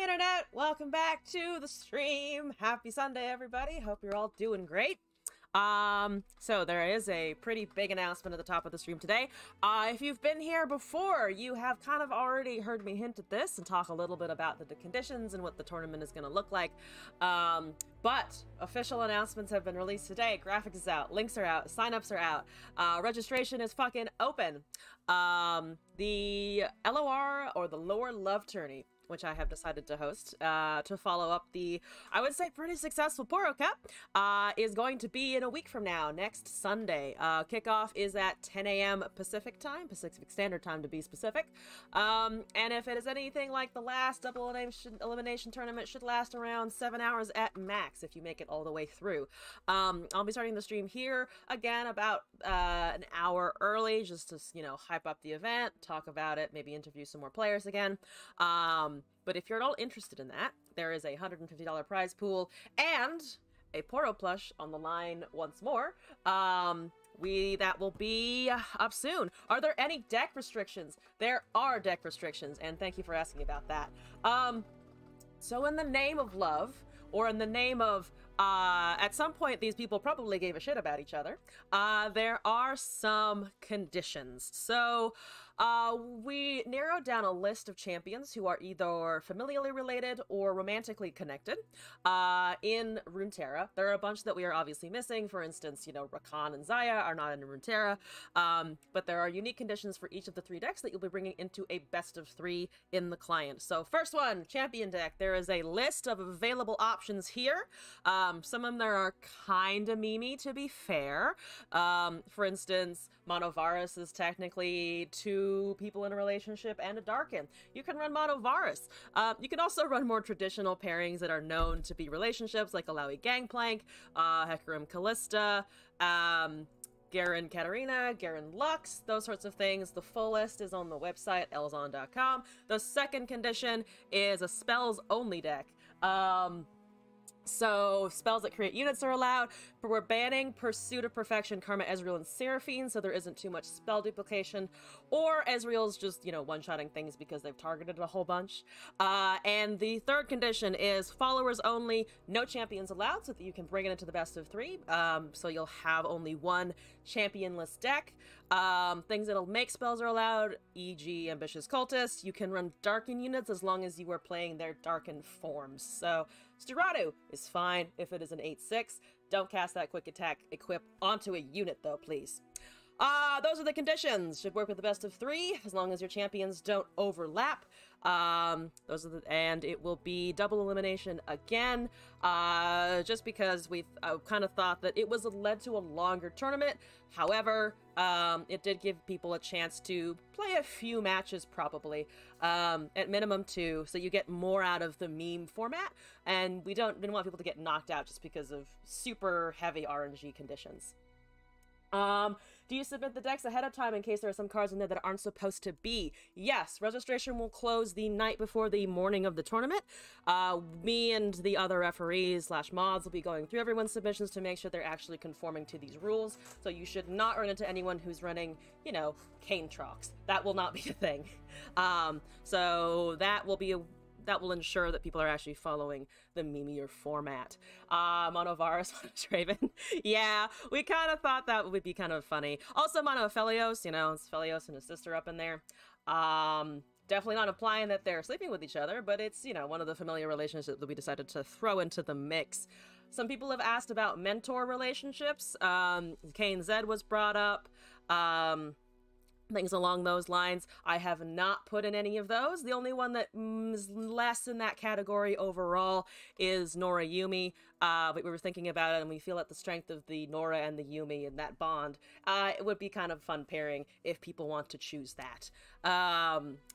Hi Internet! Welcome back to the stream. Happy Sunday, everybody. Hope you're all doing great. So there is a pretty big announcement at the top of the stream today. If you've been here before, you have kind of already heard me hint at this and talk a little bit about the conditions and what the tournament is going to look like. But official announcements have been released today. Graphics is out, links are out, signups are out, registration is fucking open. The LOR, or the Lower Love Tourney, which I have decided to host to follow up the, I would say, pretty successful Poro Cup, is going to be in a week from now, next Sunday. Kickoff is at 10 a.m. Pacific time, Pacific Standard Time to be specific. And if it is anything like the last double elimination tournament, should last around 7 hours at max if you make it all the way through. I'll be starting the stream here again about an hour early, just to, you know, hype up the event, talk about it, maybe interview some more players again. But if you're at all interested in that, there is a $150 prize pool and a Poro plush on the line once more. That will be up soon. Are there any deck restrictions? There are deck restrictions, and thank you for asking about that. So in the name of love, or in the name of, at some point these people probably gave a shit about each other, there are some conditions. So we narrowed down a list of champions who are either familially related or romantically connected in Runeterra. There are a bunch that we are obviously missing. For instance, you know, Rakan and Xayah are not in Runeterra, but there are unique conditions for each of the 3 decks that you'll be bringing into a best of 3 in the client. So first one, champion deck. There is a list of available options here. Some of them are kind of memey, to be fair. For instance, Mono Varus is technically 2 people in a relationship and a Darkin. You can run Mono Varus. You can also run more traditional pairings that are known to be relationships, like Alawi Gangplank, Hecarim Callista, Garen Katarina, Garen Lux, those sorts of things. The full list is on the website, elzon.com. The second condition is a spells-only deck. So spells that create units are allowed, but we're banning Pursuit of Perfection, Karma, Ezreal, and Seraphine, so there isn't too much spell duplication, or Ezreal's just, you know, one-shotting things because they've targeted a whole bunch. And the third condition is followers only, no champions allowed, so that you can bring it into the best of 3, so you'll have only one championless deck. Things that'll make spells are allowed, e.g. Ambitious Cultist. You can run Darken units as long as you are playing their Darken forms. So Stiradu is fine if it is an 8/6. Don't cast that quick attack equip onto a unit though, please. Those are the conditions. Should work with the best of 3 as long as your champions don't overlap. Those are and it will be double elimination again, just because we've kind of thought that it was led to a longer tournament. However, it did give people a chance to play a few matches, probably, at minimum 2, so you get more out of the meme format, and we didn't want people to get knocked out just because of super heavy RNG conditions. Do you submit the decks ahead of time in case there are some cards in there that aren't supposed to be? Yes, registration will close the night before the morning of the tournament. Me and the other referees / mods will be going through everyone's submissions to make sure they're actually conforming to these rules. So you should not run into anyone who's running, you know, Cane Trox. That will not be a thing. So that will ensure that people are actually following the memeier format. Mono Varus, Raven. Yeah, we kind of thought that would be kind of funny. Also, Mono Felios, you know, it's Felios and his sister up in there. Definitely not implying that they're sleeping with each other, but it's, you know, one of the familiar relationships that we decided to throw into the mix. Some people have asked about mentor relationships. Kane Zed was brought up. Things along those lines. I have not put in any of those. The only one that is less in that category overall is Nora Yumi. But we were thinking about it, and we feel that the strength of the Nora and the Yumi and that bond, it would be kind of fun pairing if people want to choose that.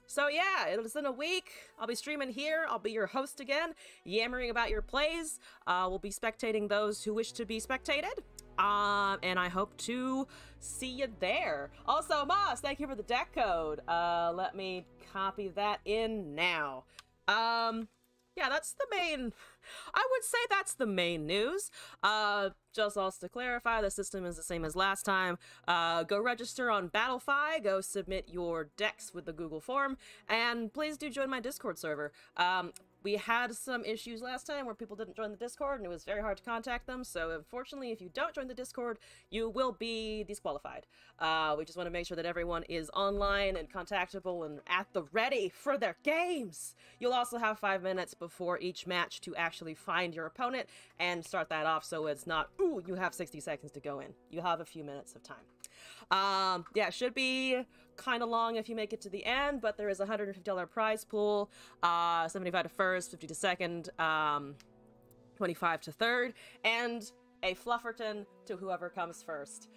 So yeah, it's in a week. I'll be streaming here. I'll be your host again, yammering about your plays. We'll be spectating those who wish to be spectated. And I hope to see you there. Also, Moss, thank you for the deck code. Let me copy that in now. Yeah, that's the main, I would say that's the main news. Just also to clarify, the system is the same as last time. Go register on Battlefy, go submit your decks with the Google form, and please do join my Discord server. We had some issues last time where people didn't join the Discord and it was very hard to contact them, so unfortunately if you don't join the Discord, you will be disqualified. We just want to make sure that everyone is online and contactable and at the ready for their games. You'll also have 5 minutes before each match to actually find your opponent and start that off, so it's not, ooh, you have 60 seconds to go in. You have a few minutes of time. Yeah, it should be kind of long if you make it to the end, but there is a $150 prize pool, 75 to first, 50 to second, 25 to third, and a flufferton to whoever comes first.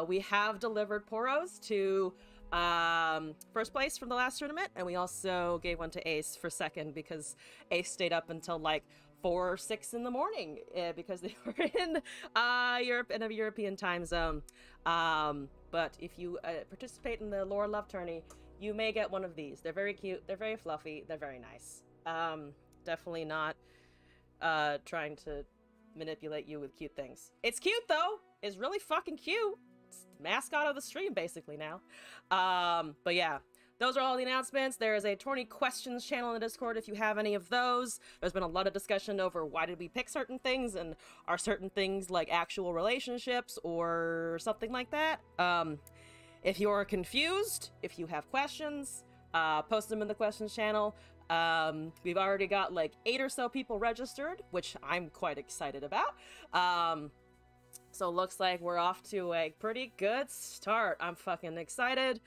We have delivered Poros to first place from the last tournament, and we also gave one to Ace for second because Ace stayed up until like 4 or 6 in the morning because they were in Europe, in a European time zone. But if you participate in the Lore Love Tourney, you may get one of these. They're very cute, they're very fluffy, they're very nice. Definitely not trying to manipulate you with cute things. It's cute though! It's really fucking cute! It's the mascot of the stream basically now. But yeah. Those are all the announcements. There is a tourney questions channel in the Discord if you have any of those. There's been a lot of discussion over why did we pick certain things, and are certain things like actual relationships or something like that. If you're confused, if you have questions, post them in the questions channel. We've already got like 8 or so people registered, which I'm quite excited about. So it looks like we're off to a pretty good start. I'm fucking excited.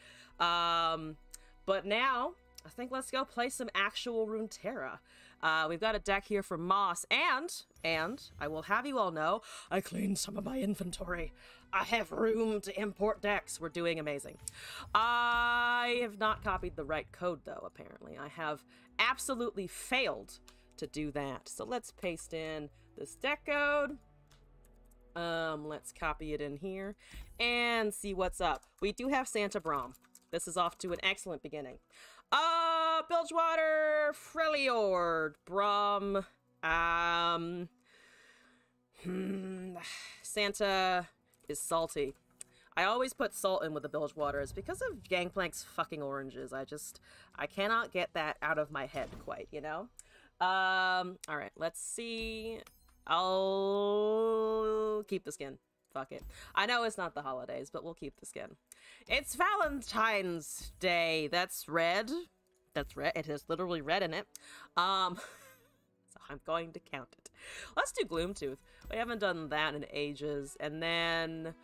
But now, I think let's go play some actual Runeterra. We've got a deck here for Moss, and I will have you all know, I cleaned some of my inventory. I have room to import decks. We're doing amazing. I have not copied the right code, though, apparently. I have absolutely failed to do that. So let's paste in this deck code. Let's copy it in here and see what's up. We do have Santa Braum. This is off to an excellent beginning. Bilgewater, Freljord, Braum, Santa is salty. I always put salt in with the Bilgewater. It's because of Gangplank's fucking oranges. I cannot get that out of my head quite, you know? Alright, let's see. I'll keep the skin. Fuck it. I know it's not the holidays, but we'll keep the skin. It's Valentine's Day. That's red. That's red. It has literally red in it. So I'm going to count it. Let's do Gloomtooth. We haven't done that in ages. And then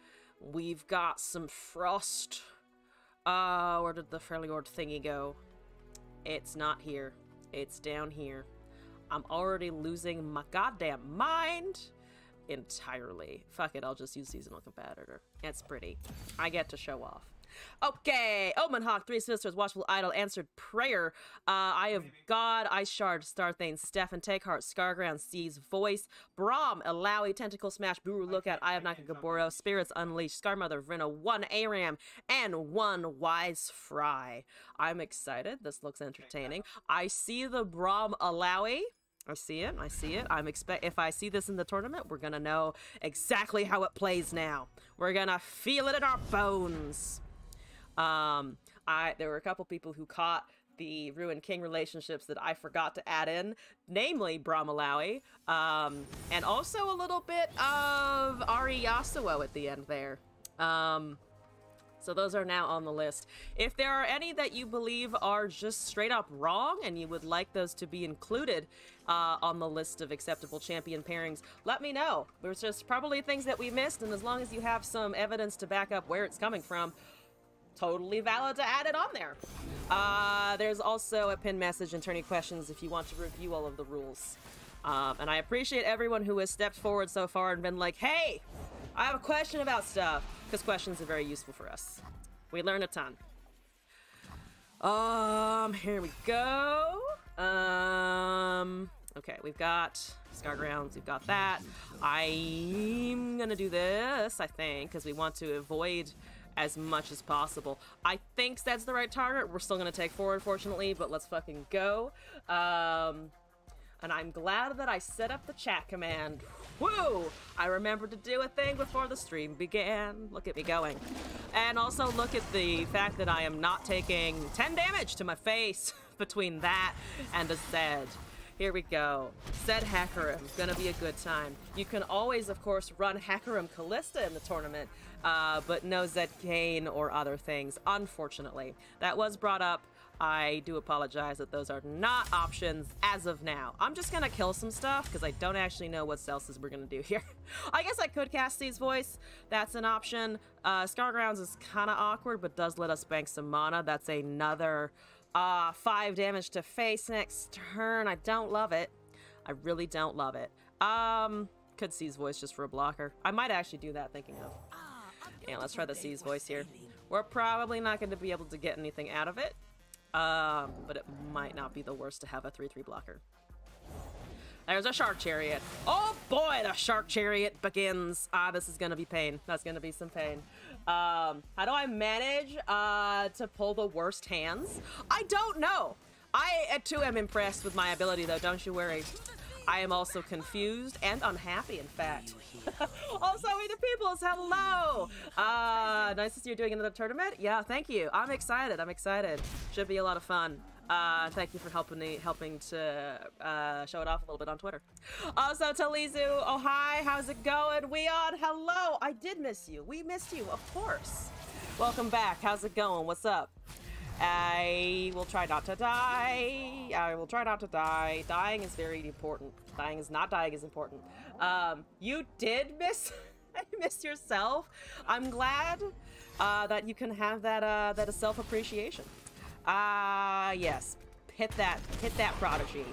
we've got some Frost. Where did the Freljord thingy go? It's not here. It's down here. I'm already losing my goddamn mind entirely. Fuck it, I'll just use Seasonal Competitor. It's pretty. I get to show off. Okay, Omenhawk, Three Sisters, Watchful Idol, Answered Prayer, Eye of God, Ice Shard, Starthane, Stefan, Takeheart, Scarground, Seas, Voice, Braum, Alawi, Tentacle Smash, Buru Lookout, Eye of Nakagaboro, Spirits Unleashed, Scarmother, Vrina, 1 Aram, and 1 Wise Fry. I'm excited. This looks entertaining. I see the Braum Alawi. I see it. I see it. If I see this in the tournament, we're gonna know exactly how it plays now. We're gonna feel it in our bones. There were a couple people who caught the Ruin King relationships that I forgot to add in, namely Braum Alawi, and also a little bit of Ari Yasuo at the end there. So those are now on the list. If there are any that you believe are just straight up wrong and you would like those to be included on the list of acceptable champion pairings, let me know. There's just probably things that we missed, and as long as you have some evidence to back up where it's coming from, totally valid to add it on there. There's also a pinned message and tourney questions if you want to review all of the rules. And I appreciate everyone who has stepped forward so far and been like, hey, I have a question about stuff, because questions are very useful for us. We learn a ton. Here we go. Okay, we've got Scargrounds, we've got that. I'm gonna do this, I think, because we want to avoid as much as possible. I think that's the right target. We're still gonna take forward, fortunately, but let's fucking go. And I'm glad that I set up the chat command. Woo! I remembered to do a thing before the stream began. Look at me going. And also look at the fact that I am not taking 10 damage to my face between that and a Zed. Here we go. Zed Hecarim, gonna be a good time. You can always, of course, run Hecarim Callista in the tournament, but no Zed Kayn or other things, unfortunately. That was brought up. I do apologize that those are not options as of now. I'm just gonna kill some stuff because I don't actually know what else we're gonna do here. I guess I could cast Sea's Voice. That's an option. Scargrounds is kind of awkward, but does let us bank some mana. That's another 5 damage to face next turn. I don't love it. I really don't love it. Could Sea's Voice just for a blocker. I might actually do that, thinking of. Yeah, let's try the Sea's Voice here. We're probably not going to be able to get anything out of it. But it might not be the worst to have a 3/3 blocker. There's a Shark Chariot. Oh boy, the Shark Chariot begins. This is gonna be pain. That's gonna be some pain. How do I manage to pull the worst hands? I don't know. I too am impressed with my ability though, don't you worry. I am also confused and unhappy, in fact. Also, we the peoples, hello! Nice to see you're doing another tournament. Yeah, thank you. I'm excited. I'm excited. Should be a lot of fun. Thank you for helping to show it off a little bit on Twitter. Also, Talizu, oh hi, how's it going? Weon, hello. I did miss you. We missed you, of course. Welcome back. How's it going? What's up? I will try not to die. I will try not to die. Dying is very important. Dying is not dying is important. You did miss miss yourself. I'm glad that you can have that that self-appreciation. Yes. Hit that prodigy.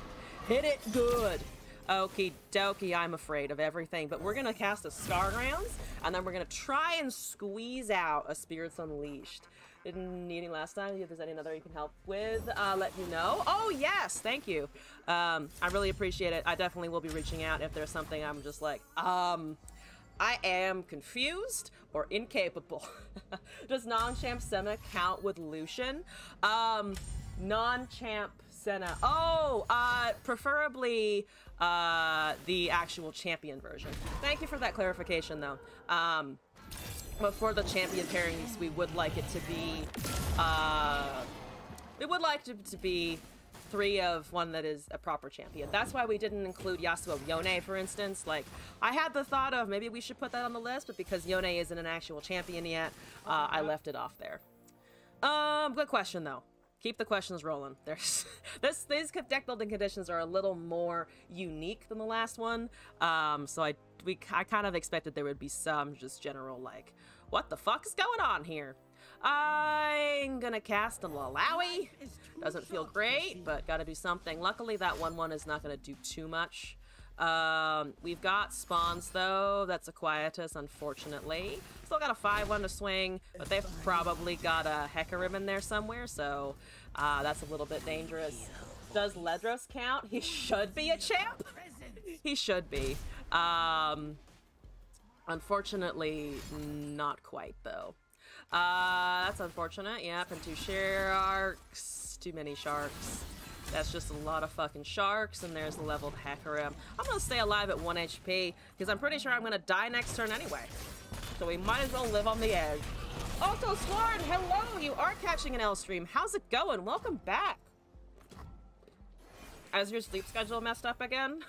Hit it good. Okie dokie, I'm afraid of everything, but we're gonna cast a Scargrounds, and then we're gonna try and squeeze out a Spirits Unleashed. Didn't need any last time. If there's any other you can help with, let me know. Oh yes, thank you. I really appreciate it. I definitely will be reaching out if there's something I'm just like, I am confused or incapable. Does non-champ Senna count with Lucian? Non-champ Senna. Oh, preferably the actual champion version. Thank you for that clarification, though. But for the champion pairings, we would like it to be, to be 3 of one that is a proper champion. That's why we didn't include Yasuo Yone, for instance. Like, I had the thought of maybe we should put that on the list, but because Yone isn't an actual champion yet, I left it off there. Good question, though. Keep the questions rolling. There's these deck building conditions are a little more unique than the last one. So I kind of expected there would be some just general like, what the fuck is going on here? I'm gonna cast a Lalawi. Doesn't feel great, but gotta do something. Luckily that 1/1 is not gonna do too much. We've got spawns though. That's a Quietus, unfortunately. Still got a 5/1 to swing, but they've probably got a Hecarim in there somewhere, so that's a little bit dangerous. Does Ledros count? He should be a champ. He should be. Unfortunately, not quite though. That's unfortunate. Yep, and 2 sharks. Too many sharks. That's just a lot of fucking sharks, and there's a leveled Hecarim. I'm gonna stay alive at 1 HP, because I'm pretty sure I'm gonna die next turn anyway. So we might as well live on the edge. Also, Sword, hello! You are catching an L stream. How's it going? Welcome back! Is your sleep schedule messed up again?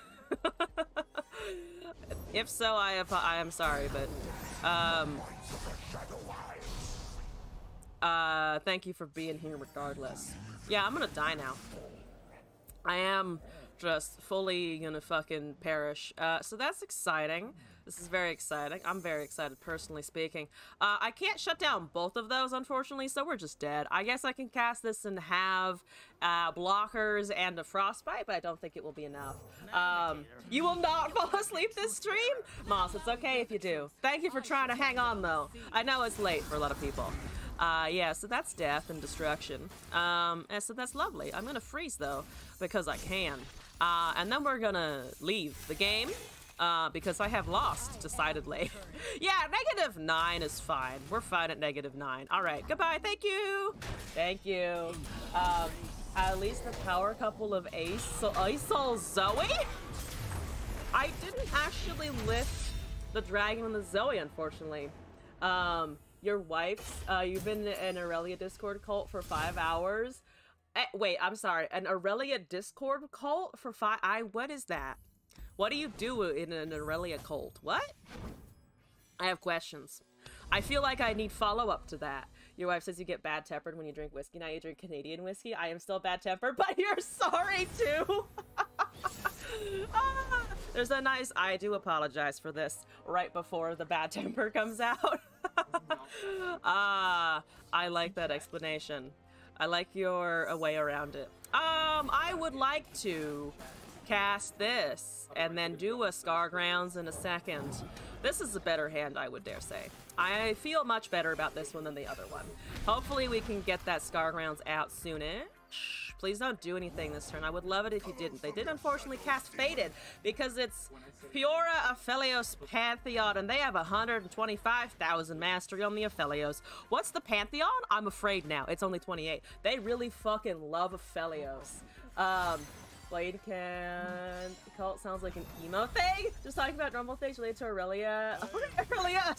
If so, I am sorry, but thank you for being here regardless. Yeah, I'm gonna die now. I am just fully gonna fucking perish. So that's exciting. This is very exciting. I'm very excited, personally speaking. I can't shut down both of those, unfortunately, so we're just dead. I guess I can cast this and have blockers and a frostbite, but I don't think it will be enough. You will not fall asleep this stream? Moss, it's okay if you do. Thank you for trying to hang on, though. I know it's late for a lot of people. Yeah, so that's death and destruction. And so that's lovely. I'm gonna freeze, though, because I can. And then we're gonna leave the game. Because I have lost, decidedly. Yeah, -9 is fine. We're fine at -9. All right, goodbye. Thank you. Thank you. At least the power couple of Aesol Zoe? I didn't actually lift the dragon and the Zoe, unfortunately. Your wife's, you've been in Aurelia Discord cult for 5 hours. Wait, I'm sorry. An Aurelia Discord cult for 5? What is that? What do you do in an Aurelia cult? What? I have questions. I feel like I need follow-up to that. Your wife says you get bad-tempered when you drink whiskey. Now you drink Canadian whiskey. I am still bad-tempered, but you're sorry too. There's a nice I do apologize for this right before the bad temper comes out. I like that explanation. I like your way around it. I would like to cast this and then do a Scar Grounds in a second. This is a better hand, I would dare say. I feel much better about this one than the other one. Hopefully we can get that Scar Grounds out soonish. Please don't do anything this turn. I would love it if you didn't. They did unfortunately cast Fated because it's Fiora Aphelios Pantheon and they have 125,000 mastery on the Aphelios. What's the Pantheon? I'm afraid now. It's only 28. They really fucking love Aphelios. Blade can... Cult sounds like an emo thing? Just talking about normal things related to Aurelia. Aurelia!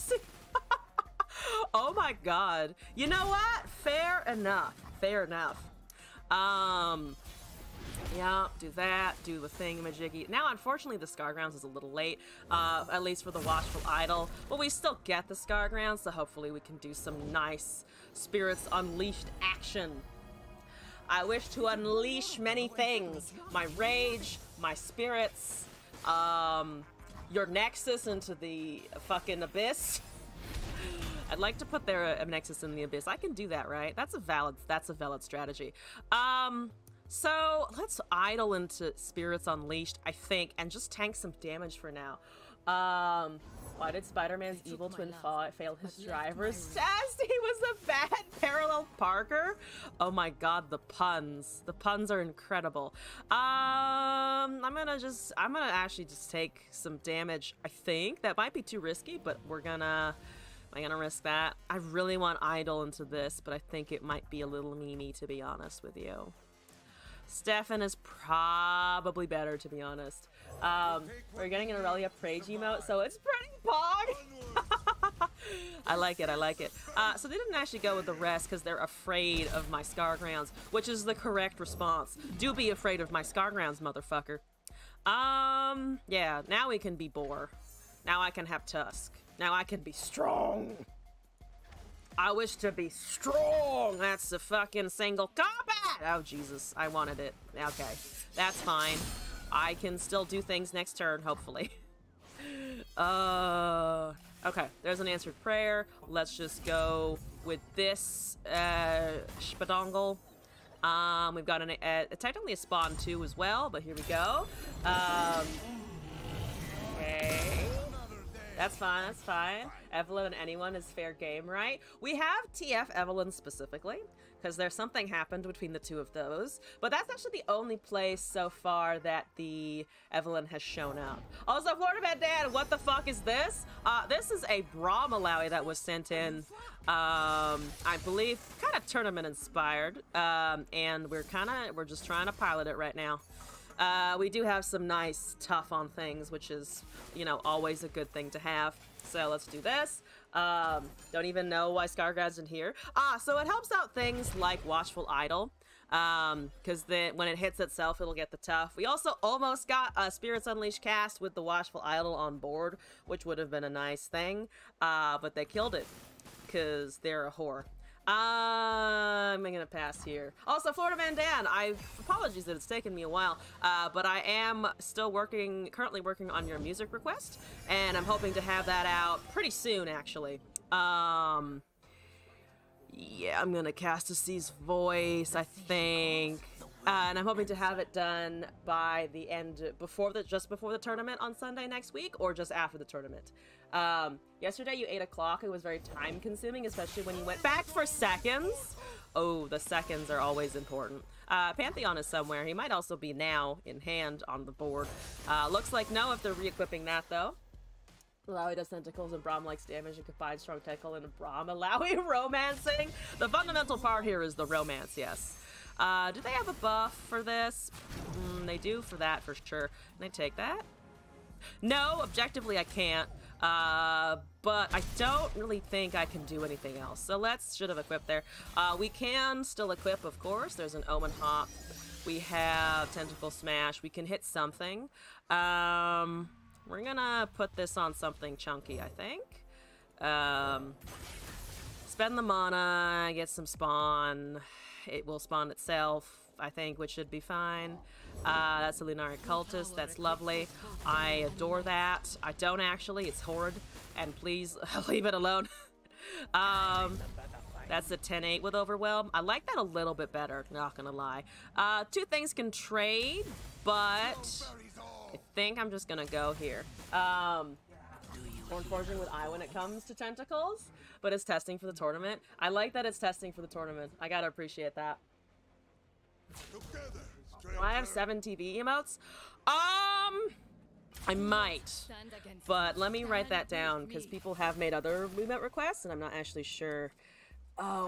Oh my god. You know what? Fair enough. Fair enough. Yeah, do that, do the thingamajiggy. Now, unfortunately, the Scar Grounds is a little late, at least for the Watchful Idol, but we still get the Scar Grounds, so hopefully we can do some nice Spirits Unleashed action. I wish to unleash many things. My rage, my spirits, your Nexus into the fucking abyss. I'd like to put their Nexus in the abyss. I can do that, right? That's a valid strategy. So let's idle into Spirits Unleashed, I think, and just tank some damage for now. Why did Spider-Man's evil twin fail his driver's test? He was a bad parallel parker. Oh my god, the puns. The puns are incredible. I'm gonna actually just take some damage, I think. That might be too risky, but I'm gonna risk that. I really want idle into this, but I think it might be a little memey, to be honest with you. Stefan is probably better, to be honest. We're getting an Aurelia Prage emote, so it's pretty pog. I like it, I like it. So they didn't actually go with the rest because they're afraid of my Scar Grounds, which is the correct response. Do be afraid of my Scar Grounds, motherfucker. Yeah, now we can be Boar. Now I can have Tusk. Now I can be strong. I wish to be strong. That's the fucking single combat. Oh, Jesus. I wanted it. Okay. That's fine. I can still do things next turn, hopefully. Okay. There's an answered prayer. Let's just go with this spadongle. We've got technically a spawn too as well, but here we go. Okay. That's fine, that's fine. Evelyn and anyone is fair game, right? We have TF Evelyn specifically, because there's something happened between the two of those. But that's actually the only place so far that the Evelyn has shown up. Also, Florida Man Dan, what the fuck is this? This is a Bra Malawi that was sent in, I believe, kind of tournament inspired. And we're just trying to pilot it right now. We do have some nice tough on things, which is, you know, always a good thing to have. So let's do this. Don't even know why Scargrad's in here. So it helps out things like Watchful Idol, because then when it hits itself, it'll get the tough. We also almost got a Spirits Unleashed cast with the Watchful Idol on board, which would have been a nice thing, but they killed it because they're a whore. I'm gonna pass here. Also, Florida Man Dan, apologies that it's taken me a while, but I am still currently working on your music request, and I'm hoping to have that out pretty soon, actually. Yeah, I'm gonna cast a C's voice, I think. And I'm hoping to have it done by the end, just before the tournament on Sunday next week, or just after the tournament. Yesterday you 8 o'clock. It was very time consuming, especially when you went back for seconds. Oh, the seconds are always important. Pantheon is somewhere. He might also be now in hand on the board. Looks like no if they're re-equipping that though. Malawi does tentacles and Braum likes damage and combines strong tentacle and Braum. Malawi romancing. The fundamental part here is the romance, yes. Do they have a buff for this? They do for that for sure. Can I take that? No, objectively I can't. But I don't really think I can do anything else. So should have equipped there. We can still equip, of course. There's an Omen Hop. We have Tentacle Smash. We can hit something. We're gonna put this on something chunky, I think. Spend the mana, get some spawn. It will spawn itself, I think, which should be fine. That's a Lunari Cultist. That's lovely. I adore that. I don't actually. It's horrid. And please leave it alone. That's a 10-8 with Overwhelm. I like that a little bit better, not gonna lie. Two things can trade, but I think I'm just gonna go here. More unfortunate with I when it comes to tentacles, but it's testing for the tournament. I like that it's testing for the tournament. I gotta appreciate that. Do I have 7 TV emotes? I might, but let me write that down because people have made other movement requests and I'm not actually sure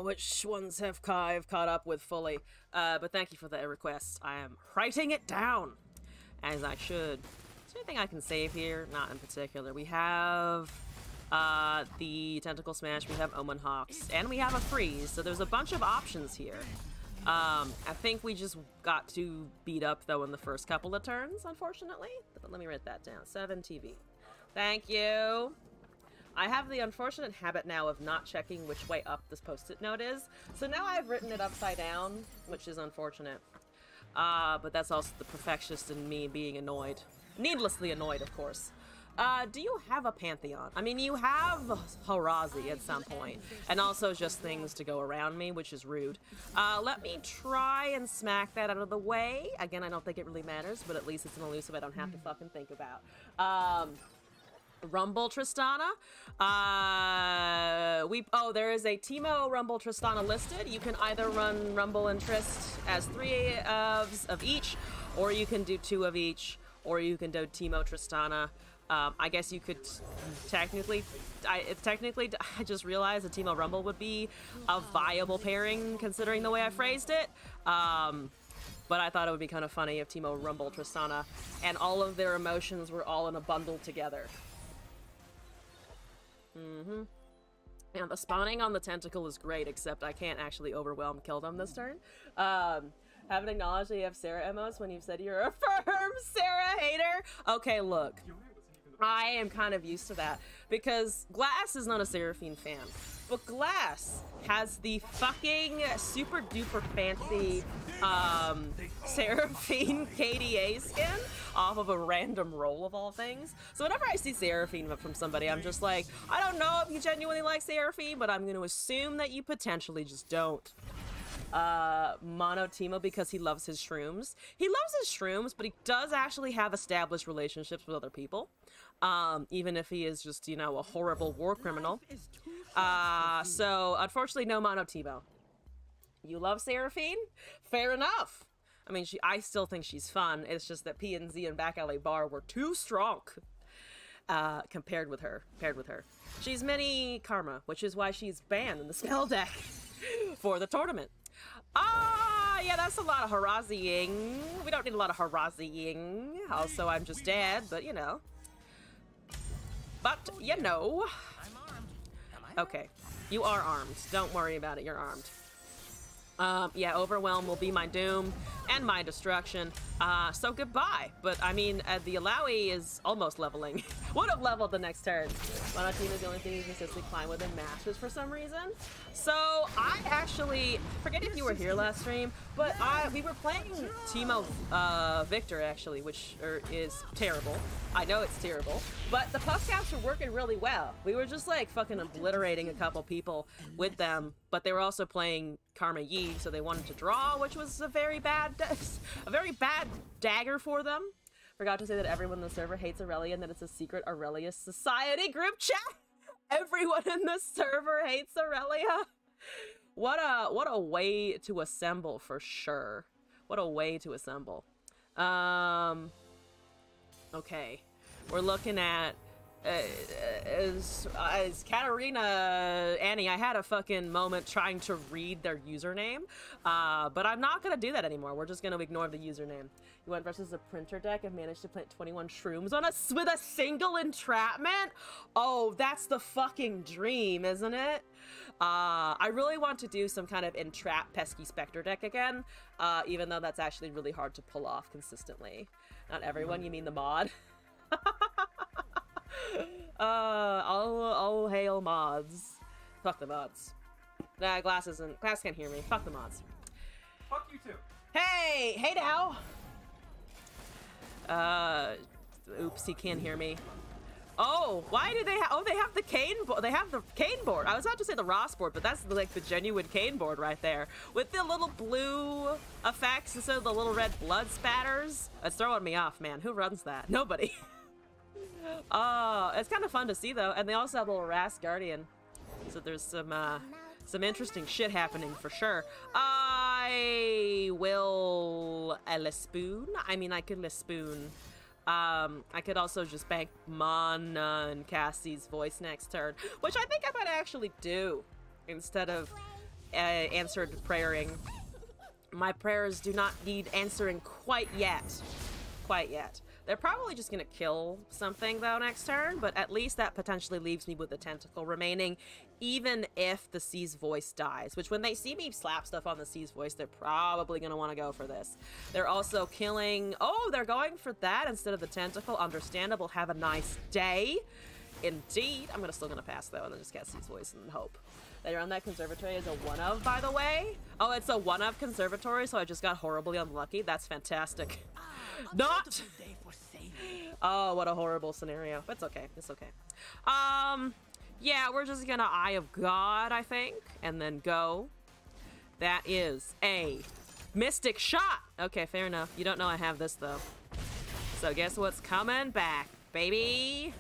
which ones I've caught up with fully. But thank you for the request. I am writing it down as I should. Is there anything I can save here? Not in particular. We have the Tentacle Smash, we have Omen Hops, and we have a Freeze, so there's a bunch of options here. I think we just got too beat up, though, in the first couple of turns, unfortunately. But let me write that down. 7 TV. Thank you. I have the unfortunate habit now of not checking which way up this post-it note is, so now I've written it upside down, which is unfortunate. But that's also the perfectionist in me being annoyed. Needlessly annoyed, of course. Do you have a Pantheon? I mean, you have Harazi at some point, and also just things to go around me, which is rude. Let me try and smack that out of the way. Again, I don't think it really matters, but at least it's an elusive I don't have to fucking think about. Rumble Tristana. There is a Teemo Rumble Tristana listed. You can either run Rumble and Trist as 3 of each, or you can do 2 of each, or you can do Teemo Tristana. I guess you could technically, I just realized a Teemo Rumble would be a viable pairing considering the way I phrased it. But I thought it would be kind of funny if Teemo Rumble Tristana and all of their emotions were all in a bundle together. And the spawning on the tentacle is great, except I can't actually overwhelm kill them this turn. Haven't acknowledged that you have Sarah emotes when you've said you're a firm Sarah hater. Okay, look. I am kind of used to that because Glass is not a Seraphine fan, but Glass has the fucking super duper fancy Seraphine KDA skin off of a random roll of all things. So whenever I see Seraphine from somebody, I'm just like, I don't know if you genuinely like Seraphine, but I'm going to assume that you potentially just don't. Mono Teemo because he loves his shrooms. He loves his shrooms, but he does actually have established relationships with other people. Even if he is just, you know, a horrible war criminal. So unfortunately, no Mono Teemo. You love Seraphine? Fair enough. I mean, I still think she's fun. It's just that P&Z and Back Alley Bar were too strong. Compared with her. She's mini Karma, which is why she's banned in the spell deck for the tournament. Yeah, that's a lot of Harazi-ing. We don't need a lot of Harazi-ing. Also, I'm just dead, but you know. But, you know. Okay, you are armed. Don't worry about it, you're armed. Yeah, Overwhelm will be my doom and my destruction. So goodbye. But I mean, the Alawi is almost leveling. Would have leveled the next turn. Mono Team is the only thing you consistently climb within matches for some reason. So I actually forget if you were here last stream, but we were playing Teemo Victor actually, which is terrible. I know it's terrible, but the puff caps were working really well. We were just like fucking obliterating a couple people with them, but they were also playing Karma Yi, so they wanted to draw, which was a very bad dagger for them. Forgot to say that everyone in the server hates Aurelia and that it's a secret Aurelia Society group chat. Everyone in the server hates Aurelia. What a way to assemble, for sure. What a way to assemble. Okay, we're looking at as Katarina Annie, I had a fucking moment trying to read their username, but I'm not gonna do that anymore. We're just gonna ignore the username. You went versus a printer deck and managed to plant 21 shrooms on us with a single entrapment? Oh, that's the fucking dream, isn't it? I really want to do some kind of entrap pesky specter deck again, even though that's actually really hard to pull off consistently. Not everyone, you mean the mod? All hail mods. Fuck the mods. Nah, Glass can't hear me. Fuck the mods. Fuck you too. Hey now. Oops, he can't hear me. Oh, why do they have? Oh, they have the cane. They have the cane board. I was about to say the Ross board, but that's like the genuine cane board right there, with the little blue effects instead of the little red blood spatters. It's throwing me off, man. Who runs that? Nobody. It's kind of fun to see though, and they also have a little Ras Guardian, so there's some interesting shit happening for sure. I will Lespoon. I mean, I could Lespoon. I could also just bank mana and Cassie's voice next turn, which I think I might actually do instead of answered prayering. My prayers do not need answering quite yet. Quite yet. They're probably just gonna kill something though next turn, but at least that potentially leaves me with a tentacle remaining, even if the Sea's voice dies, which when they see me slap stuff on the Sea's voice, they're probably gonna want to go for this. They're also killing, oh, they're going for that instead of the tentacle. Understandable. Have a nice day. Indeed. I'm still gonna pass though, and then just get Sea's voice and hope. That you're on that conservatory is a one-of, by the way. Oh, it's a one-of conservatory, so I just got horribly unlucky. That's fantastic. Not. Oh, what a horrible scenario. But it's okay. It's okay. Yeah, we're just gonna Eye of God, I think, and then go. That is a Mystic Shot. Okay, fair enough. You don't know I have this, though. So guess what's coming back, baby?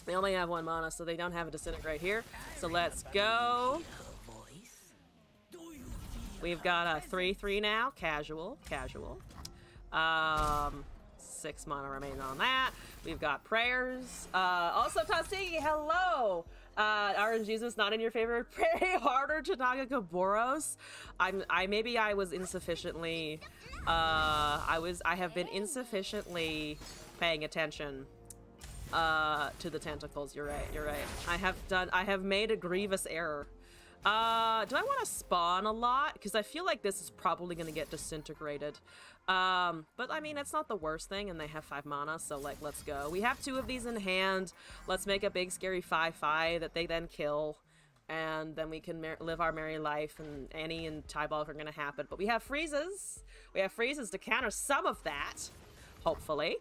They only have one mana, so they don't have a Disintegrate here. So let's go. We've got a 3/3 now. Casual. 6 mana remaining on that. We've got prayers. Also, Tasigi, hello. RNG's was not in your favorite. Pray harder to Nagakaboros. Maybe I was insufficiently. I have been insufficiently paying attention to the tentacles. You're right. I have made a grievous error. Do I want to spawn a lot? Because I feel like this is probably going to get disintegrated. But I mean, it's not the worst thing, and they have 5 mana, so like, let's go. We have 2 of these in hand. Let's make a big scary 5/5 that they then kill, and then we can live our merry life, and Annie and Tybalt are going to happen. But we have freezes. We have freezes to counter some of that, hopefully.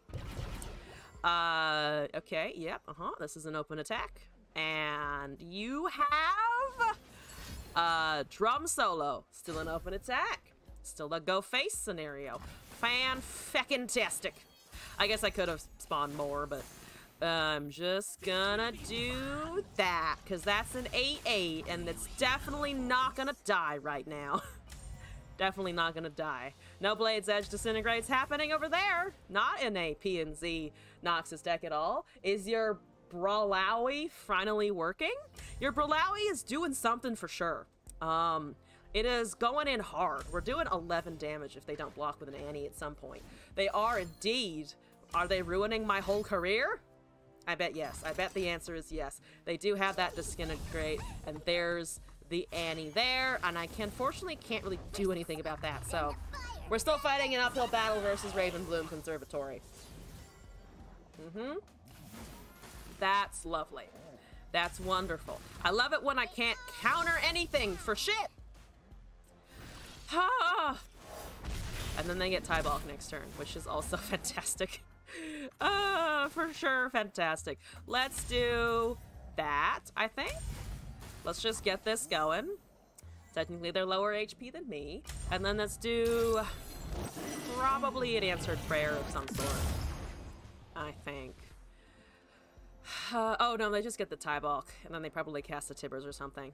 Okay, yep, this is an open attack. And you have drum solo, still an open attack. Still a go face scenario. Fan-feckin-tastic. I guess I could have spawned more, but I'm just gonna do that, because that's an 8/8, and it's definitely not gonna die right now. Definitely not gonna die. No Blade's Edge Disintegrates happening over there. Not in a P&Z Noxus deck at all. Is your Brawlowie finally working? Your Brawlowie is doing something for sure. It is going in hard. We're doing 11 damage if they don't block with an Annie at some point. They are indeed. Are they ruining my whole career? I bet yes. I bet the answer is yes. They do have that Disintegrate, and there's the Annie there, and I unfortunately can't really do anything about that, so we're still fighting an uphill battle versus Ravenbloom Conservatory. That's lovely. That's wonderful. I love it when I can't counter anything for shit. And then they get Tybalt next turn, which is also fantastic. For sure, fantastic. Let's do that, I think. Let's just get this going. Technically, they're lower HP than me. And then let's do probably an answered prayer of some sort, I think. Oh no, they just get the Tybalt, and then they probably cast the Tibbers or something.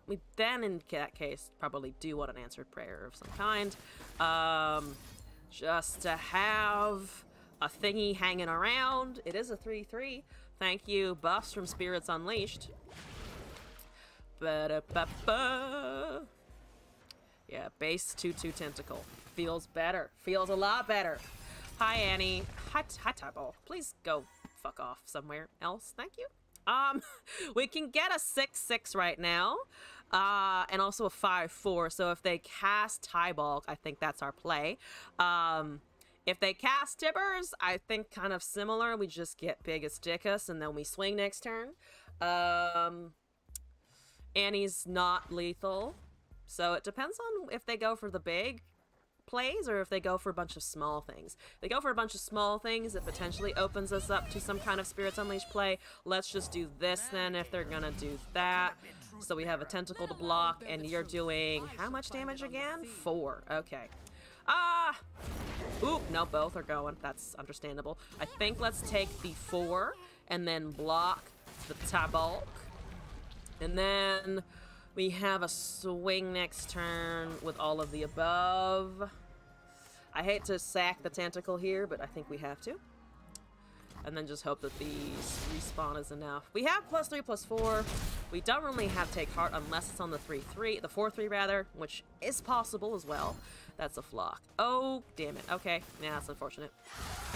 We then, in that case, probably do want an answered prayer of some kind. Just to have a thingy hanging around. It is a 3/3. Thank you, buffs from Spirits Unleashed. Ba-da-ba-ba. Yeah, base 2/2 tentacle. Feels better. Feels a lot better. Hi, Annie. Hi, Tyball. Please go fuck off somewhere else. Thank you. We can get a 6/6 right now. And also a 5/4. So if they cast Tyball, I think that's our play. If they cast Tibbers, I think kind of similar. We just get Biggest Dickus and then we swing next turn. Annie's not lethal. So it depends on if they go for the big plays or if they go for a bunch of small things. If they go for a bunch of small things, it potentially opens us up to some kind of Spirits Unleashed play. Let's just do this then if they're gonna do that. So we have a tentacle to block and you're doing how much damage again? 4. Okay. Oop, no, both are going. That's understandable. I think let's take the 4 and then block the Tyball. And then we have a swing next turn with all of the above. I hate to sack the tentacle here, but I think we have to. And then just hope that the respawn is enough. We have +3/+4. We don't really have Take Heart unless it's on the 3/3, the 4/3 rather, which is possible as well. That's a flock. Oh, damn it. Okay, yeah, that's unfortunate.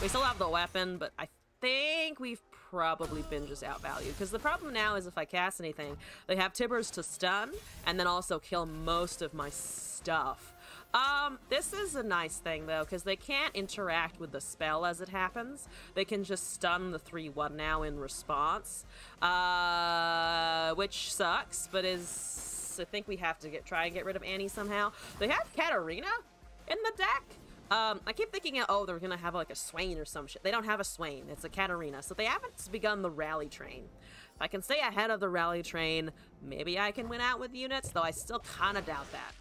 We still have the weapon, but I think we've probably been just outvalued. Because the problem now is if I cast anything, they have Tibbers to stun, and then also kill most of my stuff. This is a nice thing, though, because they can't interact with the spell as it happens. They can just stun the 3/1 now in response, which sucks, but I think we have to try and get rid of Annie somehow. They have Katarina in the deck. I keep thinking, oh, they're gonna have like a Swain or some shit. They don't have a Swain. It's a Katarina, so they haven't begun the rally train. If I can stay ahead of the rally train, maybe I can win out with units, though I still kind of doubt that.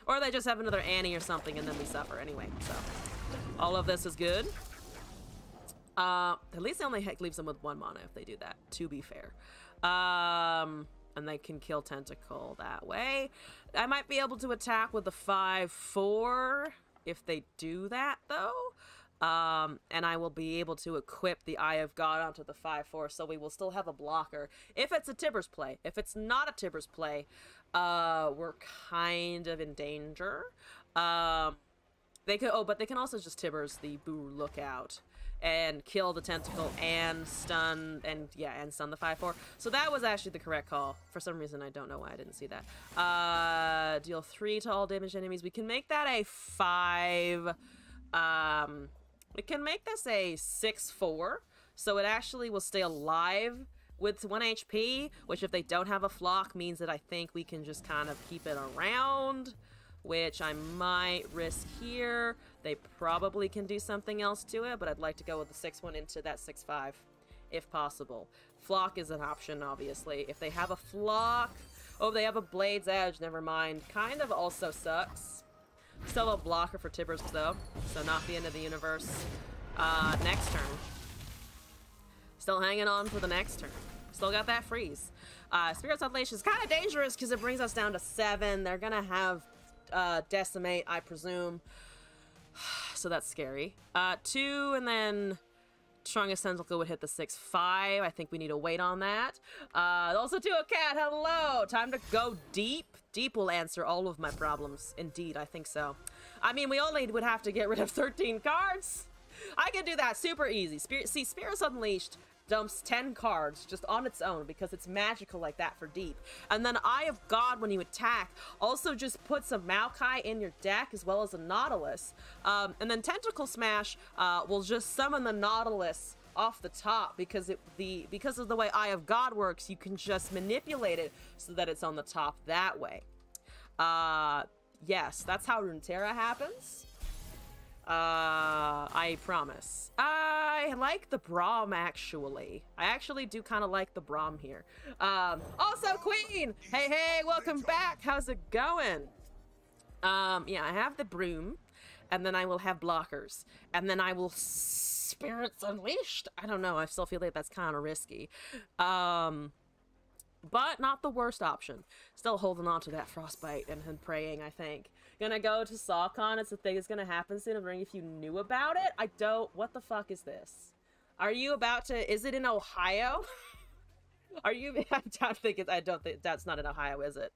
Or they just have another Annie or something and then we suffer anyway, so. All of this is good. At least it only leaves them with 1 mana if they do that, to be fair. And they can kill Tentacle that way. I might be able to attack with the 5/4 if they do that, though. And I will be able to equip the Eye of God onto the 5/4, so we will still have a blocker if it's a Tibbers play. If it's not a Tibbers play, we're kind of in danger. They could, but they can also just Tibbers the Boo Lookout and kill the tentacle and stun, and yeah, and stun the 5/4. So that was actually the correct call. For some reason, I don't know why I didn't see that. Deal 3 to all damaged enemies. We can make that a 5. We can make this a 6/4, so it actually will stay alive with 1 HP, which if they don't have a flock means that I think we can just kind of keep it around, which I might risk here. They probably can do something else to it, but I'd like to go with the 6/1 into that 6/5, if possible. Flock is an option, obviously. If they have a flock... Oh, they have a Blade's Edge, never mind. Kind of also sucks. Still a blocker for Tibbers, though, so not the end of the universe. Next turn. Still hanging on for the next turn. Still got that freeze. Spirits Unleashed is kind of dangerous because it brings us down to 7. They're gonna have Decimate, I presume. So that's scary. 2, and then Strongest Tentacle would hit the 6/5. I think we need to wait on that. Also to a cat, hello! Time to go deep. Deep will answer all of my problems. Indeed, I think so. I mean, we only would have to get rid of 13 cards. I can do that super easy. Spirits Unleashed dumps 10 cards just on its own because it's magical like that for deep. And then Eye of God, when you attack, also just puts a Maokai in your deck as well as a Nautilus. And then Tentacle Smash will just summon the Nautilus off the top because because of the way Eye of God works, you can just manipulate it so that it's on the top that way. Yes, that's how Runeterra happens. I promise. I like the Braum, actually. I actually do kind of like the Braum here. Also, Queen! Hey, welcome back! How's it going? Yeah, I have the Broom, and then I will have blockers, and then I will Spirits Unleashed? I don't know, I still feel like that's kind of risky. but not the worst option. Still holding on to that frostbite and praying, I think. Gonna go to SawCon. It's a thing that's gonna happen soon. I'm wondering if you knew about it. I don't. What the fuck is this? Are you about to? Is it in Ohio? Are you? I don't think it's. I don't think that's not in Ohio, is it?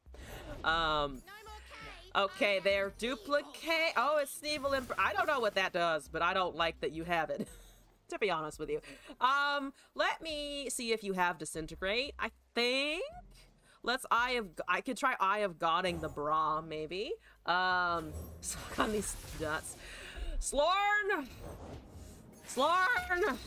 Okay, they're duplicate. Oh, it's Sneevil. I don't know what that does, but I don't like that you have it. To be honest with you. Let me see if you have Disintegrate. I think. I could try Eye of Godding the bra, maybe. On these nuts. Slorn! Slorn!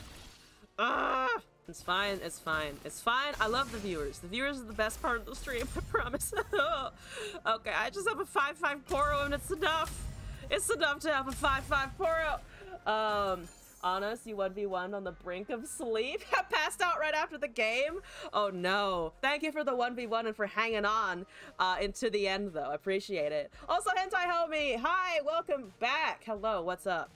It's fine, it's fine. It's fine. I love the viewers. The viewers are the best part of the stream, I promise. Okay, I just have a 5-5 Poro and it's enough. It's enough to have a 5-5 Poro. Honest, you 1v1 on the brink of sleep. Passed out right after the game. Oh no. Thank you for the 1v1 and for hanging on into the end though. I appreciate it. Also, Hentai Homie, hi, welcome back. Hello, what's up?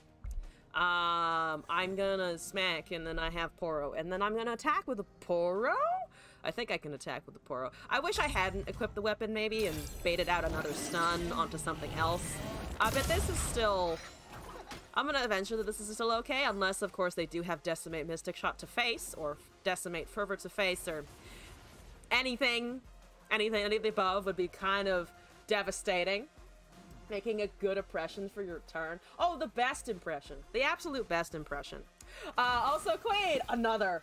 I'm gonna smack and then I have Poro and then I'm gonna attack with a Poro? I think I can attack with the Poro. I wish I hadn't equipped the weapon maybe and baited out another stun onto something else. But this is still... I'm gonna venture that this is still okay, unless, of course, they do have Decimate Mystic Shot to face, or Decimate Fervor to face, or anything. Any of the above would be kind of devastating. Making a good impression for your turn. Oh, the best impression. The absolute best impression. Also, Queen! Another!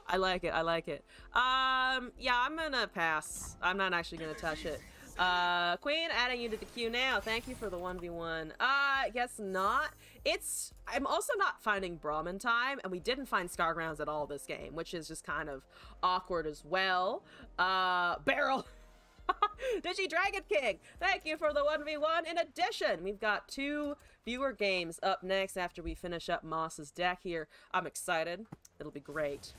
I like it, I like it. Yeah, I'm gonna pass. I'm not actually gonna touch it. Queen, adding you to the queue now. Thank you for the 1v1. Guess not. I'm also not finding Brahmin time, and we didn't find Scargrounds at all this game, which is just kind of awkward as well. Barrel! Digi Dragon King! Thank you for the 1v1. In addition, we've got 2 viewer games up next after we finish up Moss's deck here. I'm excited. It'll be great.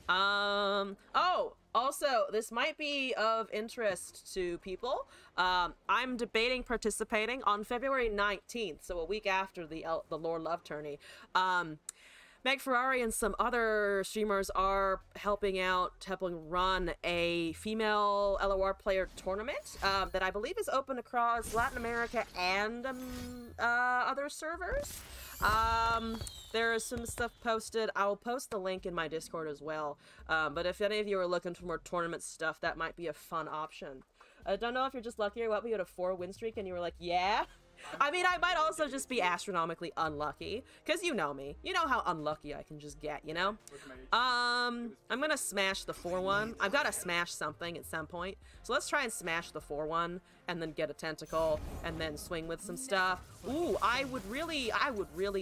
Oh, also, this might be of interest to people. I'm debating participating on February 19th, so a week after the Lore Love Tourney. Meg Ferrari and some other streamers are helping run a female LOR player tournament that I believe is open across Latin America and other servers. There's some stuff posted. I'll post the link in my Discord as well. But if any of you are looking for more tournament stuff, that might be a fun option. I don't know if you're just lucky or what, but you had a 4 win streak and you were like, yeah. I mean, I might also just be astronomically unlucky, because you know me. You know how unlucky I can just get, you know? I'm gonna smash the 4-1. I've gotta smash something at some point. So let's try and smash the 4-1, and then get a tentacle, and then swing with some stuff. Ooh, I would really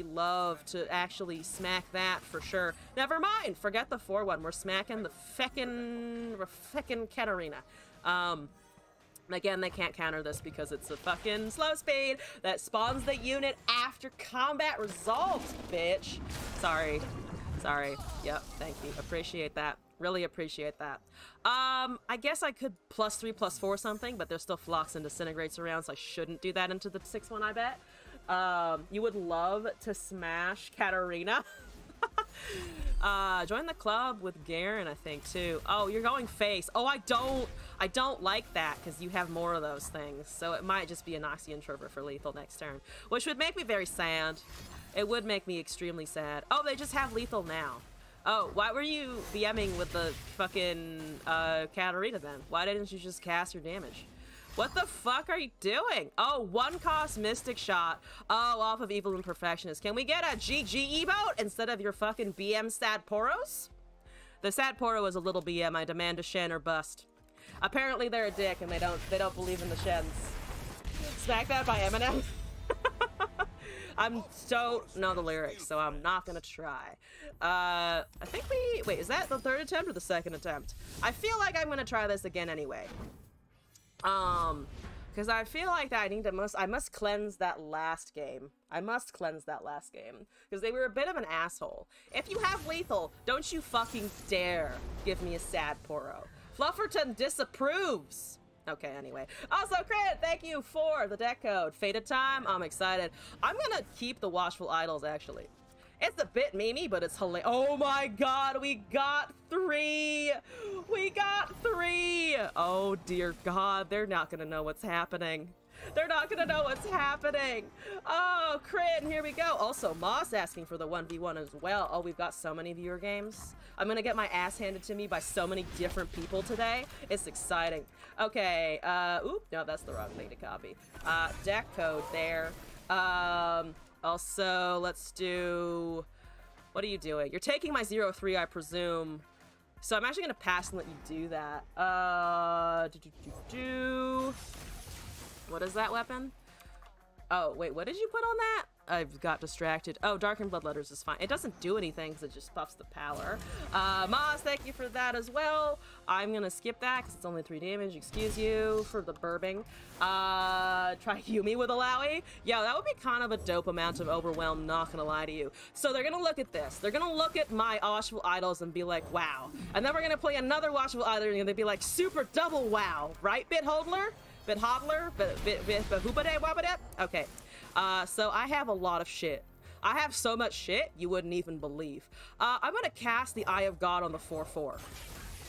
love to actually smack that for sure. Never mind, forget the 4-1. We're smacking the feckin' Katarina. Again, they can't counter this because it's a fucking slow speed that spawns the unit after combat resolves, bitch. Sorry. Yep, thank you. Appreciate that. Really appreciate that. I guess I could +3/+4 something, but there's still Flux and Disintegrates around, so I shouldn't do that into the 6-1, I bet. You would love to smash Katarina. Join the club with Garen, I think, too. Oh, you're going face. Oh, I don't like that, because you have more of those things. So it might just be a Noxie Introvert for lethal next turn, which would make me very sad. It would make me extremely sad. Oh, they just have lethal now. Oh, why were you BMing with the fucking Katarina then? Why didn't you just cast your damage? What the fuck are you doing? Oh, 1-cost Mystic Shot. Oh, off of Evil Imperfectionist. Can we get a GG emote instead of your fucking BM Sad Poros? The Sad Poro is a little BM. I demand a Shen or bust. Apparently they're a dick and they don't believe in the Shens. Smack that by Eminem. I don't know the lyrics, so I'm not gonna try. I think wait, is that the 3rd attempt or the 2nd attempt? I feel like I'm gonna try this again anyway. Because I feel like that I must cleanse that last game. I must cleanse that last game. Because they were a bit of an asshole. If you have lethal, don't you fucking dare give me a sad Poro. Flufferton disapproves. Okay, anyway. Also, Crit, thank you for the deck code. Fated Time, I'm excited. I'm gonna keep the Watchful Idols, actually. It's a bit memey, but it's hilarious. Oh my god, we got 3! We got 3! Oh dear god, they're not gonna know what's happening. They're not gonna know what's happening. Oh, crit, here we go. Also, Moss asking for the 1v1 as well. Oh, we've got so many viewer games. I'm gonna get my ass handed to me by so many different people today. It's exciting. Okay, oop, no, that's the wrong thing to copy. Deck code there. Also, let's do... What are you doing? You're taking my 0-3, I presume. So I'm actually gonna pass and let you do that. What is that weapon? Oh, wait, what did you put on that? I've got distracted. Oh, Darkened Bloodletters is fine. It doesn't do anything because it just buffs the power. Moz, thank you for that as well. I'm gonna skip that because it's only 3 damage. Excuse you for the burping. Try Yumi with Alawi. Yeah, that would be kind of a dope amount of overwhelm, not gonna lie to you. So they're gonna look at this. They're gonna look at my Watchful Idols and be like, wow. And then we're gonna play another Watchful Idol and they'll be like, super double wow. Right, Bit Hodler? Bit Hodler? Bit Hoopade Wabade? Okay. So I have a lot of shit. I have so much shit you wouldn't even believe. I'm gonna cast the Eye of God on the 4-4.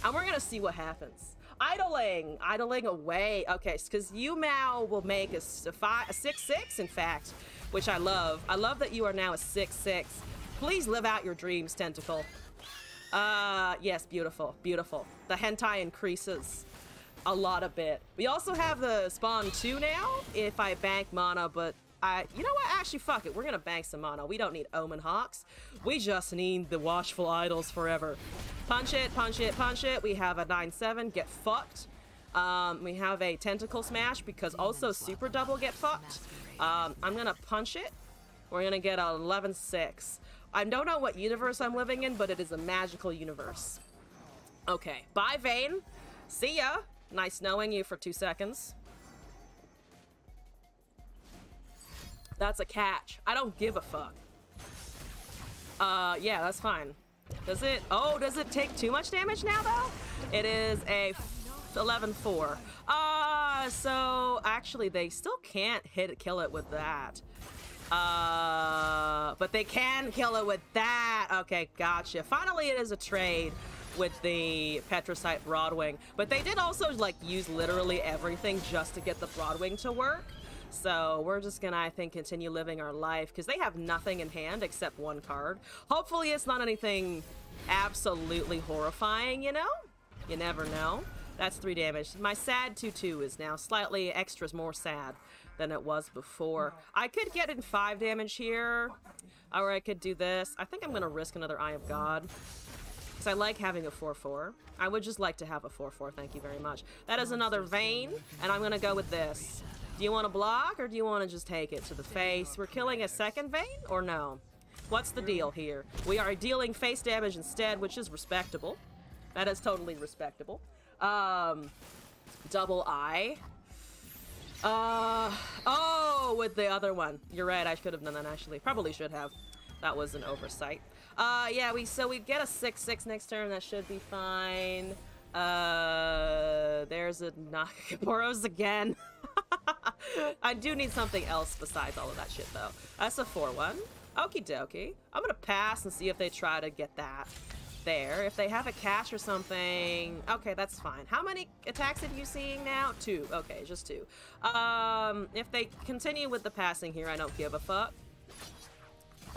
And we're gonna see what happens. Idling away. Okay, because Yumao will make a 6-6, in fact, which I love. I love that you are now a 6-6. Please live out your dreams, Tentacle. Yes, beautiful, beautiful. The hentai increases a lot a bit. We also have the spawn 2 now, if I bank mana, but you know what? Actually, fuck it. We're gonna bank some mana. We don't need Omen Hawks. We just need the Watchful Idols forever. Punch it, punch it, punch it. We have a 9-7. Get fucked. We have a Tentacle Smash because also Super Double get fucked. I'm gonna punch it. We're gonna get a 11-6. I don't know what universe I'm living in, but it is a magical universe. Okay. Bye, Vayne. See ya. Nice knowing you for 2 seconds. That's a catch. I don't give a fuck. Yeah, that's fine. Does it? Oh, does it take too much damage now, though? It is a 11-4. So actually, they still can't kill it with that. But they can kill it with that. Okay, gotcha. Finally, it is a trade with the Petrosite Broadwing. But they did also, like, use literally everything just to get the Broadwing to work. So we're just gonna, I think, continue living our life because they have nothing in hand except 1 card. Hopefully it's not anything absolutely horrifying, you know? You never know. That's 3 damage. My sad 2-2 is now slightly more sad than it was before. I could get in 5 damage here, or I could do this. I think I'm gonna risk another Eye of God because I like having a 4-4. I would just like to have a 4-4, thank you very much. That is another Vayne, and I'm gonna go with this. Do you want to block, or do you want to just take it to the face? We're killing a second Vayne, or no? What's the deal here? We are dealing face damage instead, which is respectable. That is totally respectable. Double eye. Oh, with the other one. You're right, I should have done that, actually. Probably should have. That was an oversight. Yeah, we get a 6-6 next turn. That should be fine. There's a Nakaporos again. I do need something else besides all of that shit, though. That's a 4-1. Okie dokie. I'm gonna pass and see if they try to get that there. If they have a cash or something, okay, that's fine. How many attacks are you seeing now? 2. Okay, just 2. If they continue with the passing here, I don't give a fuck.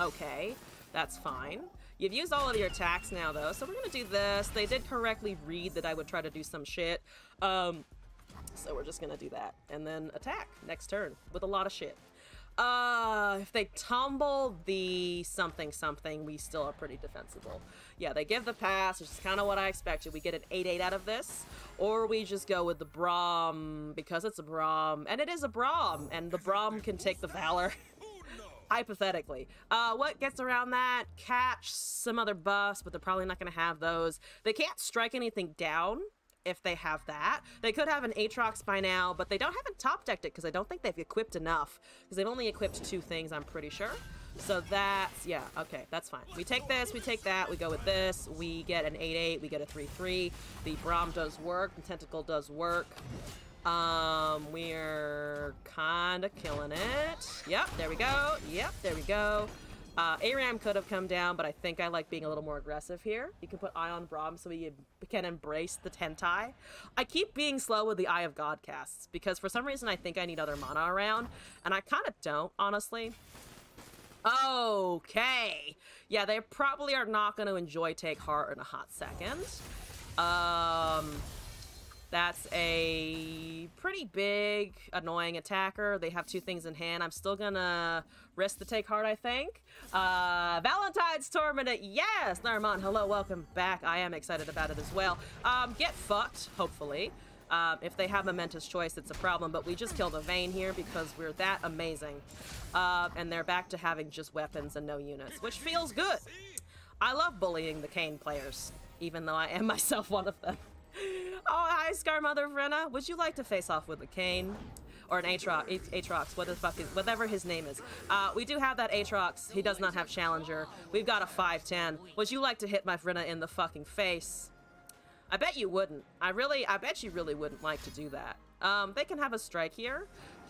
Okay, that's fine. You've used all of your attacks now, though, so we're gonna do this. They did correctly read that I would try to do some shit. So we're just gonna do that. And then attack next turn with a lot of shit. If they tumble the something, we still are pretty defensible. Yeah, they give the pass, which is kind of what I expected. We get an 8-8 out of this. Or we just go with the Braum, because it's a Braum. And it is a Braum, and the Braum can take the Valor. Hypothetically. What gets around that? Catch some other buffs, but they're probably not going to have those. They can't strike anything down if they have that. They could have an Aatrox by now, but they haven't top decked it because I don't think they've equipped enough. Because they've only equipped 2 things, I'm pretty sure. So that's, yeah, okay, that's fine. We take this, we take that, we go with this, we get an 8-8, we get a 3-3. The Braum does work, the Tentacle does work. We're kind of killing it. Yep, there we go. Yep, there we go. Aram could have come down, but I think I like being a little more aggressive here. You can put Eye on Braum so we can embrace the Tentai. I keep being slow with the Eye of God casts, because for some reason I think I need other mana around, and I kind of don't, honestly. Okay. Yeah, they probably are not going to enjoy Take Heart in a hot second. That's a pretty big, annoying attacker. They have two things in hand. I'm still gonna risk the Take Heart, I think. Valentine's Tournament, yes! Naruman, hello, welcome back. I am excited about it as well. Get fucked, hopefully. If they have Momentous Choice, it's a problem, but we just killed a Vayne here because we're that amazing. And they're back to having just weapons and no units, which feels good. I love bullying the Kayn players, even though I am myself one of them. Oh, hi, Scarmother Vrenna. Would you like to face off with a Kayn? Or an Aatrox, whatever his name is. We do have that Aatrox. He does not have Challenger. We've got a 5/10. Would you like to hit my Vrenna in the fucking face? I bet you wouldn't. I bet you really wouldn't like to do that. They can have a strike here.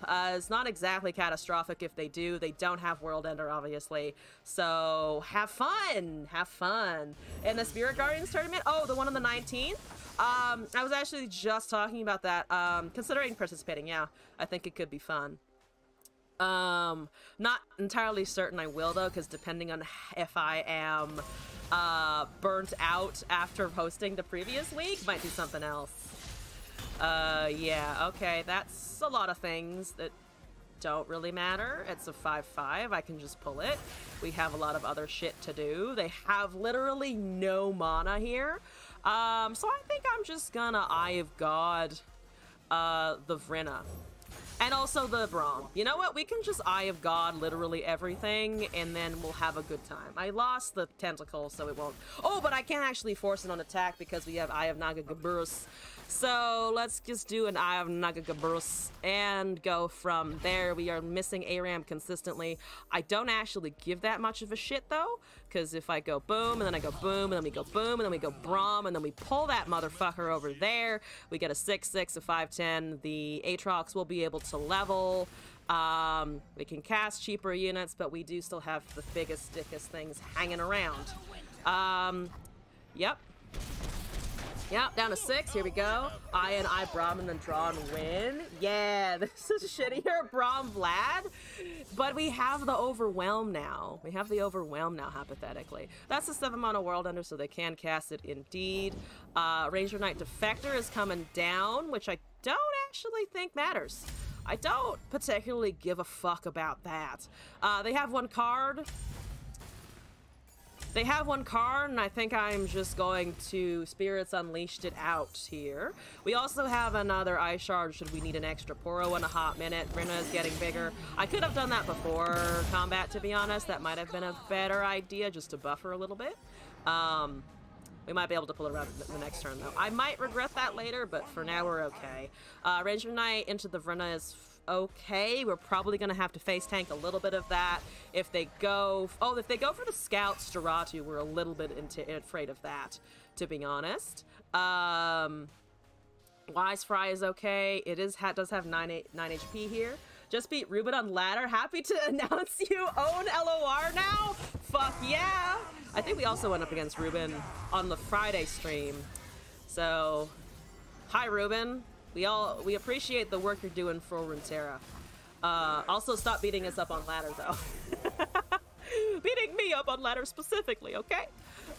It's not exactly catastrophic if they do. They don't have World Ender, obviously. So, have fun! Have fun. In the Spirit Guardians tournament? Oh, the one on the 19th? I was actually just talking about that. Considering participating, yeah. I think it could be fun. Not entirely certain I will, though, because depending on if I am burnt out after hosting the previous week, might do something else. Yeah, okay, that's a lot of things that don't really matter. It's a 5/5, I can just pull it. We have a lot of other shit to do. They have literally no mana here. So I think I'm just gonna Eye of God, the Vrenna. And also the Braum. You know what? We can just Eye of God literally everything, and then we'll have a good time. I lost the tentacle, so it won't... Oh, but I can't actually force it on attack because we have Eye of Nagagaburus. So let's just do an Eye of Nagagaburus and go from there. We are missing Aram consistently. I don't actually give that much of a shit, though, because if I go boom, and then I go boom, and then we go boom, and then we go Braum, and then we pull that motherfucker over there, we get a 6/6, a 5/10. The Aatrox will be able to level. We can cast cheaper units, but we do still have the biggest, thickest things hanging around. Yep. Yep, down to 6. Here we go. Eye and Eye Braum and then draw and win. Yeah, this is shittier Braum Vlad. But we have the Overwhelm now. We have the Overwhelm now, hypothetically. That's a 7-mana World Ender, so they can cast it indeed. Ranger Knight Defector is coming down, which I don't actually think matters. I don't particularly give a fuck about that. They have one card. They have one card, and I think I'm just going to Spirits Unleashed it out here. We also have another Ice Shard should we need an extra Poro in a hot minute. Vrenna is getting bigger. I could have done that before combat, to be honest. That might have been a better idea, just to buffer a little bit. We might be able to pull it around the next turn, though. I might regret that later, but for now we're okay. Ranger Knight into the Vrenna is okay. We're probably going to have to face tank a little bit of that. If they go... Oh, if they go for the Scout Staratu, we're a little bit afraid of that, to be honest. Wise Fry is okay. It does have 9 HP here. Just beat Ruben on ladder. Happy to announce you own LOR now? Fuck yeah! I think we also went up against Ruben on the Friday stream. So, hi Ruben. We appreciate the work you're doing for Runeterra. Also stop beating us up on ladder though. Beating me up on ladder specifically, okay?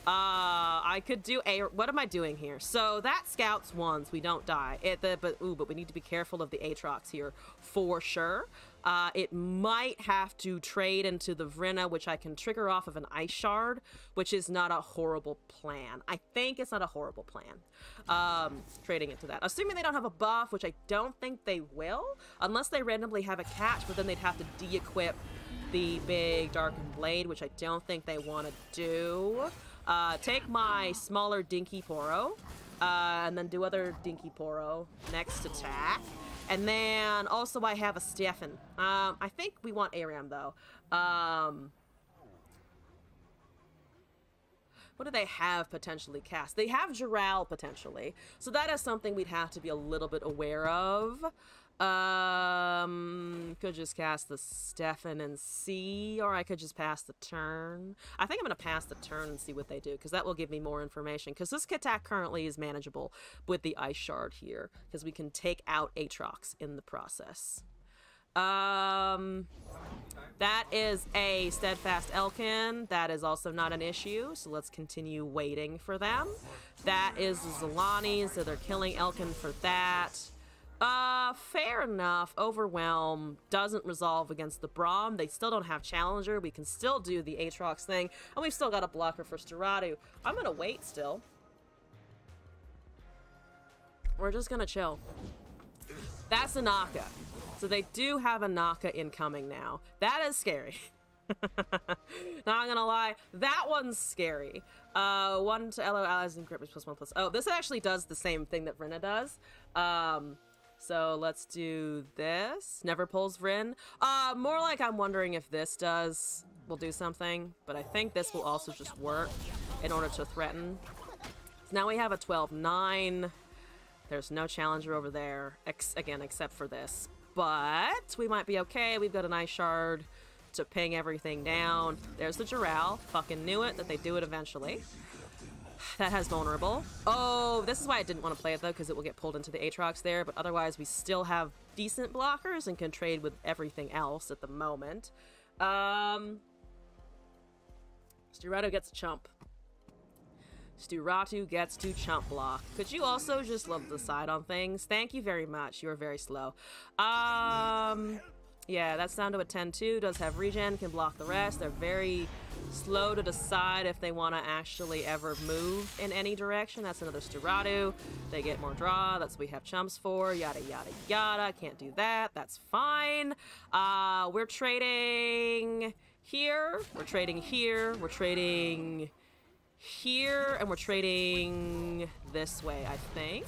I could do a... What am I doing here? So that scouts once, we don't die. But we need to be careful of the Aatrox here for sure. It might have to trade into the Vrenna, which I can trigger off of an Ice Shard, which is not a horrible plan. I think it's not a horrible plan. Trading into that. Assuming they don't have a buff, which I don't think they will, unless they randomly have a catch, but then they'd have to de-equip the big Darkened Blade, which I don't think they want to do. Take my smaller Dinky Poro, and then do other Dinky Poro next attack. And then also I have a Stefan. I think we want Aram though. What do they have potentially cast? They have Jural potentially. So that is something we'd have to be a little bit aware of. Could just cast the Stefan and see, or I could just pass the turn. I think I'm gonna pass the turn and see what they do, because that will give me more information. Because this attack currently is manageable with the Ice Shard here, because we can take out Aatrox in the process. That is a Steadfast Elkin. That is also not an issue, so let's continue waiting for them. That is Zolani, so they're killing Elkin for that. Fair enough. Overwhelm doesn't resolve against the Braum. They still don't have Challenger. We can still do the Aatrox thing, and we've still got a blocker for Steratu. I'm gonna wait still. We're just gonna chill. That's a Naka. So they do have a Naka incoming now. That is scary. Not gonna lie, that one's scary. 1 to LO allies and grippers +1/+. Oh, this actually does the same thing that Vrina does. So let's do this. Never pulls Vryn. More like I'm wondering if this will do something, but I think this will also just work in order to threaten. So now we have a 12-9. There's no Challenger over there, again, except for this. But we might be okay. We've got an Ice Shard to ping everything down. There's the Jural. Fucking knew it, that they do it eventually. That has vulnerable. Oh, this is why I didn't want to play it, though, because it will get pulled into the Aatrox there. But otherwise, we still have decent blockers and can trade with everything else at the moment. Steratu gets a chump. Steratu gets to chump block. Could you also just decide on things? Thank you very much. You are very slow. Yeah, that's down to a 10-2. Does have regen, can block the rest. They're very slow to decide if they want to actually ever move in any direction. That's another Steratu. They get more draw. That's what we have chumps for. Yada, yada, yada. Can't do that. That's fine. We're trading here. We're trading here. We're trading here, and we're trading this way, I think.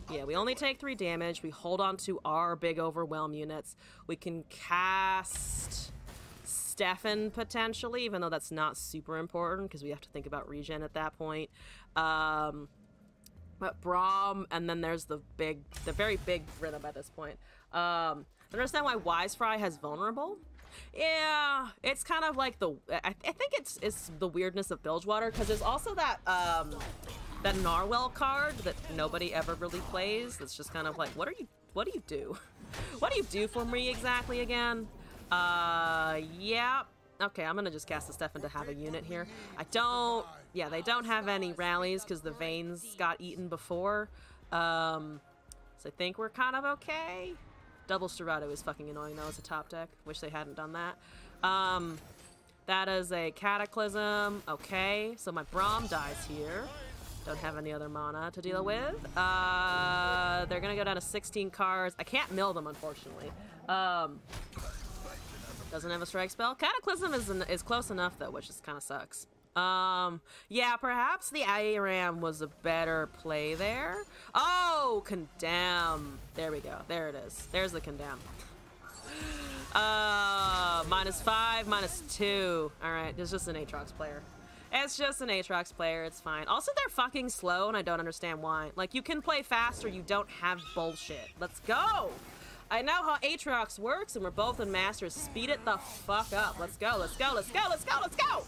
Yeah, we only take 3 damage. We hold on to our big overwhelm units. We can cast Stefan potentially, even though that's not super important because we have to think about regen at that point. But Braum, and then there's the very big Vrina by this point. I understand why Wisefry has vulnerable. Yeah, it's kind of like I think it's the weirdness of Bilgewater, because there's also that that Narwhal card that nobody ever really plays. That's just kind of like, what do you do? What do you do for me exactly again? Yeah. Okay, I'm gonna just cast the Stefan to have a unit here. Yeah, they don't have any rallies because the Veins got eaten before. So I think we're kind of okay. Double Steratu is fucking annoying though as a top deck. Wish they hadn't done that. That is a Cataclysm. Okay, so my Braum dies here. Don't have any other mana to deal with. They're gonna go down to 16 cards. I can't mill them, unfortunately. Doesn't have a strike spell. Cataclysm is close enough though, which just kind of sucks. Yeah, perhaps the ARAM was a better play there. Oh, Condemn. There we go. There it is. There's the Condemn. -5, -2. Alright, it's just an Aatrox player. It's just an Aatrox player, it's fine. Also, they're fucking slow, and I don't understand why. Like, you can play faster, you don't have bullshit. Let's go! I know how Aatrox works, and we're both in Masters. Speed it the fuck up. Let's go, let's go, let's go, let's go, let's go!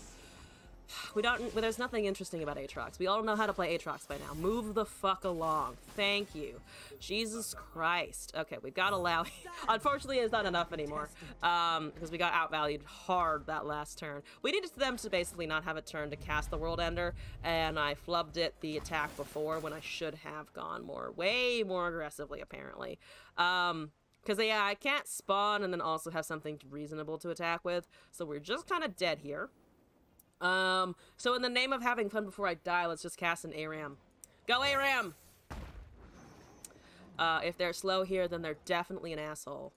There's nothing interesting about Aatrox. We all know how to play Aatrox by now. Move the fuck along. Thank you. Jesus Christ. Okay, we got allow. Unfortunately, it's not enough anymore. Because we got outvalued hard that last turn. We needed them to basically not have a turn to cast the World Ender, and I flubbed the attack before when I should have gone way more aggressively, apparently. Because, yeah, I can't spawn and then also have something reasonable to attack with, so we're just kind of dead here. So in the name of having fun before I die, let's just cast an ARAM. Go ARAM! If they're slow here, then they're definitely an asshole.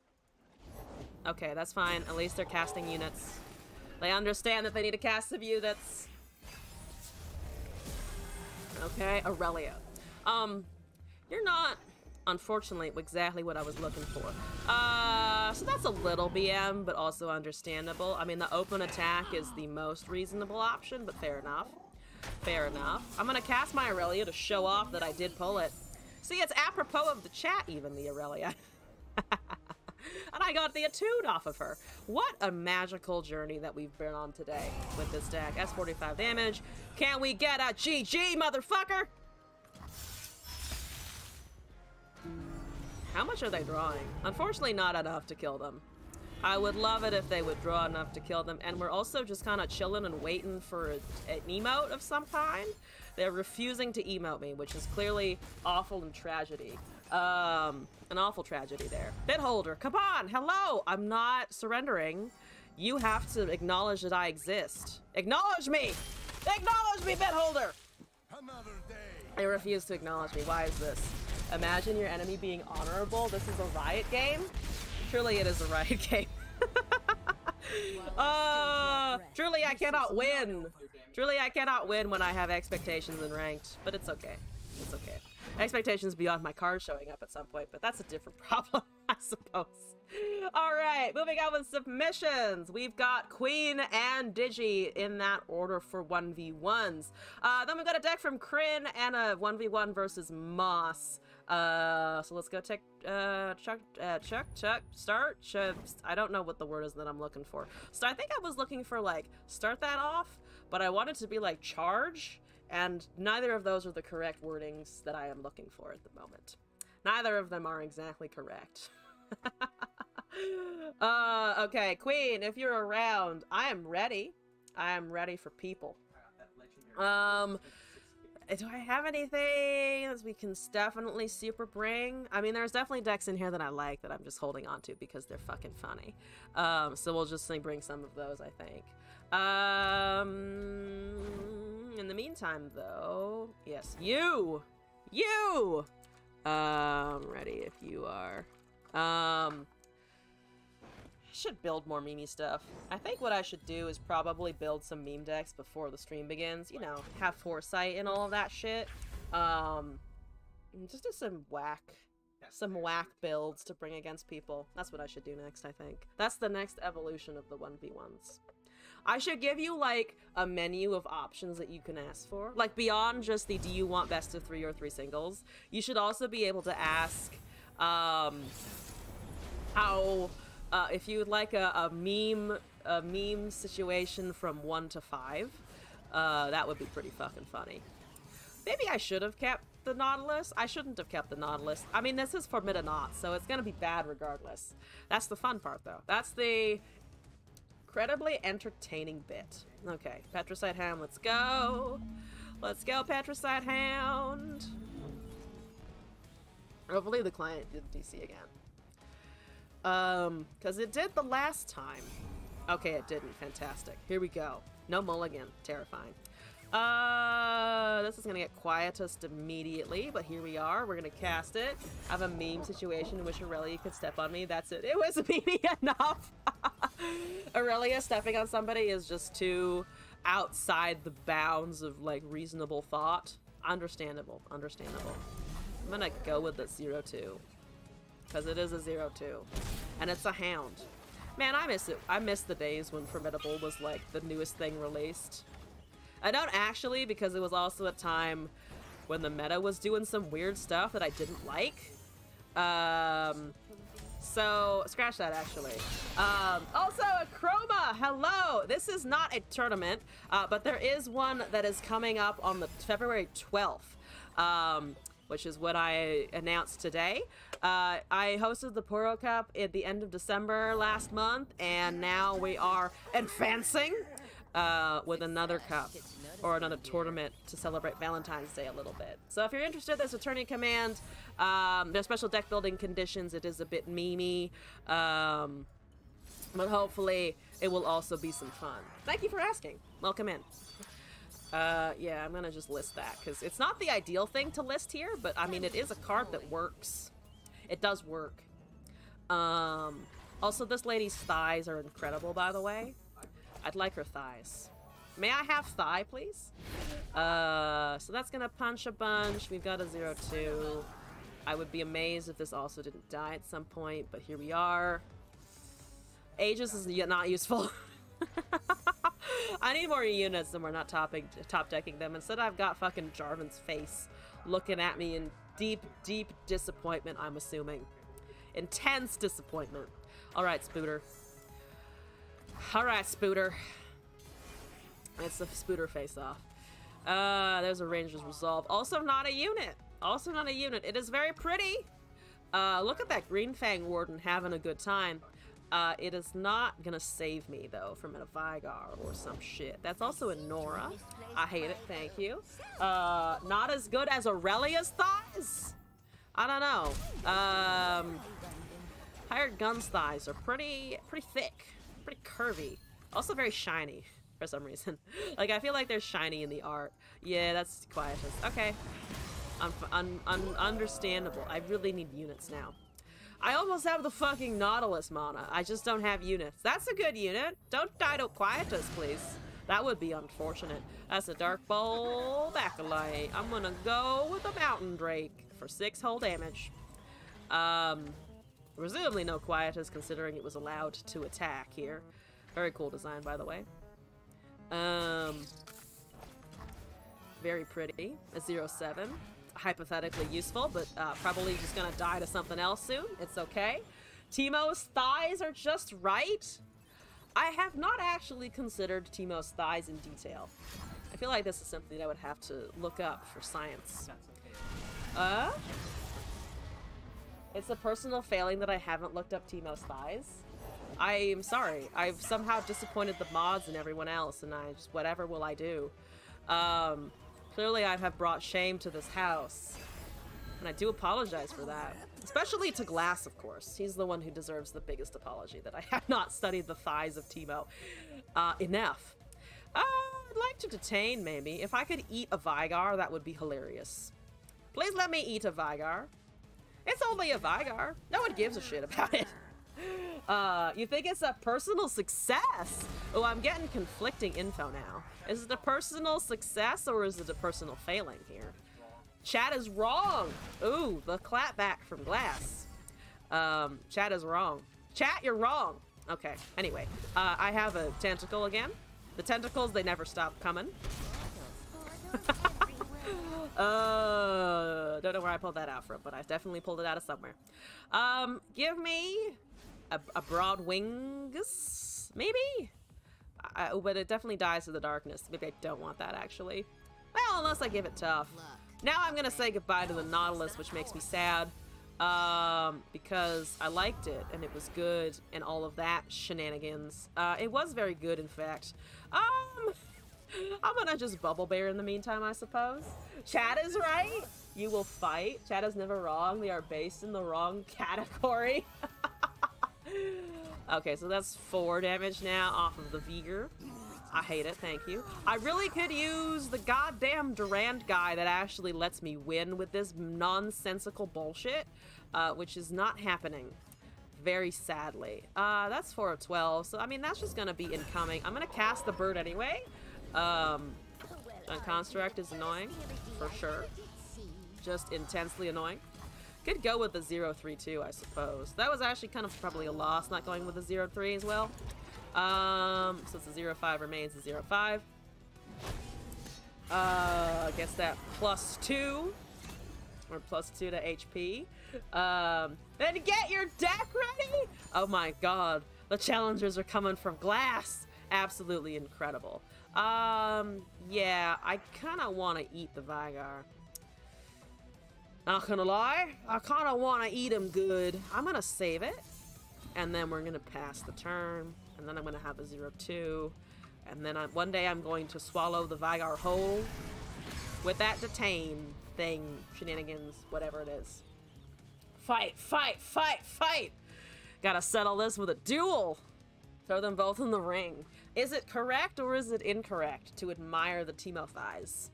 Okay, that's fine. At least they're casting units. They understand that they need to cast some units. Okay, Aurelia. You're not, unfortunately, exactly what I was looking for. So that's a little BM, but also understandable. I mean, the open attack is the most reasonable option, but fair enough. Fair enough. I'm gonna cast my Aurelia to show off that I did pull it. See, it's apropos of the chat, even, the Aurelia. And I got the attune off of her. What a magical journey that we've been on today with this deck. S45 damage. Can we get a GG, motherfucker? How much are they drawing? Unfortunately, not enough to kill them. I would love it if they would draw enough to kill them. And we're also just kind of chilling and waiting for an emote of some kind. They're refusing to emote me, which is clearly awful and tragedy. An awful tragedy there. Bitholder, come on, hello! I'm not surrendering. You have to acknowledge that I exist. Acknowledge me! Acknowledge me, Bitholder! Another day. They refuse to acknowledge me. Why is this? Imagine your enemy being honorable. This is a riot game? Truly, it is a riot game. Truly, I cannot win. Truly, I cannot win when I have expectations in ranked, but it's okay. It's okay. Expectations beyond my card showing up at some point, but that's a different problem, I suppose. All right, moving on with submissions. We've got Queen and Digi in that order for 1v1s. Then we've got a deck from Kryn and a 1v1 versus Moss. So let's go take, start. I don't know what the word is that I'm looking for. So I think I was looking for, like, start that off, but I wanted to be like charge, and neither of those are the correct wordings that I am looking for at the moment. Neither of them are exactly correct. Okay, Queen, if you're around, I am ready. I am ready for people. Do I have anything that we can definitely super bring? I mean, there's definitely decks in here that I like that I'm just holding on to because they're fucking funny. So we'll just bring some of those, I think. In the meantime, though, yes, you! Ready if you are. I should build more meme stuff. I think what I should do is probably build some meme decks before the stream begins. You know, have foresight and all of that shit. Just do some whack builds to bring against people. That's what I should do next, I think. That's the next evolution of the 1v1s. I should give you, like, a menu of options that you can ask for. Like, beyond just the do you want best of 3 or 3 singles, you should also be able to ask, if you would like a meme situation from 1 to 5, that would be pretty fucking funny. Maybe I should have kept the Nautilus. I shouldn't have kept the Nautilus. I mean, this is Formidanaut, so it's gonna be bad regardless. That's the fun part, though. That's the incredibly entertaining bit. Okay, Petricide Hound, let's go. Let's go, Petricide Hound. Hopefully the client did DC again. Because it did the last time. Okay, it didn't. Fantastic. Here we go. No mulligan. Terrifying. This is gonna get quietest immediately, but here we are. We're gonna cast it. I have a meme situation in which Aurelia could step on me. That's it. It was meme enough. Aurelia stepping on somebody is just too outside the bounds of, like, reasonable thought. Understandable. Understandable. I'm gonna go with the 0-2. Because it is a 0-2. And it's a hound. Man, I miss it. I miss the days when Formidable was, like, the newest thing released. I don't actually, because it was also a time when the meta was doing some weird stuff that I didn't like. So, scratch that, actually. Also, Chroma, hello! This is not a tournament, but there is one that is coming up on the February 12th. Which is what I announced today. I hosted the Poro Cup at the end of December last month, and now we are advancing with another cup, or another tournament to celebrate Valentine's Day a little bit. So if you're interested, there's a tourney command. There's special deck building conditions. It is a bit memey, but hopefully it will also be some fun. Thank you for asking. Welcome in. Yeah, I'm gonna just list that, because it's not the ideal thing to list here, but I mean, it is a card that works. It does work. Also, this lady's thighs are incredible, by the way. I'd like her thighs. May I have thigh, please? So that's gonna punch a bunch. We've got a 0-2. I would be amazed if this also didn't die at some point, but here we are. Aegis is not useful. I need more units and we're not top decking them. Instead, I've got fucking Jarvan's face looking at me in deep, deep disappointment, I'm assuming. Intense disappointment. Alright, Spooter. Alright, Spooter. It's the Spooter face-off. There's a Ranger's Resolve. Also not a unit. Also not a unit. It is very pretty. Look at that Green Fang Warden having a good time. It is not gonna save me, though, from a Vigar or some shit. That's also a Nora. I hate it, thank you. Not as good as Aurelia's thighs? I don't know. Hired Gun's thighs are pretty thick. Pretty curvy. Also very shiny, for some reason. Like, I feel like they're shiny in the art. Yeah, that's Quietus. Okay. Understandable. I really need units now. I almost have the fucking Nautilus mana. I just don't have units. That's a good unit. Don't die to Quietus, please. That would be unfortunate. That's a Dark Bolt Acolyte. I'm gonna go with a Mountain Drake for 6 whole damage. Presumably no Quietus, considering it was allowed to attack here. Very cool design, by the way. Very pretty. A 0/7. Hypothetically useful, but probably just gonna die to something else soon. It's okay. Teemo's thighs are just right. I have not actually considered Teemo's thighs in detail. I feel like this is something that I would have to look up for science. It's a personal failing that I haven't looked up Teemo's thighs. I am sorry. I've somehow disappointed the mods and everyone else, and I just, whatever will I do? Clearly I have brought shame to this house, and I do apologize for that. Especially to Glass, of course. He's the one who deserves the biggest apology, that I have not studied the thighs of Teemo enough. I'd like to detain, maybe. If I could eat a Vigar, that would be hilarious. Please let me eat a Vigar. It's only a Vigar. No one gives a shit about it. You think it's a personal success? Oh, I'm getting conflicting info now. Is it a personal success or is it a personal failing here? Chat is wrong. Ooh, the clapback from Glass. Chat is wrong. Chat, you're wrong. Okay, anyway. I have a tentacle again. The tentacles, they never stop coming. Don't know where I pulled that out from, but I definitely pulled it out of somewhere. Give me a broad wings, maybe? But it definitely dies to the darkness. Maybe I don't want that, actually. Well, unless I give it tough. Now I'm gonna say goodbye to the Nautilus, which makes me sad. Because I liked it, and it was good, and all of that shenanigans. It was very good, in fact. I'm gonna just bubble bear in the meantime, I suppose. Chat is right. You will fight. Chat is never wrong. They are based in the wrong category. Okay, so that's 4 damage now off of the Vigor. I hate it, thank you. I really could use the goddamn Durand guy that actually lets me win with this nonsensical bullshit, which is not happening, very sadly. That's 4 of 12, so I mean, that's just gonna be incoming. I'm gonna cast the bird anyway. Construct is annoying, for sure. Just intensely annoying. Could go with the 0-3-2, I suppose. That was actually kind of probably a loss, not going with the 0-3 as well. So it's a 0-5 remains a 0-5. Gets that +2. Or +2 to HP. Then get your deck ready! Oh my god. The challengers are coming from Glass. Absolutely incredible. Yeah, I kind of want to eat the Vigar. Not gonna lie, I kind of want to eat him good. I'm gonna save it, and then we're gonna pass the turn, and then I'm gonna have a 0-2, and then one day I'm going to swallow the Vigar whole with that detain thing, shenanigans, whatever it is. Fight, fight, fight, fight! Gotta settle this with a duel. Throw them both in the ring. Is it correct or is it incorrect to admire the Teemo thighs?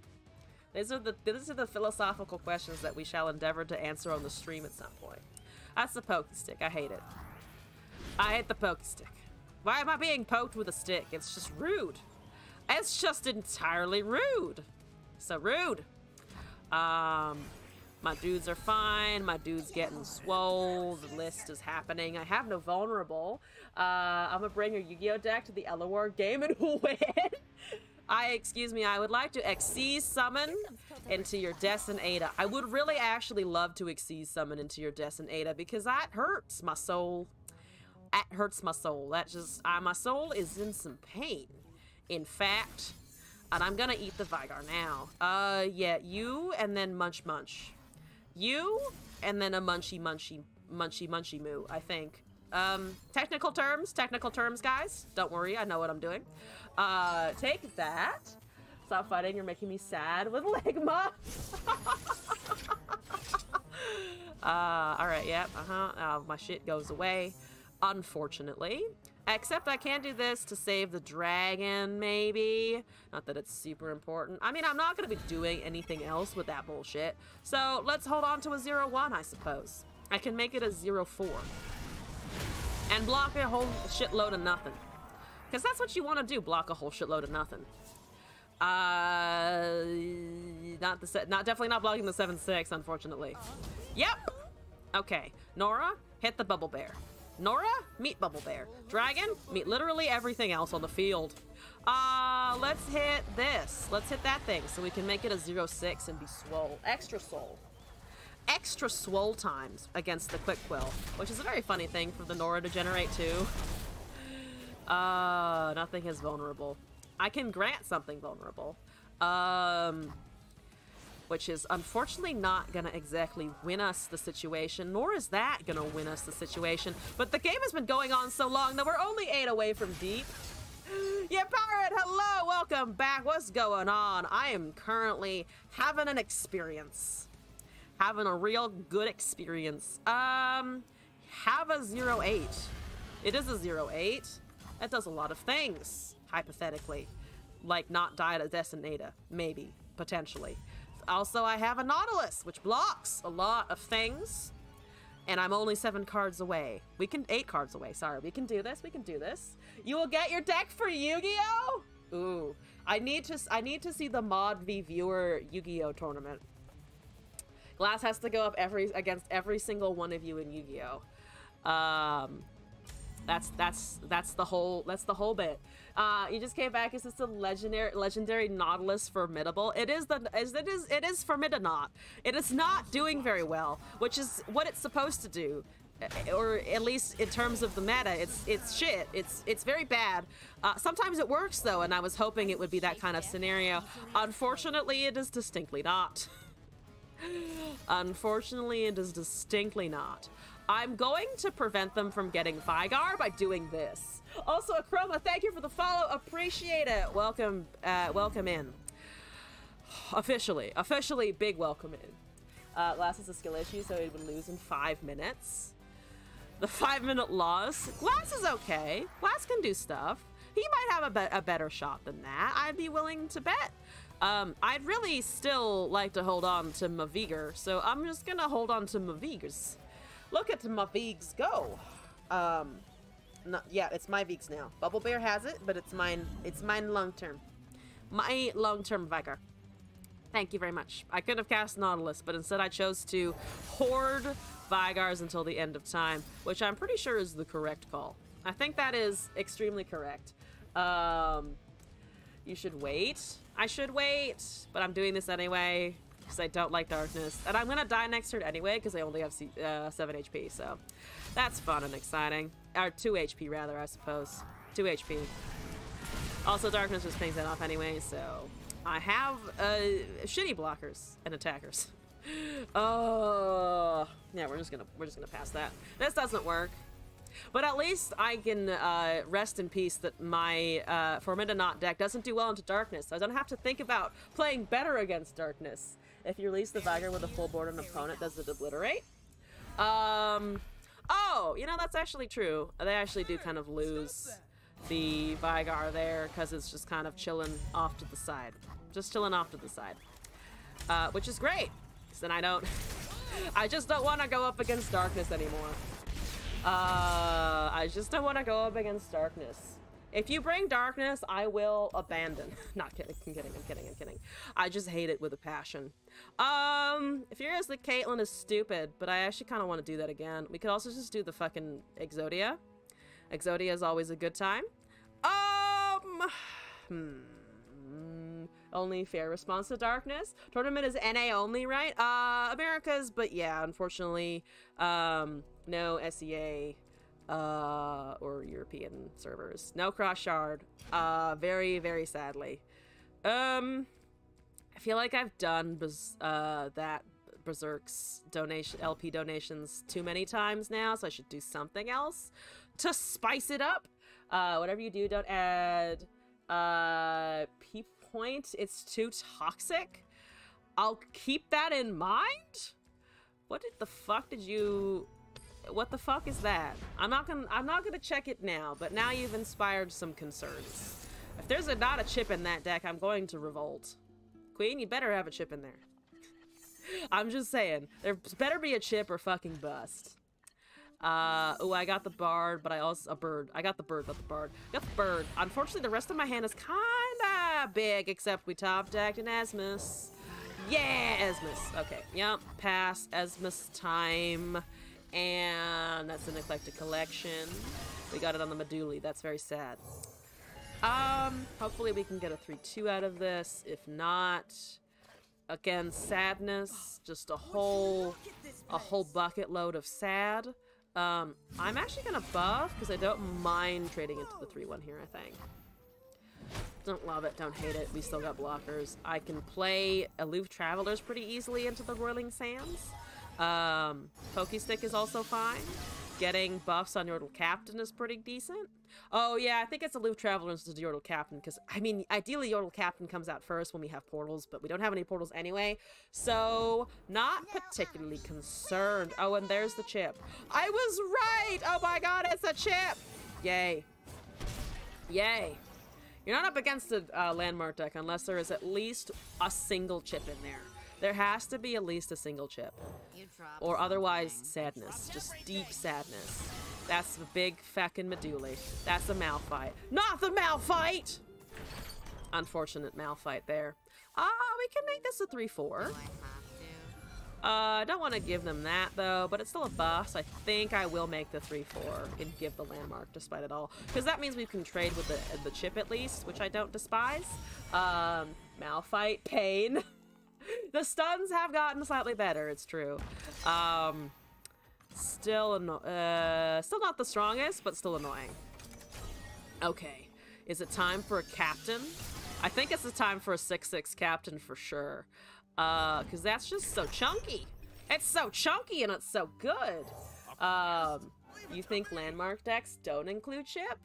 These are the philosophical questions that we shall endeavor to answer on the stream at some point. That's the poke stick. I hate it. I hate the poke stick. Why am I being poked with a stick? It's just rude. It's just entirely rude. So rude. My dudes are fine. My dude's getting swole. The list is happening. I have no vulnerable. I'm gonna bring a Yu-Gi-Oh deck to the Elawar game and win. Excuse me, I would like to Xyz summon into your Destin Ada. I would really actually love to Xyz summon into your Destin Ada because that hurts my soul. That hurts my soul. That just, my soul is in some pain. In fact, and I'm gonna eat the Vigar now. Yeah, you and then Munch Munch. You and then a Munchy Moo, I think. Technical terms, guys. Don't worry, I know what I'm doing. Take that. Stop fighting, you're making me sad with Ligma. Alright, yep, my shit goes away, unfortunately. Except I can do this to save the dragon, maybe. Not that it's super important. I mean, I'm not gonna be doing anything else with that bullshit. So let's hold on to a 0-1, I suppose. I can make it a 0-4. And block a whole shitload of nothing. Because that's what you want to do, block a whole shitload of nothing. Definitely not blocking the 7-6, unfortunately. Yep! Okay, Nora, hit the Bubble Bear. Nora, meet Bubble Bear. Dragon, meet literally everything else on the field. Let's hit this. Let's hit that thing so we can make it a 0-6 and be swole. Extra soul. Extra swole times against the Quick Quill, which is a very funny thing for the Nora to generate too. Nothing is vulnerable. I can grant something vulnerable. Which is unfortunately not gonna exactly win us the situation, nor is that gonna win us the situation. But the game has been going on so long that we're only 8 away from deep. Yeah, Pirate, hello, welcome back. What's going on? I am currently having an experience. Having a real good experience. Have a 0-8. It is a 0-8. That does a lot of things, hypothetically. Like not die to Destinata, maybe, potentially. Also, I have a Nautilus, which blocks a lot of things. And I'm only 7 cards away. 8 cards away, sorry. We can do this, we can do this. You will get your deck for Yu-Gi-Oh! Ooh. I need to see the Mod v Viewer Yu-Gi-Oh! Tournament. Glass has to go up against every single one of you in Yu-Gi-Oh! That's the whole bit. You just came back. Is this a legendary Nautilus formidable? It is Formidanaut. It is not doing very well, which is what it's supposed to do. Or at least in terms of the meta, it's shit. It's very bad. Sometimes it works though, and I was hoping it would be that kind of scenario. Unfortunately, it is distinctly not. Unfortunately, it is distinctly not. I'm going to prevent them from getting Vigar by doing this. Also, Achroma, thank you for the follow. Appreciate it. Welcome, welcome in. Officially, big welcome in. Glass is a skill issue, so he would lose in 5 minutes. The 5-minute loss. Glass is okay. Glass can do stuff. He might have a better shot than that. I'd be willing to bet. I'd really still like to hold on to my Vigor, so I'm just gonna hold on to my Vigors. Look at my Vigs go. Yeah, it's my Vigs now. Bubble Bear has it, but it's mine long term. My long-term Vigor. Thank you very much. I could have cast Nautilus, but instead I chose to hoard Vigars until the end of time, which I'm pretty sure is the correct call. I think that is extremely correct. You should wait. I should wait, but I'm doing this anyway because I don't like darkness. And I'm gonna die next turn anyway because I only have 7 HP, so that's fun and exciting. Or 2 HP rather, I suppose. 2 HP. Also, darkness just pays that off anyway, so I have shitty blockers and attackers. Oh, yeah, we're just gonna pass that. This doesn't work. But at least I can rest in peace that my Formidanaut deck doesn't do well into darkness. So I don't have to think about playing better against darkness. If you release the Vigor with a full board on an opponent, does it obliterate? Oh, you know, that's actually true. They actually do kind of lose the Vigor there because it's just kind of chilling off to the side. Just chilling off to the side. Which is great. Because then I don't... I just don't want to go up against darkness anymore. I just don't want to go up against darkness. If you bring darkness, I will abandon. Not kidding, I'm kidding. I just hate it with a passion. Furious that Caitlyn is stupid, but I actually kind of want to do that again. We could also just do the fucking Exodia. Exodia is always a good time. Only fair response to darkness. Tournament is NA only, right? Americas, but yeah, unfortunately, no SEA, or European servers. No cross shard. Very, very sadly. I feel like I've done that Berserk's LP donations too many times now, so I should do something else to spice it up. Whatever you do, don't add P point. It's too toxic. I'll keep that in mind. What the fuck is that? I'm not gonna check it now, but now you've inspired some concerns. If there's not a chip in that deck, I'm going to revolt. Queen, you better have a chip in there. I'm just saying, there better be a chip or fucking bust. Oh, I got the bard, but I also a bird. I got the bird, not the bard. Got the bird. Unfortunately, the rest of my hand is kinda big, except we top decked an Esmus. Yeah, Esmus. Okay, yep, pass Esmus time. And that's an eclectic collection. We got it on the Meduli. That's very sad. Hopefully we can get a 3-2 out of this. If not, again, sadness. Just a whole bucket load of sad. I'm actually gonna buff because I don't mind trading into the 3-1 here, I think. Don't love it, don't hate it. We still got blockers. I can play Aloof Travelers pretty easily into the Roiling Sands. Pokestick is also fine. Getting buffs on Yordle Captain is pretty decent. Oh yeah, I think it's Aloof Travelers to Yordle Captain, because, I mean, ideally Yordle Captain comes out first when we have portals, but we don't have any portals anyway, so not particularly concerned. Oh, and there's the chip. I was right! Oh my god, it's a chip! Yay. Yay. You're not up against a landmark deck unless there is at least a single chip in there. There has to be at least a single chip. Or otherwise, sadness. Just deep sadness. That's the big feckin' Meduli. That's the Malphite. Not the Malphite! Unfortunate Malphite there. We can make this a 3-4. I don't want to give them that, though, but it's still a buff, so I think I will make the 3-4 and give the landmark despite it all. Because that means we can trade with the chip at least, which I don't despise. Malphite, pain. The stuns have gotten slightly better, it's true. Still not the strongest, but still annoying. Okay, is it time for a captain? I think it's the time for a 6-6 captain for sure. Because that's just so chunky. It's so chunky and it's so good. You think landmark decks don't include chip?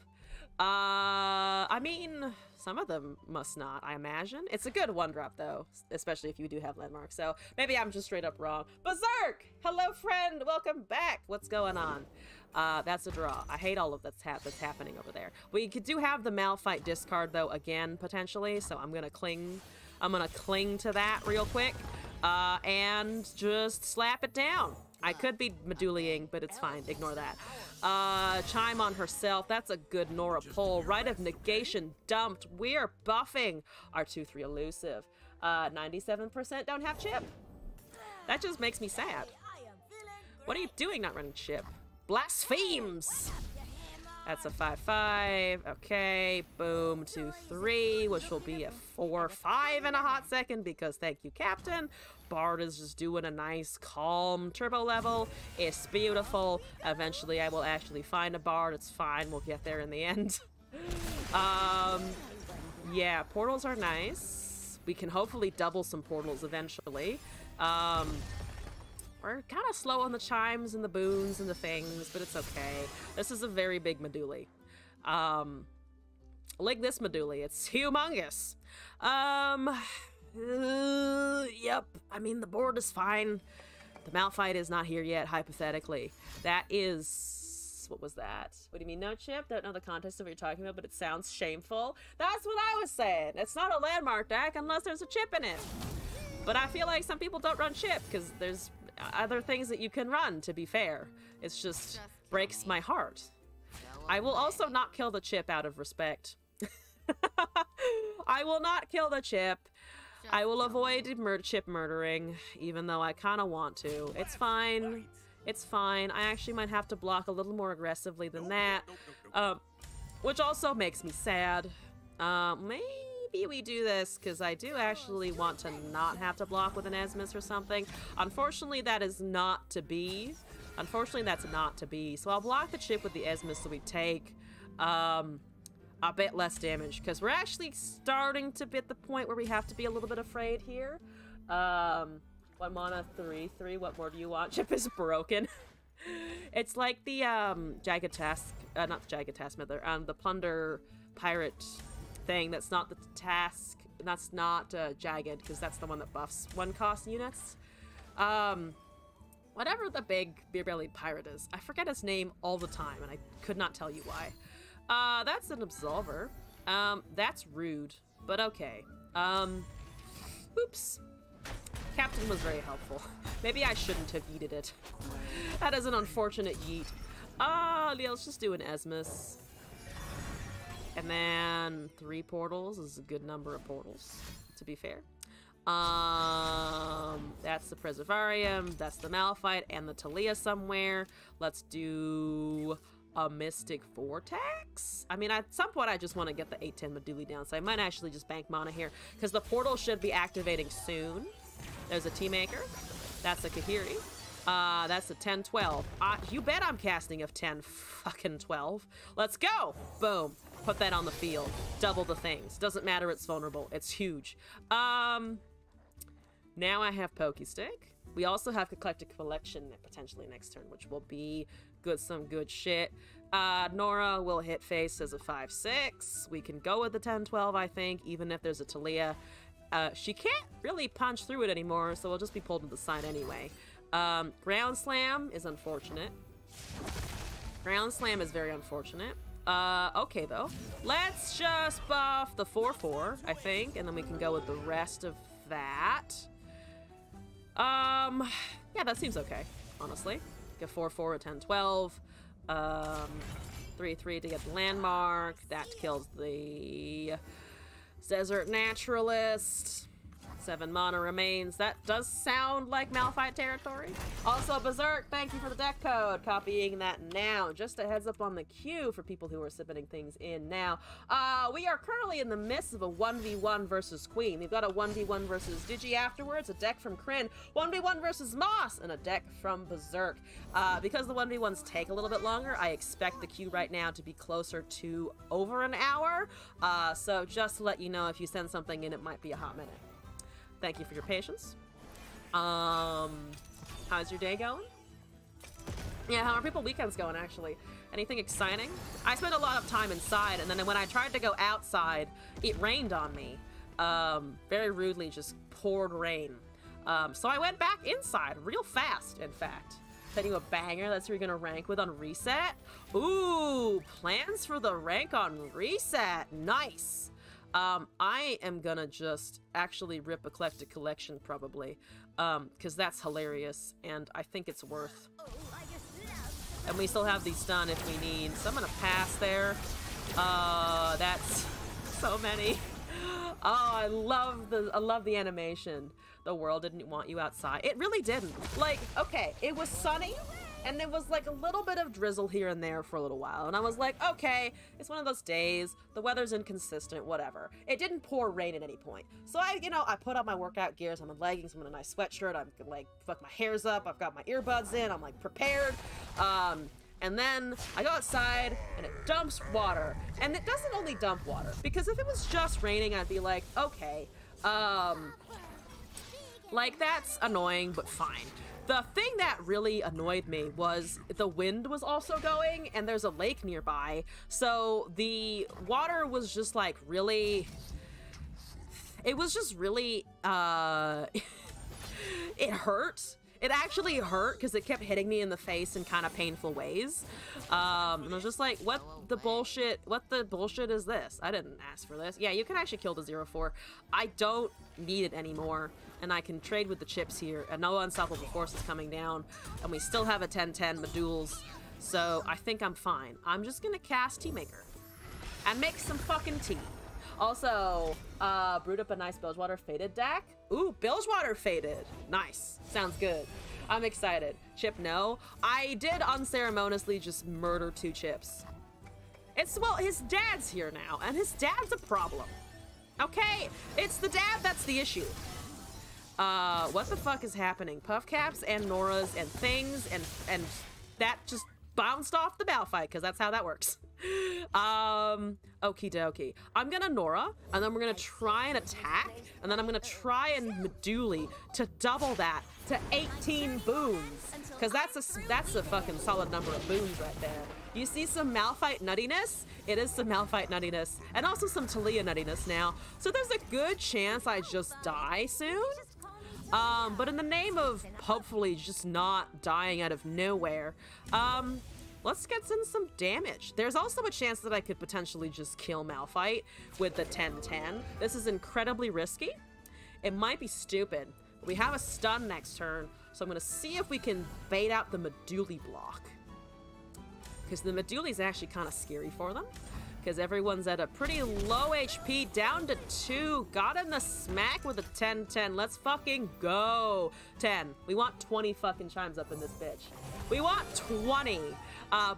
I mean, some of them must not, I imagine. It's a good one-drop, though, especially if you do have landmark, so maybe I'm just straight up wrong. Berserk! Hello, friend! Welcome back! What's going on? That's a draw. I hate all of that's happening over there. We do have the Malphite discard, though, again, potentially, so I'm gonna cling to that real quick, and just slap it down. I could be Meduliing, but it's fine. Ignore that. Chime on herself. That's a good Nora pull. Rite of Negation dumped. We're buffing our 2-3 elusive. 97% don't have chip. That just makes me sad. What are you doing not running chip? Blasphemes! That's a 5-5. Okay, boom, 2-3, which will be a 4-5 in a hot second because thank you, Captain. Bard is just doing a nice, calm turbo level. It's beautiful. Eventually, I will actually find a Bard. It's fine. We'll get there in the end. Yeah, portals are nice. We can hopefully double some portals eventually. We're kind of slow on the chimes and the boons and the things, but it's okay. This is a very big Meduli. Like this Meduli, it's humongous. Yep, I mean, the board is fine. The Malphite is not here yet, hypothetically. That is... what was that? What do you mean, no chip? Don't know the context of what you're talking about, but it sounds shameful. That's what I was saying. It's not a landmark deck unless there's a chip in it. But I feel like some people don't run chip because there's other things that you can run, to be fair. It's just breaks my heart. I will also not kill the chip out of respect. I will not kill the chip. I will avoid chip murdering, even though I kind of want to. It's fine. It's fine. I actually might have to block a little more aggressively than that, which also makes me sad. Maybe maybe we do this, because I do actually want to not have to block with an Esmus or something. Unfortunately, that is not to be. Unfortunately, that's not to be. So I'll block the chip with the Esmus so we take a bit less damage, because we're actually starting to be at the point where we have to be a little bit afraid here. 1 mana, 3/3. What more do you want? Chip is broken. It's like the Jagged Task, not the Jagged Taskmother, the Plunder Pirate thing. That's not the task. That's not Jagged, because that's the one that buffs 1-cost units. Whatever the big beer-bellied pirate is. I forget his name all the time, and I could not tell you why. That's an Absolver. That's rude, but okay. Oops. Captain was very helpful. Maybe I shouldn't have yeeted it. That is an unfortunate yeet. Yeah, let's just do an Esmus. And then 3 portals is a good number of portals, to be fair. That's the Preservarium, that's the Malphite, and the Talia somewhere. Let's do a Mystic Vortex? I mean, at some point I just want to get the 8/10 Meduli down, so I might actually just bank mana here, because the portal should be activating soon. There's a Teamaker. That's a Kahiri. That's a 10/12. You bet I'm casting of 10-fucking-12. Let's go! Boom. Put that on the field. Double the things. Doesn't matter, it's vulnerable. It's huge. Now I have Pokestick. We also have Eclectic Collection potentially next turn, which will be some good shit. Nora will hit face as a 5/6. We can go with the 10/12, I think, even if there's a Talia. She can't really punch through it anymore, so we'll just be pulled to the side anyway. Ground Slam is unfortunate. Ground Slam is very unfortunate. Okay, though. Let's just buff the 4/4, I think, and then we can go with the rest of that. Yeah, that seems okay, honestly. Get 4/4 at 10/12. 3/3 to get the landmark. That kills the Desert Naturalist. 7 mana remains. That does sound like Malphite territory. Also, Berserk, thank you for the deck code. Copying that now. Just a heads up on the queue for people who are submitting things in now. We are currently in the midst of a 1v1 versus Queen. We've got a 1v1 versus Digi afterwards, a deck from Kryn, 1v1 versus Moss, and a deck from Berserk. Because the 1v1s take a little bit longer, I expect the queue right now to be closer to over an hour. So just to let you know, if you send something in, it might be a hot minute. Thank you for your patience. How's your day going? Yeah, how are people's weekends going, actually? Anything exciting? I spent a lot of time inside, and then when I tried to go outside, it rained on me. Very rudely, just poured rain. So I went back inside real fast, in fact. Send you a banger. That's who you're gonna rank with on reset. Ooh, plans for the rank on reset. Nice. I am gonna just actually rip Eclectic Collection, probably, because that's hilarious, and I think it's worth. And we still have the stun if we need, so I'm gonna pass there. That's so many. Oh, I love the animation. The world didn't want you outside. It really didn't. Like, okay, it was sunny, and there was like a little bit of drizzle here and there for a little while. And I was like, okay, it's one of those days. The weather's inconsistent, whatever. It didn't pour rain at any point. So I put on my workout gears. I'm in leggings. I'm in a nice sweatshirt. I'm like, fuck, my hair's up. I've got my earbuds in. I'm like prepared. And then I go outside and it dumps water. And it doesn't only dump water, because if it was just raining, I'd be like, okay, like that's annoying, but fine. The thing that really annoyed me was the wind was also going, and there's a lake nearby, so the water was just like really, it was just really, it hurt. It actually hurt because it kept hitting me in the face in kind of painful ways. And I was just like, what the bullshit is this? I didn't ask for this. Yeah, you can actually kill the 0/4. I don't need it anymore, and I can trade with the chips here, and no unstoppable force is coming down, and we still have a 10/10 Medules, so I think I'm fine. I'm just gonna cast Teamaker and make some fucking tea. Also, brewed up a nice Bilgewater Faded deck. Ooh, Bilgewater Faded. Nice. Sounds good. I'm excited. Chip, no. I did unceremoniously just murder 2 chips. Well, his dad's here now, and his dad's a problem. Okay, it's the dab that's the issue. What the fuck is happening? Puff caps and Noras and things and that just bounced off the Malphite because that's how that works. Okie dokie. I'm gonna Nora, and then we're gonna try and attack, and then I'm gonna try and Meduli to double that to 18 boons, because that's a fucking solid number of boons right there. You see some Malphite nuttiness? It is some Malphite nuttiness, and also some Talia nuttiness now. So there's a good chance I just die soon. But in the name of hopefully just not dying out of nowhere, let's get in some damage. There's also a chance that I could potentially just kill Malphite with the 10-10. This is incredibly risky. It might be stupid. We have a stun next turn, so I'm gonna see if we can bait out the Meduli block. Because the Meduli is actually kind of scary for them. Because everyone's at a pretty low HP, down to 2. Got in the smack with a 10-10. Let's fucking go. 10. We want 20 fucking chimes up in this bitch. We want 20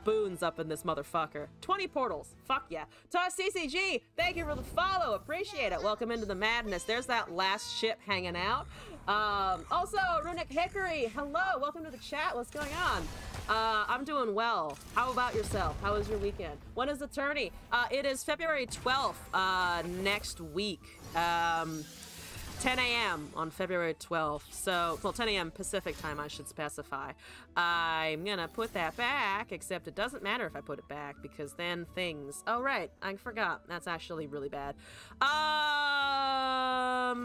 boons up in this motherfucker. 20 portals. Fuck yeah. Toss CCG, thank you for the follow. Appreciate it. Welcome into the madness. There's that last ship hanging out. Also, Runic Hickory, hello. Welcome to the chat. What's going on? I'm doing well. How about yourself? How was your weekend? When is the tourney? It is February 12th, next week. 10 a.m. on February 12th. So, well, 10 a.m. Pacific time, I should specify. I'm gonna put that back, except it doesn't matter if I put it back, because then things... Oh, right. I forgot. That's actually really bad. I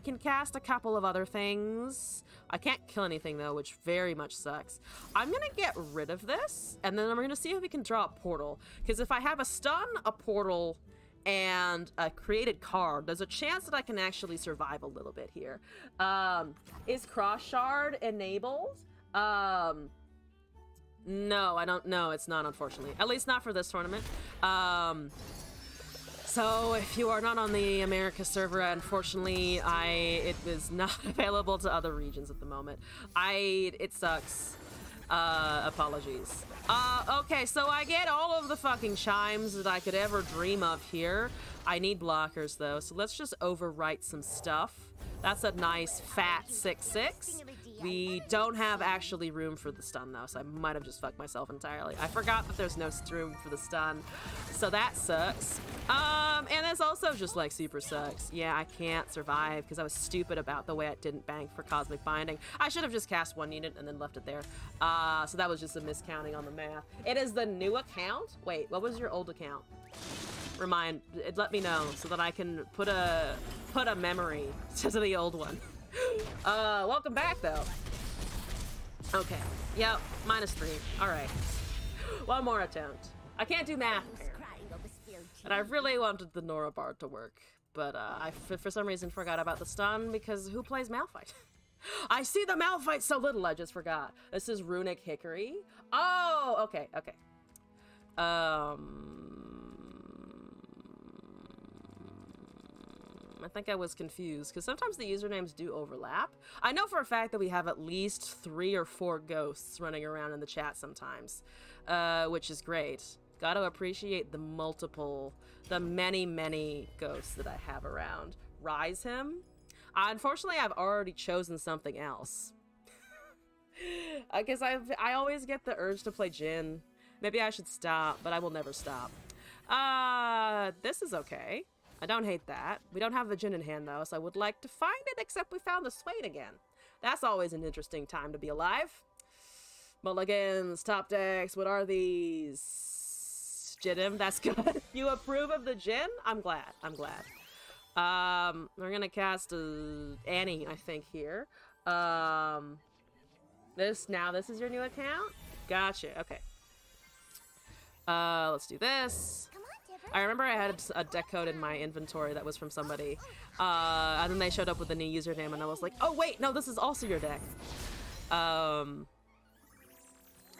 can cast a couple of other things. I can't kill anything, though, which very much sucks. I'm gonna get rid of this, and then we're gonna see if we can draw a portal. Because if I have a stun, a portal, and a created card, there's a chance that I can actually survive a little bit here. Is Cross Shard enabled? No, I don't know. It's not, unfortunately. At least not for this tournament. So if you are not on the America server, unfortunately, it was not available to other regions at the moment. It sucks. Apologies. Okay, so I get all of the fucking chimes that I could ever dream of here. I need blockers, though, so let's just overwrite some stuff. That's a nice fat 6/6. We don't have actually room for the stun, though, so I might have just fucked myself entirely. I forgot that there's no room for the stun, so that sucks. And this also just, like, super sucks. Yeah, I can't survive because I was stupid about the way I didn't bank for Cosmic Binding. I should have just cast one unit and then left it there. So that was just a miscounting on the math. It is the new account? Wait, what was your old account? Let me know so that I can put a memory to the old one. Welcome back, though. Okay. Yep. -3. All right. One more attempt. I can't do math, and I really wanted the Nora Bard to work, but I, for some reason, forgot about the stun because who plays Malphite? I see the Malphite so little, I just forgot. This is Runic Hickory. Oh, okay, okay. I think I was confused, because sometimes the usernames do overlap. I know for a fact that we have at least 3 or 4 ghosts running around in the chat sometimes, which is great. Gotta appreciate the many ghosts that I have around. Rise him? Unfortunately, I've already chosen something else. I guess I always get the urge to play Jhin. Maybe I should stop, but I will never stop. This is okay. I don't hate that. We don't have the Jhin in hand, though, so I would like to find it, except we found the Swain again. That's always an interesting time to be alive. Mulligans, top decks, what are these? Jhin, that's good. You approve of the Jhin? I'm glad. I'm glad. We're gonna cast Annie, I think, here. This is your new account? Gotcha, okay. Let's do this. I remember I had a deck code in my inventory that was from somebody, and then they showed up with a new username, and I was like, oh wait, no, this is also your deck.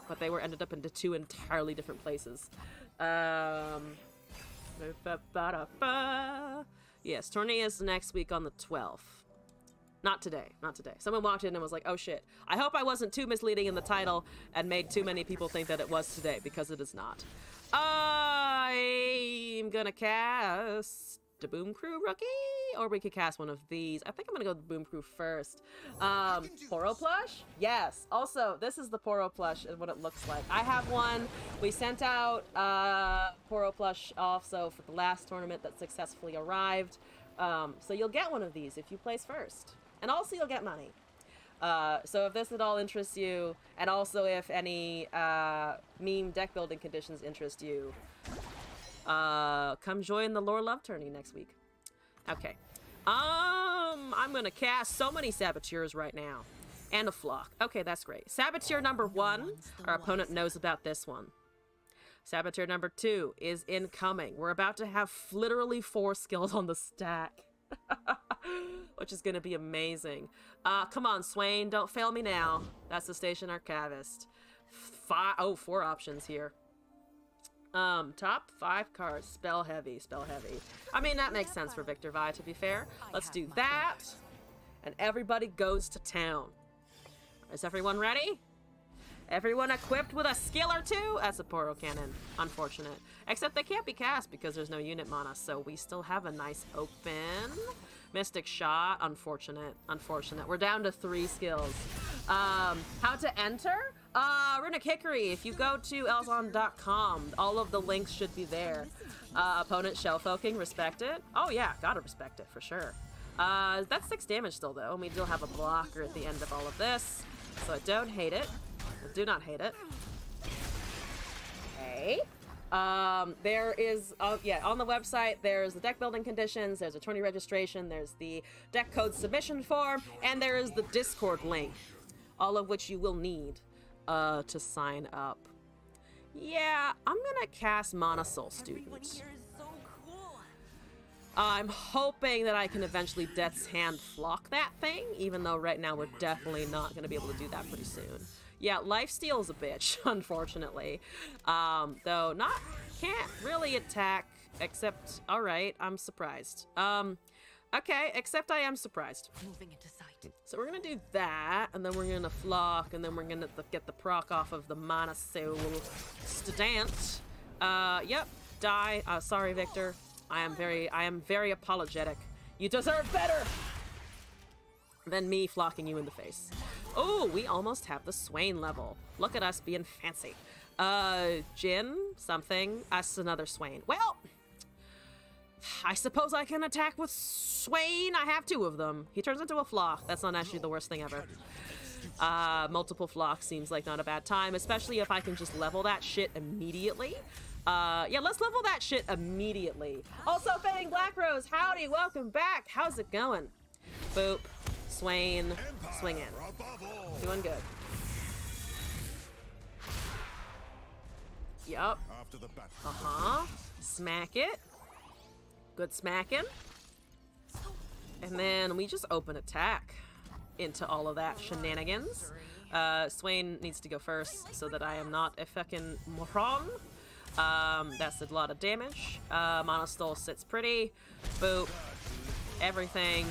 But they ended up into 2 entirely different places. Yes, tourney is next week on the 12th. Not today, not today. Someone walked in and was like, oh shit. I hope I wasn't too misleading in the title and made too many people think that it was today, because it is not. I'm gonna cast the Boom Crew rookie, or we could cast one of these. I think I'm gonna go with the Boom Crew first. Poro plush? Yes. Also, this is the Poro plush and what it looks like. I have one. We sent out Poro plush also for the last tournament that successfully arrived. So you'll get one of these if you place first. And also you'll get money. So if this at all interests you, and also if any meme deck building conditions interest you, come join the Lore Love Tourney next week. Okay. I'm gonna cast so many Saboteurs right now. And a Flock. Okay, that's great. Saboteur number 1, our opponent knows about this one. Saboteur number 2 is incoming. We're about to have literally 4 skills on the stack. Which is gonna be amazing. Come on, Swain, don't fail me now. That's the Station Archivist. 4 options here. Top 5 cards. Spell heavy, spell heavy. I mean, that makes sense for Victor Vi, to be fair. Let's do that. And everybody goes to town. Is everyone ready? Everyone equipped with a skill or 2? That's a Poro Cannon. Unfortunate. Except they can't be cast because there's no unit mana, so we still have a nice open. Mystic Shot. Unfortunate. Unfortunate. We're down to 3 skills. How to enter? Runic Hickory. If you go to elzon.com, all of the links should be there. Opponent Shellfolking. Respect it. Oh yeah, gotta respect it for sure. That's 6 damage still though, and we do have a blocker at the end of all of this, so I don't hate it. I do not hate it. Okay. There is, yeah, on the website, there's the deck building conditions, there's a tourney registration, there's the deck code submission form, and there is the Discord link, all of which you will need to sign up. Yeah, I'm gonna cast Mana Soul Student. I'm hoping that I can eventually Death's Hand Flock that thing, even though right now we're definitely not gonna be able to do that pretty soon. Yeah, lifesteal's a bitch, unfortunately. Though can't really attack, except, alright, I'm surprised. Okay, except I am surprised. Moving into sight. So we're gonna do that, and then we're gonna flock, and then we're gonna get the proc off of the Mana Soul Student. Yep, die. Sorry, Victor. I am very apologetic. You deserve better than me flocking you in the face. Oh, we almost have the Swain level. Look at us being fancy. Jin, something. Us, another Swain. Well, I suppose I can attack with Swain. I have 2 of them. He turns into a flock. That's not actually the worst thing ever. Multiple flocks seems like not a bad time, especially if I can just level that shit immediately. Yeah, let's level that shit immediately. Also, Fading Black Rose, howdy, welcome back. How's it going? Boop. Swain, swing in. Doing good. Yup. Smack it. Good smacking. And then we just open attack into all of that shenanigans. Swain needs to go first so that I am not a fucking moron. That's a lot of damage. Mana Stole sits pretty. Boop. Everything.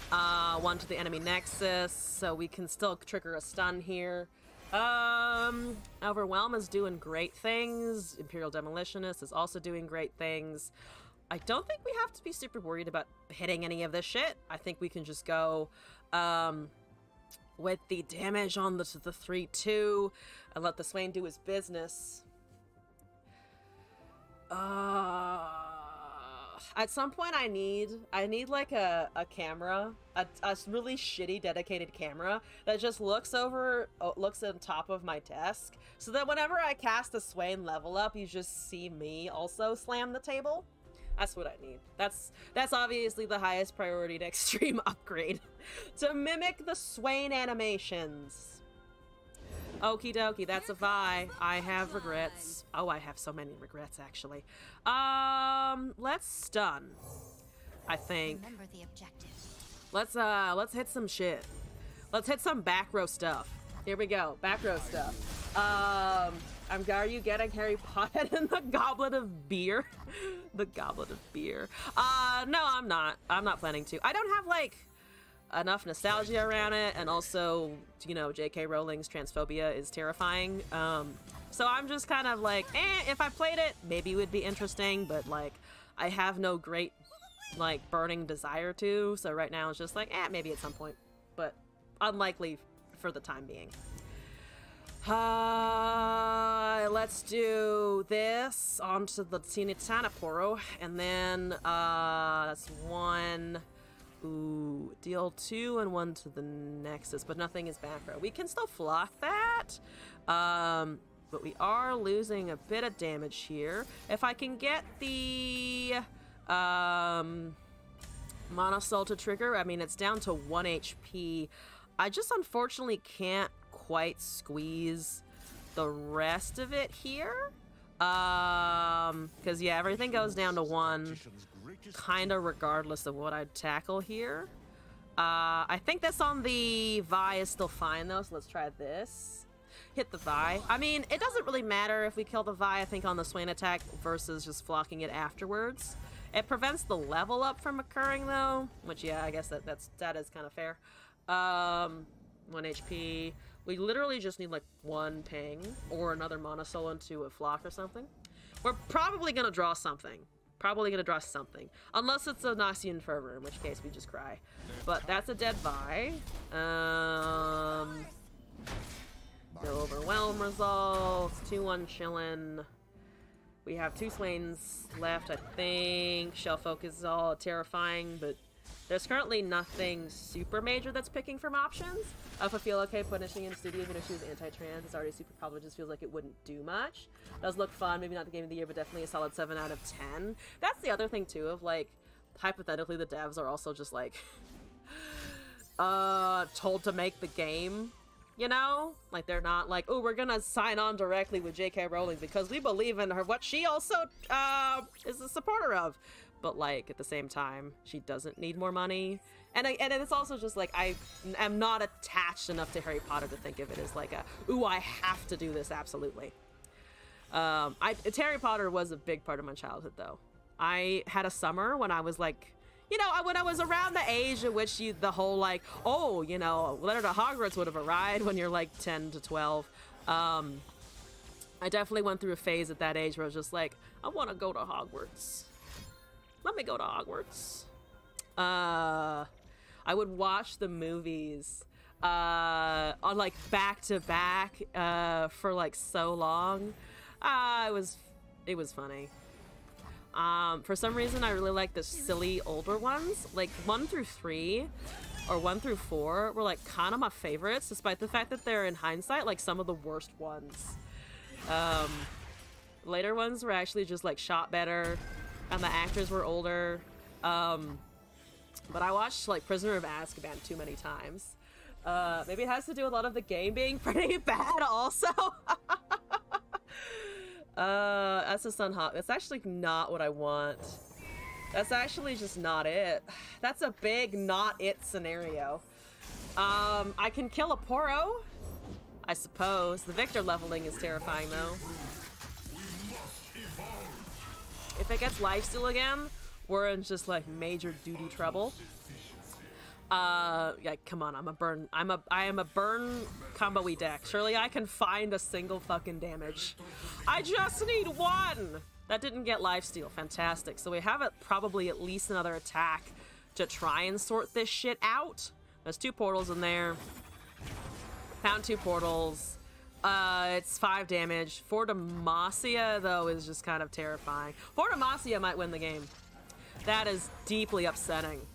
1 to the enemy nexus, so we can still trigger a stun here. Overwhelm is doing great things. Imperial Demolitionist is also doing great things. I don't think we have to be super worried about hitting any of this shit. I think we can just go with the damage on the 3-2 and let the Swain do his business. At some point I need like a camera, a really shitty dedicated camera that just looks on top of my desk, so that whenever I cast a Swain level up, you just see me also slam the table. That's what I need. That's obviously the highest priority to extreme upgrade. To mimic the Swain animations. Okie dokie, that's a Vi. I have regrets. Oh, I have so many regrets, actually. Let's stun, I think. Remember the objective. Let's hit some shit. Let's hit some back row stuff. Here we go, back row stuff. Are you getting Harry Potter and the Goblet of Beer? The Goblet of Beer. No, I'm not. I'm not planning to. I don't have, like, enough nostalgia around it, and also, you know, J.K. Rowling's transphobia is terrifying. So I'm just kind of like, if I played it, maybe it would be interesting, but, like, I have no great like, burning desire to, so right now it's just like, maybe at some point, but unlikely for the time being. Let's do this onto the Tinitana Poro, and then, that's 1, ooh, deal 2 and 1 to the Nexus, but nothing is back row. We can still flock that, but we are losing a bit of damage here. If I can get the, Monosoul to trigger, I mean, it's down to 1 HP. I just unfortunately can't quite squeeze the rest of it here. Because, yeah, everything goes down to 1, kind of regardless of what I'd tackle here. I think this on the Vi is still fine, though, so let's try this. Hit the Vi. I mean, it doesn't really matter if we kill the Vi, I think, on the Swain attack versus just flocking it afterwards. It prevents the level up from occurring, though, which, yeah, I guess that is kind of fair. 1 HP. We literally just need, like, 1 ping or another Monosoul into a flock or something. We're probably gonna draw something. Probably gonna draw something. Unless it's a Noxian Fervor, in which case we just cry. But that's a dead Vi. No Overwhelm results. 2-1 chillin'. We have 2 Swains left, I think. Shell Folk is all terrifying, but there's currently nothing super major that's picking from options. If I feel okay punishing in studio, even if she was anti-trans, it's already super probably just feels like it wouldn't do much. Does look fun, maybe not the game of the year, but definitely a solid 7 out of 10. That's the other thing too, of like, hypothetically the devs are also just like, told to make the game, you know? Like, they're not like, oh, we're gonna sign on directly with J.K. Rowling because we believe in her, what she also, is a supporter of. But, like, at the same time, she doesn't need more money. And it's also just, like, I am not attached enough to Harry Potter to think of it as, like, ooh, I have to do this, absolutely. Harry Potter was a big part of my childhood, though. I had a summer when I was, like, you know, when I was around the age at which the whole, like, oh, you know, Letter to Hogwarts would have arrived when you're, like, 10 to 12. I definitely went through a phase at that age where I was just like, I want to go to Hogwarts. Let me go to Hogwarts. I would watch the movies on like back to back for like so long. It was funny. For some reason, I really like the silly older ones, like 1 through 3 or 1 through 4 were like kind of my favorites, despite the fact that they're in hindsight like some of the worst ones. Later ones were actually just like shot better. And the actors were older, but I watched, like, Prisoner of Azkaban too many times. Maybe it has to do with a lot of the game being pretty bad, also. That's a Sunhawk. That's actually not what I want. That's actually just not it. That's a big not it scenario. I can kill a Poro, I suppose. The Victor leveling is terrifying, though. If it gets lifesteal again, we're in just like major duty trouble. Yeah, come on, I am a burn combo-y deck. Surely I can find a single fucking damage. I just need 1! That didn't get lifesteal, fantastic. So we have probably at least another attack to try and sort this shit out. There's 2 portals in there. Found 2 portals. It's 5 damage. For Demacia, though, is just kind of terrifying. For Demacia might win the game. That is deeply upsetting.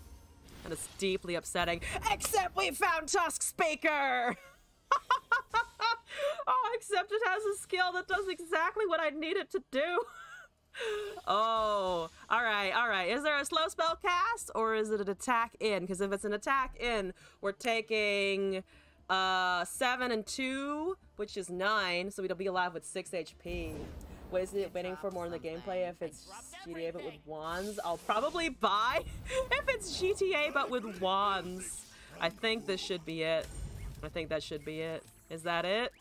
That is deeply upsetting. Except we found Tusk Speaker! Oh, except it has a skill that does exactly what I need it to do. Oh, alright, alright. Is there a slow spell cast, or is it an attack in? Because if it's an attack in, we're taking 7 and 2, which is 9, so we'll be alive with 6 HP. What is it waiting for more in the gameplay if it's GTA but with wands? I'll probably buy if it's GTA but with wands. I think this should be it. I think that should be it. Is that it?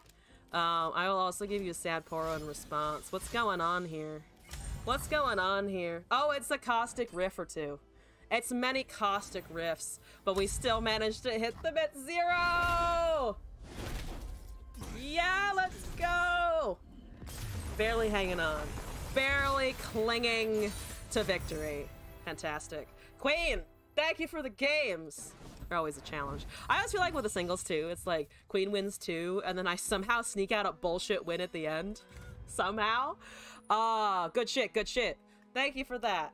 I will also give you a sad Poro in response. What's going on here? What's going on here? Oh, it's a caustic riff or 2. It's many caustic riffs, but we still managed to hit them at 0! Yeah, let's go! Barely hanging on. Barely clinging to victory. Fantastic. Queen, thank you for the games. They're always a challenge. I always feel like with the singles too, it's like Queen wins 2, and then I somehow sneak out a bullshit win at the end. Somehow. Good shit, good shit. Thank you for that.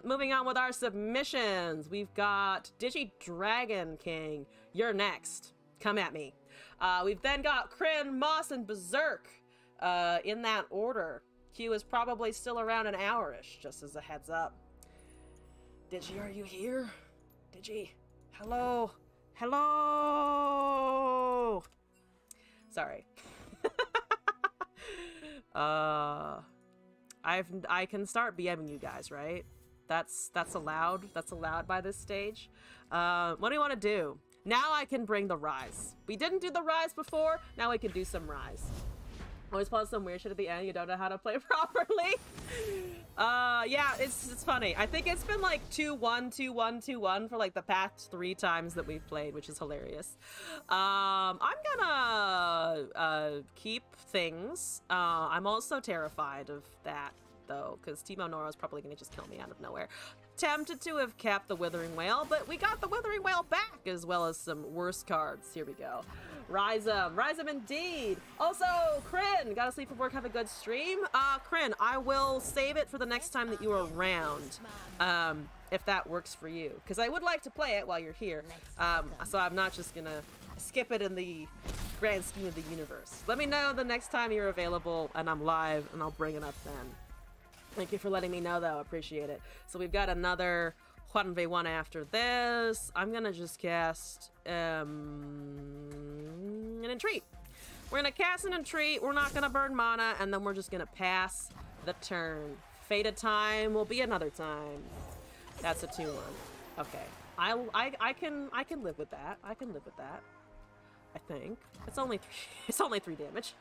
Moving on with our submissions. We've got Digi Dragon King. You're next. Come at me. We've then got Kryn, Moss, and Berserk. In that order. Q is probably still around an hour-ish, just as a heads up. Digi, are you here? Digi? Hello? Hello? Sorry. I can start BMing you guys, right? That's allowed. That's allowed by this stage. What do you want to do? Now I can bring the Rise. We didn't do the Rise before. Now we can do some Rise. Always pause some weird shit at the end. You don't know how to play properly. Yeah, it's funny. I think it's been like 2-1, 2-1, 2-1 for like the past 3 times that we've played, which is hilarious. I'm gonna keep things. I'm also terrified of that though, because Timo Nora is probably gonna just kill me out of nowhere. Tempted to have kept the Withering Whale, but we got the Withering Whale back, as well as some worse cards. Here we go. Rise 'em indeed. Also, Kryn, gotta sleep for work, have a good stream. Kryn, I will save it for the next time that you are around, if that works for you, because I would like to play it while you're here. So I'm not just gonna skip it in the grand scheme of the universe. Let me know the next time you're available and I'm live, and I'll bring it up then. Thank you for letting me know, though. Appreciate it. So we've got another 1v1 after this. I'm gonna just cast an Entreat. We're gonna cast an Entreat. We're not gonna burn mana, and then we're just gonna pass the turn. Fated time will be another time. That's a 2-1. Okay. I can live with that. I can live with that. I think. It's only 3 damage.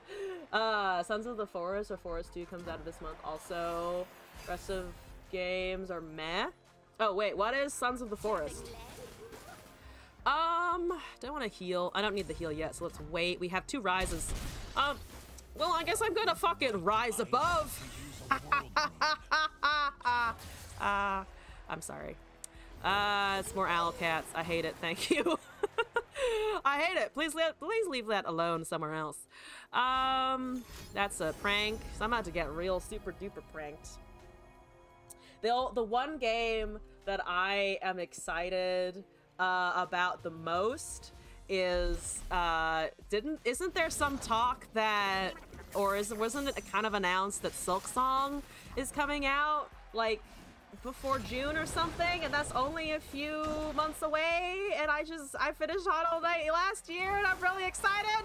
Sons of the Forest or Forest 2 comes out of this month. Also, rest of games are meh. Oh wait, what is Sons of the Forest? Don't want to heal. I don't need the heal yet, so let's wait. We have 2 rises. Well, I guess I'm gonna fucking rise above. I'm sorry. It's more owl cats. I hate it. Thank you. I hate it. Please leave that alone somewhere else. That's a prank. So I'm about to get real super duper pranked. The one game that I am excited about the most is isn't there some talk that, or wasn't it kind of announced that Silk Song is coming out like before June or something, and that's only a few months away, and I finished Hollow Knight last year, and I'm really excited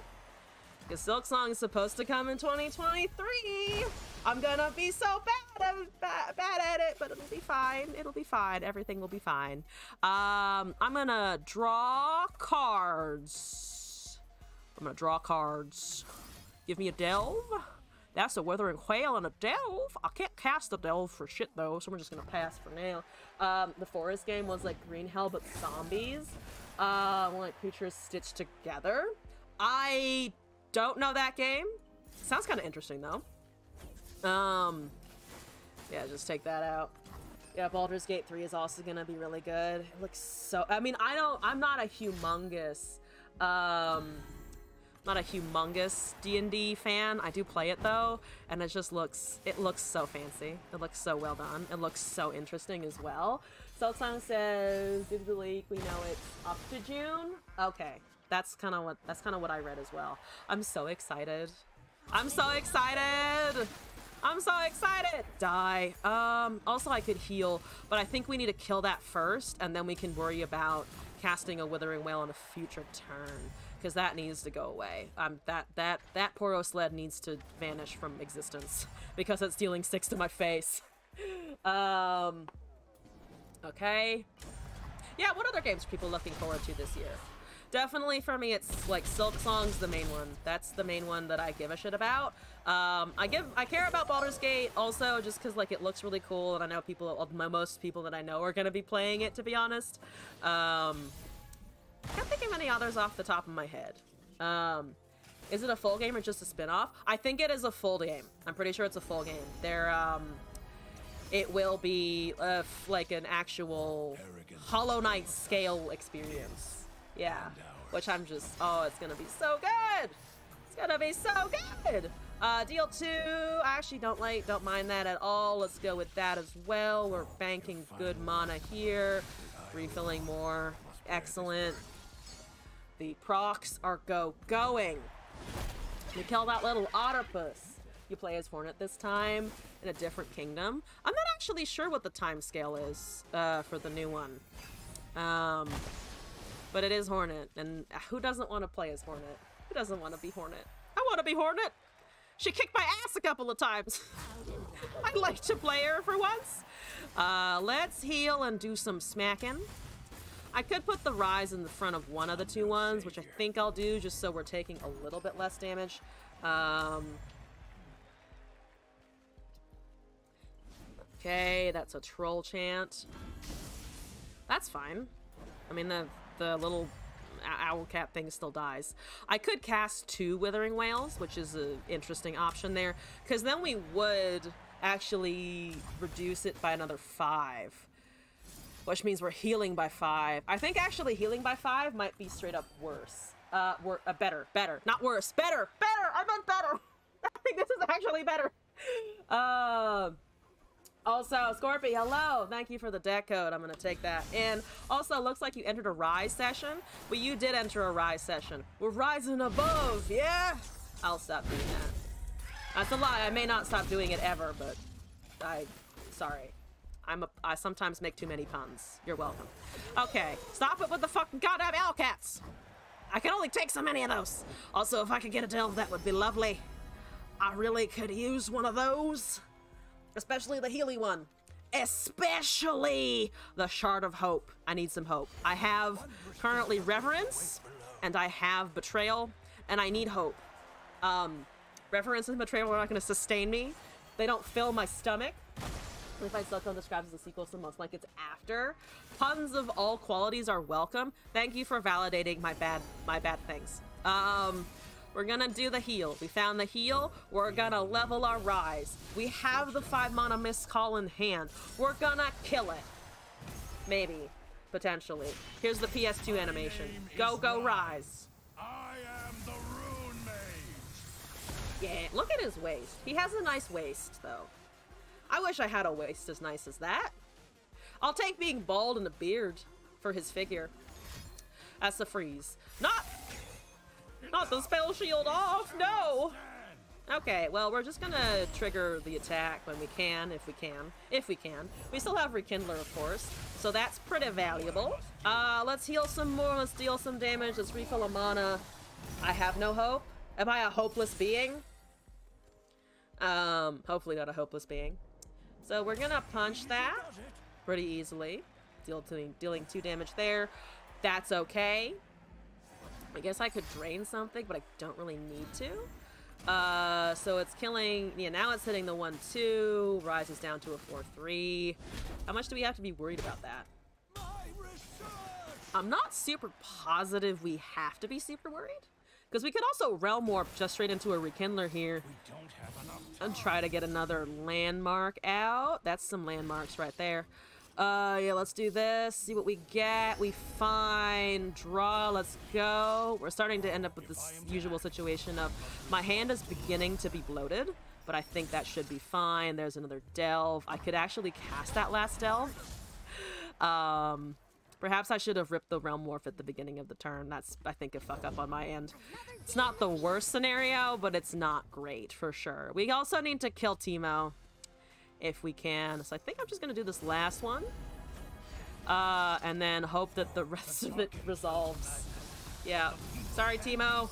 because Silk Song is supposed to come in 2023. I'm gonna be so bad at it, but it'll be fine. It'll be fine. Everything will be fine. I'm gonna draw cards. Give me a delve. That's a Withering Whale and a Delve. I can't cast a Delve for shit though, so we're just gonna pass for now. The Forest game was like Green Hell but zombies. Like creatures stitched together. I don't know that game. Sounds kind of interesting though. Yeah, just take that out. Yeah, Baldur's Gate 3 is also gonna be really good. It looks so, I mean, I'm not a humongous, D&D fan. I do play it though, and it looks so fancy. It looks so well done. It looks so interesting as well. Silksong says, due to the leak, we know it's up to June. Okay, that's kind of what I read as well. I'm so excited. I'm so excited. I'm so excited. Die. Also I could heal, but I think we need to kill that first, and then we can worry about casting a Withering Whale on a future turn, because that needs to go away. That Poro sled needs to vanish from existence because it's dealing 6 to my face. Okay. Yeah, what other games are people looking forward to this year? Definitely for me, it's like Silk Song's the main one. That's the main one that I give a shit about. I care about Baldur's Gate also just because like it looks really cool, and I know most people that I know are gonna be playing it, to be honest. Can't think of any others off the top of my head. Is it a full game or just a spin-off? I think it is a full game. I'm pretty sure it's a full game. it will be like an actual Hollow Knight scale experience. Yeah, which I'm just, oh, it's gonna be so good. It's gonna be so good. Deal 2, I actually don't mind that at all. Let's go with that as well. We're banking good mana here, refilling more. Excellent. The procs are going. We kill that little octopus. You play as Hornet this time in a different kingdom. I'm not actually sure what the time scale is for the new one. But it is Hornet, and who doesn't want to play as Hornet? Who doesn't want to be Hornet? I want to be Hornet! She kicked my ass a couple of times! I'd like to play her for once! Let's heal and do some smacking. I could put the Rise in the front of one of the 2 ones, which I think I'll do, just so we're taking a little bit less damage. Okay, that's a troll chant. That's fine. I mean, the little owl cat thing still dies. I could cast 2 Withering Wails, which is an interesting option there, because then we would actually reduce it by another 5, which means we're healing by 5. I think actually healing by 5 might be straight up worse. Better, not worse, better, I meant better. I think this is actually better. Also, Scorpy, hello! Thank you for the deck code. I'm gonna take that. And also, looks like you entered a Rise session. But you did enter a Rise session. We're rising above, yeah? I'll stop doing that. That's a lie. I may not stop doing it ever, but sorry. I sometimes make too many puns. You're welcome. Okay, stop it with the fucking goddamn owl cats! I can only take so many of those. Also, if I could get a delve, that would be lovely. I really could use one of those. Especially the Healy one. Especially the Shard of Hope. I need some hope. I have currently Reverence, and I have Betrayal, and I need hope. Reverence and Betrayal are not going to sustain me. They don't fill my stomach. If I still described as a sequel, so most like it's after. Puns of all qualities are welcome. Thank you for validating my bad things. We're gonna do the heal. We found the heal. We're gonna level our Rise. We have the 5 mana Mist Call in hand. We're gonna kill it. Maybe. Potentially. Here's the PS2 animation. Go Rise. I am the Rune Mage. Yeah, look at his waist. He has a nice waist, though. I wish I had a waist as nice as that. I'll take being bald and a beard for his figure. That's the freeze. Not the spell shield off, no! Okay, well, we're just gonna trigger the attack when we can, if we can. We still have Rekindler, of course, so that's pretty valuable. Let's heal some more, let's deal some damage, let's refill a mana. I have no hope. Am I a hopeless being? Hopefully not a hopeless being. So we're gonna punch that pretty easily. Dealing 2 damage there. That's okay. I guess I could drain something, but I don't really need to. So it's killing, yeah, now it's hitting the 1-2, rises down to a 4-3. How much do we have to be worried about that? I'm not super positive we have to be super worried, because we could also Realm Warp just straight into a Rekindler here and try to get another landmark out. That's some landmarks right there. Yeah, let's do this, see what we get. We find draw, let's go. We're starting to end up with this usual situation of my hand is beginning to be bloated, but I think that should be fine. There's another delve. I could actually cast that last delve. Perhaps I should have ripped the Realm Morph at the beginning of the turn. That's, I think, a fuck up on my end. It's not the worst scenario, but it's not great for sure. We also need to kill Teemo if we can. So I think I'm just gonna do this last one. And then hope that the rest of it resolves. Yeah. Sorry, Teemo.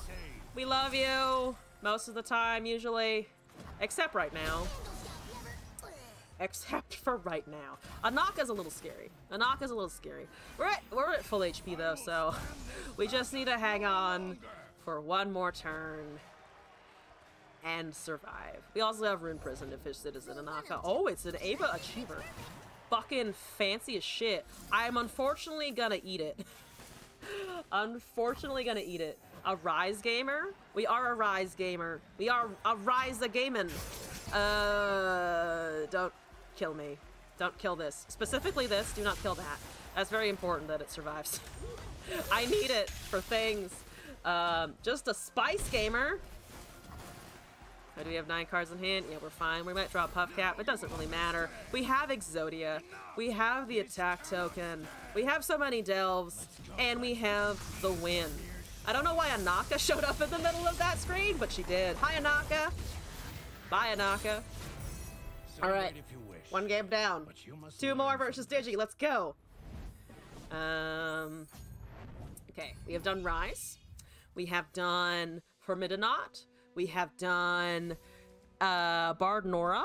We love you. Most of the time, usually. Except right now. Except for right now. Anaka's a little scary. Anaka's a little scary. We're at full HP though, so we just need to hang on for one more turn and survive. We also have Rune Prison if it's Citizen Anaka. Oh, it's an Ava Achiever. Fucking fancy as shit. I'm unfortunately gonna eat it. Unfortunately gonna eat it. A Rise gamer? We are a Rise gamer. We are a Rise a gamin'. kill me. Don't kill this. Specifically this, do not kill that. That's very important that it survives. I need it for things. Just a spice gamer. Oh, do we have 9 cards in hand? Yeah, we're fine. We might draw Puff Cap. It doesn't really matter. We have Exodia. We have the attack token. We have so many delves. And we have the win. I don't know why Anaka showed up in the middle of that screen, but she did. Hi, Anaka. Bye, Anaka. Alright. 1 game down. 2 more versus Digi. Let's go. Okay. We have done Rise. We have done Formidinaut. We have done Bard Nora.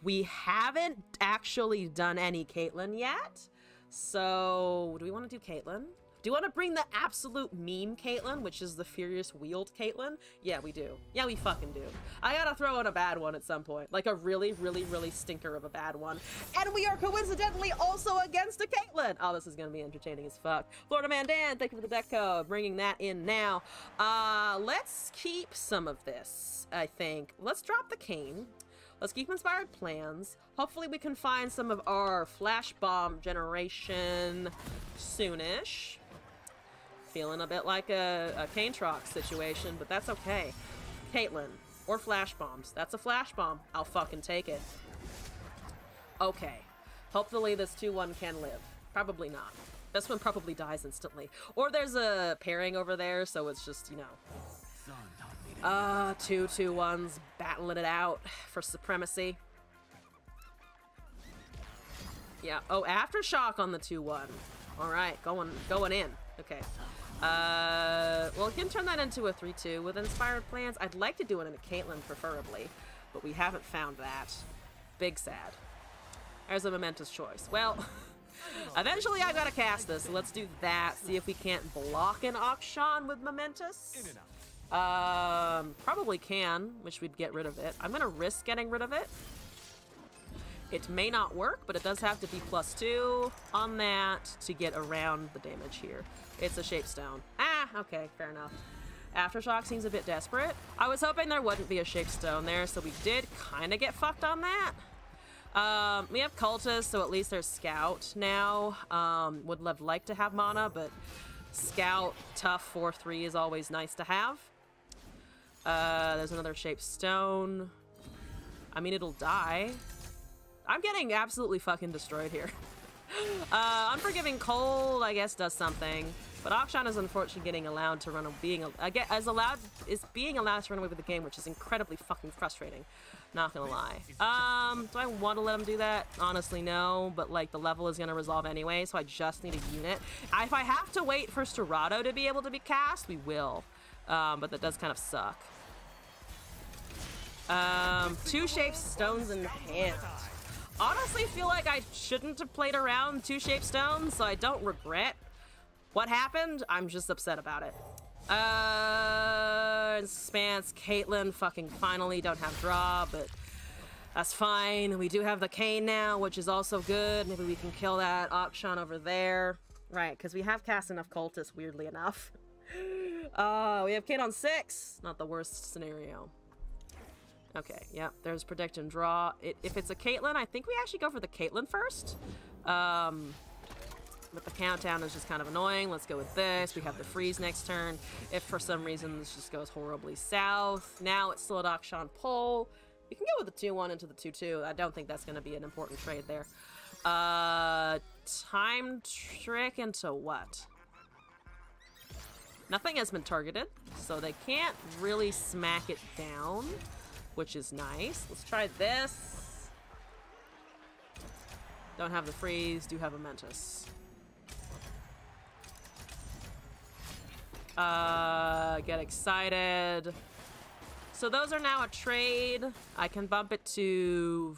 We haven't actually done any Caitlyn yet. So, do we want to do Caitlyn? Do you want to bring the absolute meme Caitlyn, which is the Furious Wield Caitlyn? Yeah, we do. Yeah, we fucking do. I gotta throw in a bad one at some point. Like a really, really, really stinker of a bad one. And we are coincidentally also against a Caitlyn! Oh, this is gonna be entertaining as fuck. Florida Man Dan, thank you for the deck code. Bringing that in now. Let's keep some of this, I think. Let's drop the Cane. Let's keep Inspired Plans. Hopefully we can find some of our Flash Bomb generation soonish. Feeling a bit like a Cane Trox situation, but that's okay. Caitlyn, or Flash Bombs. That's a Flash Bomb. I'll fucking take it. Okay. Hopefully this 2-1 can live. Probably not. This one probably dies instantly. Or there's a pairing over there, so it's just, you know. 2 2-1s battling it out for supremacy. Yeah. Oh, Aftershock on the 2-1. All right, going in. Okay. Well, we can turn that into a 3-2 with Inspired Plans. I'd like to do it in a Caitlyn, preferably, but we haven't found that. Big sad. There's a momentous choice. Well, eventually I gotta cast this, so let's do that. See if we can't block an Auction with momentous. Probably can, which we'd get rid of it. I'm gonna risk getting rid of it. It may not work, but it does have to be +2 on that to get around the damage here. It's a Shapestone. Ah, okay, fair enough. Aftershock seems a bit desperate. I was hoping there wouldn't be a Shapestone there, so we did kind of get fucked on that. We have Cultist, so at least there's Scout now. Would like to have mana, but Scout, tough 4/3 is always nice to have. There's another Shapestone. I mean, it'll die. I'm getting absolutely fucking destroyed here. Unforgiving Cold, I guess, does something. But Auction is unfortunately getting allowed to run being allowed to run away with the game, which is incredibly fucking frustrating. Not gonna lie. Do I want to let him do that? Honestly, no. But like the level is gonna resolve anyway, so I just need a unit. If I have to wait for Storado to be able to be cast, we will. But that does kind of suck. 2 Shapestones in hand. Honestly, feel like I shouldn't have played around 2 Shapestones, so I don't regret what happened. I'm just upset about it. Expanse, Caitlyn, fucking finally don't have draw, but that's fine. We do have the Cane now, which is also good. Maybe we can kill that Auction over there. Right, because we have cast enough Cultists, weirdly enough. We have Cane on 6. Not the worst scenario. Okay, yeah, there's Predict and Draw. If it's a Caitlyn, I think we actually go for the Caitlyn first. But the countdown is just kind of annoying. Let's go with this. We have the freeze next turn. If for some reason this just goes horribly south. Now it's still at Auction Pull. We can go with the 2-1 into the 2-2. I don't think that's going to be an important trade there. Time Trick into what? Nothing has been targeted, so they can't really smack it down, which is nice. Let's try this. Don't have the freeze, do have a Mentis. Get excited. So those are now a trade. I can bump it to,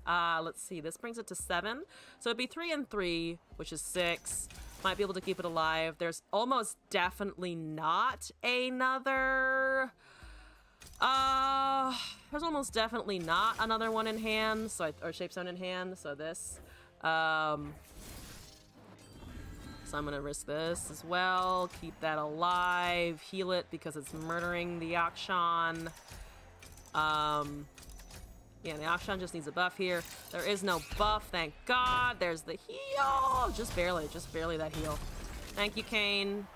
let's see, this brings it to 7. So it'd be 3 and 3, which is 6. Might be able to keep it alive. There's almost definitely not another, there's almost definitely not another one in hand, so or Shapestone in hand, so this. So I'm gonna risk this as well, keep that alive, heal it because it's murdering the Auction. Yeah, the Akshan just needs a buff here. There is no buff, thank God. There's the heal. Just barely that heal. Thank you, Kane.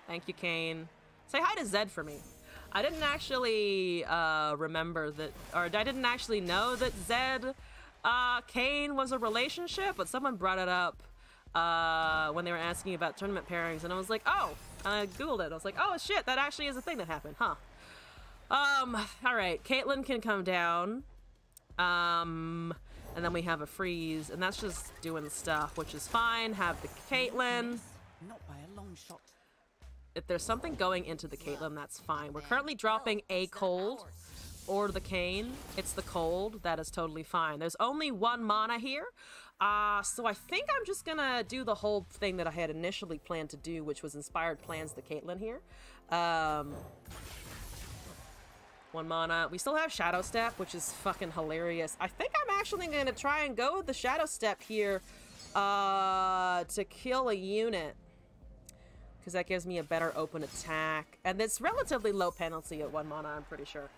Thank you, Kane. Say hi to Zed for me. I didn't actually remember that, or I didn't actually know that Zed, Kane was a relationship, but someone brought it up when they were asking about tournament pairings, and I was like, oh, I googled it. I was like, oh shit, that actually is a thing that happened, huh? All right, Caitlyn can come down. And then we have a freeze, and that's just doing stuff, which is fine. Have the Caitlyn. Not by a long shot. If there's something going into the Caitlyn, that's fine. We're currently dropping a cold or the Kane. It's the cold. That is totally fine. There's only 1 mana here. So I think I'm just gonna do the whole thing that I had initially planned to do, which was inspired plans the Caitlyn here. 1 mana. We still have Shadow Step, which is fucking hilarious. I think I'm actually going to try and go with the Shadow Step here to kill a unit. Because that gives me a better open attack. And it's relatively low penalty at 1 mana, I'm pretty sure.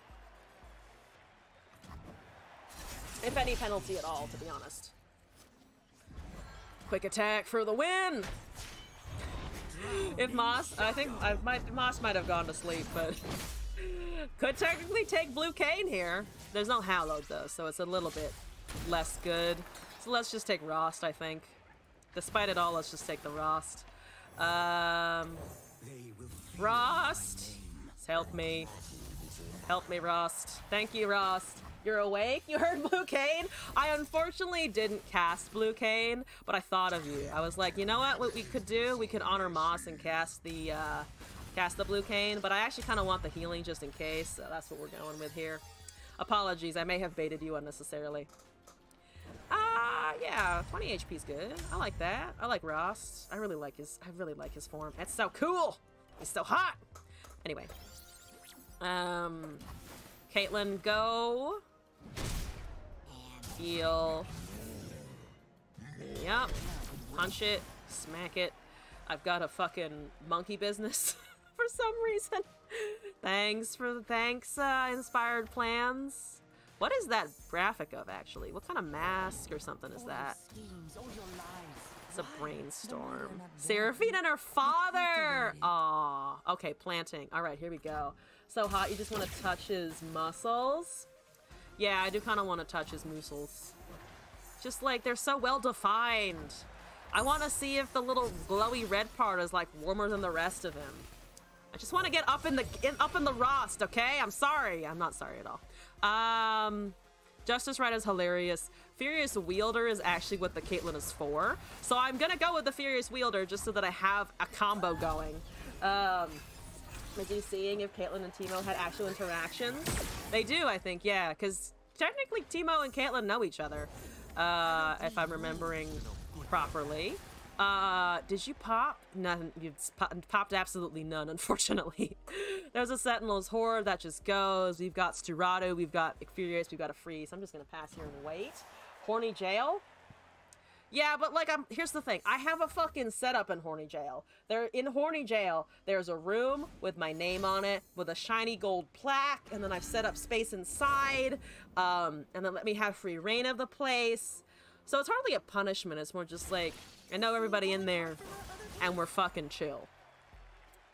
If any penalty at all, to be honest. Quick attack for the win! If Moss, I think Moss might have gone to sleep, but... Could technically take Blue Kane here. There's no Hallowed though, so it's a little bit less good. So let's just take Rost, I think. Despite it all, let's just take the Rost. Rost! Help me. Help me, Rost. Thank you, Rost. You're awake? You heard Blue Kane? I unfortunately didn't cast Blue Kane, but I thought of you. I was like, you know what we could do? We could honor Moss and cast the Blue Kane, but I actually kind of want the healing just in case, so that's what we're going with here. Apologies, I may have baited you unnecessarily. Yeah, 20 HP is good. I like that. I like Rost. I really like his form. It's so cool! He's so hot! Anyway. Caitlyn, go. Heal. Yup. Punch it. Smack it. I've got a fucking monkey business. For some reason. Thanks, inspired plans. What is that graphic of, actually? What kind of mask or something is that? It's a brainstorm. Seraphine and her father! Aw. Okay, planting. Alright, here we go. So hot, you just want to touch his muscles? Yeah, I do kind of want to touch his muscles. Just like, they're so well defined. I want to see if the little glowy red part is like warmer than the rest of him. I just want to get up in the Rost, okay? I'm sorry. I'm not sorry at all. Justice Right is hilarious. Furious Wielder is actually what the Caitlyn is for. So I'm gonna go with the Furious Wielder just so that I have a combo going. Maybe seeing if Caitlyn and Teemo had actual interactions. They do, I think, yeah, because technically Teemo and Caitlyn know each other, if I'm remembering properly. Did you pop? None. You've popped absolutely none, unfortunately. There's a Sentinel's Horde that just goes. We've got Sturado, we've got Furious, we've got a Freeze. I'm just gonna pass here and wait. Horny Jail? Yeah, but like, here's the thing. I have a fucking setup in Horny Jail. In Horny Jail, there's a room with my name on it, with a shiny gold plaque, and then I've set up space inside, and then let me have free reign of the place. So it's hardly a punishment, it's more just like, I know everybody in there, and we're fucking chill.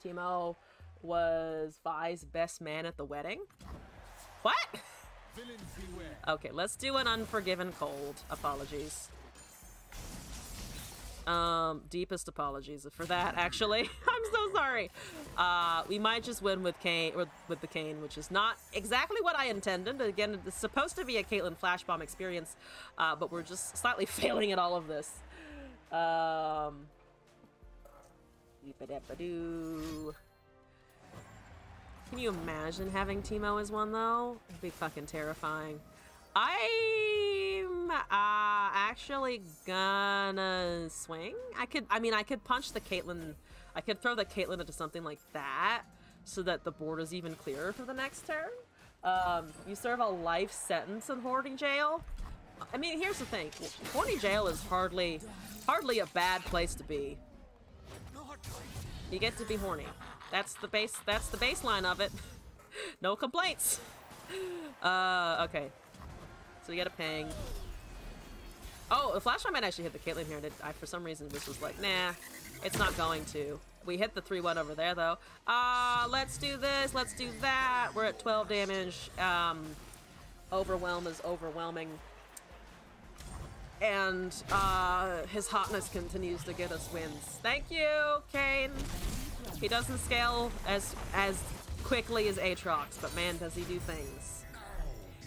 Teemo was Vi's best man at the wedding? What? Okay, let's do an Unforgiven Cold. Apologies. Deepest apologies for that, actually. I'm so sorry. We might just win with Kane, or with the Kane, which is not exactly what I intended. Again, it's supposed to be a Caitlyn Flash Bomb experience, but we're just slightly failing at all of this. Can you imagine having Teemo as one, though? It'd be fucking terrifying. I'm actually gonna swing. I could punch the Caitlyn. I could throw the Caitlyn into something like that so that the board is even clearer for the next turn. You serve a life sentence in Horny Jail. I mean, here's the thing. Horny Jail is hardly a bad place to be. You get to be horny. That's the baseline of it. No complaints. Okay. So we get a ping. Oh, the flashlight might actually hit the Caitlyn here. I, for some reason, just was like, nah, it's not going to. We hit the 3-1 over there, though. Let's do this. Let's do that. We're at 12 damage. Overwhelm is overwhelming. And his hotness continues to get us wins. Thank you, Kane. He doesn't scale as quickly as Aatrox, but man, does he do things.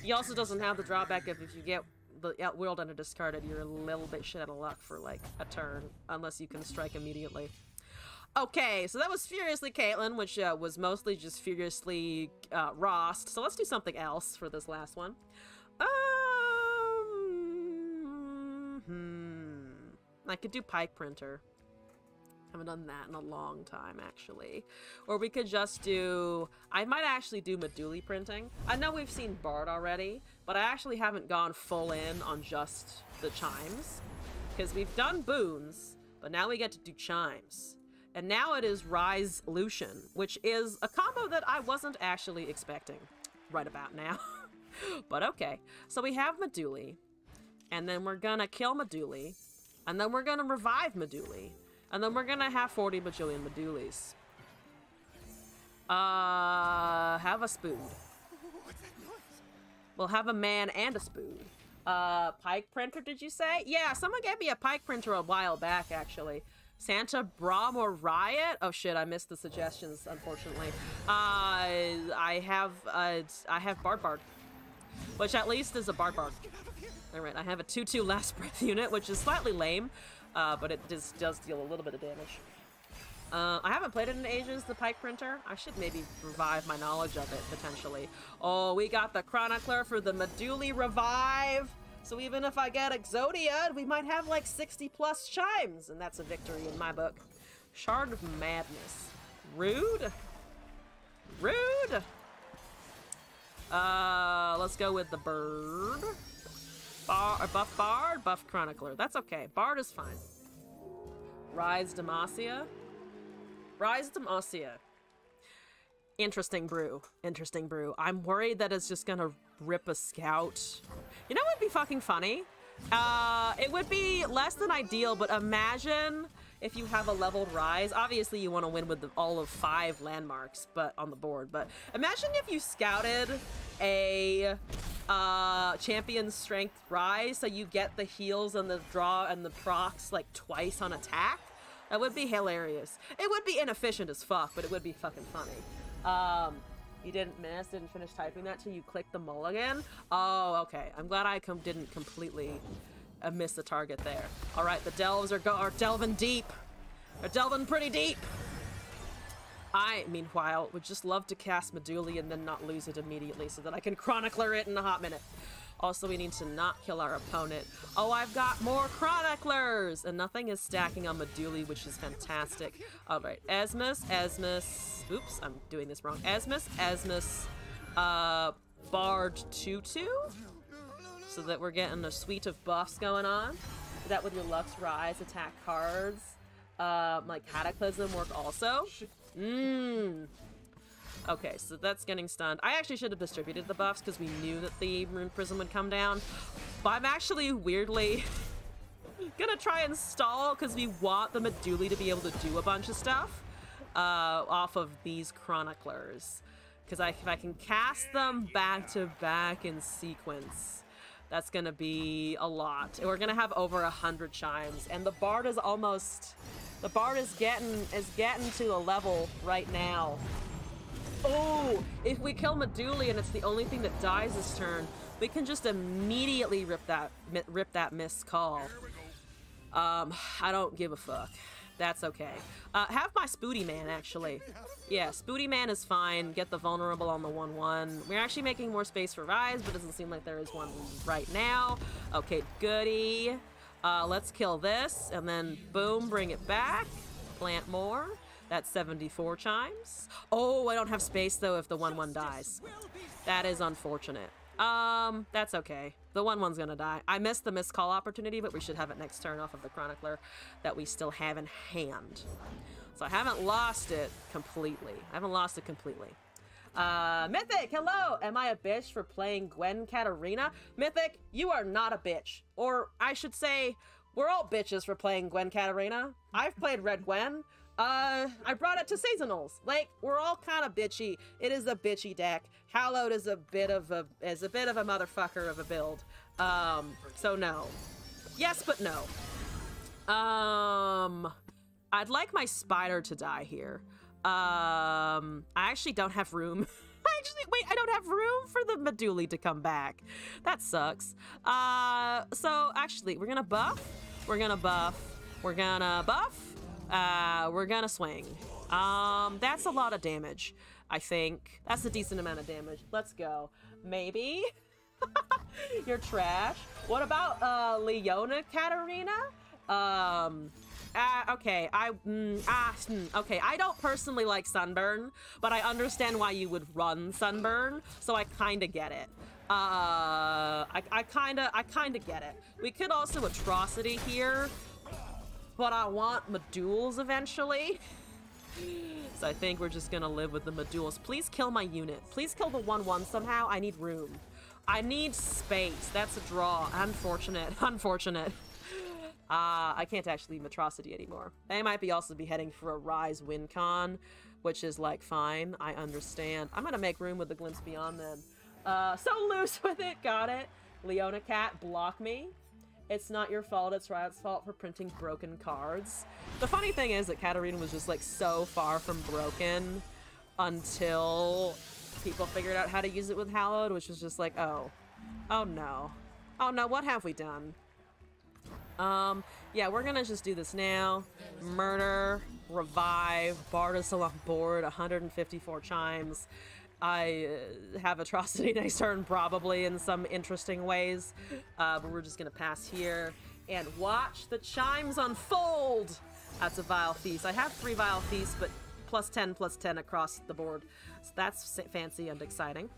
He also doesn't have the drawback of if you get the Outworld and discarded, you're a little bit shit out of luck for like a turn, unless you can strike immediately. Okay, so that was Furiously Caitlyn, which was mostly just Furiously Rost. So let's do something else for this last one. I could do Pike Printer. Haven't done that in a long time, actually. Or we could just do... I might actually do Meduli Printing. I know we've seen Bard already, but I actually haven't gone full in on just the chimes. Because we've done boons, but now we get to do chimes. And now it is Rise Lucian, which is a combo that I wasn't actually expecting right about now. But okay. So we have Meduli, and then we're gonna kill Meduli, and then we're gonna revive Meduli. And then we're gonna have 40 bajillion Medulis. Have a spoon. We'll have a man and a spoon. Pike Printer, did you say? Yeah, someone gave me a Pike Printer a while back, actually. Santa Braum or Riot? Oh shit, I missed the suggestions, unfortunately. I have Bard, which at least is a Bard. Alright, I have a 2/2 Last Breath unit, which is slightly lame. But it just does deal a little bit of damage. I haven't played it in ages, the Pike Printer. I should maybe revive my knowledge of it, potentially. Oh, we got the Chronicler for the Meduli Revive! So even if I get Exodia, we might have like 60 plus chimes, and that's a victory in my book. Shard of Madness. Rude? Rude! Let's go with the Bird. Buff Bard, buff Chronicler. That's okay. Bard is fine. Rise Demacia. Rise Demacia. Interesting brew. Interesting brew. I'm worried that it's just gonna rip a scout. You know what would be fucking funny? It would be less than ideal, but imagine if you have a leveled Rise. Obviously, you want to win with all of 5 landmarks but on the board, but imagine if you scouted a champion strength Rise, so you get the heals and the draw and the procs like twice on attack. That would be hilarious. It would be inefficient as fuck, but it would be fucking funny. You didn't finish typing that till you clicked the mulligan? Oh, okay. I'm glad I didn't completely miss the target there. All right, the delves are delving deep. They're delving pretty deep. I, meanwhile, would just love to cast Meduli and then not lose it immediately so that I can Chronicler it in a hot minute. Also, we need to not kill our opponent. Oh, I've got more Chroniclers! And nothing is stacking on Meduli, which is fantastic. All right, Esmus. Oops, I'm doing this wrong. Esmus, Bard 2/2? So that we're getting a suite of buffs going on. Is that with your Lux Rise attack cards? Like Cataclysm work also? Okay, so that's getting stunned. I actually should have distributed the buffs because we knew that the Rune Prism would come down. But I'm actually weirdly gonna try and stall because we want the Meduli to be able to do a bunch of stuff off of these Chroniclers. Because if I can cast them back to back in sequence, that's gonna be a lot. We're gonna have over 100 chimes, and the Bard is almost... The Bard is getting to a level right now. Oh, if we kill Meduli and it's the only thing that dies this turn, we can just immediately rip that missed call. I don't give a fuck. That's okay. Have my Spooty Man, actually. Yeah, Spooty Man is fine. Get the vulnerable on the 1/1. We're actually making more space for Rise, but it doesn't seem like there is one right now. Okay, goody. Let's kill this, and then boom, bring it back. Plant more. That's 74 chimes. Oh, I don't have space, though, if the 1/1 dies. That is unfortunate. That's okay. The 1/1's gonna die. I missed the missed call opportunity, but we should have it next turn off of the Chronicler that we still have in hand. So I haven't lost it completely. Mythic, hello! Am I a bitch for playing Gwen Katarina? Mythic, you are not a bitch. Or I should say, we're all bitches for playing Gwen Katarina. I've played Red Gwen. I brought it to Seasonals. Like, we're all kind of bitchy. It is a bitchy deck. Hallowed is a bit of a motherfucker of a build. So no. Yes, but no. I'd like my spider to die here. I actually don't have room. I don't have room for the Meduli to come back. That sucks. So actually, we're gonna buff. We're gonna buff. We're gonna buff. We're gonna swing. That's a lot of damage, I think. That's a decent amount of damage. Let's go. Maybe. You're trash. What about, Leona Katarina? Okay, okay, I don't personally like Sunburn, but I understand why you would run Sunburn, so I kinda get it. I kinda get it. We could also Atrocity here, but I want Medules eventually. So I think we're just gonna live with the Medules. Please kill my unit. Please kill the 1/1 somehow. I need room. I need space. That's a draw. Unfortunate. Unfortunate. I can't actually Atrocity anymore. They might be also be heading for a Rise WinCon, which is like fine. I understand. I'm gonna make room with the Glimpse Beyond then. So loose with it. Got it. Leona Cat, block me. It's not your fault. It's Riot's fault for printing broken cards. The funny thing is that Katarina was just like so far from broken until people figured out how to use it with Hallowed, which was just like, oh no. Oh no, what have we done? Yeah, we're gonna just do this now. Murder, revive, Bardasil on board, 154 chimes. I have Atrocity next turn probably in some interesting ways, but we're just gonna pass here and watch the chimes unfold. That's a Vile Feast. I have 3 Vile Feasts, but +10/+10 across the board, so that's fancy and exciting.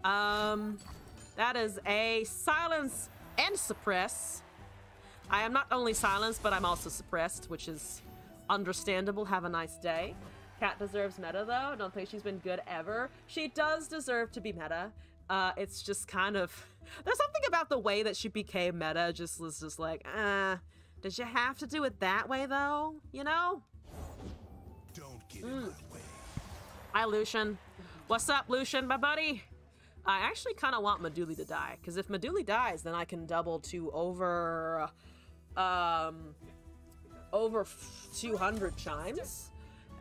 That is a Silence and Suppress. I am not only silenced, but I'm also suppressed, which is understandable. Have a nice day. Cat deserves meta, though. I don't think she's been good ever. She does deserve to be meta. It's just kind of... There's something about the way that she became meta just was just like, did you have to do it that way, though? You know? Don't get in my way. Hi, Lucian. What's up, Lucian, my buddy? I actually kind of want Meduli to die, because if Meduli dies, then I can double to over 200 chimes.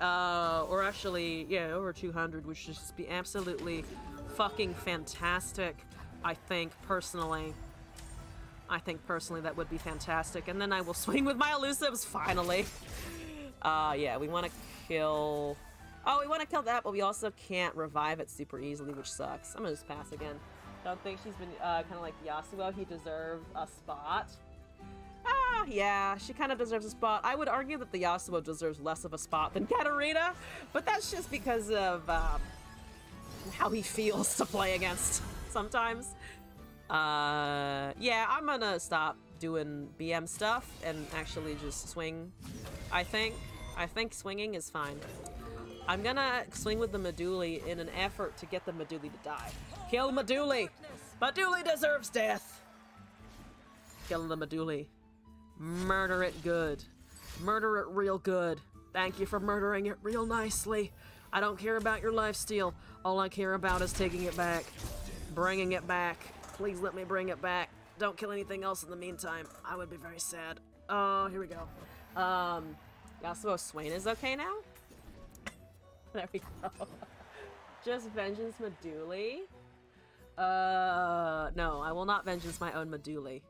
Or actually, yeah, over 200, which would just be absolutely fucking fantastic, I think, personally. I think, personally, that would be fantastic. And then I will swing with my elusives, finally. Yeah, we want to kill... Oh, we want to kill that, but we also can't revive it super easily, which sucks. I'm gonna just pass again. Don't think she's been kind of like Yasuo. He deserved a spot. Yeah, she kind of deserves a spot. I would argue that the Yasuo deserves less of a spot than Katarina, but that's just because of how he feels to play against sometimes. Yeah, I'm gonna stop doing BM stuff and actually just swing, I think. I think swinging is fine. I'm gonna swing with the Meduli in an effort to get the Meduli to die. Kill Meduli! Meduli deserves death! Kill the Meduli. Murder it good. Murder it real good. Thank you for murdering it real nicely. I don't care about your lifesteal. All I care about is taking it back. Bringing it back. Please let me bring it back. Don't kill anything else in the meantime. I would be very sad. Oh, here we go. Yasuo Swain is okay now? There we go. Just Vengeance Meduli? No, I will not Vengeance my own Meduli.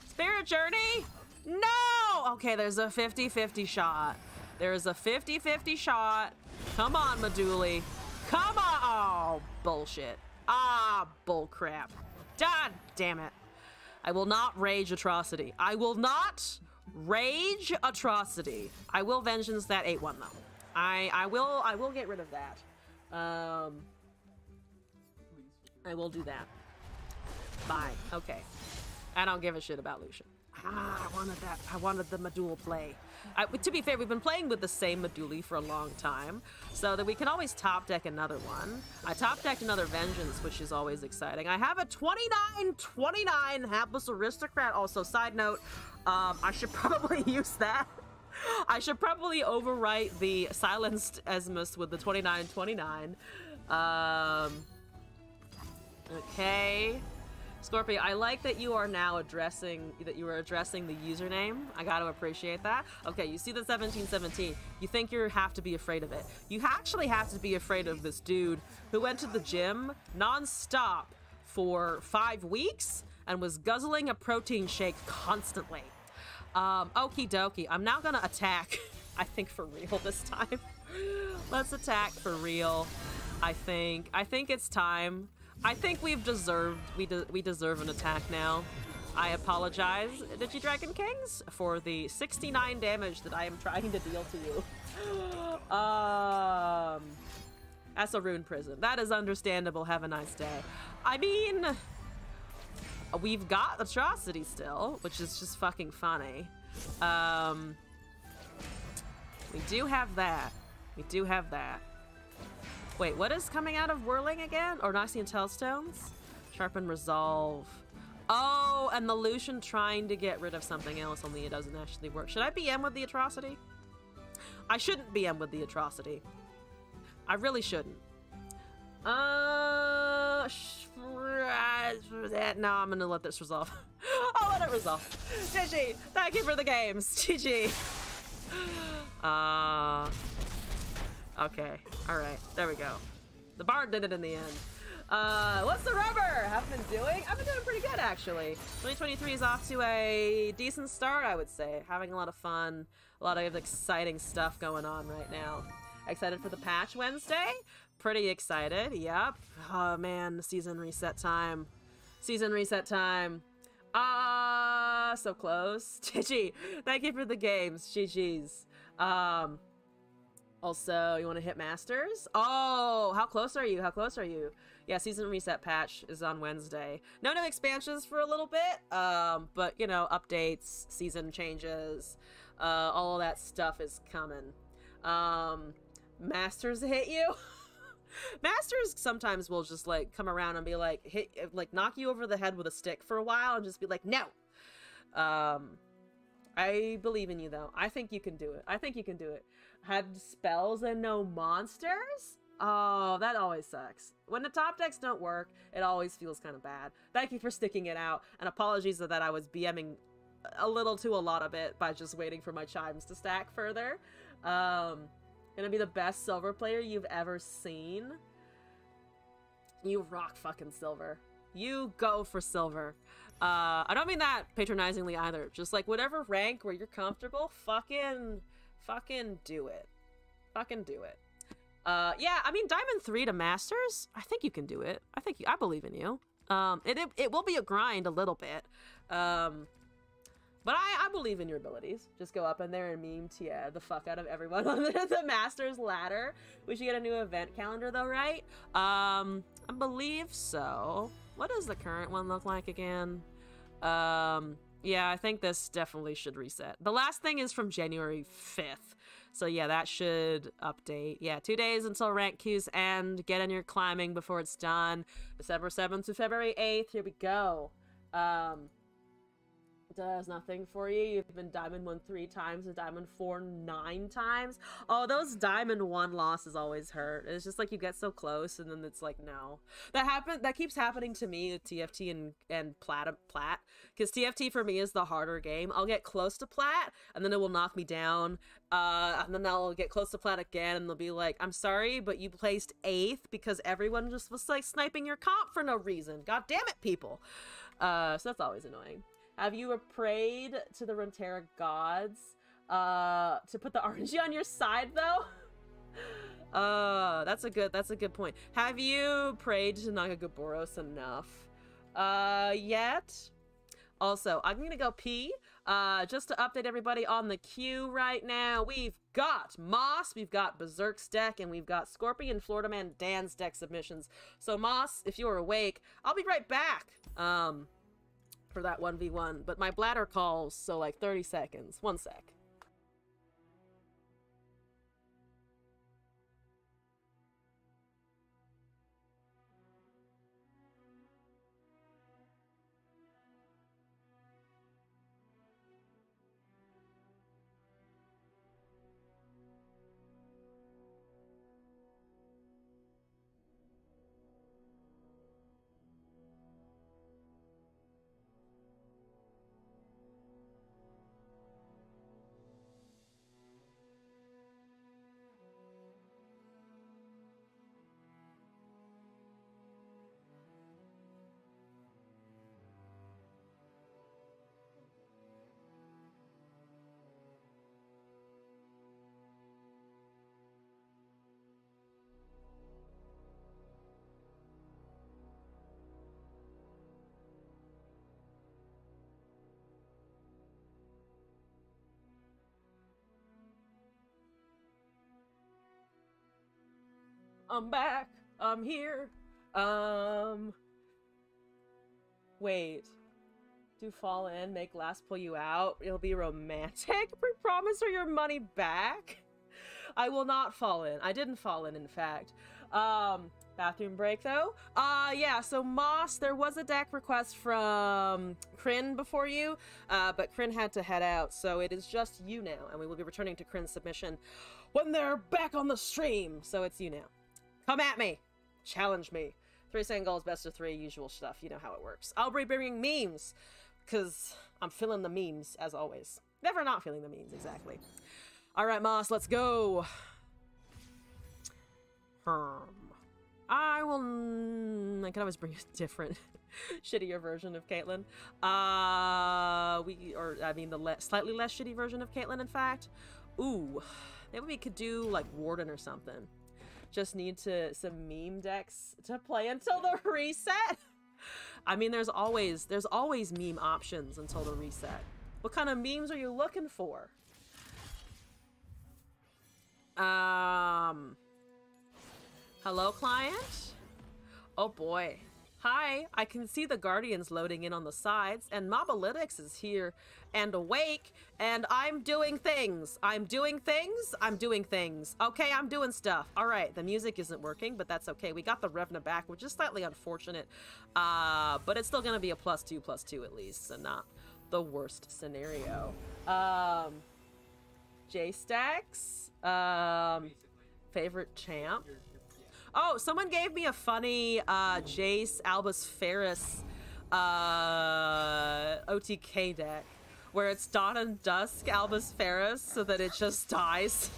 Spirit Journey? No! Okay, there's a 50-50 shot. There's a 50-50 shot. Come on, Meduli. Come on! Oh, bullshit. Ah, bullcrap. God damn it. I will not Rage Atrocity. I will not Rage Atrocity. I will Vengeance that 8-1 though. I will get rid of that. I will do that. Bye. Okay. I don't give a shit about Lucian. I wanted that. I wanted the Medul play. To be fair, we've been playing with the same Meduli for a long time, so that we can always top deck another one. I top decked another Vengeance, which is always exciting. I have a 29/29 Hapless Aristocrat. Also, side note, I should probably use that. I should probably overwrite the Silenced Esmus with the 29/29. Okay. Scorpio, I like that you are now addressing the username. I gotta appreciate that. Okay, you see the 1717. You think you have to be afraid of it. You actually have to be afraid of this dude who went to the gym non-stop for 5 weeks and was guzzling a protein shake constantly. Okie dokie. I'm now gonna attack. I think for real this time. Let's attack for real. I think it's time. I think we deserve an attack now. I apologize, Digidragon Kings, for the 69 damage that I am trying to deal to you. That's a rune prison. That is understandable. Have a nice day. I mean, we've got Atrocity still, which is just fucking funny. We do have that. We do have that. Wait, what is coming out of Whirling again? Or Noxian Tellstones? Sharpen Resolve. Oh, and the Lucian trying to get rid of something else, only it doesn't actually work. Should I BM with the Atrocity? I shouldn't BM with the Atrocity. I really shouldn't. No, I'm gonna let this resolve. I'll let it resolve. GG, thank you for the games. GG. Okay, alright, there we go. The Bard did it in the end. What's the rubber? Have been doing? I've been doing pretty good, actually. 2023 is off to a decent start, I would say. Having a lot of fun, a lot of exciting stuff going on right now. Excited for the patch Wednesday? Pretty excited, yep. Oh man, season reset time. Season reset time. So close. GG, thank you for the games, GG's. Also, you want to hit Masters? Oh, how close are you? How close are you? Yeah, season reset patch is on Wednesday. No new expansions for a little bit, but, you know, updates, season changes, all of that stuff is coming. Masters hit you? Masters sometimes will just, like, come around and be like, knock you over the head with a stick for a while and just be like, no! I believe in you, though. I think you can do it. I think you can do it. Had spells and no monsters? Oh, that always sucks. When the top decks don't work, it always feels kind of bad. Thank you for sticking it out, and apologies that I was BMing a little to a lot of it by just waiting for my chimes to stack further. Gonna be the best silver player you've ever seen. You rock fucking silver. You go for silver. I don't mean that patronizingly either. Just like whatever rank where you're comfortable, fucking do it. Fucking do it. Yeah, I mean, Diamond 3 to Masters, I think you can do it. I believe in you. It will be a grind a little bit. But I believe in your abilities. Just go up in there and meme the fuck out of everyone on the Masters ladder. We should get a new event calendar though, right? I believe so. What does the current one look like again? Yeah, I think this definitely should reset. The last thing is from January 5th. So yeah, that should update. Yeah, 2 days until rank queues end. Get in your climbing before it's done. December 7th to February 8th. Here we go. Does nothing for you. You've been Diamond 1 3 times and Diamond 4 9 times. Oh, those Diamond 1 losses always hurt. It's just like you get so close and then it's like, no. That keeps happening to me with TFT and Plat. Because TFT for me is the harder game. I'll get close to Plat and then it will knock me down. And then I'll get close to Plat again and they'll be like, I'm sorry, but you placed 8th because everyone just was like sniping your comp for no reason. God damn it, people. So that's always annoying. Have you prayed to the Runeterra gods to put the RNG on your side though? That's a good point. Have you prayed to Nagagaboros enough yet? Also, I'm gonna go pee. Just to update everybody on the queue right now, we've got Moss, we've got Berserk's deck, and we've got Scorpion, Florida Man, Dan's deck submissions. So Moss, if you're awake, I'll be right back. for that 1v1, but my bladder calls, so like 30 seconds. 1 sec. I'm back. I'm here. Wait. Do fall in, make last pull you out. It'll be romantic. Promise her your money back. I will not fall in. I didn't fall in fact. Bathroom break though. Yeah, so Moss, there was a deck request from Kryn before you, but Kryn had to head out, so it is just you now, and we will be returning to Kryn's submission when they're back on the stream. So it's you now. Come at me. Challenge me. 3 singles, best of 3, usual stuff. You know how it works. I'll be bringing memes, because I'm feeling the memes, as always. Never not feeling the memes, exactly. Alright, Moss, let's go. I can always bring a different, shittier version of Caitlyn. The slightly less shitty version of Caitlyn, in fact. Ooh, maybe we could do, like, Warden or something. Just need some meme decks to play until the reset. I mean, there's always meme options until the reset. What kind of memes are you looking for? Hello, client? Oh boy. Hi, I can see the Guardians loading in on the sides, and Mobalytics is here and awake, and I'm doing things. I'm doing things. Okay, I'm doing stuff. All right, the music isn't working, but that's okay. We got the Revna back, which is slightly unfortunate, but it's still gonna be a +2/+2 at least, so not the worst scenario. J-Stacks, favorite champ. Oh, someone gave me a funny Jace Albus Ferris OTK deck where it's Dawn and Dusk Albus Ferris so that it just dies.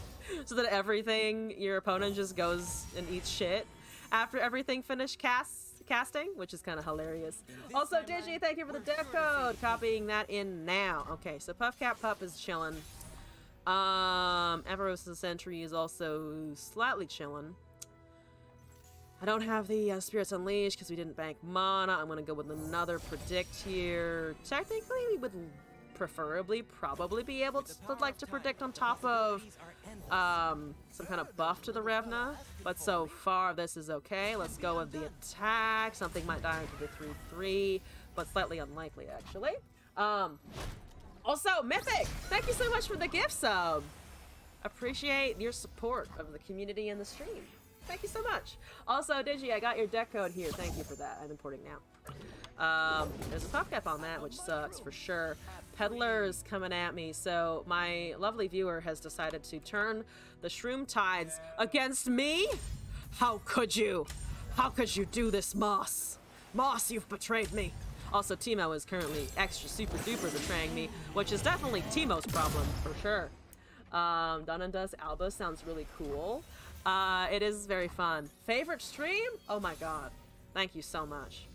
So that everything, your opponent just goes and eats shit after everything finished casting, which is kind of hilarious. Also, Digi, thank you for the deck code. Copying that in now. Okay, so Puffcat Pup is chilling. Everos Sentry is also slightly chilling. I don't have the Spirits Unleashed because we didn't bank mana. I'm going to go with another Predict here. Technically, we would preferably probably be able to predict on top of some kind of buff to the Revna. But so far, this is okay. Let's go with the attack. Something might die into the 3/3, but slightly unlikely, actually. Also, Mythic, thank you so much for the gift sub. Appreciate your support of the community and the stream. Thank you so much. Also, Digi, I got your deck code here. Thank you for that. I'm importing now. There's a top cap on that, which sucks for sure. Peddler is coming at me, so my lovely viewer has decided to turn the Shroom Tides against me? How could you? How could you do this, Moss? Moss, you've betrayed me. Also, Teemo is currently extra super duper betraying me, which is definitely Teemo's problem, for sure. Dawn and Dusk Alba sounds really cool. It is very fun. Favorite stream? Oh my god. Thank you so much.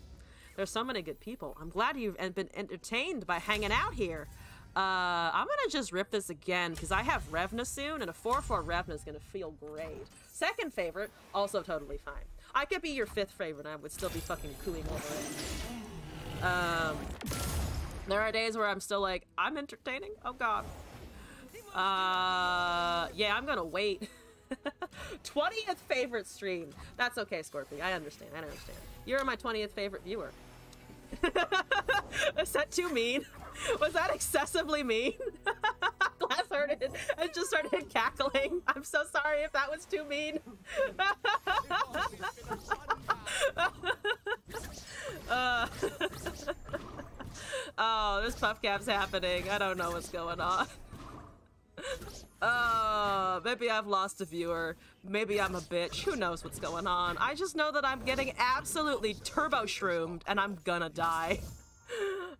There's so many good people. I'm glad you've been entertained by hanging out here. I'm gonna just rip this again, because I have Revna soon, and a 4/4 Revna is gonna feel great. Second favorite, also totally fine. I could be your 5th favorite, and I would still be fucking cooing over it. There are days where I'm still like, I'm entertaining? Oh god. Yeah, I'm gonna wait. 20th favorite stream. That's okay, Scorpy. I understand. You're my 20th favorite viewer. Is that too mean? Was that excessively mean? Glass heard it and just started cackling. I'm so sorry if that was too mean. Oh, this puff cap's happening. I don't know what's going on. Maybe I've lost a viewer. Maybe I'm a bitch. Who knows what's going on? I just know that I'm getting absolutely turbo shroomed and I'm gonna die.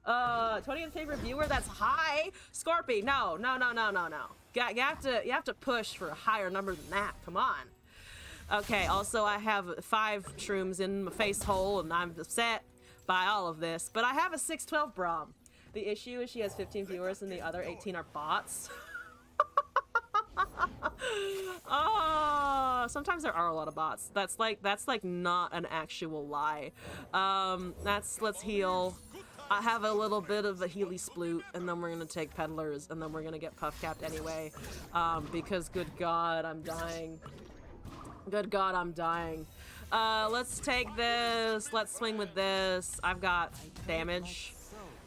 20th favorite viewer, that's high. Scorpy, no. You have to push for a higher number than that. Come on. Okay, also I have 5 shrooms in my face hole and I'm upset by all of this, but I have a 612 Braum. The issue is she has 15 viewers and the other 18 are bots. Oh, sometimes there are a lot of bots. That's like not an actual lie. Let's heal. I have a little bit of a Healy Sploot, and then we're gonna take Peddlers, and then we're gonna get puff capped anyway. Because good God, I'm dying. Good God, I'm dying. Let's take this. Let's swing with this. I've got damage.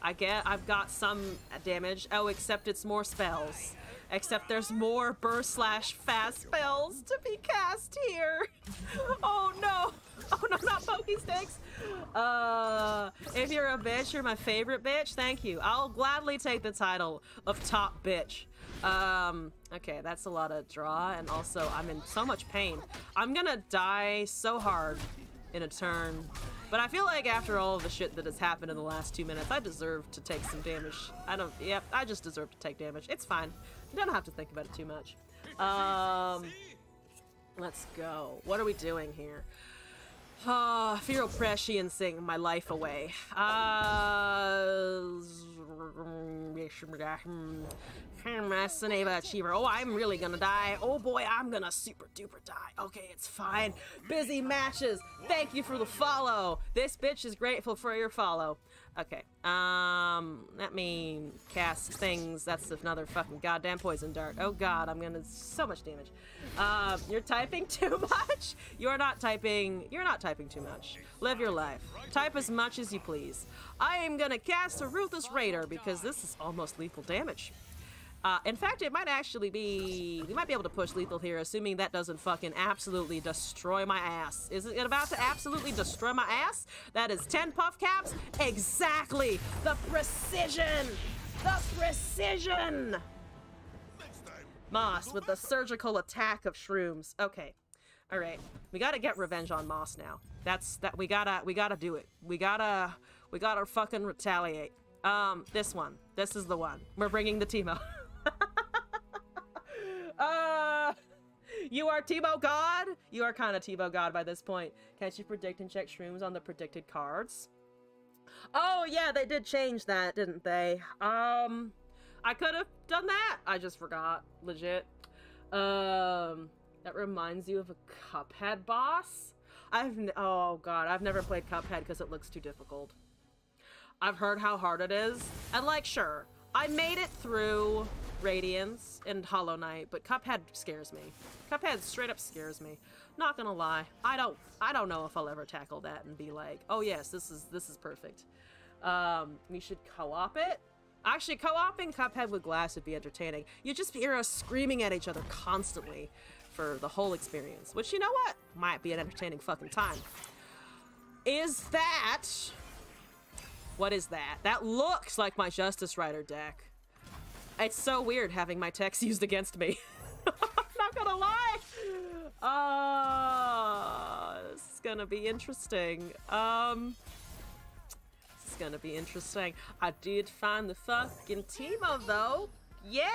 I've got some damage. Oh, except it's more spells. Except there's more burst/fast spells to be cast here. Oh no. Oh no, not Pokey Sticks. If you're a bitch, you're my favorite bitch. Thank you. I'll gladly take the title of top bitch. Okay, that's a lot of draw, and also I'm in so much pain. I'm gonna die so hard in a turn, but I feel like after all of the shit that has happened in the last 2 minutes, I deserve to take some damage. I just deserve to take damage. It's fine. You don't have to think about it too much. Let's go. What are we doing here? Feral Prescience sing my life away. Achiever. Oh, I'm really gonna die. Oh boy, I'm gonna super duper die. Okay, it's fine. Busy matches. Thank you for the follow. This bitch is grateful for your follow. Okay, let me cast things. That's another fucking goddamn poison dart. Oh god, I'm gonna so much damage. You're typing too much? You're not typing too much. Live your life. Type as much as you please. I am gonna cast a Ruthless Raider because this is almost lethal damage. In fact, it might actually be... We might be able to push lethal here, assuming that doesn't fucking absolutely destroy my ass. Is it about to absolutely destroy my ass? That is 10 puff caps. Exactly! The precision! The precision! Moss with the surgical attack of shrooms. Okay. Alright. We gotta get revenge on Moss now. We gotta do it. We gotta fucking retaliate. This one. This is the one. We're bringing the Teemo. You are Teemo God? You are kind of Teemo God by this point. Can't you predict and check shrooms on the predicted cards? Oh yeah, they did change that, didn't they? I could have done that. I just forgot. Legit. That reminds you of a Cuphead boss? Oh god, I've never played Cuphead because it looks too difficult. I've heard how hard it is, and like, sure, I made it through Radiance and Hollow Knight, but Cuphead scares me. Cuphead straight up scares me. Not gonna lie, I don't know if I'll ever tackle that and be like, oh yes, this is perfect. We should co-op it. Actually, co-oping Cuphead with Glass would be entertaining. You just hear us screaming at each other constantly for the whole experience, which, you know what, might be an entertaining fucking time. Is that... What is that? That looks like my Justice Rider deck. It's so weird having my text used against me. I'm not gonna lie. This is gonna be interesting. This is gonna be interesting. I did find the fucking Teemo though. Yeah.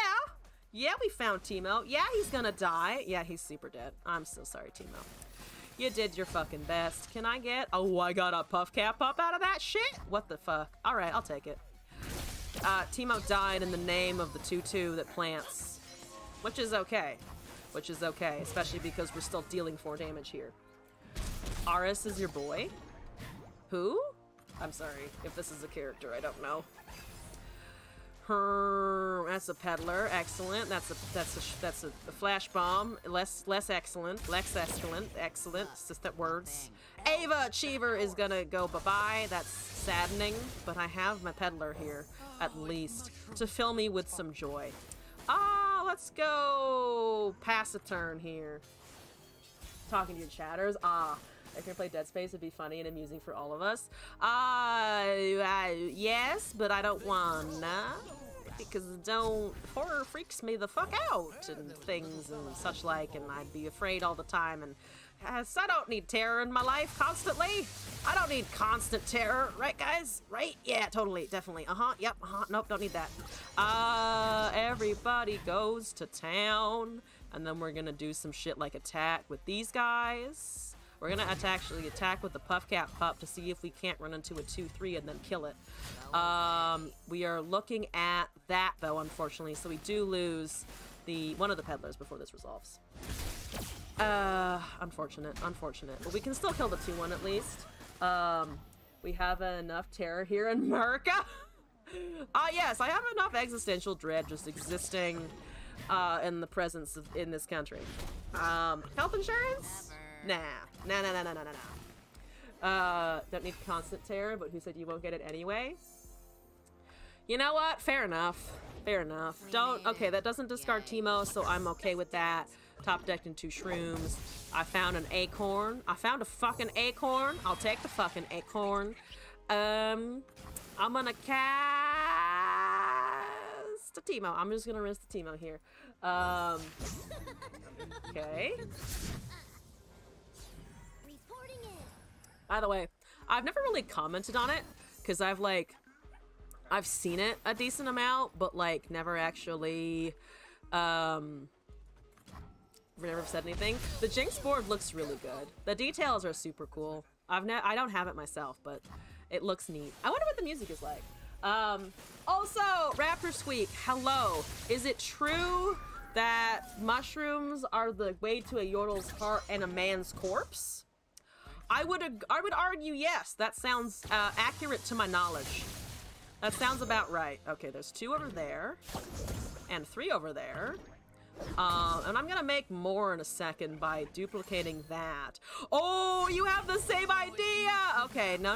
Yeah, we found Teemo. Yeah, he's gonna die. Yeah, he's super dead. I'm so sorry, Teemo. You did your fucking best. Can I get... Oh, I got a puff cap up out of that shit? What the fuck? Alright, I'll take it. Teemo died in the name of the 2/2 that plants. Which is okay. Which is okay, especially because we're still dealing 4 damage here. Aris is your boy? Who? I'm sorry. If this is a character, I don't know. That's a peddler. Excellent. That's a flash bomb. Less excellent. Less excellent. Excellent. It's just that words. Ava Achiever is gonna go bye-bye. That's saddening, but I have my peddler here, at least, to fill me with some joy. Let's go pass a turn here. Talking to your chatters. If you play Dead Space, it'd be funny and amusing for all of us. Yes, but I don't wanna. Because horror freaks me the fuck out and things and such like, and I'd be afraid all the time, and so I don't need terror in my life constantly. I don't need constant terror, right guys? Right? Yeah, totally, definitely. Yep, nope, don't need that. Everybody goes to town, and then we're gonna do some shit like attack with these guys. We're gonna actually attack with the Puff Cat Pup to see if we can't run into a 2-3 and then kill it. We are looking at that though, unfortunately, so we do lose one of the peddlers before this resolves. Unfortunate. But we can still kill the 2-1 at least. We have enough terror here in America. Yes, I have enough existential dread just existing in the presence in this country. Health insurance? Nah. Don't need constant terror, but who said you won't get it anyway? You know what? Fair enough. Okay, that doesn't discard Teemo, so I'm okay with that. Top decked in 2 shrooms. I found an acorn. I found a fucking acorn. I'll take the fucking acorn. I'm gonna cast a Teemo. I'm just gonna rinse the Teemo here. Okay. By the way, I've never really commented on it, because I've seen it a decent amount, but like never actually never said anything. The Jinx board looks really good. The details are super cool. I don't have it myself, but it looks neat. I wonder what the music is like. Also, Raptor Squeak, hello. Is it true that mushrooms are the way to a Yordle's heart and a man's corpse? I would argue yes. That sounds accurate to my knowledge. That sounds about right. Okay, there's 2 over there and 3 over there. And I'm gonna make more in a second by duplicating that. Oh, you have the same idea! Okay, no.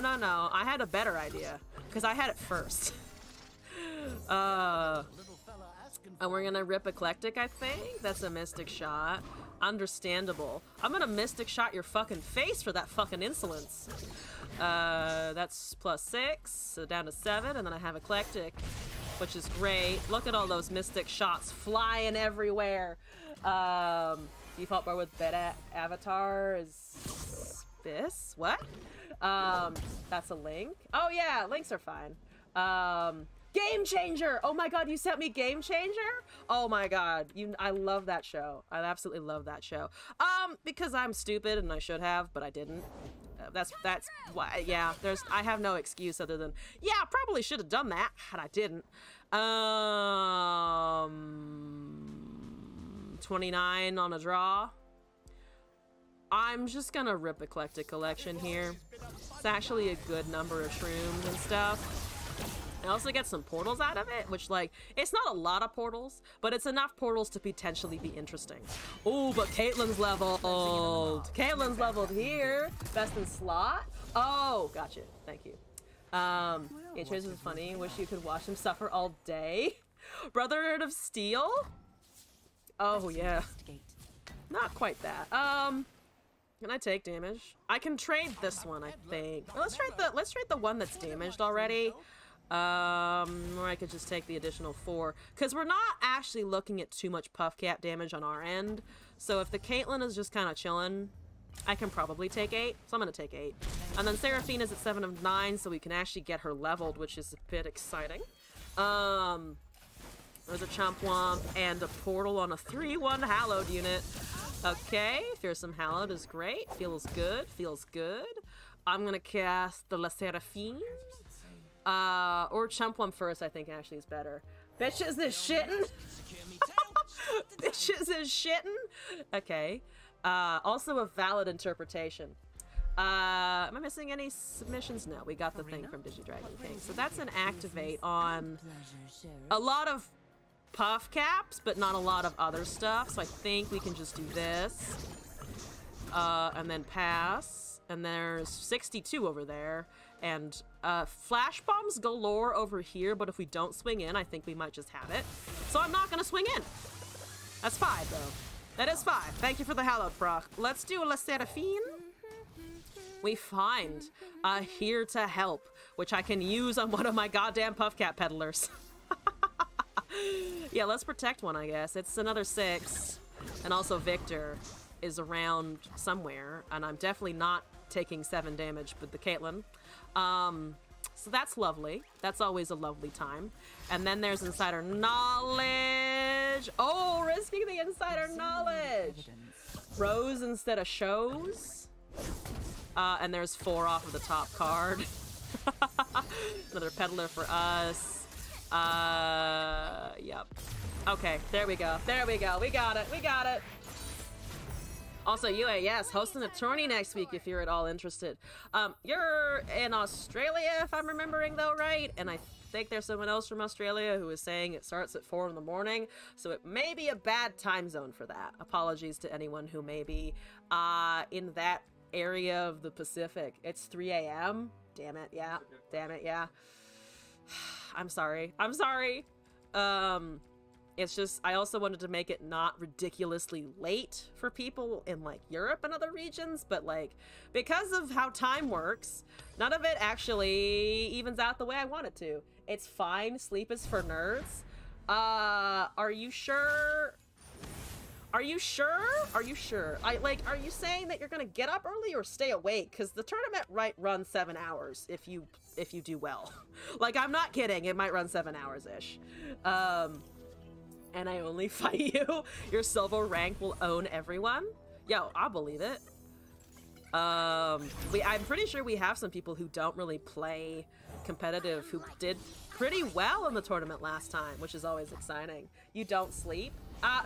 I had a better idea, because I had it first. And we're gonna rip Eclectic, I think? That's a Mystic Shot. Understandable. I'm gonna Mystic Shot your fucking face for that fucking insolence. That's +6, so down to 7, and then I have Eclectic, which is great. Look at all those Mystic Shots flying everywhere. Default bar with Beta Avatar is this? What? That's a link. Oh yeah, links are fine. Game Changer! Oh my god, you sent me Game Changer? Oh my god, I love that show. I absolutely love that show. Because I'm stupid and I should have, but I didn't. That's why, yeah, I have no excuse other than, yeah, I probably should have done that had I didn't. 29 on a draw. I'm just gonna rip Eclectic Collection here. It's actually a good number of shrooms and stuff. I also get some portals out of it, which, like, it's not a lot of portals, but it's enough portals to potentially be interesting. Oh, but Caitlyn's leveled. Caitlyn's leveled here. Best in slot. Oh, gotcha. Thank you. Yeah, Trace is funny. Wish you could watch him suffer all day. Brotherhood of Steel? Oh, yeah. Not quite that. Can I take damage? I can trade this one, I think. Well, let's trade the one that's damaged already. Or I could just take the additional 4, because we're not actually looking at too much Puff Cat damage on our end. So if the Caitlyn is just kind of chilling, I can probably take 8. So I'm gonna take 8. And then Seraphina's at 7 of 9, so we can actually get her leveled, which is a bit exciting. There's a Chomp Womp and a portal on a 3/1 Hallowed unit. Okay, Fearsome Hallowed is great. Feels good. I'm gonna cast the La Seraphine. Or Chump One first, I think actually is better. Bitches is shitting? Bitches is shitting? Okay. Also a valid interpretation. Am I missing any submissions? No, we got the thing from DigiDragon King. So that's an activate on a lot of puff caps, but not a lot of other stuff. So I think we can just do this. And then pass. And there's 62 over there. And flash bombs galore over here, but if we don't swing in, I think we might just have it. So I'm not gonna swing in. That's 5, though. That is 5. Thank you for the hallowed proc. Let's do La Seraphine. We find Here to Help, which I can use on one of my goddamn puff cat peddlers. Yeah, let's protect one, I guess. It's another 6. And also Victor is around somewhere, and I'm definitely not taking 7 damage with the Caitlyn. So that's lovely. That's always a lovely time. And then there's Insider Knowledge. Oh, risking the Insider Knowledge. Rows instead of shows. And there's 4 off of the top card. Another peddler for us. Yep. Okay, there we go. There we go. We got it. We got it. Also, UAS hosting a tourney next week if you're at all interested. You're in Australia, if I'm remembering though, right? And I think there's someone else from Australia who is saying it starts at 4 in the morning, so it may be a bad time zone for that. Apologies to anyone who may be in that area of the Pacific. It's 3 a.m. Damn it, yeah. Damn it, yeah. I'm sorry. I'm sorry. It's just, I also wanted to make it not ridiculously late for people in, like, Europe and other regions, but, like, because of how time works, none of it actually evens out the way I want it to. It's fine. Sleep is for nerds. Are you sure? Are you sure? Are you sure? Are you saying that you're gonna get up early or stay awake? Because the tournament runs 7 hours if you do well. Like, I'm not kidding. It might run 7 hours-ish. And I only fight you. Your silver rank will own everyone. Yo, I'll believe it. I'm pretty sure we have some people who don't really play competitive who did pretty well in the tournament last time, which is always exciting. You don't sleep?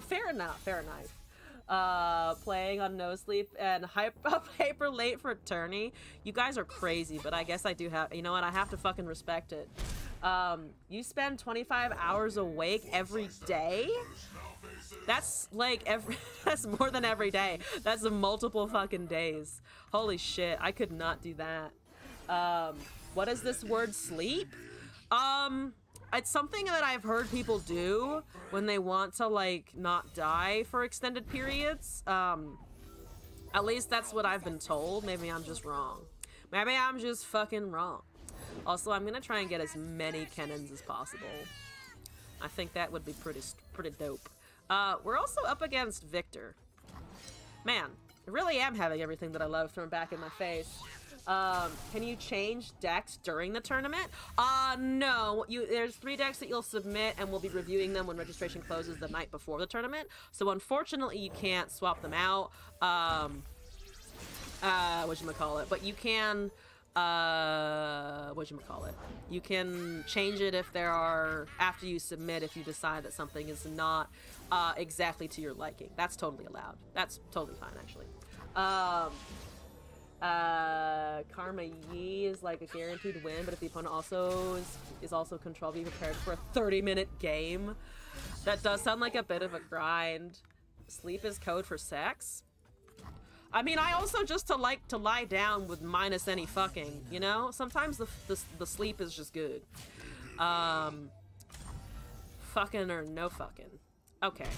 Fair enough, fair enough. Playing on no sleep and hyper late for a tourney. You guys are crazy, but I guess I do have, you know what, I have to fucking respect it. You spend 25 hours awake every day? That's like that's more than every day. That's multiple fucking days. Holy shit, I could not do that. What is this word, sleep? It's something that I've heard people do when they want to, like, not die for extended periods. At least that's what I've been told. Maybe I'm just wrong. Maybe I'm just fucking wrong. Also, I'm gonna try and get as many cannons as possible. I think that would be pretty dope. We're also up against Victor. Man, I really am having everything that I love thrown back in my face. Can you change decks during the tournament? No. There's 3 decks that you'll submit, and we'll be reviewing them when registration closes the night before the tournament. So unfortunately, you can't swap them out. Whatchamacallit? But you can, whatchamacallit? You can change it if there are, after you submit, if you decide that something is not exactly to your liking. That's totally allowed. That's totally fine, actually. Karma Yi is like a guaranteed win, but if the opponent also is also control, be prepared for a 30-minute game. That does sound like a bit of a grind. Sleep is code for sex? I mean, I also just like to lie down with minus any fucking, you know? Sometimes the sleep is just good. Fucking or no fucking. Okay.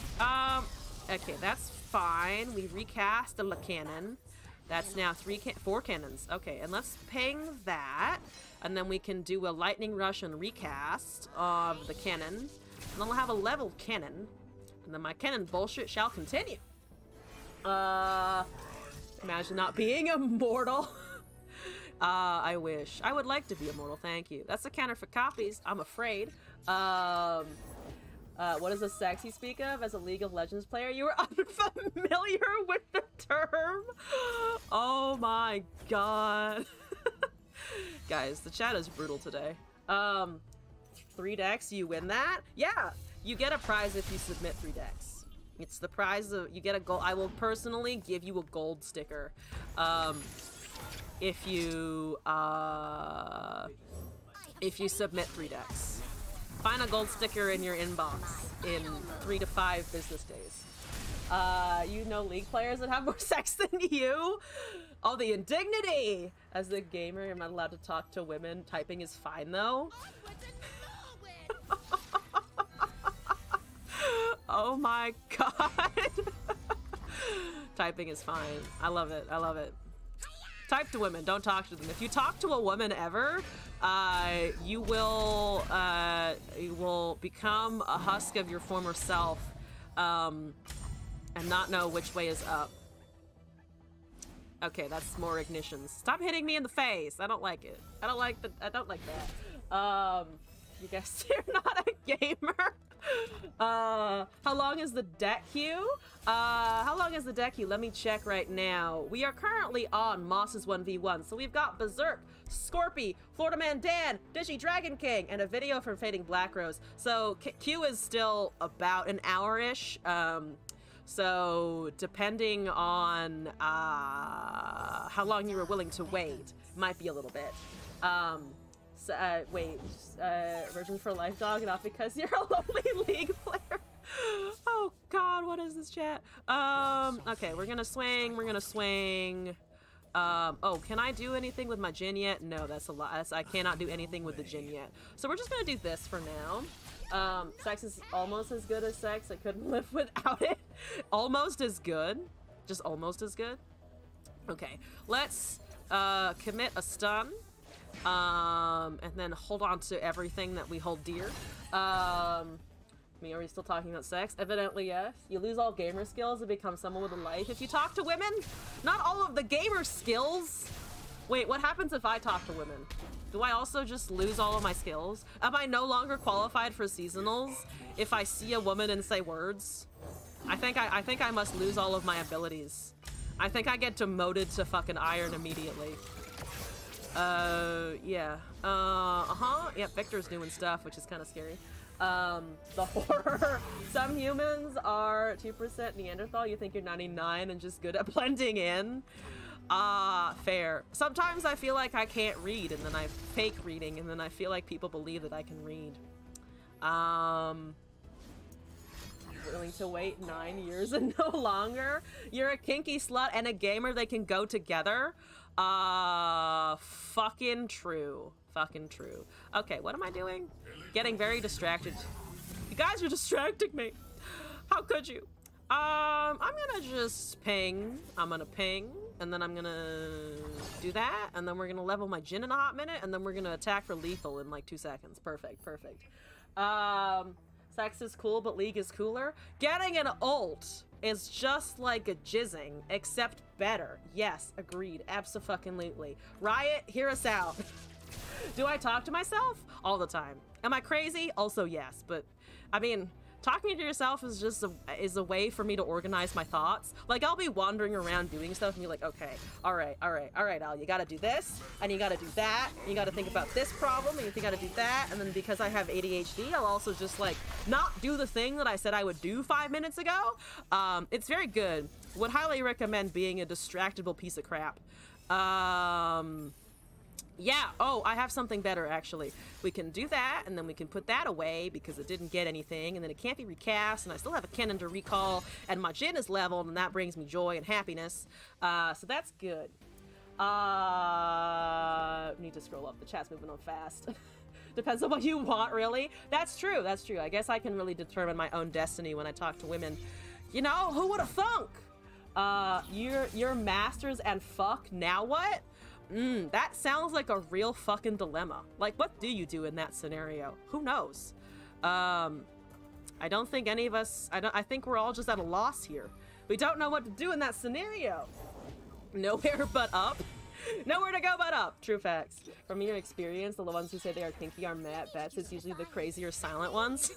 Okay, that's fine. We recast the cannon. That's now 4 cannons. Okay, and let's ping that. And then we can do a lightning rush and recast of the cannon. And then we'll have a level cannon. And then my cannon bullshit shall continue. Imagine not being immortal. I wish. I would like to be immortal, thank you. That's a counter for copies, I'm afraid. What is the sex you speak of? As a League of Legends player, you were unfamiliar with the term? Oh my god. Guys, the chat is brutal today. 3 decks, you win that? Yeah, you get a prize if you submit 3 decks. It's the prize of, you get a gold. I will personally give you a gold sticker. If you submit 3 decks. Find a gold sticker in your inbox in 3 to 5 business days. You know League players that have more sex than you? Oh, the indignity! As the gamer, you're not allowed to talk to women. Typing is fine, though. Oh my god. Typing is fine. I love it. I love it. Type to women. Don't talk to them. If you talk to a woman ever, you will become a husk of your former self, and not know which way is up. Okay, that's more ignitions. Stop hitting me in the face. I don't like it. I don't like that. You guys, you're not a gamer. How long is the deck queue? How long is the deck queue? Let me check right now. We are currently on Moss's 1v1. So we've got Berserk, Scorpy, Florida Man Dan, Digi Dragon King, and a video from Fading Black Rose. So queue is still about an hour-ish. So depending on how long you were willing to wait, might be a little bit. Wait, Virgin for Life Dog, not because you're a lonely League player. Oh god, what is this chat? Okay, we're gonna swing. Oh, can I do anything with my Jin yet? No, that's a lot. I cannot do anything with the Jin yet. So we're just gonna do this for now. Sex is almost as good as sex. I couldn't live without it. Almost as good. Just almost as good. Okay, let's commit a stun. And then hold on to everything that we hold dear. Are we still talking about sex? Evidently, yes. You lose all gamer skills and become someone with a life if you talk to women? Not all of the gamer skills! Wait, what happens if I talk to women? Do I also just lose all of my skills? Am I no longer qualified for seasonals if I see a woman and say words? I think I must lose all of my abilities. I think I get demoted to fucking iron immediately. Yeah. Yeah, Victor's doing stuff, which is kind of scary. The horror. Some humans are 2% Neanderthal. You think you're 99 and just good at blending in. Fair. Sometimes I feel like I can't read, and then I fake reading, and then I feel like people believe that I can read. Willing to wait 9 years and no longer? You're a kinky slut and a gamer, they can go together? Fucking true. Fucking true. Okay, what am I doing? Getting very distracted. You guys are distracting me. How could you? I'm gonna just ping. I'm gonna ping, and then I'm gonna do that, and then we're gonna level my Jin in a hot minute, and then we're gonna attack for lethal in like 2 seconds. Perfect, perfect. Sex is cool, but League is cooler. Getting an ult is just like a jizzing, except better. Yes, agreed. Abso-fucking-lutely. Riot, hear us out. Do I talk to myself? All the time. Am I crazy? Also yes, but I mean, talking to yourself is just a way for me to organize my thoughts. Like, I'll be wandering around doing stuff and be like, okay, all right, Al, you gotta do this, and you gotta do that, and you gotta think about this problem, and you gotta do that, and then because I have ADHD, I'll also just, like, not do the thing that I said I would do 5 minutes ago. It's very good. Would highly recommend being a distractible piece of crap. Yeah, oh, I have something better, actually. We can do that, and then we can put that away because it didn't get anything, and then it can't be recast, and I still have a cannon to recall, and my Jin is leveled, and that brings me joy and happiness. So that's good. Need to scroll up. The chat's moving on fast. Depends on what you want, really. That's true, that's true. I guess I can really determine my own destiny when I talk to women. You know, who would have thunk? You're masters and fuck, now what? That sounds like a real fucking dilemma. Like, what do you do in that scenario? Who knows? I don't think any of us, I think we're all just at a loss here. We don't know what to do in that scenario. Nowhere but up. Nowhere to go but up. True facts. From your experience, the ones who say they are kinky are Matt Bets. It's usually the crazier silent ones.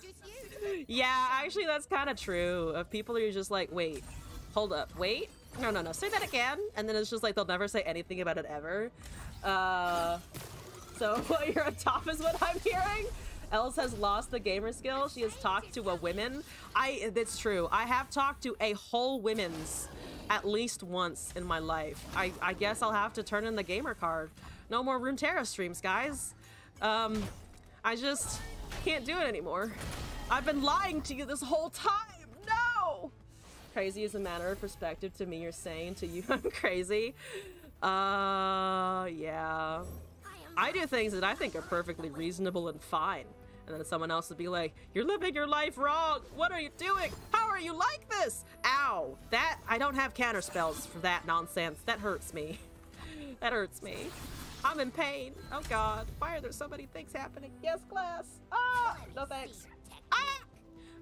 Yeah, actually that's kind of true. Of people who are just like, wait, hold up, wait. No, say that again. And then it's just like, they'll never say anything about it ever. So you're a top is what I'm hearing? Els has lost the gamer skill. She has talked to a women. That's true. I have talked to a whole women's at least once in my life. I guess I'll have to turn in the gamer card. No more Runeterra streams, guys. can't do it anymore. I've been lying to you this whole time. No! Crazy is a matter of perspective. To me, you're saying. To you, I'm crazy. Yeah. I do things that I think are perfectly reasonable and fine. And then someone else would be like, you're living your life wrong. What are you doing? How are you like this? Ow. That, I don't have counter spells for that nonsense. That hurts me. That hurts me. I'm in pain. Oh God. Why are there so many things happening? Yes, class. Ah, no thanks. Ah!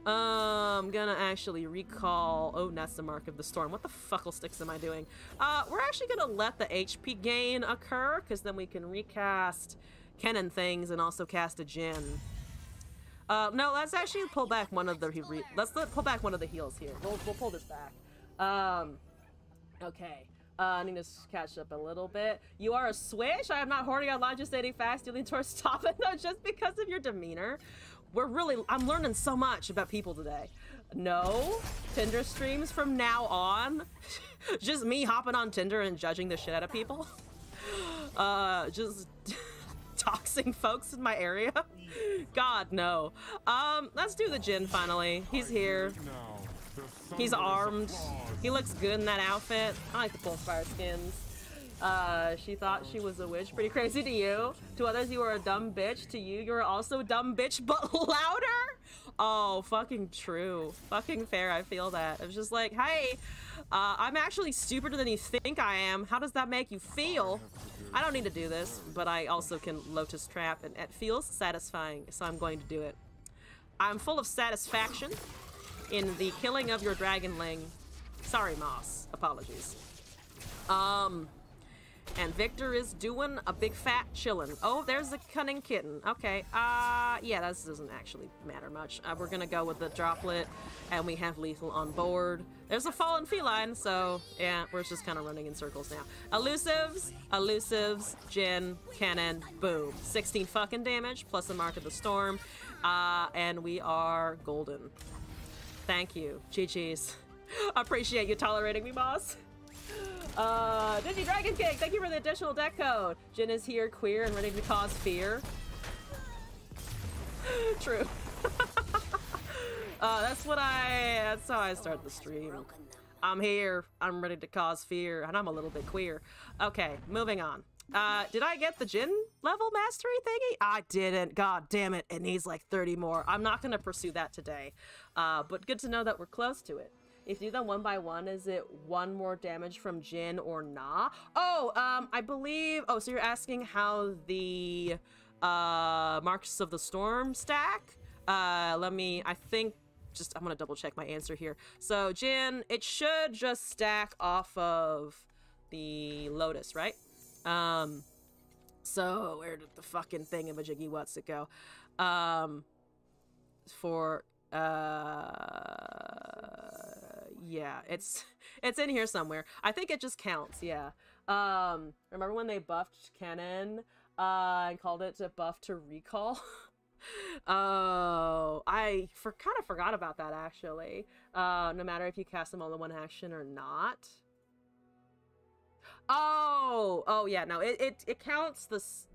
I'm gonna actually recall. Oh, that's the mark of the storm. What the fuckle sticks am I doing? We're actually gonna let the HP gain occur, because then we can recast Kennen things and also cast a Jin. No, let's actually pull back one of the pull back one of the heals here. We'll pull this back. Okay. I need to catch up a little bit. You are a switch. I am not hoarding online, just stating facts, dealing towards top it. No, just because of your demeanor. I'm learning so much about people today. No Tinder streams from now on. Just me hopping on Tinder and judging the shit out of people. Just doxing folks in my area. God, no. Let's do the Jin finally. He's here. He's armed. He looks good in that outfit. I like the Pulsefire skins. She thought she was a witch. Pretty crazy to you. To others, you were a dumb bitch. To you, you're also a dumb bitch, but louder? Oh, fucking true. Fucking fair, I feel that. It was just like, hey, I'm actually stupider than you think I am. How does that make you feel? I don't need to do this, but I also can Lotus Trap, and it feels satisfying, so I'm going to do it. I'm full of satisfaction in the killing of your dragonling. Sorry, Moss. Apologies. And Victor is doing a big fat chillin'. Oh, there's a cunning kitten. Okay, yeah, this doesn't actually matter much. We're gonna go with the droplet, and we have lethal on board. There's a fallen feline, so yeah, we're just kind of running in circles now. Elusives, Jin, Cannon, boom. 16 fucking damage, plus the mark of the storm, and we are golden. Thank you. GG's. Appreciate you tolerating me, boss. Digi Dragon King, thank you for the additional deck code. Jin is here, queer, and ready to cause fear. True. That's how I start the stream. I'm here, I'm ready to cause fear, and I'm a little bit queer. Okay, moving on. Did I get the Jin level mastery thingy? I didn't. God damn it. It needs like 30 more. I'm not gonna pursue that today. But good to know that we're close to it. If you do them one by one, is it one more damage from Jin or nah? Oh, I believe... Oh, so you're asking how the Marks of the Storm stack? I'm gonna double check my answer here. So Jin, it should just stack off of the Lotus, right? So where did the fucking thingamajiggy what's it go? Yeah, it's in here somewhere. I think it just counts, yeah. Remember when they buffed Kennen and called it to buff to recall? Oh, I kind of forgot about that, actually. No matter if you cast them all in one action or not. Oh yeah, no, it counts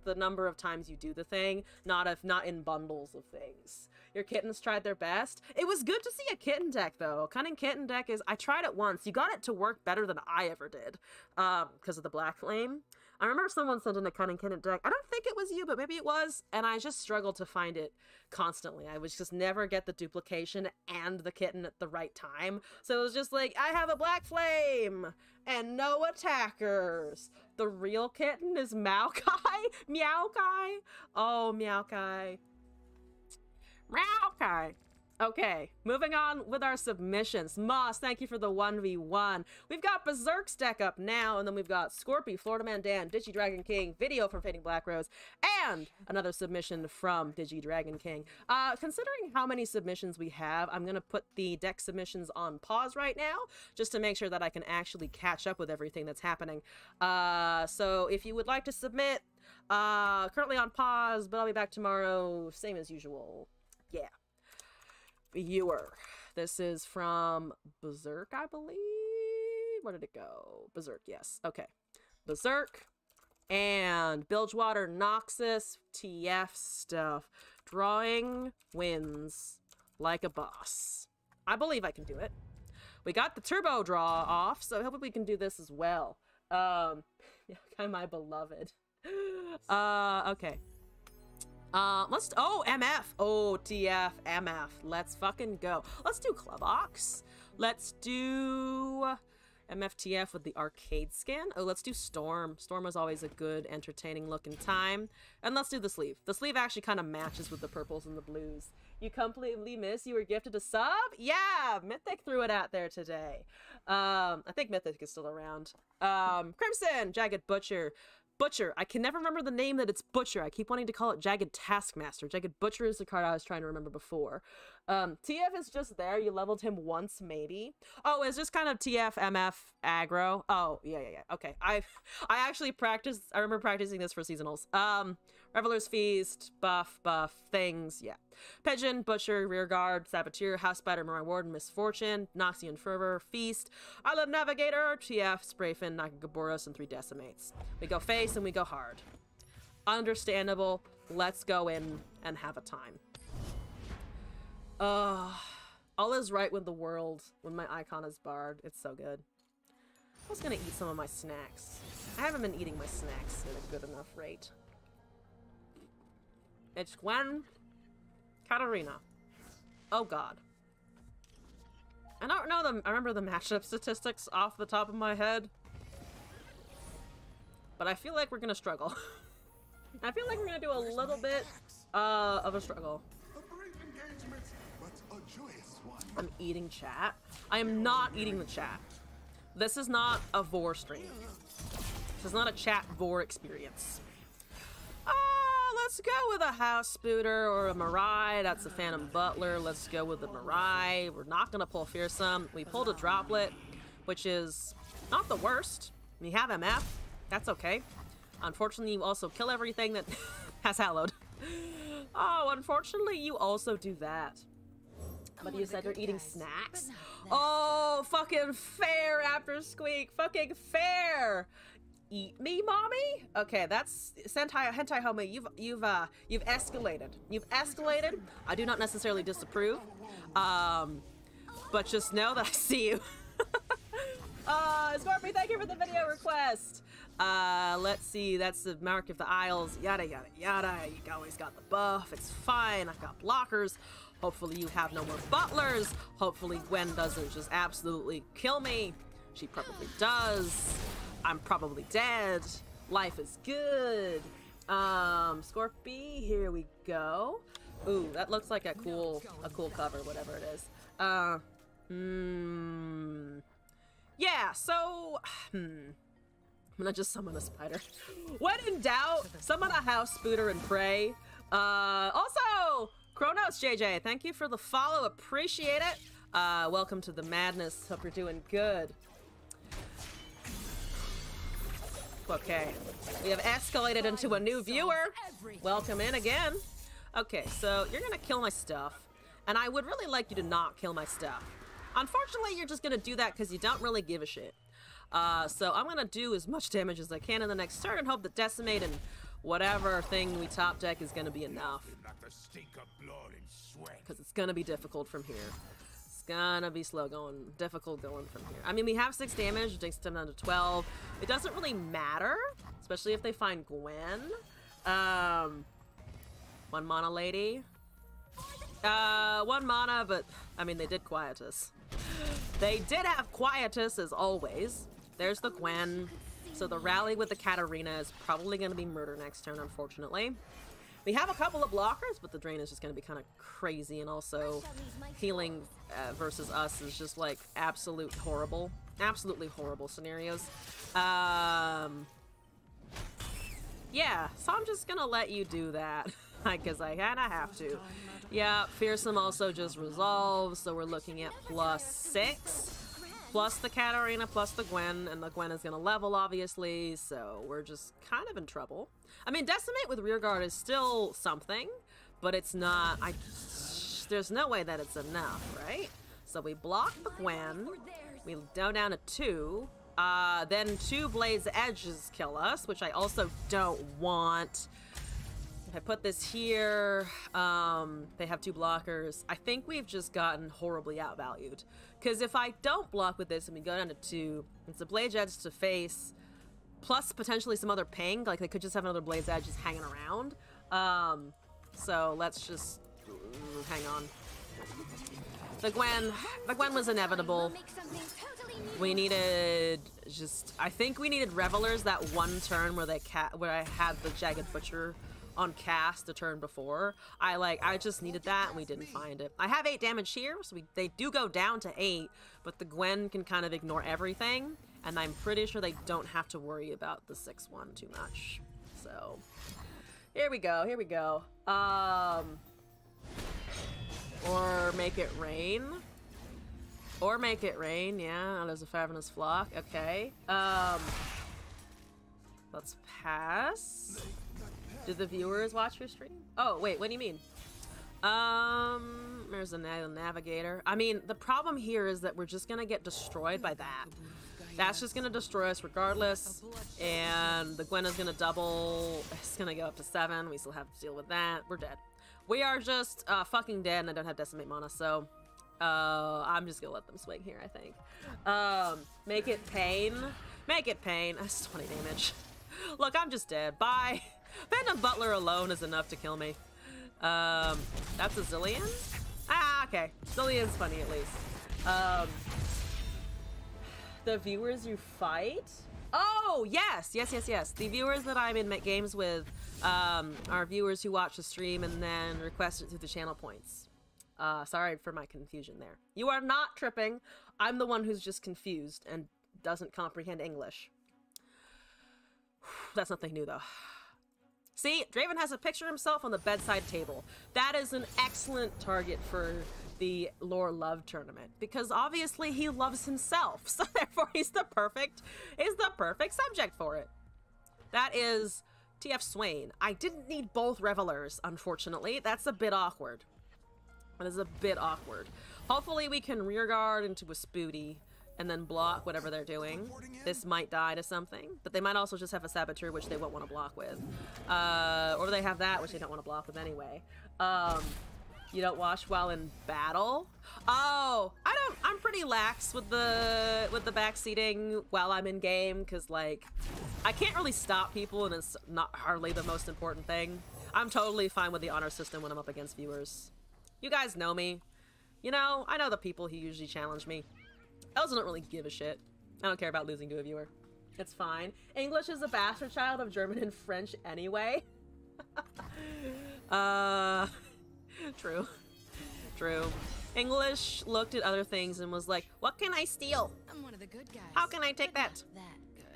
the number of times you do the thing, not in bundles of things. Your kittens tried their best. It was good to see a kitten deck, though. Cunning kitten deck I tried it once. You got it to work better than I ever did, because of the Black Flame. I remember someone sent in a cunning kitten deck. I don't think it was you, but maybe it was, and I just struggled to find it constantly. I would just never get the duplication and the kitten at the right time. So it was just like, I have a Black Flame and no attackers. The real kitten is Maokai? Meowkai? Oh, Meowkai. Meowkai. Okay, moving on with our submissions. Moss, thank you for the 1v1. We've got Berserk's deck up now, and then we've got Scorpy, Florida Man Dan, Digi Dragon King, video from Fading Black Rose, and another submission from Digi Dragon King. Considering how many submissions we have, I'm gonna put the deck submissions on pause right now, just to make sure that I can actually catch up with everything that's happening. So if you would like to submit, currently on pause, but I'll be back tomorrow, same as usual. Yeah. Viewer. This is from Berserk, I believe. Where did it go? Berserk, yes. Okay. Berserk and Bilgewater, Noxus, TF stuff. Drawing wins like a boss. I believe I can do it. We got the turbo draw off, so I hope we can do this as well. Yeah, my beloved. Okay. Let's, oh, MF. Oh, TF, MF. Let's fucking go. Let's do Club Ox. Let's do MFTF with the arcade skin. Oh, let's do Storm. Storm was always a good, entertaining looking time. And let's do the sleeve. The sleeve actually kind of matches with the purples and the blues. You completely miss you were gifted a sub? Yeah, Mythic threw it out there today. I think Mythic is still around. Crimson, Jagged Butcher. Butcher. I can never remember the name that it's Butcher. I keep wanting to call it Jagged Taskmaster. Jagged Butcher is the card I was trying to remember before. TF is just there. You leveled him once, maybe. Oh, it's just kind of TF, MF, aggro. Oh, yeah. Okay. I actually practiced. I remember practicing this for seasonals. Reveler's Feast, buff, things. Yeah. Pigeon, Butcher, Rearguard, Saboteur, House Spider, Mirai Warden, Misfortune, Noxian Fervor, Feast, Island Navigator, TF, Sprayfin, Nakagaboros, and 3 Decimates. We go face and we go hard. Understandable. Let's go in and have a time. All is right with the world when my icon is barred. It's so good. I was gonna eat some of my snacks. I haven't been eating my snacks at a good enough rate. It's Gwen, Katarina. Oh god. I don't know I remember the matchup statistics off the top of my head. But I feel like we're gonna struggle. I feel like we're gonna do a little bit of a struggle. I'm eating chat. I am not eating the chat. This is not a vor stream. This is not a chat vor experience. Let's go with a House Spooter or a Mirai. That's a Phantom Butler. Let's go with the Mirai. We're not gonna pull Fearsome. We pulled a Droplet, which is not the worst. We have MF. That's okay. Unfortunately, you also kill everything that has Hallowed. Oh, unfortunately, you also do that. But you said you're eating snacks? Oh, fucking fair after Squeak. Fucking fair. Eat me, mommy? Okay, that's Hentai Homie. You've escalated. You've escalated. I do not necessarily disapprove. But just know that I see you. Scorpio, thank you for the video request. Let's see, that's the Mark of the Isles, yada yada yada. You always got the buff, it's fine. I've got blockers. Hopefully you have no more butlers. Hopefully Gwen doesn't just absolutely kill me. She probably does. I'm probably dead. Life is good. Scorpy, here we go. Ooh, that looks like a cool cover, whatever it is. Yeah, so I'm gonna just summon a spider. When in doubt, summon a House Spooter and pray. Also, Kronos JJ, thank you for the follow, appreciate it. Welcome to the madness, hope you're doing good. Okay, we have escalated into a new viewer. Welcome in again. Okay, so you're gonna kill my stuff, and I would really like you to not kill my stuff. Unfortunately, you're just gonna do that because you don't really give a shit. So I'm gonna do as much damage as I can in the next turn and hope that Decimate and whatever thing we top deck is gonna be enough. Because it's gonna be difficult from here. It's gonna be difficult going from here. I mean, we have 6 damage, it takes them down to 12. It doesn't really matter, especially if they find Gwen. 1 mana lady. 1 mana, but I mean, they did Quietus. They did have Quietus as always. There's the Gwen. So the rally with the Katarina is probably going to be murder next turn, unfortunately. We have a couple of blockers, but the drain is just going to be kind of crazy, and also healing versus us is just like absolutely horrible scenarios. Yeah, so I'm just going to let you do that. Because I kinda have to. Yeah, Fearsome also just resolves, so we're looking at +6. Plus the Katarina, plus the Gwen, and the Gwen is gonna level, obviously, so we're just kind of in trouble. I mean, Decimate with Rearguard is still something, but it's not, there's no way that it's enough, right? So we block the Gwen, we go down to 2, then 2 Blaze Edges kill us, which I also don't want. If I put this here, they have 2 blockers. I think we've just gotten horribly outvalued. Because if I don't block with this and we go down to 2, it's a Blade's Edge to face, plus potentially some other ping. Like, they could just have another Blade's Edge just hanging around. So let's just hang on. The Gwen was inevitable. We needed I think we needed Revelers that one turn where I had the Jagged Butcher on cast the turn before. I just needed that and we didn't find it. I have 8 damage here, so they do go down to 8, but the Gwen can kind of ignore everything, and I'm pretty sure they don't have to worry about the 6-1 too much. So here we go, here we go. Or make it rain. Or make it rain, yeah. There's a Favenous Flock, okay. Let's pass. Do the viewers watch your stream? Oh, wait, what do you mean? There's a navigator. I mean, the problem here is that we're just gonna get destroyed by that. That's just gonna destroy us regardless. And the Gwen is gonna double. It's gonna go up to 7. We still have to deal with that. We're dead. We are just fucking dead, and I don't have Decimate mana, so I'm just gonna let them swing here, I think. Make it pain. Make it pain. That's 20 damage. Look, I'm just dead. Bye. Phantom Butler alone is enough to kill me. That's a Zillion? Ah, okay. Zillion's funny at least. The viewers you fight? Oh, yes! Yes, yes, yes. The viewers that I'm in games with are viewers who watch the stream and then request it through the channel points. Sorry for my confusion there. You are not tripping. I'm the one who's just confused and doesn't comprehend English. That's nothing new, though. See, Draven has a picture of himself on the bedside table. That is an excellent target for the Lore Love tournament, because obviously he loves himself, so therefore he's the perfect subject for it. That is TF Swain. I didn't need both Revelers, unfortunately. That's a bit awkward. That is a bit awkward. Hopefully we can rearguard into a Spooty and then block whatever they're doing. This might die to something, but they might also just have a Saboteur, which they won't want to block with. Or they have that, which they don't want to block with anyway. You don't watch while in battle? Oh, I'm pretty lax with the backseating while I'm in game, because like, I can't really stop people and it's not hardly the most important thing. I'm totally fine with the honor system when I'm up against viewers. You guys know me. You know, I know the people who usually challenge me. I also don't really give a shit. I don't care about losing to a viewer. It's fine. English is a bastard child of German and French anyway. True. True. English looked at other things and was like, what can I steal? I'm one of the good guys. How can I take that?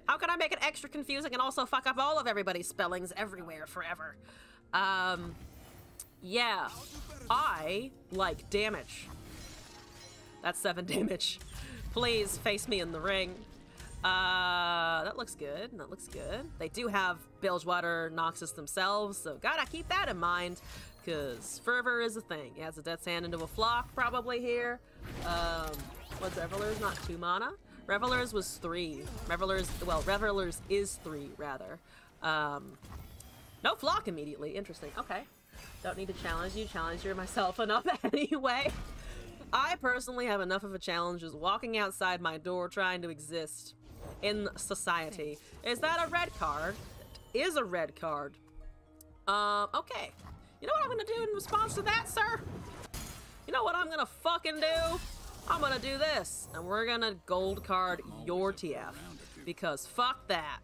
How can I make it extra confusing and also fuck up all of everybody's spellings everywhere forever? Yeah. I like damage. That's 7 damage. Please face me in the ring. That looks good. That looks good. They do have Bilgewater Noxus themselves, so gotta keep that in mind, because Fervor is a thing. He has a Death Sand into a Flock probably here. What's Revelers? Not 2 mana. Revelers was 3. Revelers is 3, rather. No Flock immediately. Interesting. Okay. Don't need to challenge you. Challenge myself enough anyway. I personally have enough of a challenge just walking outside my door trying to exist in society. Is that a red card? It is a red card. Okay. You know what I'm gonna do in response to that, sir? You know what I'm gonna fucking do? I'm gonna do this. And we're gonna gold card your TF. Because fuck that.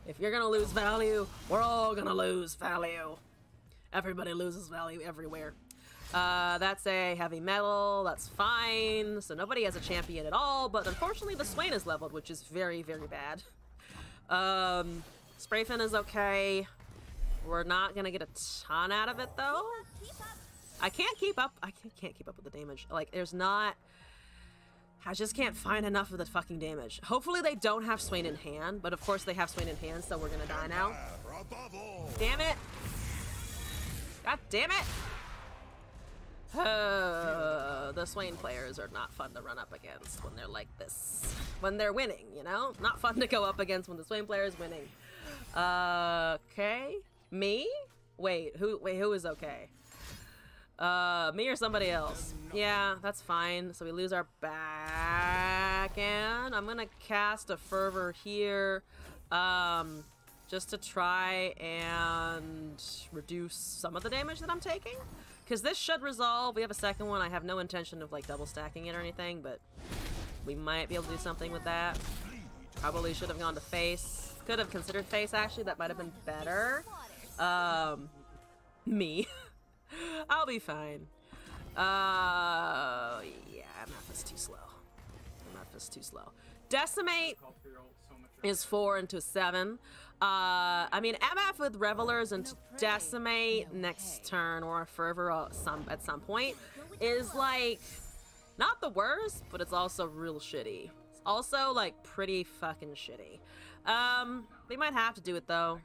If you're gonna lose value, we're all gonna lose value. Everybody loses value everywhere. That's a heavy metal, that's fine. So nobody has a champion at all, but unfortunately the Swain is leveled, which is very, very bad. Sprayfin is okay. We're not gonna get a ton out of it though. I can't keep up. I can't keep up with the damage. Like, there's not... I just can't find enough of the fucking damage. Hopefully they don't have Swain in hand, but of course they have Swain in hand, so we're gonna die now. Damn it! God damn it! The Swain players are not fun to run up against when they're like this. When they're winning, you know? Not fun to go up against when the Swain player is winning. Okay. Me? Wait, who is okay? Me or somebody else? Yeah, that's fine. So we lose our back end. I'm gonna cast a fervor here, just to try and reduce some of the damage that I'm taking. Because this should resolve. We have a second one. I have no intention of like double stacking it or anything, but we might be able to do something with that. Probably should have gone to face. Could have considered face actually. That might have been better. Me. I'll be fine. Yeah, MF is too slow. MF is too slow. Decimate is 4 into 7. I mean, MF with Revelers and Decimate next turn or a Fervor at some point is like not the worst, but it's also real shitty. It's also like pretty fucking shitty. They might have to do it though.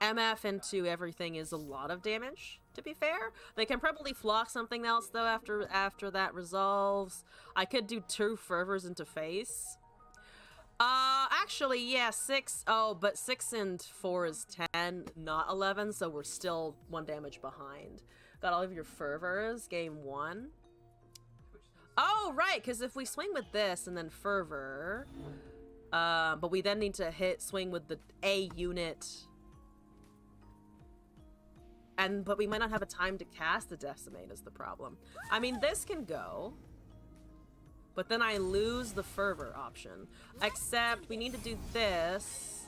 MF into everything is a lot of damage, to be fair. They can probably flock something else though after that resolves. I could do 2 fervors into face. Actually, yeah, 6. Oh, but 6 and 4 is 10, not 11, so we're still 1 damage behind. Got all of your fervors, game 1. Oh, right, because if we swing with this and then fervor, but we then need to swing with the A unit. But we might not have a time to cast the Decimate is the problem. I mean, this can go. But then I lose the fervor option. Except we need to do this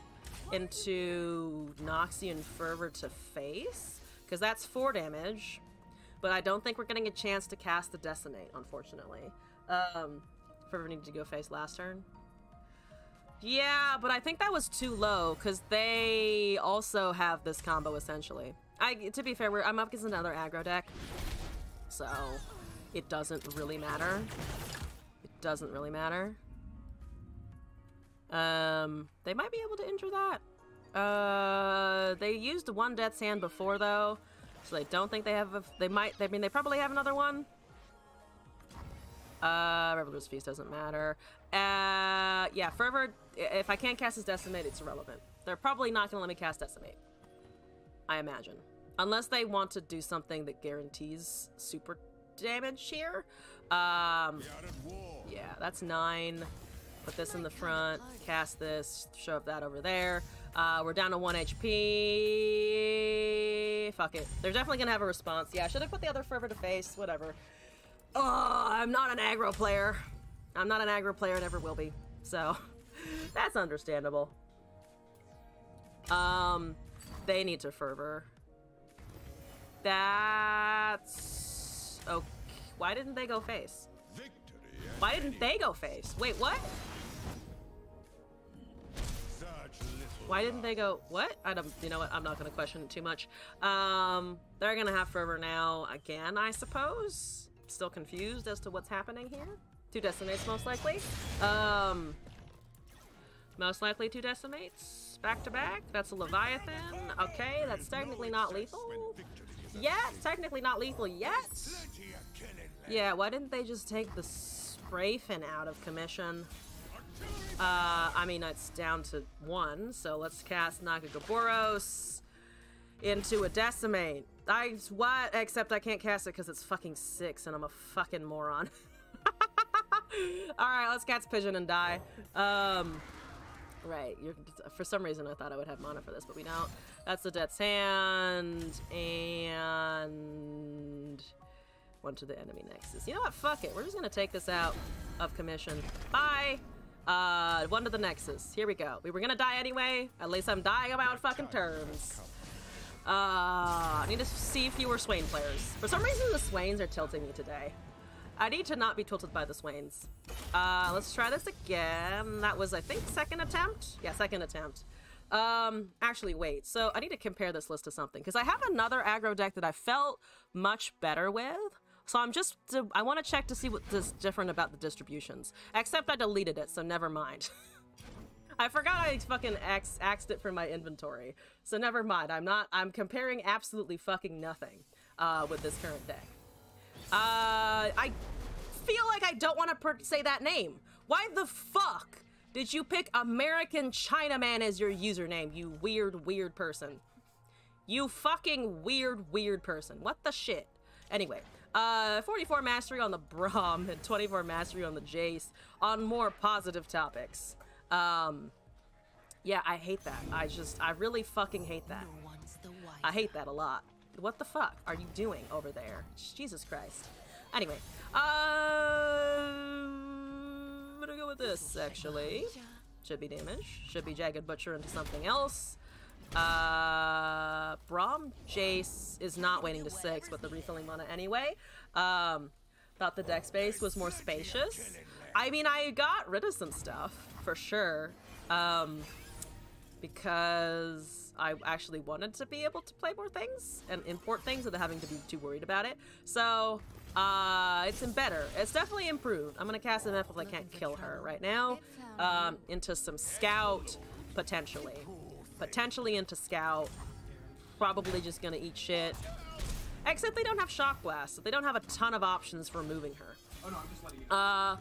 into Noxian fervor to face. Because that's 4 damage. But I don't think we're getting a chance to cast the Decimate, unfortunately. Fervor needed to go face last turn. Yeah, but I think that was too low. Because they also have this combo, essentially. To be fair, I'm up against another aggro deck. So, it doesn't really matter. Doesn't really matter. They might be able to injure that. They used 1 Death's Hand before though, so I don't think they have they probably have another one. Reveler's Feast doesn't matter. Yeah, Fervor, if I can't cast his Decimate, it's irrelevant. They're probably not gonna let me cast Decimate, I imagine. Unless they want to do something that guarantees super damage here. Yeah, that's 9. Put this in the front, cast this, shove that over there. We're down to 1 HP. Fuck it. They're definitely gonna have a response. Yeah, I should have put the other fervor to face, whatever. Oh, I'm not an aggro player. I'm not an aggro player, never will be. So, that's understandable. They need to fervor. That's... okay. Why didn't they go face? Why didn't they go face? Wait, what? Why didn't they go... what? I don't... you know what? I'm not going to question it too much. They're going to have fervor now again, I suppose. Still confused as to what's happening here. 2 Decimates, most likely. Most likely 2 Decimates. Back to back. That's a Leviathan. Okay, that's technically not lethal. Yet. Technically not lethal yet. Yeah, why didn't they just take the Sprayfin out of commission? I mean, it's down to 1, so let's cast Nagagaboros into a Decimate. What? Except I can't cast it because it's fucking 6 and I'm a fucking moron. Alright, let's cast Pigeon and die. Right, for some reason I thought I would have mana for this, but we don't. That's the Death's Hand, and 1 to the enemy nexus. You know what? Fuck it. We're just gonna take this out of commission. Bye! 1 to the nexus. Here we go. We were gonna die anyway. At least I'm dying about fucking turns. I need to see fewer Swain players. For some reason, the Swains are tilting me today. I need to not be tilted by the Swains. Let's try this again. That was, I think, 2nd attempt? Yeah, 2nd attempt. Actually, wait. So I need to compare this list to something, because I have another aggro deck that I felt much better with. So I want to check to see what is different about the distributions. Except I deleted it, so never mind. I forgot I fucking axed it from my inventory. So never mind. I'm comparing absolutely fucking nothing, with this current deck. I feel like I don't want to say that name. Why the fuck did you pick American Chinaman as your username, you weird, weird person? You fucking weird, weird person. What the shit? Anyway, 44 mastery on the Braum and 24 mastery on the Jace on more positive topics. Yeah, I hate that. I really fucking hate that. I hate that a lot. What the fuck are you doing over there? Jesus Christ. Anyway, I'm gonna go with this, actually. Should be damage. Should be Jagged Butcher into something else. Braum Jace is not waiting to 6 with the refilling mana anyway. Thought the deck space was more spacious. I mean, I got rid of some stuff, for sure. Because I actually wanted to be able to play more things and import things without having to be too worried about it. So, it's been better. It's definitely improved. I'm gonna cast MF if I can't kill her right now. Into some Scout, potentially. Potentially into Scout. Probably just gonna eat shit. Except they don't have Shock Blast, so they don't have a ton of options for moving her. Oh no, I'm just letting you.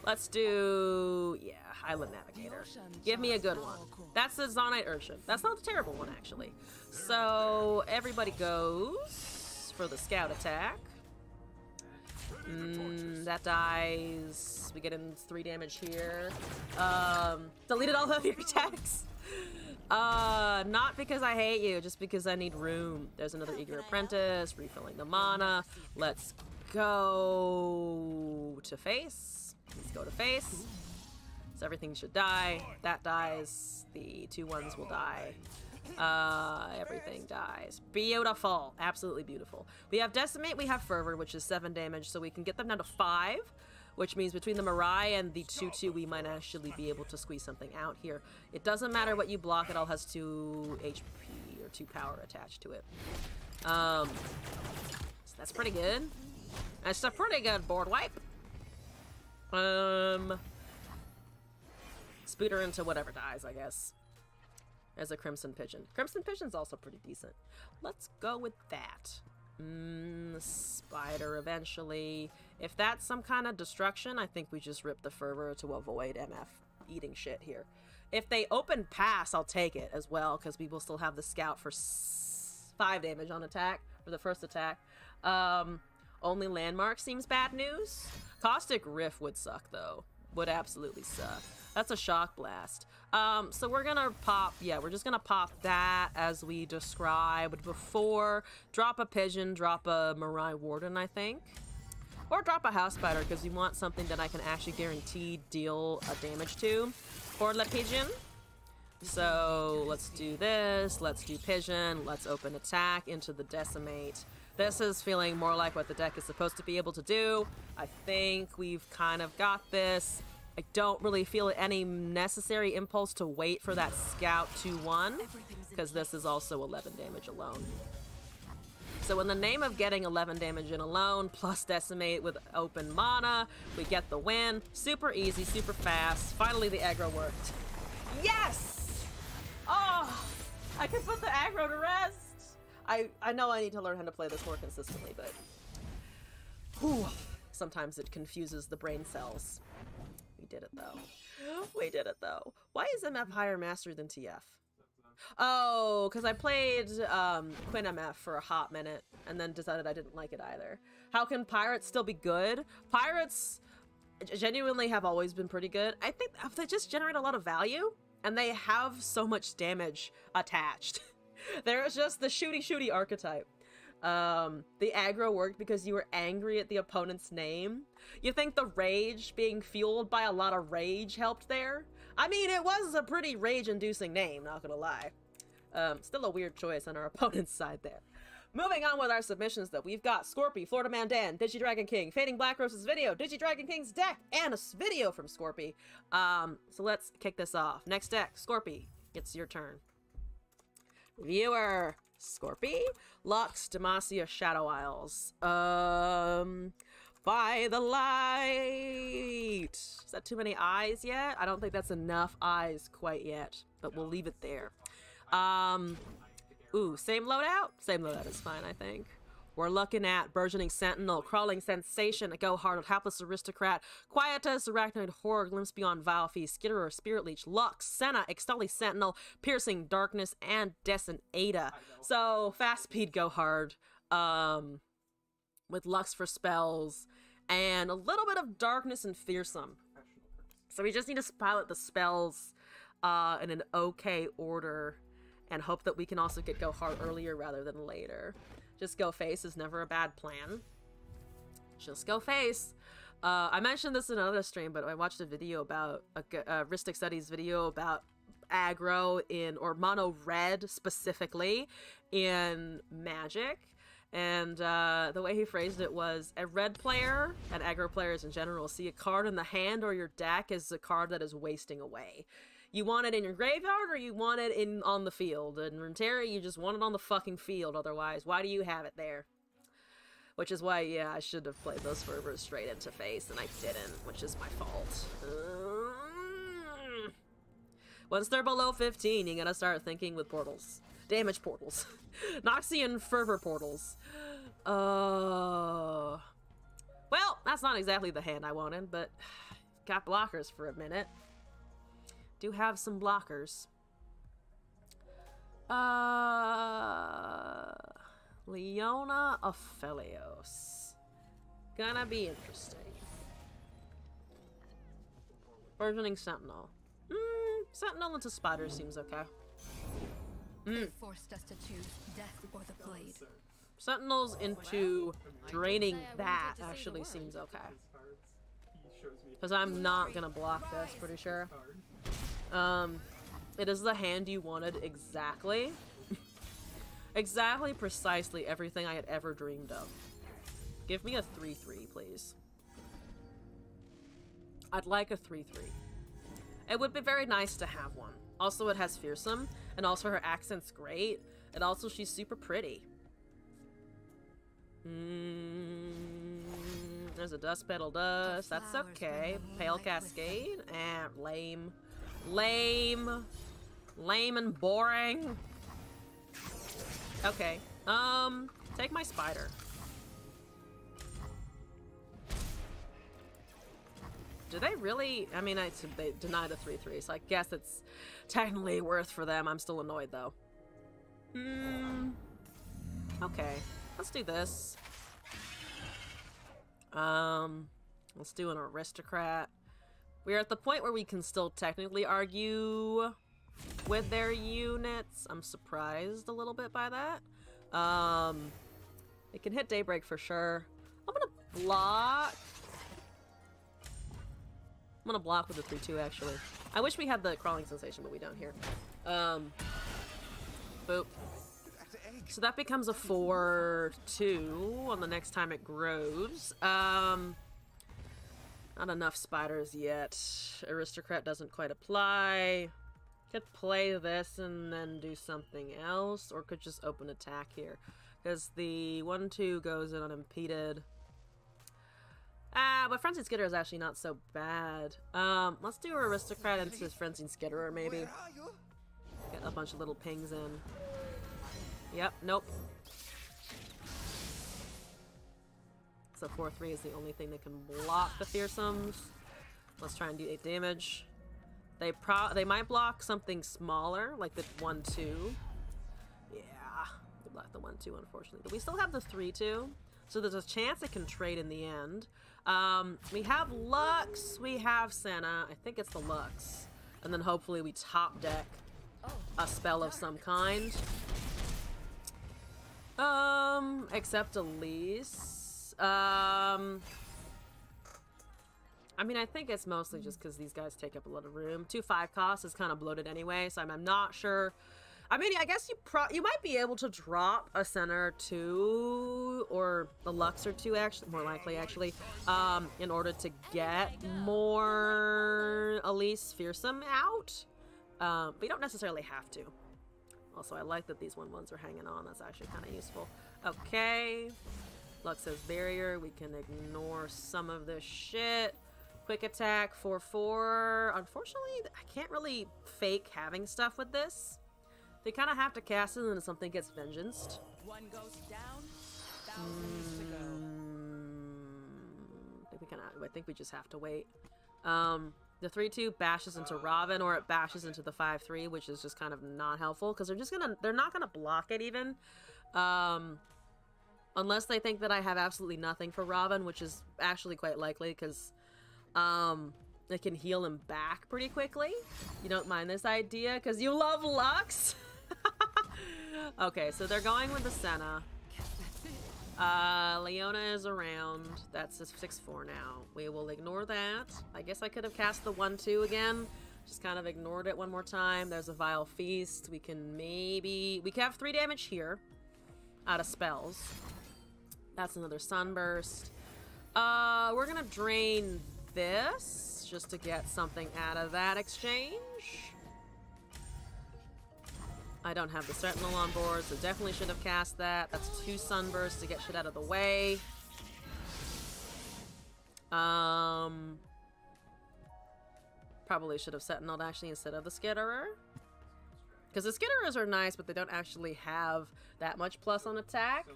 Let's do... yeah, Island Navigator. Give me a good one. That's the Zonite Urchin. That's not a terrible one, actually. So, everybody goes for the Scout attack. That dies. We get in 3 damage here. Deleted all of your attacks. Not because I hate you, just because I need room. There's another Eager Apprentice, refilling the mana. Let's go to face. Let's go to face. So everything should die. That dies. The 2 ones will die. Everything dies. Beautiful. Absolutely beautiful. We have Decimate, we have Fervor, which is 7 damage, so we can get them down to 5. Which means between the Mirai and the 2/2, we might actually be able to squeeze something out here. It doesn't matter what you block, it all has 2 HP or 2 power attached to it. So that's pretty good. That's a pretty good board wipe. Spoot her into whatever dies, I guess. As a Crimson Pigeon. Crimson Pigeon's also pretty decent. Let's go with that. Spider eventually. If that's some kind of destruction, I think we just rip the Fervor to avoid MF eating shit here. If they open pass, I'll take it as well, because we will still have the Scout for 5 damage on attack, for the first attack. Only Landmark seems bad news. Caustic Rift would suck, though. Would absolutely suck. That's a Shock Blast. So we're gonna pop, yeah, we're just gonna pop that as we described before. Drop a Pigeon, drop a Mirai Warden, I think. Or drop a House Spider, because we want something that I can actually guarantee deal a damage to for the Pigeon. So let's do this, let's do Pigeon, let's open attack into the Decimate. This is feeling more like what the deck is supposed to be able to do. I think we've kind of got this. I don't really feel any necessary impulse to wait for that Scout 2/1, because this is also 11 damage alone. So in the name of getting 11 damage in alone, plus Decimate with open mana, we get the win. Super easy, super fast. Finally the aggro worked. Yes! Oh! I can put the aggro to rest! I know I need to learn how to play this more consistently, but... whew, sometimes it confuses the brain cells. We did it, though. We did it, though. Why is MF higher master than TF? Oh, because I played Quinn MF for a hot minute and then decided I didn't like it either. How can Pirates still be good? Pirates genuinely have always been pretty good. I think they just generate a lot of value and they have so much damage attached. There's just the shooty archetype. The aggro worked because you were angry at the opponent's name. You think the rage being fueled by a lot of rage helped there? I mean, it was a pretty rage-inducing name, not gonna lie. Still a weird choice on our opponent's side there. Moving on with our submissions, though, we've got Scorpy, Florida Man Dan, Digidragon King, Fading Black Rose's video, Digidragon King's deck, and a video from Scorpy. So let's kick this off. Next deck, Scorpy, it's your turn. Viewer, Scorpy, Lux, Demacia, Shadow Isles. By the light. Is that too many eyes yet? I don't think that's enough eyes quite yet, but we'll leave it there. Ooh, same loadout? Same loadout is fine, I think. We're looking at Burgeoning Sentinel, Crawling Sensation, a Go Hard, Hapless Aristocrat, Quietus, Arachnoid Horror, Glimpse Beyond Vile Feast, Skitterer, Spirit Leech, Lux, Senna, Extolly Sentinel, Piercing Darkness, and Descent Ada. So, fast speed Go Hard, with Lux for spells, and a little bit of Darkness and Fearsome. So we just need to pilot the spells in an okay order, and hope that we can also get Go Hard earlier rather than later. Just go face is never a bad plan. Just go face. I mentioned this in another stream, but I watched a video about a Ristic Studies video about aggro in, or mono red specifically, in Magic. And the way he phrased it was, a red player, and aggro players in general, see a card in the hand or your deck as a card that is wasting away. You want it in your graveyard, or you want it on the field. In Runeterra, you just want it on the fucking field, otherwise, why do you have it there? Which is why, yeah, I should have played those fervors straight into face, and I didn't, which is my fault. Once they're below 15, you gotta start thinking with portals. Damage portals. Noxian fervor portals. Well, that's not exactly the hand I wanted, but got blockers for a minute. Do have some blockers. Leona Ophelios. Gonna be interesting. Burgeoning Sentinel. Sentinel into Spider seems okay. They forced us to choose death or the blade. Sentinels into draining that actually seems okay. Because I'm not gonna block this, pretty sure. It is the hand you wanted exactly. Exactly, precisely everything I had ever dreamed of. Give me a 3/3, please. I'd like a 3/3. It would be very nice to have one. Also, it has Fearsome, and also her accent's great, and also she's super pretty. There's a Dust Petal Dust. That's okay. Pale Cascade. Lame. Lame. Lame and boring. Okay. Take my spider. Do they really? I mean, they denied a 3/3, so I guess it's technically worth for them. I'm still annoyed, though. Okay. Let's do this. Let's do an Aristocrat. We're at the point where we can still technically argue with their units. I'm surprised a little bit by that. It can hit Daybreak for sure. I'm gonna block. I'm gonna block with a 3/2 actually. I wish we had the Crawling Sensation, but we don't here. Boop. So that becomes a 4/2 on the next time it grows. Not enough spiders yet. Aristocrat doesn't quite apply. Could play this and then do something else, or could just open attack here. Because the 1/2 goes in unimpeded. But Frenzied Skitterer is actually not so bad. Let's do Aristocrat into Frenzied Skitterer, maybe. Get a bunch of little pings in. Yep, nope. So 4/3 is the only thing that can block the Fearsomes. Let's try and do 8 damage. They might block something smaller, like the 1/2. Yeah, they block the 1/2, unfortunately. But we still have the 3/2, so there's a chance it can trade in the end. We have Lux, we have Senna. I think it's the Lux. And then hopefully we top deck a spell of some kind. Except Elise. I mean, I think it's mostly just because these guys take up a lot of room. 2/5 cost is kind of bloated anyway, so I'm not sure. I mean, I guess you might be able to drop a Center 2 or the Lux or 2, actually, more likely actually, in order to get more Elise Fearsome out. But you don't necessarily have to. Also, I like that these 1/1s are hanging on. That's actually kind of useful. Okay. Lux has barrier. We can ignore some of this shit. Quick attack 4/4. Unfortunately, I can't really fake having stuff with this. They kind of have to cast it and then something gets vengeanced. One goes down, I think we just have to wait. The 3-2 bashes into Robin, or it bashes into the 5-3, which is just kind of not helpful because they're not gonna block it even, unless they think that I have absolutely nothing for Robin, which is actually quite likely because it can heal him back pretty quickly. You don't mind this idea because you love Lux. Okay, so they're going with the Senna. Leona is around. That's a 6-4 now. We will ignore that. I guess I could have cast the 1-2 again. Just kind of ignored it one more time. There's a Vile Feast. We can have 3 damage here out of spells. That's another Sunburst. We're gonna drain this just to get something out of that exchange. I don't have the Sentinel on board, so definitely should have cast that. That's 2 Sunbursts to get shit out of the way. Probably should have Sentineled actually instead of the Skitterer. Because the Skitterers are nice, but they don't actually have that much plus on attack.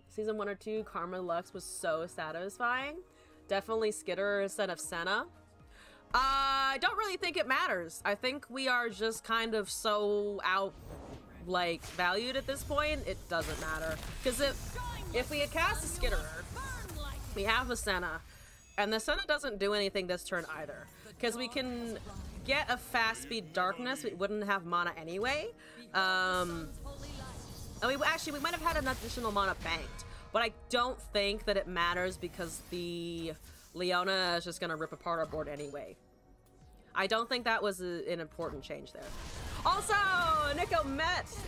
Season 1 or 2, Karma Lux was so satisfying. Definitely Skitterer instead of Senna. I don't really think it matters. I think we are just kind of so valued at this point, it doesn't matter. Because if we had cast a Skitterer, we have a Senna, and the Senna doesn't do anything this turn either. Because we can get a fast speed Darkness, we wouldn't have mana anyway. And we might have had an additional mana banked, but I don't think that it matters because the Leona is just gonna rip apart our board anyway. I don't think that was an important change there. Also, Nicometal?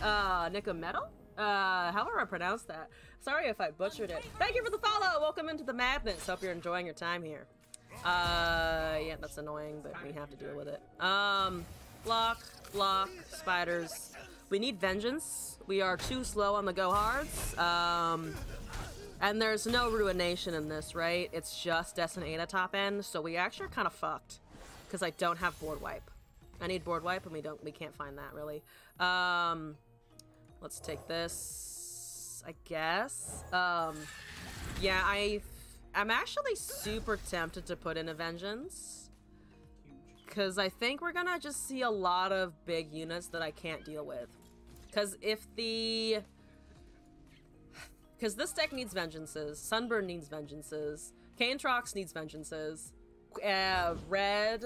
However I pronounce that. Sorry if I butchered it. Thank you for the follow! Welcome into the madness. Hope you're enjoying your time here. Yeah, that's annoying, but we have to deal with it. Block, spiders. We need Vengeance. We are too slow on the go hards. And there's no Ruination in this, right? It's just Destinata top end, so we actually are kind of fucked. Because I don't have Board Wipe. I need Board Wipe, and we can't find that, really. Let's take this, I guess. Yeah, I'm actually super tempted to put in a Vengeance. Because I think we're gonna just see a lot of big units that I can't deal with. Because because this deck needs Vengeances, Sunburn needs Vengeances, Canetrox needs Vengeances, Red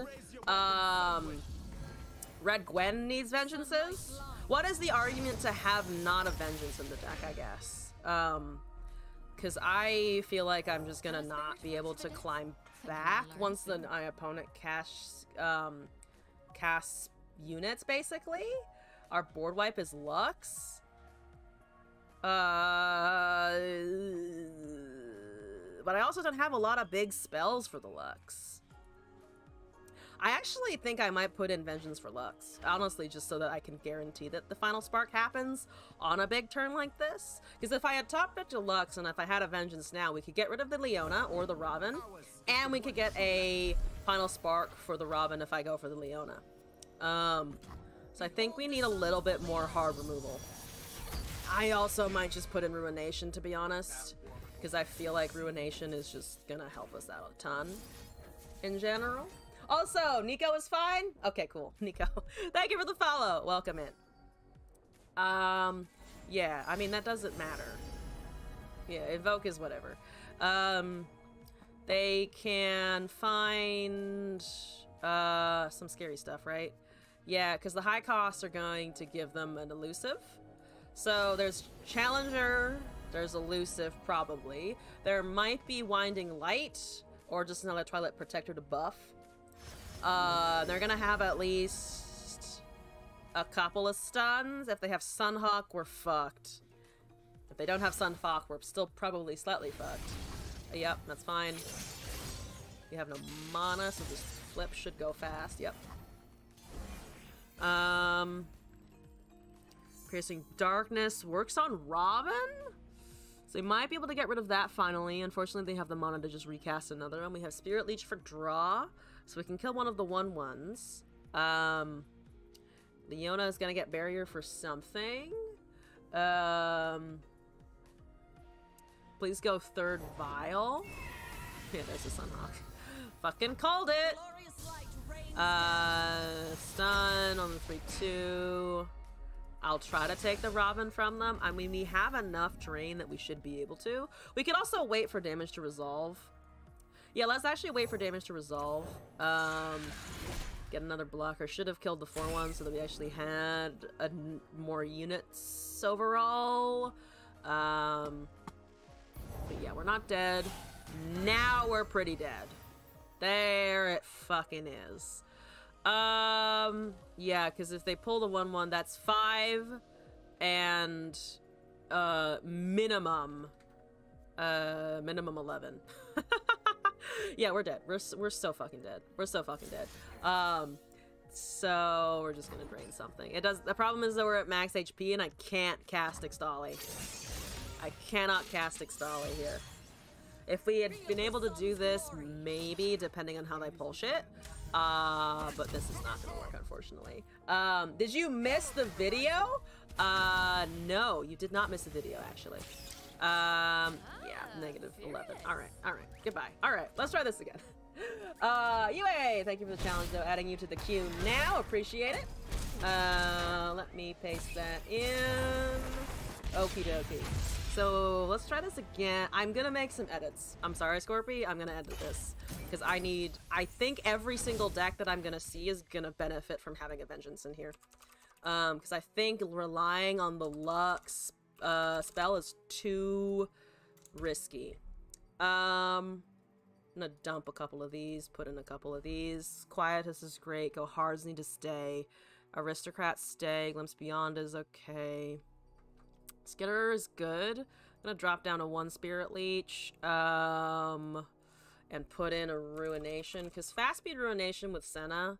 Gwen needs Vengeances. What is the argument to have not a Vengeance in the deck, I guess? Because I feel like I'm just gonna not be able to climb back once my opponent casts units, basically. Our board wipe is Lux. But I also don't have a lot of big spells for the Lux. I actually think I might put in Vengeance for Lux, honestly, just so that I can guarantee that the final spark happens on a big turn like this. Because if I had top deck to Lux and if I had a Vengeance now, we could get rid of the Leona or the Robin, and we could get a final spark for the Robin if I go for the Leona. So I think we need a little bit more hard removal. I also might just put in Ruination, to be honest, because I feel like Ruination is just gonna help us out a ton in general. Also, Nico is fine? Okay, cool. Nico, thank you for the follow. Welcome in. Yeah, I mean, that doesn't matter. Yeah, Invoke is whatever. They can find some scary stuff, right? Yeah, because the high costs are going to give them an elusive. So there's Challenger, there's elusive probably. There might be Winding Light, or just another Twilight Protector to buff. They're gonna have at least a couple of stuns. If they have Sunhawk, we're fucked. If they don't have Sunhawk, we're still probably slightly fucked. Yep, that's fine. You have no mana, so this flip should go fast. Yep. Piercing Darkness works on Robin? So we might be able to get rid of that finally. Unfortunately, they have the mana to just recast another one. We have Spirit Leech for draw, so we can kill one of the 1/1s. Leona is gonna get Barrier for something. Please go third vial. Yeah, there's a Sunhawk. Fucking called it! Stun on the 3-2. I'll try to take the Robin from them. I mean, we have enough terrain that we should be able to. We could also wait for damage to resolve. Yeah, let's actually wait for damage to resolve. Get another blocker. Should have killed the 4-1 so that we actually had more units overall. But yeah, we're not dead. Now we're pretty dead. There it fucking is. Yeah, because if they pull the 1-1, that's 5 and minimum 11. Yeah, we're dead. We're so fucking dead. We're so fucking dead. So we're just gonna drain something. It does. The problem is that we're at max HP and I can't cast Ixtali. I cannot cast Ixtali here. If we had been able to do this, maybe, depending on how they pull shit. But this is not gonna work, unfortunately. Did you miss the video? No, you did not miss the video, actually. Yeah, negative 11. Alright, goodbye. Alright, let's try this again. UA, thank you for the challenge, though. Adding you to the queue now, appreciate it. Let me paste that in. Okie dokie. So let's try this again. I'm gonna make some edits. I'm sorry, Scorpy. I'm gonna edit this because I think every single deck that I'm gonna see is gonna benefit from having a Vengeance in here. Because I think relying on the Lux spell is too risky. I'm gonna dump a couple of these, put in a couple of these. Quietus is great. Go Hards need to stay. Aristocrat stay. Glimpse Beyond is okay. Skitter is good. I'm gonna drop down a 1 Spirit Leech, and put in a Ruination, because fast speed Ruination with Senna,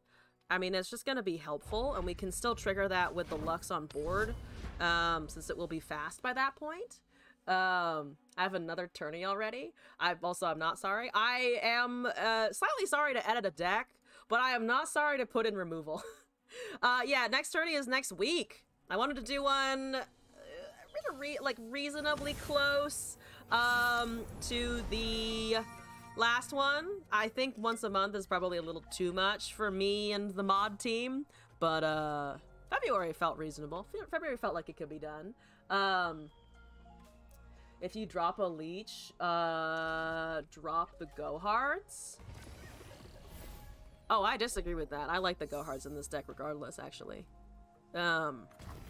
I mean, it's just gonna be helpful, and we can still trigger that with the Lux on board, since it will be fast by that point. I have another tourney already. I'm not sorry. I am slightly sorry to edit a deck, but I am not sorry to put in removal. Yeah, next tourney is next week. I wanted to do one reasonably close to the last one. I think once a month is probably a little too much for me and the mod team, but February felt reasonable. February felt like it could be done. If you drop a leech, drop the Gohards. Oh, I disagree with that. I like the Gohards in this deck regardless, actually.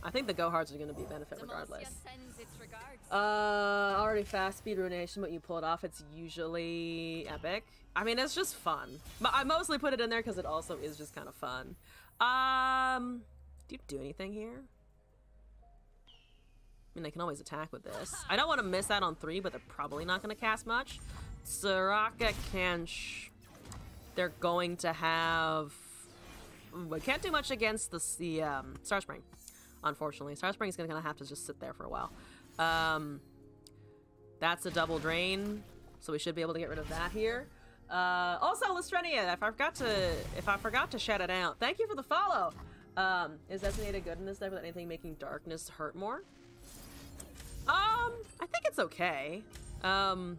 I think the Gohards are going to be a benefit regardless. Already fast speed Ruination, but you pull it off, it's usually epic. I mean, it's just fun. But I mostly put it in there because it also is just kind of fun. Do you do anything here? I mean, I can always attack with this. I don't want to miss out on 3, but they're probably not going to cast much. Soraka, Kench. They're going to have... We can't do much against the Starspring, unfortunately. Starspring is going to have to just sit there for a while. That's a double drain, so we should be able to get rid of that here. Also, Listrenia, if I forgot to shout it out, thank you for the follow. Is Designated good in this deck without anything making darkness hurt more? I think it's okay. But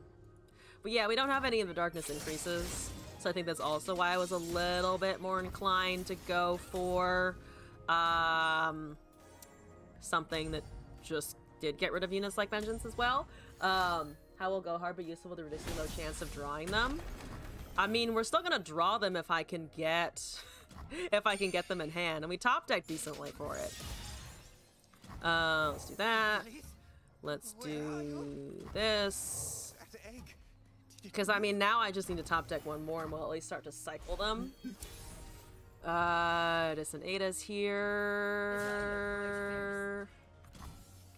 yeah, we don't have any of the darkness increases. So I think that's also why I was a little bit more inclined to go for something that just did get rid of units like Vengeance as well. How will go hard but useful with a ridiculously low chance of drawing them? I mean, we're still gonna draw them if I can get them in hand, and we top deck decently for it. Let's do that. Let's do this. Because, I mean, now I just need to top deck one more and we'll at least start to cycle them. Distant Ada's here.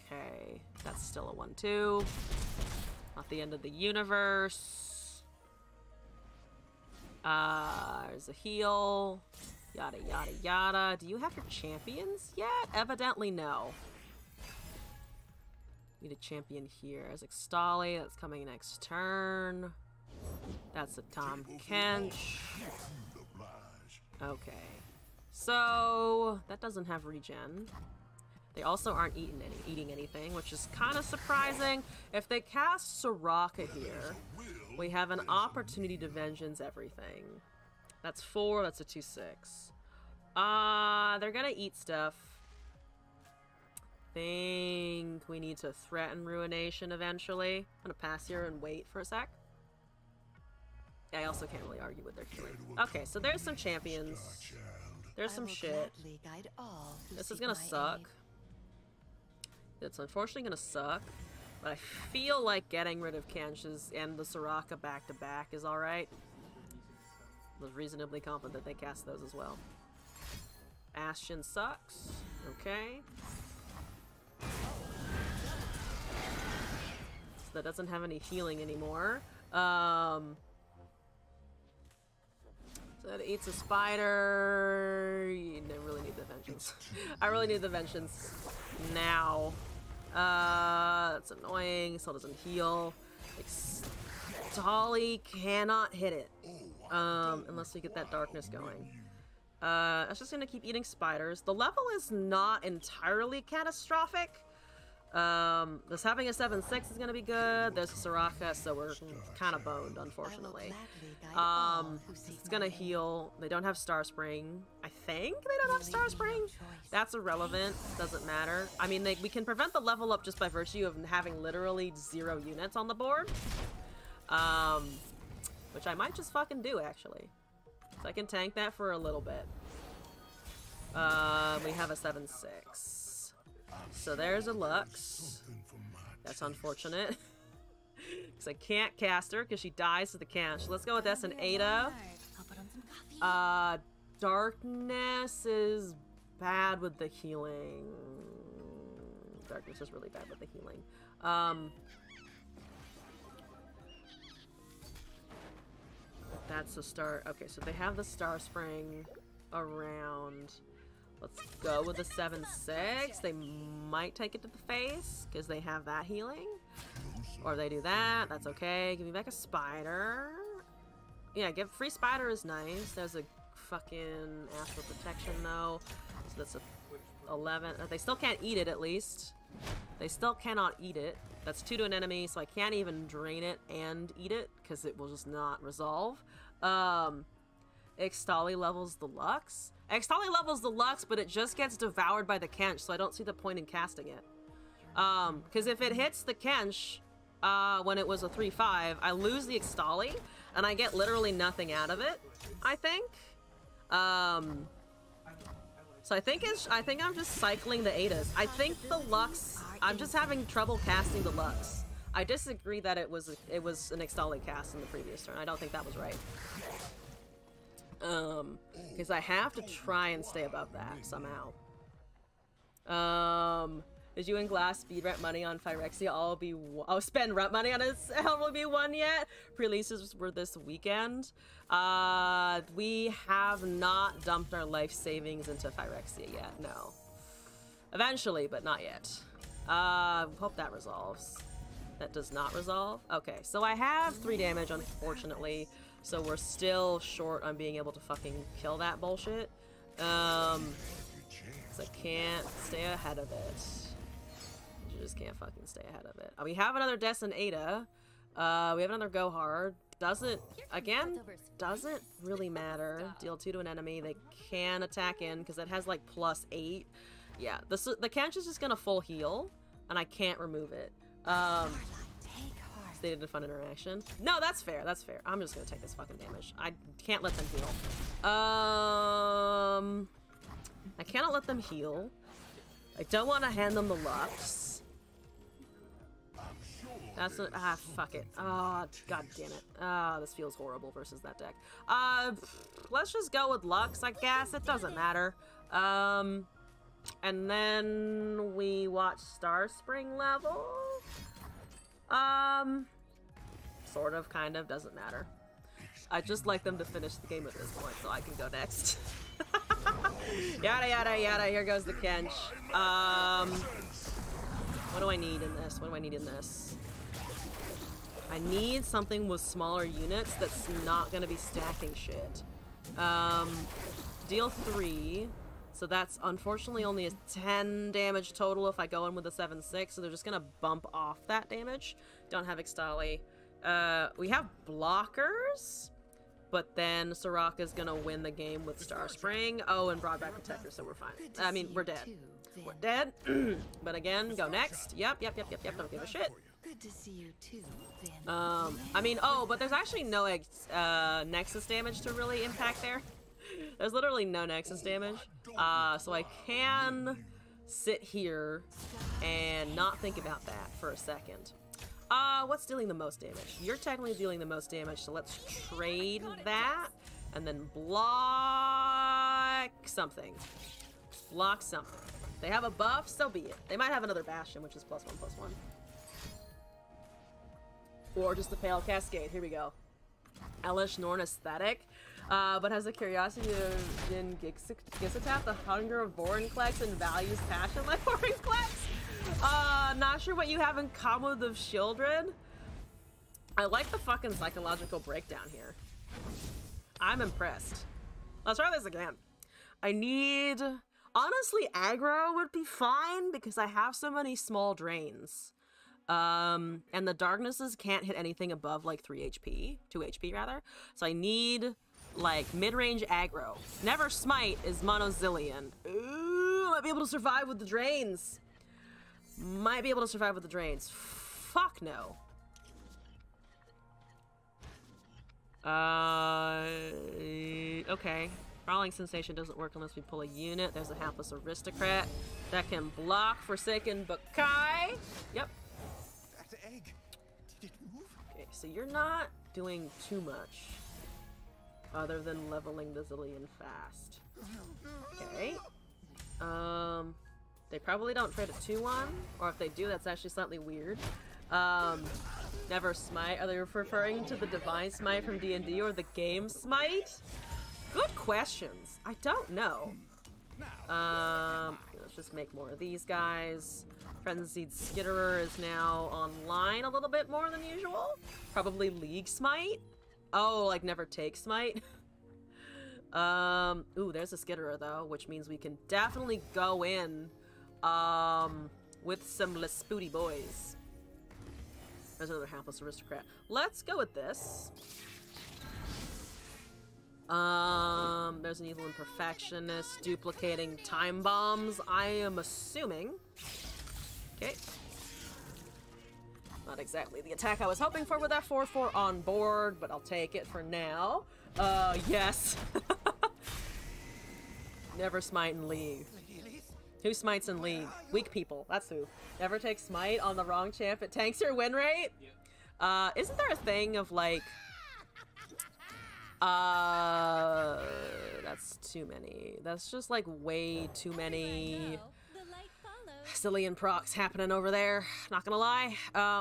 Okay, that's still a 1-2. Not the end of the universe. There's a heal. Yada, yada, yada. Do you have your champions yet? Evidently no. Need a champion here. There's Ixtali, that's coming next turn. That's a Tom Kench. Okay. So, that doesn't have regen. They also aren't eating anything, which is kind of surprising. If they cast Soraka here, we have an opportunity to vengeance everything. That's 4, that's a 2/6. They're gonna eat stuff. Think we need to threaten ruination eventually. I'm gonna pass here and wait for a sec. I also can't really argue with their healing. Okay, so there's some champions. There's some shit. This is gonna suck. It's unfortunately gonna suck, but I feel like getting rid of Kansh's and the Soraka back to back is alright. I was reasonably confident they cast those as well. Ashen sucks. Okay. So that doesn't have any healing anymore. So that eats a spider. You really need the vengeance. I really need the vengeance now. That's annoying. Still doesn't heal. Dolly cannot hit it. Unless we get that darkness going. It's just gonna keep eating spiders. The level is not entirely catastrophic. This having a 7/6 is gonna be good. There's a Soraka, so we're kind of boned, unfortunately. It's gonna heal. They don't have Star Spring. I think they don't have Star Spring. That's irrelevant. Doesn't matter. I mean, we can prevent the level up just by virtue of having literally 0 units on the board. Which I might just fucking do, actually. So I can tank that for a little bit. We have a 7/6. So there's a Lux. That's unfortunate. Because I can't cast her because she dies to the Kansh. So let's go with S and Ada. Darkness is bad with the healing. Darkness is really bad with the healing. That's the start. Okay, so they have the Star Spring around. Let's go with the 7/6. They might take it to the face because they have that healing. Or they do that. That's okay. Give me back a spider. Yeah, give free spider is nice. There's a fucking astral protection though. So that's a 11. They still can't eat it at least. They still cannot eat it. That's 2 to an enemy, so I can't even drain it and eat it because it will just not resolve. Ixtali levels the Lux. Ixtali levels the Lux, but it just gets devoured by the Kench, so I don't see the point in casting it. Because if it hits the Kench, when it was a 3/5, I lose the Ixtali, and I get literally nothing out of it, I think. So I think I'm just cycling the Adas. I think the Lux, I'm just having trouble casting the Lux. I disagree that it was an Ixtali cast in the previous turn. I don't think that was right. Because I have to try and stay above that somehow. Did you and Glass speed rent money on Phyrexia? I'll spend rent money on it. Will be one yet. Pre-releases were this weekend. We have not dumped our life savings into Phyrexia yet. No. Eventually, but not yet. Hope that resolves. That does not resolve. Okay, so I have 3 damage, unfortunately. So we're still short on being able to fucking kill that bullshit. So I can't stay ahead of it. You just can't fucking stay ahead of it. We have another Des and Ada. We have another Go Hard. Doesn't really matter. Deal 2 to an enemy. They can attack in because it has like +8. Yeah, the Kench is just gonna full heal, and I can't remove it. They did a fun interaction. No, that's fair. That's fair. I'm just gonna take this fucking damage. I can't let them heal. I cannot let them heal. I don't want to hand them the Lux. That's a, fuck it. Oh, god damn it. This feels horrible versus that deck. Let's just go with Lux, I guess. It doesn't matter. And then we watch Star Spring level. Sort of, kind of, doesn't matter. I just like them to finish the game at this point so I can go next. Yada yada yada, here goes the Kench. What do I need in this? What do I need in this? I need something with smaller units that's not gonna be stacking shit. Deal 3. So that's unfortunately only a 10 damage total if I go in with a 7-6, so they're just gonna bump off that damage. Don't have Ixtali. We have blockers, but then Soraka's gonna win the game with Star Spring. Oh, and Broadback Protector, so we're fine. I mean, we're dead. We're dead. But again, go next. Yep, don't give a shit. Good to see you too, Van. I mean, oh, but there's actually no Nexus damage to really impact there. There's literally no Nexus damage. So I can sit here and not think about that for a second. What's dealing the most damage? You're technically dealing the most damage, so let's trade that and then block something. Block something. They have a buff, so be it. They might have another Bastion, which is +1/+1. Or just a Pale Cascade. Here we go. Elish Norn aesthetic. But has a curiosity in Gisatat, the hunger of Vorinclex, and values passion like Vorinclex? Not sure what you have in common with the children. I like the fucking psychological breakdown here. I'm impressed. Let's try this again. I need... Honestly, aggro would be fine because I have so many small drains. And the darknesses can't hit anything above like 3 HP, 2 HP rather. So I need like mid-range aggro. Never Smite is Monozillion. Ooh, might be able to survive with the drains. Might be able to survive with the drains. Fuck no. Okay. Crawling Sensation doesn't work unless we pull a unit. There's a Hapless Aristocrat that can block Forsaken Bakai. Yep. Back to egg. Did it move? Okay, so you're not doing too much other than leveling the Zillion fast. Okay. They probably don't trade a 2-1, or if they do, that's actually slightly weird. Never Smite. Are they referring to the Divine Smite from D&D or the game Smite? Good questions. I don't know. Let's just make more of these guys. Frenzied Skitterer is now online a little bit more than usual. Probably League Smite. Oh, like never take Smite. Ooh, there's a Skitterer though, which means we can definitely go in with some Lespooty boys. There's another Hapless Aristocrat. Let's go with this. There's an Evil Imperfectionist duplicating time bombs, I am assuming. Okay. Not exactly the attack I was hoping for with that 4/4 on board, but I'll take it for now. Yes. Never Smite in League. Who smites in League? Weak people, that's who. Never take Smite on the wrong champ, it tanks your win rate? Isn't there a thing of like... that's too many. That's just like way too many Cillian procs happening over there. Not gonna lie.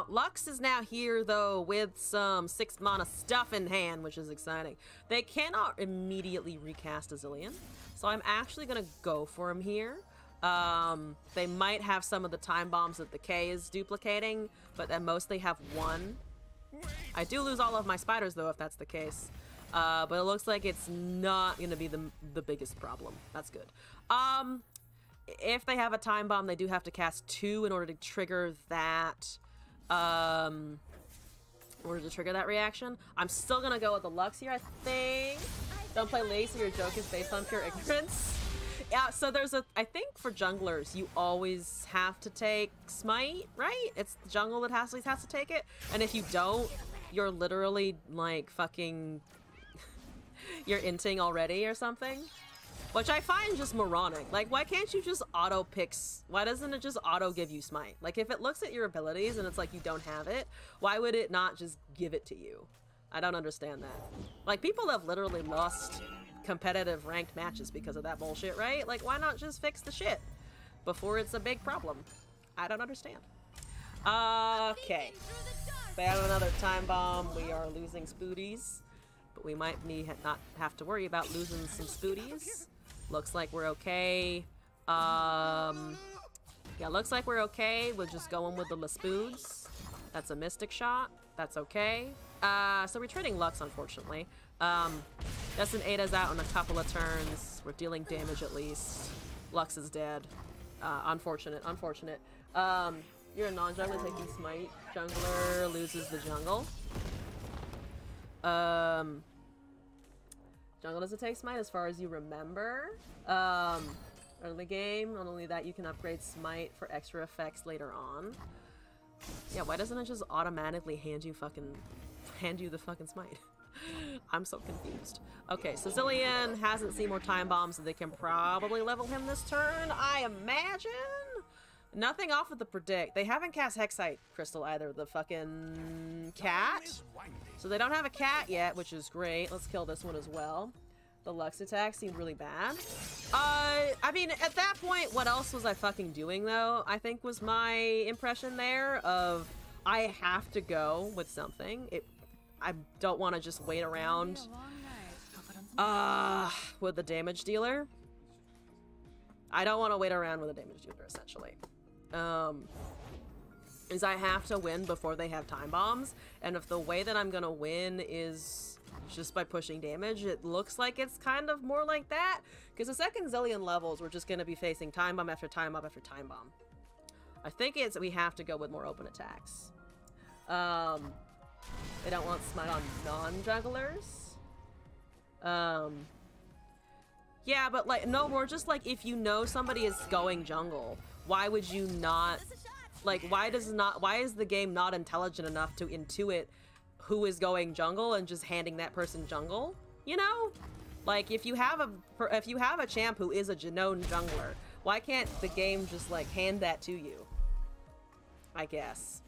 Lux is now here though with some 6 mana stuff in hand, which is exciting. They cannot immediately recast a Zillion, so I'm actually gonna go for him here. They might have some of the time bombs that the K is duplicating, but at most they have 1. I do lose all of my spiders though if that's the case. But it looks like it's not going to be the biggest problem. That's good. If they have a time bomb, they do have to cast 2 in order to trigger that, reaction. I'm still going to go with the Lux here, I think. Don't play League, so your joke is based on pure ignorance. Yeah, so there's I think for junglers, you always have to take Smite, right? It's the jungle that has to take it. And if you don't, you're literally, like, fucking... you're inting already or something, which I find just moronic. Like, why can't you just auto picks? Why doesn't it just auto give you Smite? Like, if it looks at your abilities and it's like you don't have it, why would it not just give it to you? I don't understand that. Like, people have literally lost competitive ranked matches because of that bullshit, right? Like, why not just fix the shit before it's a big problem? I don't understand. Okay. They have another time bomb. We are losing Spooties. But we might not have to worry about losing some Spooties. Looks like we're okay. Yeah, looks like we're okay with just going with the Lespoods. That's a Mystic Shot. That's okay. So we're trading Lux, unfortunately. Destin Ada's out in a couple of turns. We're dealing damage at least. Lux is dead. Unfortunate, unfortunate. You're a non-jungler taking smite. Jungler loses the jungle. Jungle doesn't take smite as far as you remember. Early game, not only that, you can upgrade smite for extra effects later on. Yeah, why doesn't it just automatically hand you the fucking smite? I'm so confused. Okay, so Zilean hasn't seen more time bombs, so they can probably level him this turn, I imagine? Nothing off of the predict. They haven't cast Hexite Crystal either, the fucking cat. So they don't have a cat yet, which is great. Let's kill this one as well. The Lux attack seemed really bad. I mean, at that point, what else was I fucking doing, though? I think was my impression there of I have to go with something. I don't want to just wait around with the damage dealer. I don't want to wait around with a damage dealer, essentially. Is I have to win before they have time bombs, and if the way that I'm gonna win is just by pushing damage, it looks like it's kind of more like that, because the second Zilean levels, we're just gonna be facing time bomb after time bomb after time bomb. I think it's we have to go with more open attacks. They don't want smite on non-jugglers. Yeah, but like, no, more just like if you know somebody is going jungle, why would you not, like, why is the game not intelligent enough to intuit who is going jungle and just handing that person jungle? You know? Like, if you have a champ who is a known jungler, why can't the game just like hand that to you? I guess.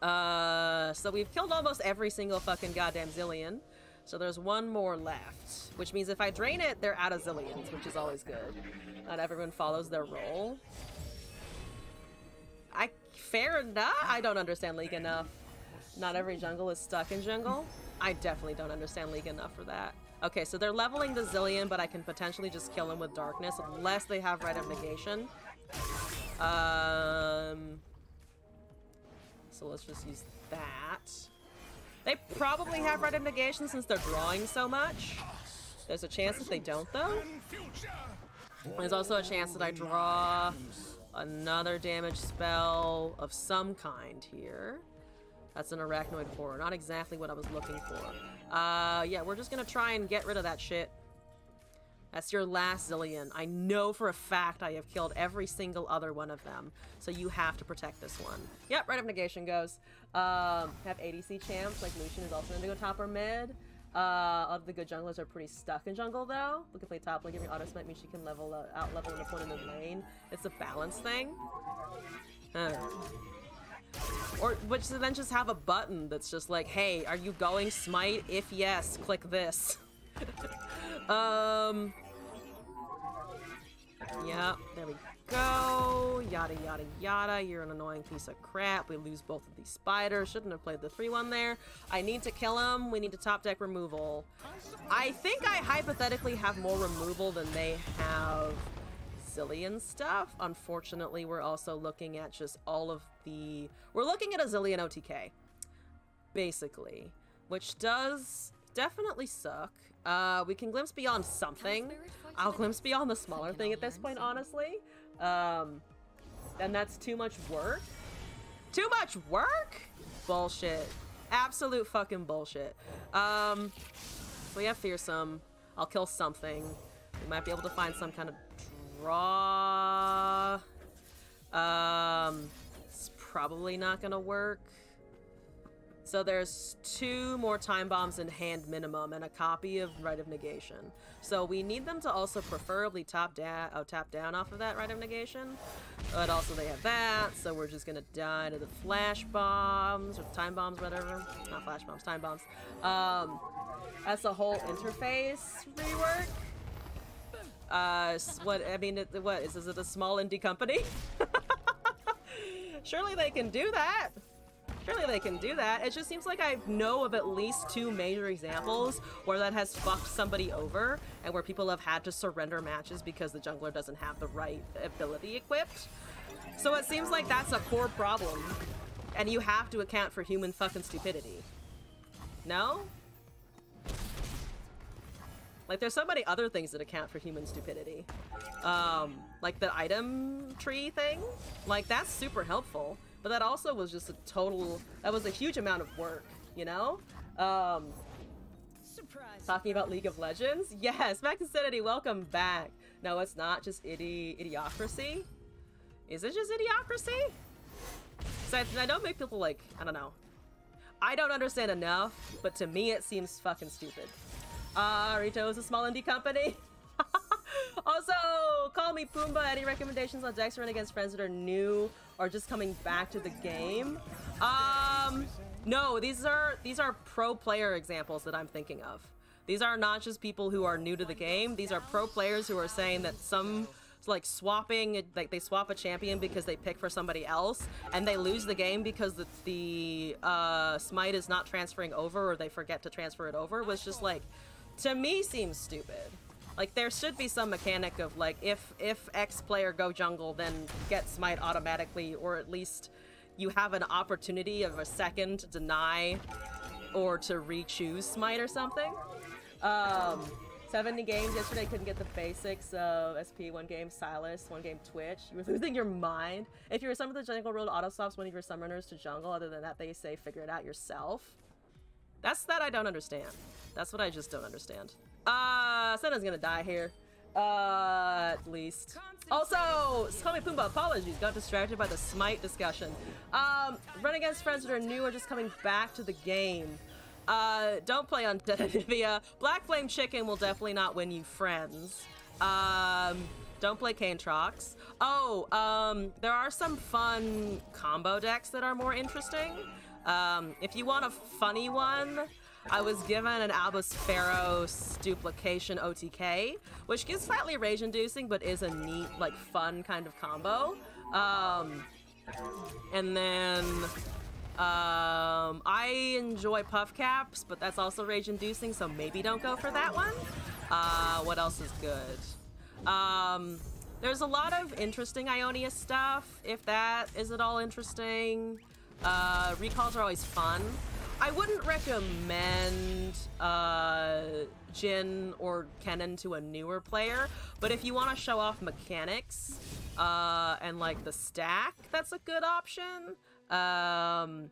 So we've killed almost every single fucking goddamn Zilean. So there's one more left, which means if I drain it, they're out of Zileans, which is always good. Not everyone follows their role. Fair enough. I don't understand League enough. Not every jungle is stuck in jungle. I definitely don't understand League enough for that. Okay, so they're leveling the Zilean, but I can potentially just kill him with darkness unless they have Rite of Negation. So let's just use that. They probably have Rite of Negation since they're drawing so much. There's a chance that they don't, though. There's also a chance that I draw another damage spell of some kind here. That's an Arachnoid Horror. Not exactly what I was looking for. Yeah, we're just gonna try and get rid of that shit. That's your last Zilean. I know for a fact I have killed every single other one of them, so you have to protect this one. Yep, Rite of Negation goes. Have ADC champs, like Lucian is also going to go top or mid. All of the good junglers are pretty stuck in jungle, though. We can play top lane, giving auto smite means she can out-level an opponent in lane. It's a balance thing. Or, which then just have a button that's just like, hey, are you going smite? If yes, click this. Yeah, there we go. Yada, yada, yada. You're an annoying piece of crap. We lose both of these spiders. Shouldn't have played the 3-1 there. I need to kill him. We need to top deck removal. I think I hypothetically have more removal than they have Zilean stuff. Unfortunately, we're also looking at just all of the... We're looking at a Zilean OTK, basically, which does definitely suck. We can glimpse beyond something. I'll glimpse beyond the smaller thing at this point, honestly. And that's too much work. Too much work? Bullshit. Absolute fucking bullshit. So we have Fearsome. I'll kill something. We might be able to find some kind of draw. It's probably not gonna work. So there's 2 more time bombs in hand minimum and a copy of Rite of Negation. So we need them to also preferably tap down off of that Rite of Negation. But also they have that, so we're just gonna die to the flash bombs, or time bombs, whatever. Not flash bombs, time bombs. That's a whole interface rework. What is it a small indie company? Surely they can do that. Surely they can do that. It just seems like I know of at least 2 major examples where that has fucked somebody over and where people have had to surrender matches because the jungler doesn't have the right ability equipped. So it seems like that's a core problem. And you have to account for human fucking stupidity. No? Like, there's so many other things that account for human stupidity. Like the item tree thing. Like, that's super helpful. But that also was just a total... That was a huge amount of work, you know? Surprise. Talking about League of Legends? Yes, Max Infinity, welcome back. No, it's not just idiocracy. Is it just idiocracy? So I don't make people like, I don't know. I don't understand enough, but to me it seems fucking stupid. Rito is a small indie company. Also, call me Pumbaa. Any recommendations on decks run against friends that are new or just coming back to the game? No, these are pro player examples that I'm thinking of. These are not just people who are new to the game. These are pro players who are saying that some, like, swapping, like, they swap a champion because they pick for somebody else, and they lose the game because the smite is not transferring over, or they forget to transfer it over, was just, like, to me seems stupid. Like, there should be some mechanic of, like, if X player go jungle, then get smite automatically, or at least you have an opportunity of a second to deny or to re-choose smite or something. 70 games yesterday, couldn't get the basics of SP, 1 game Silas, 1 game Twitch. You were losing your mind. If you were summoned to the jungle world, auto-swaps one of your summoners to jungle. Other than that, they say figure it out yourself. That's that I don't understand. That's what I just don't understand. Senna's gonna die here. At least. Also, call me Pumbaa, apologies. Got distracted by the smite discussion. Run against friends that are new or just coming back to the game. Don't play on Denivia. Black Flame Chicken will definitely not win you friends. Don't play Canetrox. Oh, there are some fun combo decks that are more interesting. If you want a funny one, I was given an Albus Pharaoh's duplication OTK, which is slightly rage-inducing, but is a neat, like, fun kind of combo. And then, I enjoy Puff Caps, but that's also rage-inducing, so maybe don't go for that one. What else is good? There's a lot of interesting Ionia stuff, if that is at all interesting. Recalls are always fun. I wouldn't recommend Jhin or Kennen to a newer player, but if you want to show off mechanics and like the stack, that's a good option. And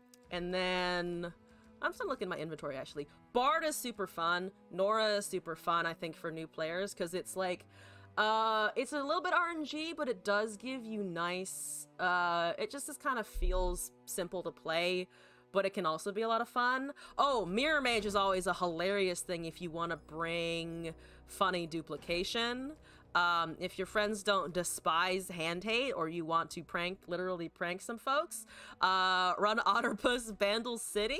then I'm still looking at my inventory actually. Bard is super fun. Nora is super fun, I think, for new players because it's like it's a little bit RNG, but it does give you nice. It just kind of feels simple to play. But it can also be a lot of fun. Oh, Mirror Mage is always a hilarious thing if you want to bring funny duplication. If your friends don't despise hand hate or you want to literally prank some folks, run Otterpuss Vandal City.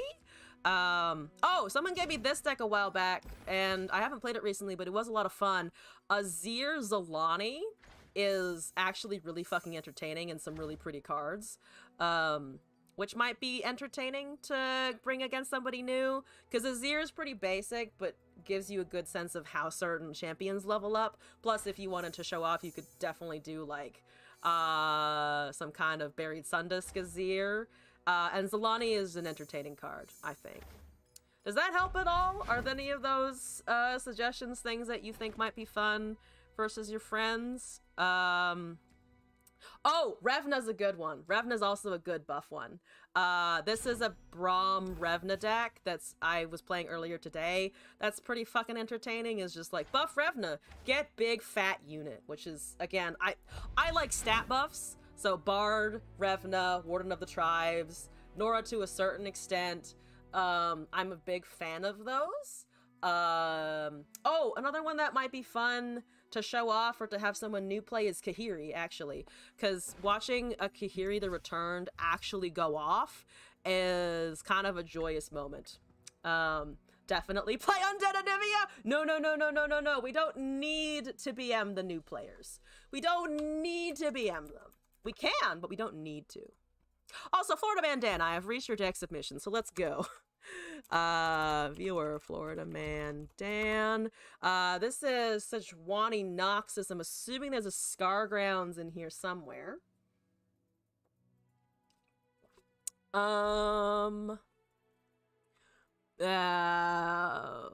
Oh, someone gave me this deck a while back, and I haven't played it recently, but it was a lot of fun. Azir Zolani is actually really fucking entertaining and some really pretty cards. Which might be entertaining to bring against somebody new, because Azir is pretty basic, but gives you a good sense of how certain champions level up. Plus, if you wanted to show off, you could definitely do, like, some kind of Buried Sundisk Azir. And Zolani is an entertaining card, I think. Does that help at all? Are there any of those suggestions things that you think might be fun versus your friends? Oh, Revna's a good one. Revna's also a good buff one. This is a Braum Revna deck I was playing earlier today. That's pretty fucking entertaining. Is just like, buff Revna, get big fat unit, which is, again, I like stat buffs. So Bard, Revna, Warden of the Tribes, Nora to a certain extent. I'm a big fan of those. Oh, another one that might be fun to show off or to have someone new play is Kahiri, actually. Because watching a Kahiri the Returned actually go off is kind of a joyous moment. Definitely play Undead Anivia! No. We don't need to BM the new players. We don't need to BM them. We can, but we don't need to. Also, Florida Man Dan, I have reached your deck submission, so let's go. Viewer, Florida Man Dan. This is Sejuani Noxus. I'm assuming there's a Scargrounds in here somewhere.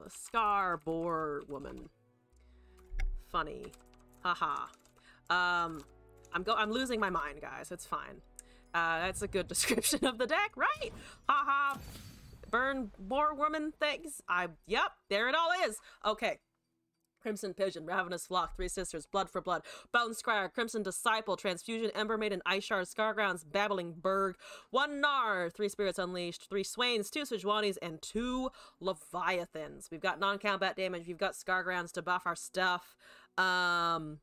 Scar Boar Woman. funny. Haha. I'm losing my mind, guys. It's fine. That's a good description of the deck, right? Haha. Burn more woman things. Yep, there it all is. Okay. Crimson Pigeon, Ravenous Flock, Three Sisters, Blood for Blood, Bone Scryer, Crimson Disciple, Transfusion, Ember Maiden, Ice Shard, Scargrounds, Babbling Berg, 1 Gnar, 3 Spirits Unleashed, 3 Swains, 2 Sejuanis, and 2 Leviathans. We've got non-combat damage, we've got Scargrounds to buff our stuff, and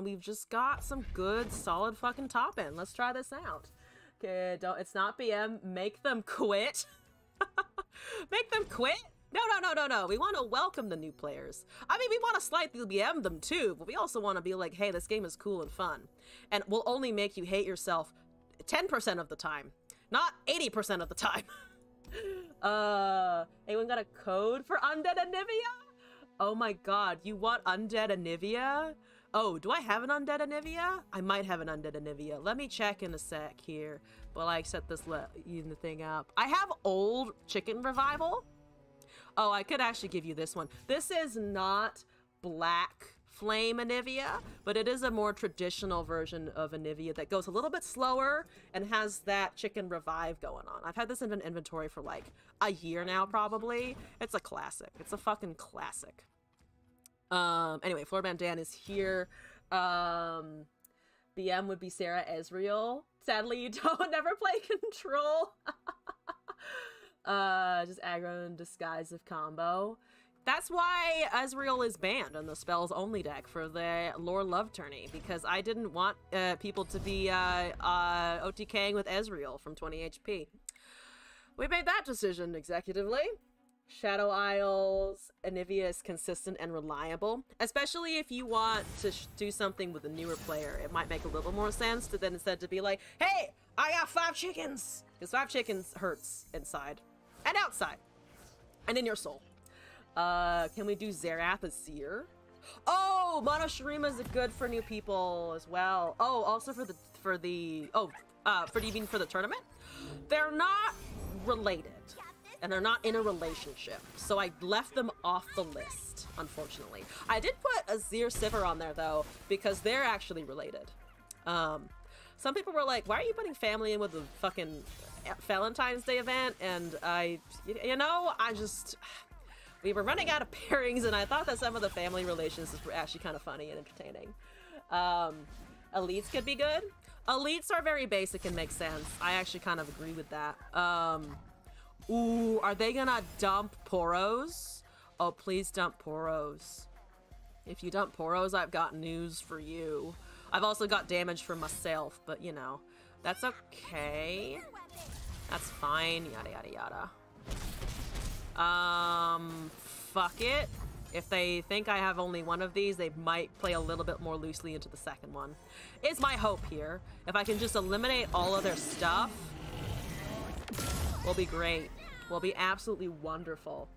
we've just got some good, solid fucking top end. Let's try this out. Okay, it's not BM, make them quit. Make them quit? No. We want to welcome the new players. I mean, we want to slightly BM them too, but we also want to be like, hey, this game is cool and fun. And we'll only make you hate yourself 10% of the time, not 80% of the time. Anyone got a code for Undead Anivia? Oh my god, you want Undead Anivia? Oh, do I have an Undead Anivia? I might have an Undead Anivia. Let me check in a sec here while I set this thing up. I have old Chicken Revival. Oh, I could actually give you this one. This is not Black Flame Anivia, but it is a more traditional version of Anivia that goes a little bit slower and has that Chicken Revive going on. I've had this in an inventory for like a year now, probably. It's a classic. It's a fucking classic. Anyway, Floorman Dan is here. BM would be Sarah Ezreal. Sadly, you don't never play Control. Just aggro and disguise of combo. That's why Ezreal is banned on the spells only deck for the Lore Love tourney, because I didn't want people to be OTKing with Ezreal from 20 HP. We made that decision executively. Shadow Isles, Anivia is consistent and reliable, especially if you want to do something with a newer player. It might make a little more sense to then instead to be like, hey, I got 5 chickens, because 5 chickens hurts inside and outside and in your soul. Can we do Xerath as Seer? Oh, Mono Shurima is good for new people as well. Oh, also for do you mean for the tournament? They're not related. And they're not in a relationship, so I left them off the list, unfortunately. I did put Azir Sivir on there, though, because they're actually related. Some people were like, why are you putting family in with the fucking Valentine's Day event? And we were running out of pairings, and I thought that some of the family relations were actually kind of funny and entertaining. Elites could be good. Elites are very basic and make sense. I actually kind of agree with that. Ooh, are they gonna dump Poros? Oh, please dump Poros. If you dump Poros, I've got news for you. I've also got damage for myself, but you know, that's okay. That's fine, yada yada yada. Fuck it. If they think I have only one of these, they might play a little bit more loosely into the second one. Is my hope here. If I can just eliminate all of their stuff, will be great. Will be absolutely wonderful.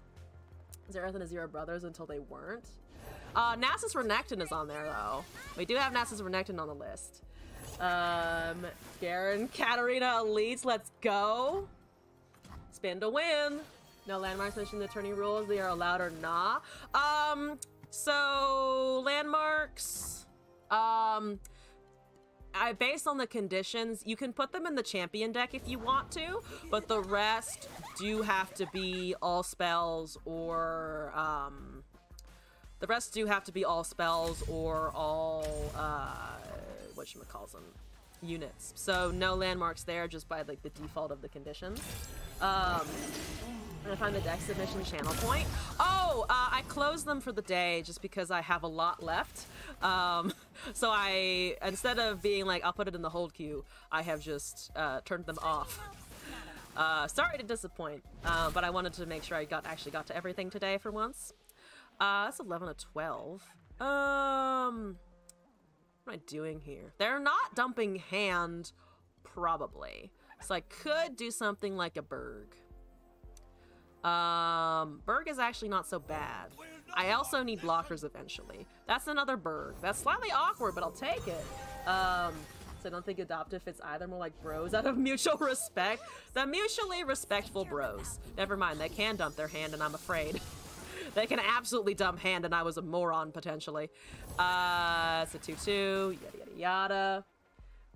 Xerath and Azir are brothers until they weren't. Nasus Renekton is on there, though. We do have Nasus Renekton on the list. Garen, Katarina, Elites, let's go. Spin to win. No landmarks mentioned the tourney rules. They are allowed or not. So landmarks, based on the conditions, you can put them in the champion deck if you want to, but the rest do have to be all spells or all whatchamacalls them, units. So no landmarks there, just by like the default of the conditions. I'm gonna find the deck submission channel point. Oh, I closed them for the day just because I have a lot left. So I, instead of being like, I'll put it in the hold queue, I have just turned them off. Sorry to disappoint, but I wanted to make sure I actually got to everything today for once. That's 11 of 12. What am I doing here? They're not dumping hand, probably. So I could do something like a Berg. Berg is actually not so bad. I also need blockers eventually. That's another Berg. That's slightly awkward, but I'll take it. So I don't think adoptive fits either, more like bros out of mutual respect. The mutually respectful bros. Never mind, they can dump their hand and I'm afraid. They can absolutely dump hand, and I was a moron, potentially. It's a 2-2, yada, yada,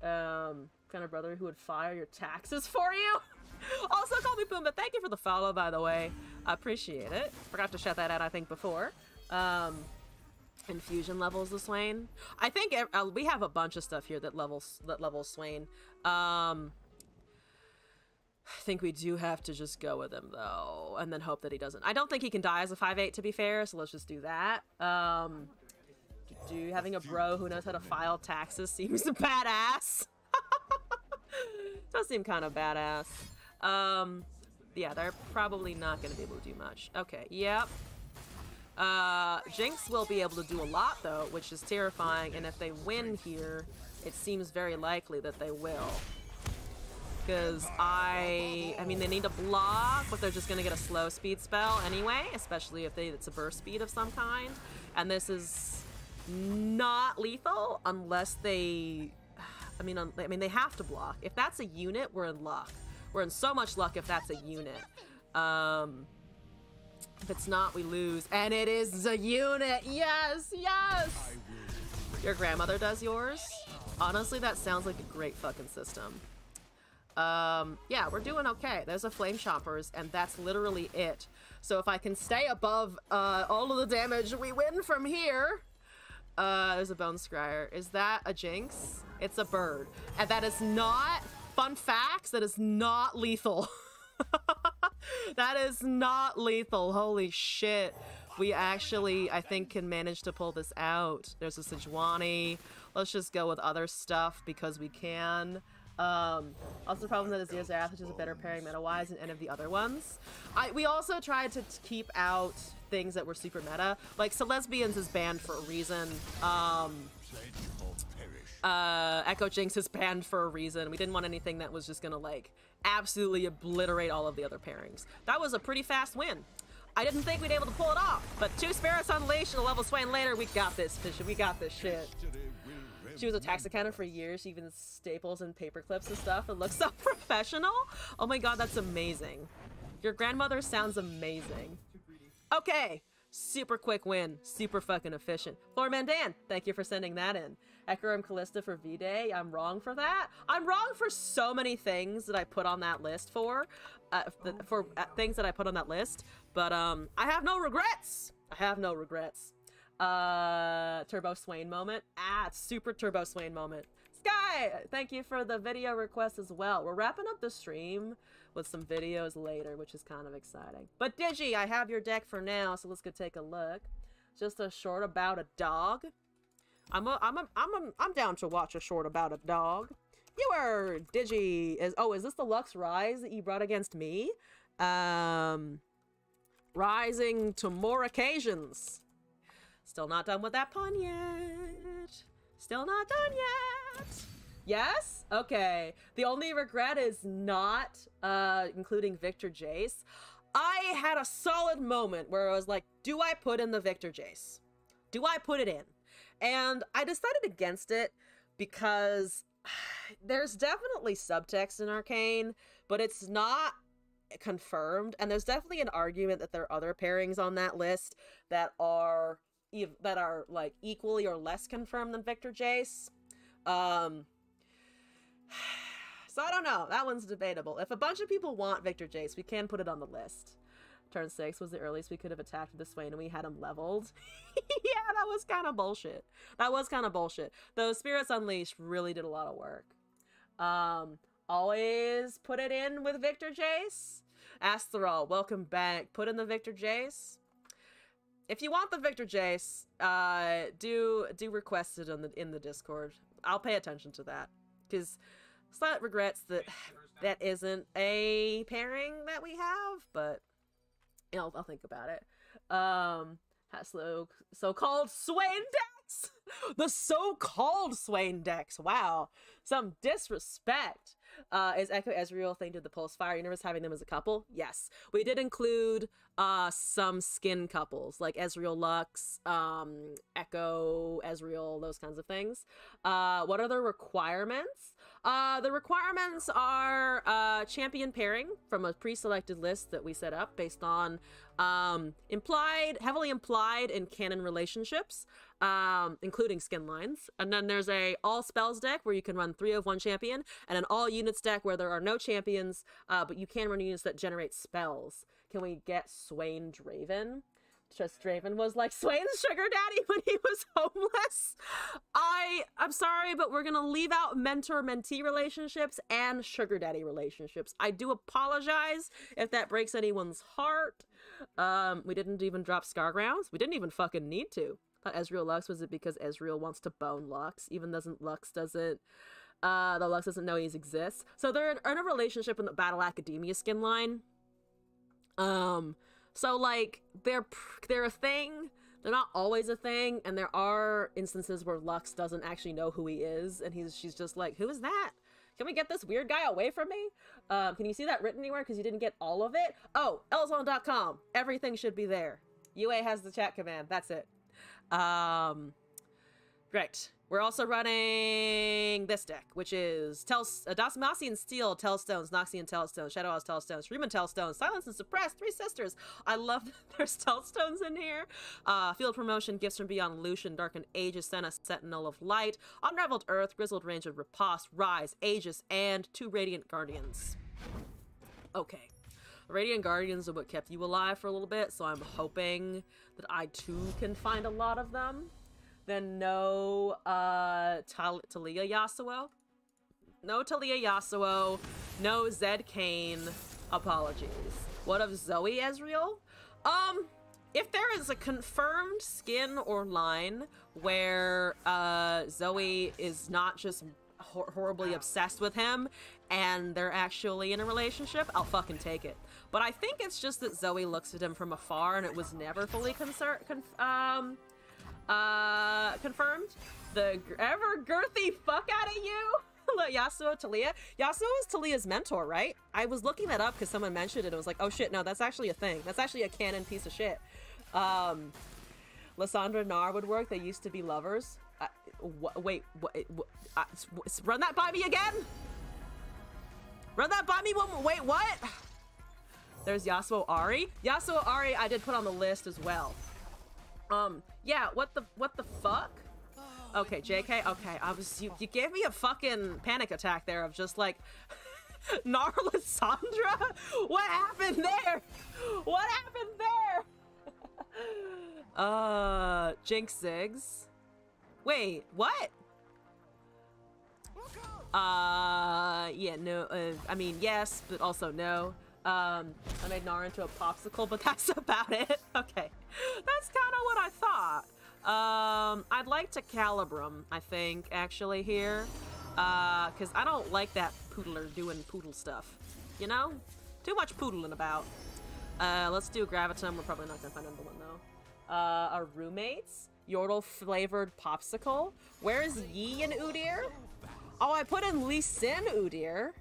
yada. Kind of brother who would fire your taxes for you? Also, call me Pumbaa. Thank you for the follow, by the way. I appreciate it. Forgot to shout that out, I think, before. Infusion levels the Swain. I think we have a bunch of stuff here that levels Swain. I think we do have to just go with him, though, and then hope that he doesn't. I don't think he can die as a 5/8, to be fair, so let's just do that. Having a bro who knows how to file taxes seems badass. Does seem kind of badass. Yeah, they're probably not going to be able to do much. Okay, yep. Jinx will be able to do a lot, though, which is terrifying, and if they win here, it seems very likely that they will. Because I mean, they need to block, but they're just going to get a slow speed spell anyway, especially if it's a burst speed of some kind. And this is not lethal unless they... I mean, they have to block. If that's a unit, we're in luck. We're in so much luck if that's a unit. If it's not, we lose. And it is a unit! Yes! Yes! Your grandmother does yours? Honestly, that sounds like a great fucking system. Yeah, we're doing okay. There's a Flame Choppers, and that's literally it. So if I can stay above all of the damage, we win from here. There's a Bone Scryer. Is that a Jinx? It's a bird. And that is not, fun facts, that is not lethal. That is not lethal. Holy shit. We actually, I think, can manage to pull this out. There's a Sejuani. Let's just go with other stuff because we can. Also the problem that Azir's Wrath, which is a better pairing meta-wise than any of the other ones. We also tried to keep out things that were super meta. Like, Lesbians is banned for a reason. Echo Jinx is banned for a reason. We didn't want anything that was just gonna, like, absolutely obliterate all of the other pairings. That was a pretty fast win. I didn't think we'd be able to pull it off, but 2 Spirits Unleashed and a level Swain later, we got this, we got this shit. She was a tax accountant for years. She even staples and paper clips and stuff. It looks so professional. Oh my god, that's amazing. Your grandmother sounds amazing. Okay, super quick win. Super fucking efficient. Floor Mandan, thank you for sending that in. Ekarim Callista for V-Day. I'm wrong for that. I'm wrong for so many things that I put on that list things that I put on that list. But I have no regrets. I have no regrets. Turbo Swain moment. It's super Turbo Swain moment. Sky, thank you for the video request as well. We're wrapping up the stream with some videos later, which is kind of exciting. But Digi, I have your deck for now, so let's go take a look. Just a short about a dog. I'm down to watch a short about a dog. You are Digi. Is this the Lux Rise that you brought against me? Rising to more occasions. Still not done with that pun yet. Still not done yet. Yes? Okay. The only regret is not including Victor Jace. I had a solid moment where I was like, do I put in the Victor Jace? Do I put it in? And I decided against it because there's definitely subtext in Arcane, but it's not confirmed. And there's definitely an argument that there are other pairings on that list that are like equally or less confirmed than Victor Jace. So I don't know. That one's debatable. If a bunch of people want Victor Jace, we can put it on the list. Turn 6 was the earliest we could have attacked this way, and we had him leveled. Yeah, that was kind of bullshit. That was kind of bullshit. Those Spirits Unleashed really did a lot of work. Always put it in with Victor Jace. Asteral, welcome back. Put in the Victor Jace. If you want the Victor Jace, do request it in the Discord. I'll pay attention to that, because slight regrets that isn't a pairing that we have, but you know, I'll think about it. So-called Swain decks. The so-called Swain decks. Wow, some disrespect. Is Echo Ezreal thing to the Pulse Fire Universe having them as a couple? Yes, we did include some skin couples like Ezreal Lux, Echo Ezreal, those kinds of things. What are the requirements? The requirements are champion pairing from a pre-selected list that we set up based on Heavily implied in canon relationships, including skin lines. And then there's a all spells deck where you can run 3 of 1 champion, and an all units deck where there are no champions, but you can run units that generate spells. Can we get Swain Draven? Just Draven was like Swain's sugar daddy when he was homeless. I'm sorry, but we're gonna leave out mentor-mentee relationships and sugar daddy relationships. I do apologize if that breaks anyone's heart. We didn't even drop Scargrounds. We didn't even fucking need to. Thought Ezreal Lux, was it because Ezreal wants to bone Lux? Even the Lux doesn't know he exists. So they're in a relationship in the Battle Academia skin line. So, like, they're a thing. They're not always a thing, and there are instances where Lux doesn't actually know who he is, and she's just like, who is that? Can we get this weird guy away from me? Can you see that written anywhere? Because you didn't get all of it. Oh, Elzone.com. Everything should be there. UA has the chat command. That's it. Great. We're also running this deck, which is Dasimacian Steel, Telstones, Noxian Telstones, Shadow House Telstones, Freeman Telstones, Silence and Suppress, 3 Sisters. I love that there's Telstones in here. Field Promotion, Gifts from Beyond, Lucian, Darkened Aegis, Senna, Sentinel of Light, Unraveled Earth, Grizzled Ranger, Riposte, Rise, Aegis, and 2 Radiant Guardians. Okay. Radiant Guardians are what kept you alive for a little bit, so I'm hoping that I too can find a lot of them. Then no Talia Yasuo. No Talia Yasuo. No Zed Kane. Apologies. What of Zoe Ezreal? If there is a confirmed skin or line where Zoe is not just horribly obsessed with him and they're actually in a relationship, I'll fucking take it. But I think it's just that Zoe looks at him from afar and it was never fully confirmed. The ever girthy fuck out of you. Yasuo Talia. Yasuo is Talia's mentor, right? I was looking that up because someone mentioned it. It was like, oh shit, no, that's actually a thing. That's actually a canon piece of shit. Lysandra and Nar would work. They used to be lovers. Wait, run that by me again? Run that by me one. Wait, what? There's Yasuo Ari. Yasuo Ari I did put on the list as well. Yeah, what the fuck? Okay, JK, okay, you gave me a fucking panic attack there of just like, Gnarly Sandra? What happened there? What happened there? Jinx Ziggs. Wait, what? Yeah, no, I mean, yes, but also no. I made Nar into a popsicle, but that's about it. Okay. That's kind of what I thought. I'd like to Calibrum, I think, actually, here. Because I don't like that poodler doing poodle stuff. You know? Too much poodling about. Let's do Graviton. We're probably not gonna find another one, though. Our roommates? Yordle-flavored popsicle? Where's Yi and Udyr? Oh, I put in Lee Sin Udyr.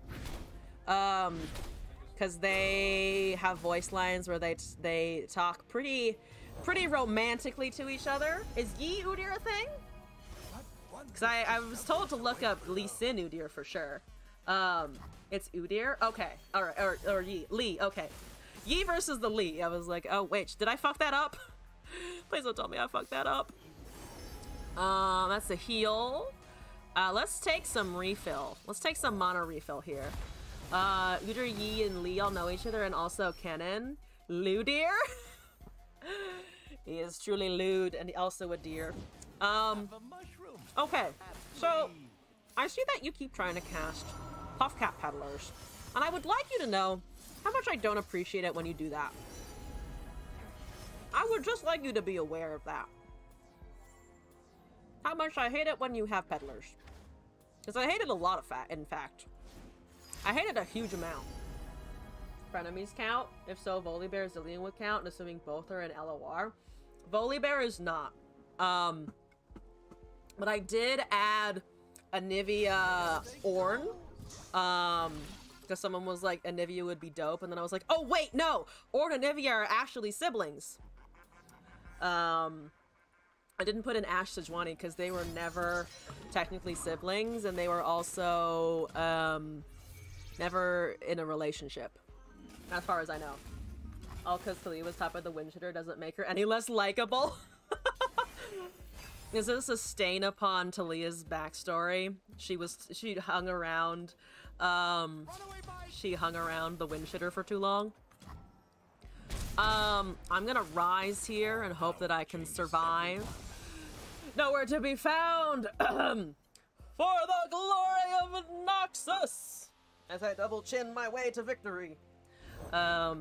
Because they have voice lines where they talk pretty romantically to each other. Is Yi Udyr a thing? Because I was told to look up Lee Sin Udyr for sure. It's Udyr? Okay. Alright, or Yi. Lee, okay. Yi versus the Lee. I was like, oh wait, did I fuck that up? Please don't tell me I fucked that up. That's a heal. Let's take some refill. Let's take some mana refill here. Udyr, Yi, and Lee all know each other, and also Kennen. Ludyr? He is truly lewd, and also a deer. Okay, so I see that you keep trying to cast Puffcat Peddlers, and I would like you to know how much I don't appreciate it when you do that. I would just like you to be aware of that. How much I hate it when you have Peddlers. Because I hate it a lot, in fact. I hate it a huge amount. Frenemies count? If so, Volibear and Zilean would count, and assuming both are in LOR. Volibear is not. But I did add Anivia Ornn. Because someone was like, Anivia would be dope, and then I was like, oh wait, no! Ornn and Anivia are actually siblings. I didn't put in Ash Sejuani because they were never technically siblings, and they were also, never in a relationship. As far as I know. All because Talia was top of the wind shitter doesn't make her any less likable. Is this a stain upon Talia's backstory? She hung around, she hung around the wind shitter for too long. I'm gonna rise here and hope that I can survive. Nowhere to be found! For the glory of Noxus! As I double chin my way to victory. How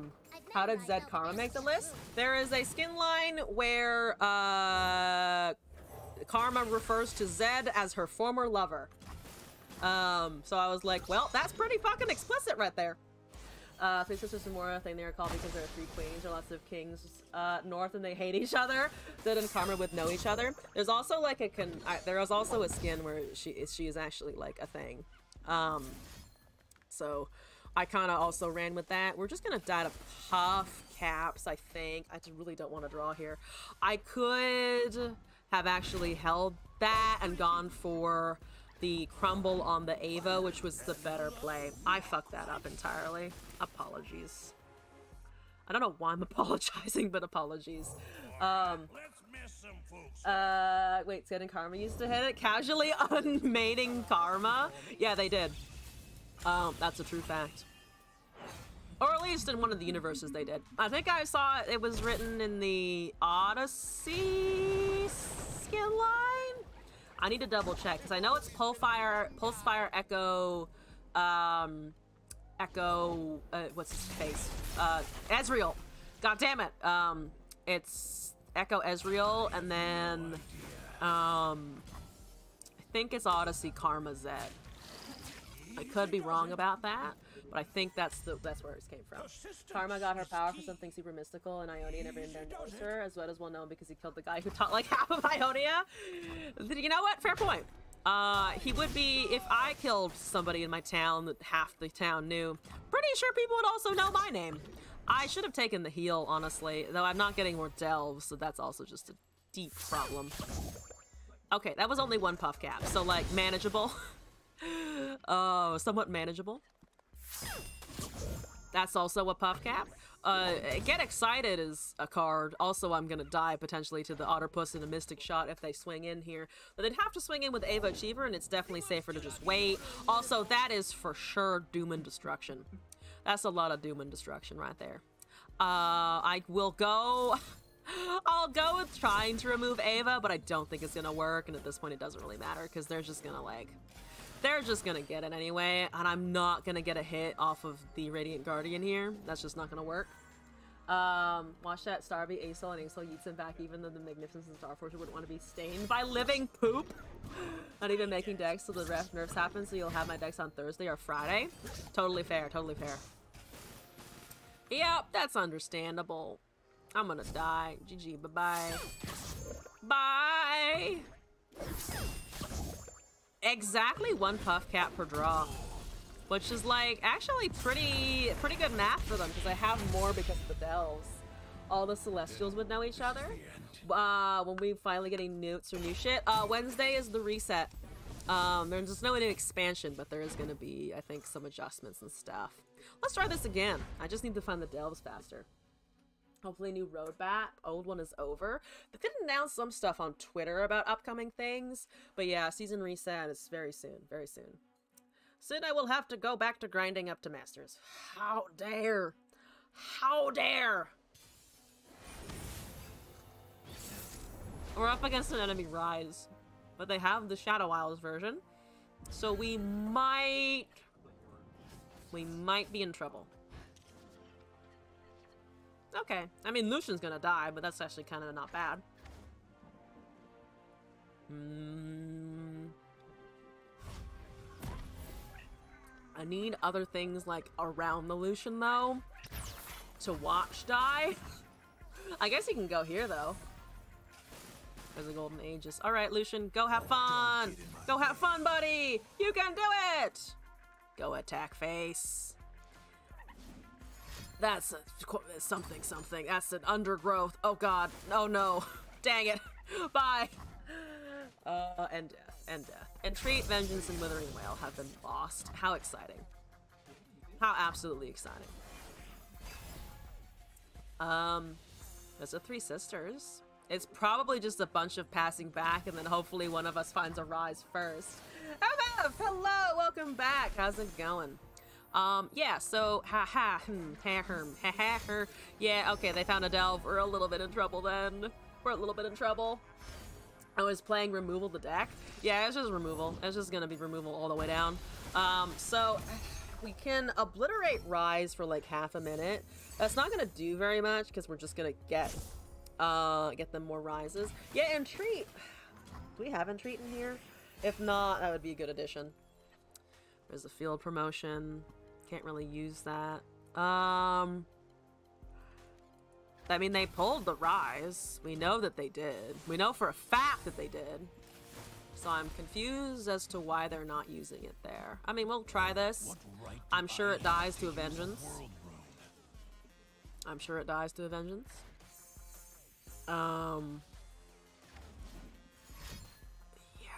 did Zed Karma make the list? There is a skin line where, Karma refers to Zed as her former lover. So I was like, well, that's pretty fucking explicit right there. Three sisters and more thing they are called because there are 3 queens or lots of kings north and they hate each other. Zed and Karma would know each other. There's also like there is also a skin where she is actually like a thing. So I kind of also ran with that. We're just gonna die to puff caps, I think. I just really don't want to draw here. I could have actually held that and gone for the crumble on the Ava, which was the better play. I fucked that up entirely. Apologies. I don't know why I'm apologizing, but apologies. Wait, Zed and Karma used to hit it? Casually unmating Karma? Yeah, they did. That's a true fact. Or at least in one of the universes they did. I think I saw it was written in the Odyssey skin line? I need to double check, because I know it's Pulsefire, Echo, what's his face? Ezreal. God damn it. It's Echo Ezreal, and then, I think it's Odyssey Karma Zed. I could be wrong about that, but I think that's where it came from. Karma got her power for something super mystical, and Ionia never even knows her, as well as well known because he killed the guy who taught like half of Ionia. You know what? Fair point. He would be, if I killed somebody in my town that half the town knew, pretty sure people would also know my name. I should have taken the heal, honestly, though I'm not getting more delves, so that's also just a deep problem. Okay, that was only 1 puff cap, so like manageable. Oh, somewhat manageable. That's also a puff cap. Get Excited is a card. Also, I'm gonna die potentially to the Otterpuss and a Mystic Shot if they swing in here. But they'd have to swing in with Ava Achiever, and it's definitely safer to just wait. Also, that is for sure Doom and Destruction. That's a lot of Doom and Destruction right there. I will go... I'll go with trying to remove Ava, but I don't think it's gonna work, and at this point it doesn't really matter, because they're just gonna, like... They're just gonna get it anyway, and I'm not gonna get a hit off of the Radiant Guardian here. That's just not gonna work. Watch that Starby Acel and Acel yeets him back, even though the Magnificent Starforger wouldn't want to be stained by living poop. Not even making decks till the ref nerfs happen, so you'll have my decks on Thursday or Friday. Totally fair, totally fair. Yep, that's understandable. I'm gonna die. GG, bye-bye. Bye! Exactly 1 puff cap per draw, which is like actually pretty good math for them, because I have more because of the delves. All the Celestials would know each other. When we finally getting newts or new shit. Wednesday is the reset. There's just no new expansion, but there is gonna be, I think, some adjustments and stuff. Let's try this again. I just need to find the delves faster. Hopefully new road map. Old one is over. They did announce some stuff on Twitter about upcoming things. But yeah, season reset is very soon. Very soon. Soon I will have to go back to grinding up to Masters. How dare! How dare! We're up against an enemy Rise. But they have the Shadow Isles version. So we might be in trouble. Okay. I mean, Lucian's gonna die, but that's actually kind of not bad. I need other things, like, around the Lucian, though, to watch die. I guess he can go here, though. There's a Golden Aegis. Alright, Lucian, go have fun! Go have fun, buddy! You can do it! Go attack face. That's something. That's an undergrowth. Oh god. Oh no. Dang it. Bye. And death. Entreat, Vengeance, and Withering Wail have been lost. How exciting. How absolutely exciting. There's the Three Sisters. It's probably just a bunch of passing back, and then hopefully one of us finds a rise first. MF, hello, welcome back. How's it going? Yeah, so, yeah, okay, they found a delve. We're a little bit in trouble then. We're a little bit in trouble. I was playing removal the deck. Yeah, it's just removal. It's just gonna be removal all the way down. So, we can obliterate rise for like half a minute. That's not gonna do very much, because we're just gonna get them more rises. Yeah, entreat. Do we have entreat in here? If not, that would be a good addition. There's the field promotion. Can't really use that. I mean, they pulled the rise. We know that they did. We know for a fact that they did. So I'm confused as to why they're not using it there. I mean, we'll try this. I'm sure it dies to a vengeance. I'm sure it dies to a vengeance. Yeah,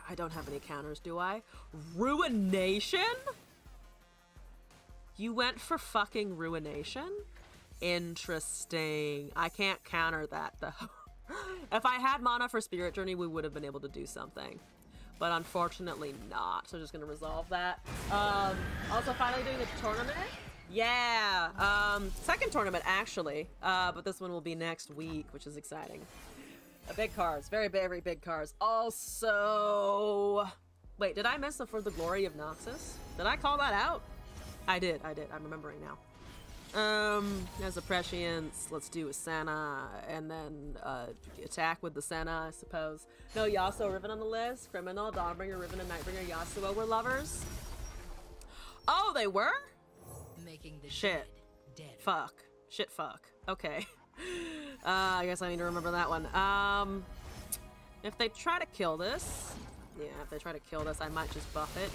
I don't have any counters, do I? Ruination? You went for fucking Ruination? Interesting. I can't counter that, though. If I had mana for Spirit Journey, we would have been able to do something. But unfortunately not. So just gonna resolve that. Also finally doing the tournament. Yeah, second tournament actually, but this one will be next week, which is exciting. Big cards, very, very big cards. Also, wait, did I miss the For the Glory of Noxus? Did I call that out? I did, I'm remembering now. There's a Prescience, let's do a Senna, and then, attack with the Senna, I suppose. No, Yasuo, Riven on the list, Criminal, Dawnbringer, Riven, and Nightbringer, Yasuo were lovers. Oh, they were? Making the Shit. Dead. Fuck. Shit fuck. Okay. I guess I need to remember that one. If they try to kill this... Yeah, if they try to kill this, I might just buff it.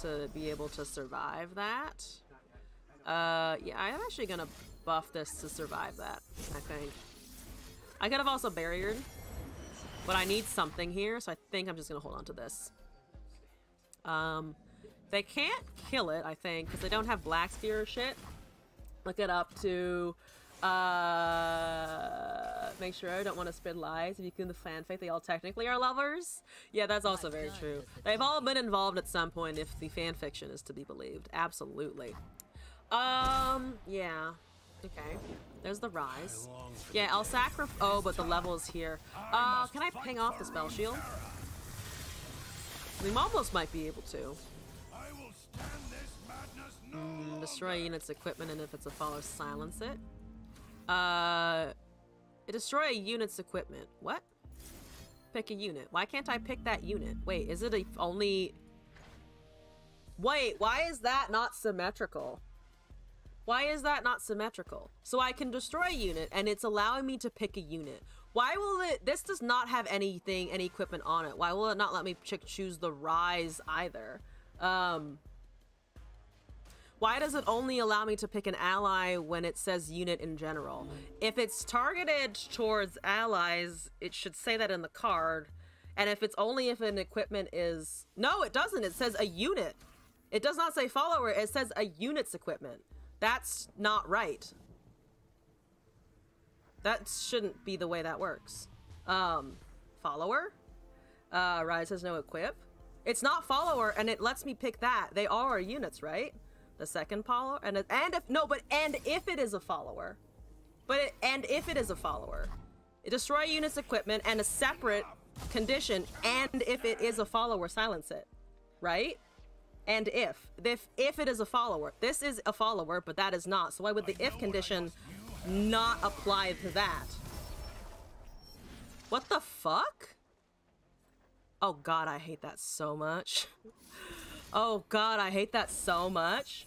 To be able to survive that. Yeah, I'm actually gonna buff this to survive that, I think. I could have also barriered, but I need something here, so I think I'm just gonna hold on to this. They can't kill it, I think, because they don't have Black Spear or shit. Look it up to, make sure I don't want to spread lies. If you can the fanfic, they all technically are lovers. Yeah, that's also very true. They've all been involved at some point if the fanfiction is to be believed. Absolutely. Yeah. Okay. There's the rise. Yeah, I'll sacrifice. Oh, but the level is here. Can I ping off the spell shield? We almost might be able to. Destroy unit's equipment, and if it's a follower, silence it. Destroy a unit's equipment. What? Pick a unit. Why can't I pick that unit? Wait, is it only... Wait, why is that not symmetrical? Why is that not symmetrical? So I can destroy a unit, and it's allowing me to pick a unit. Why will it... This does not have anything, any equipment on it. Why will it not let me choose the rise either? Why does it only allow me to pick an ally when it says unit in general? If it's targeted towards allies, it should say that in the card. And if it's only if an equipment is... No, it doesn't. It says a unit. It does not say follower. It says a unit's equipment. That's not right. That shouldn't be the way that works. Follower? Rise has no equip. It's not follower, and it lets me pick that. They all are units, right? The second follower, and if it is a follower, destroy unit's equipment and a separate condition, and if it is a follower, silence it, right? And if it is a follower, this is a follower, but that is not. So why would the if condition not apply to that? What the fuck? Oh god, I hate that so much. Oh god, I hate that so much.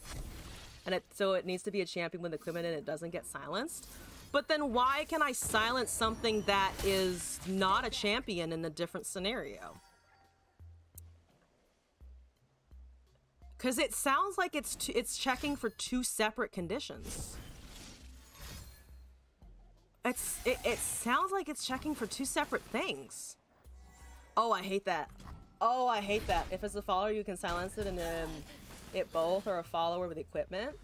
And so it needs to be a champion with equipment and it doesn't get silenced. But then why can I silence something that is not a champion in a different scenario? Because it sounds like it's checking for two separate conditions. It sounds like it's checking for two separate things. Oh, I hate that. Oh, I hate that. If it's a follower, you can silence it, and then it both are a follower with equipment.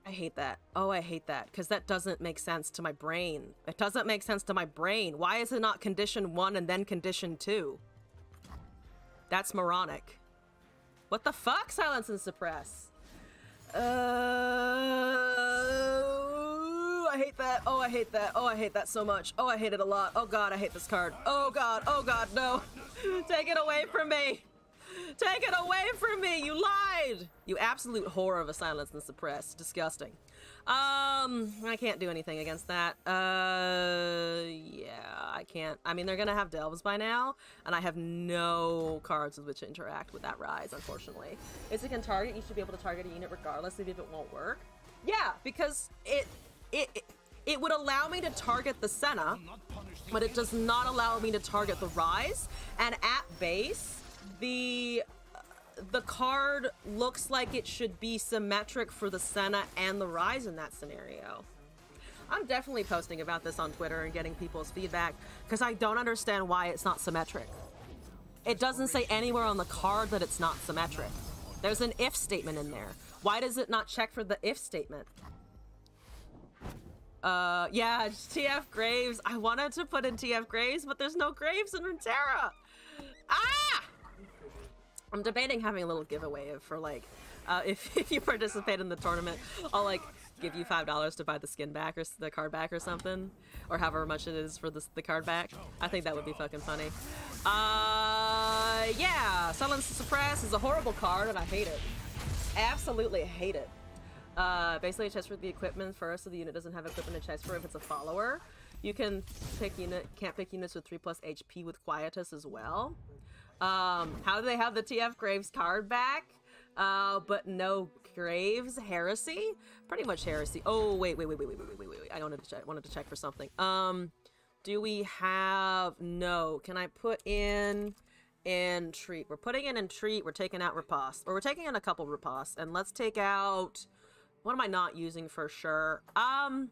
I hate that. Oh, I hate that, because that doesn't make sense to my brain. It doesn't make sense to my brain. Why is it not condition 1 and then condition 2? That's moronic. What the fuck? Silence and suppress. I hate that. Oh, I hate that. Oh, I hate that so much. Oh, I hate it a lot. Oh god, I hate this card. Oh god, no. Take it away from me. Take it away from me. You lied. You absolute whore of a silence and suppress. Disgusting. I can't do anything against that. Yeah, I can't. I mean, they're gonna have delves by now, and I have no cards with which to interact with that rise, unfortunately. If it can target, you should be able to target a unit regardless if it won't work. Yeah, because it would allow me to target the Senna, but it does not allow me to target the rise. And at base, the card looks like it should be symmetric for the Senna and the rise in that scenario. I'm definitely posting about this on Twitter and getting people's feedback, because I don't understand why it's not symmetric. It doesn't say anywhere on the card that it's not symmetric. There's an if statement in there. Why does it not check for the if statement? Yeah, TF Graves. I wanted to put in TF Graves, but there's no Graves in Runeterra. Ah! I'm debating having a little giveaway for, like, if you participate in the tournament, I'll, like, give you $5 to buy the skin back or the card back or something, or however much it is for the card back. I think that would be fucking funny. Yeah, Silence to Suppress is a horrible card, and I hate it. Absolutely hate it. Basically, chest for the equipment first, so the unit doesn't have equipment to chest for if it's a follower. You can pick can't pick units with 3+ HP with Quietus as well. How do they have the TF Graves card back? But no Graves? Heresy? Pretty much heresy. Oh, wait. I wanted to check for something. Do we have... No. Can I put in Entreat? We're putting in Entreat. We're taking out Riposte. Or we're taking in a couple Riposte. And let's take out... What am I not using for sure? Kind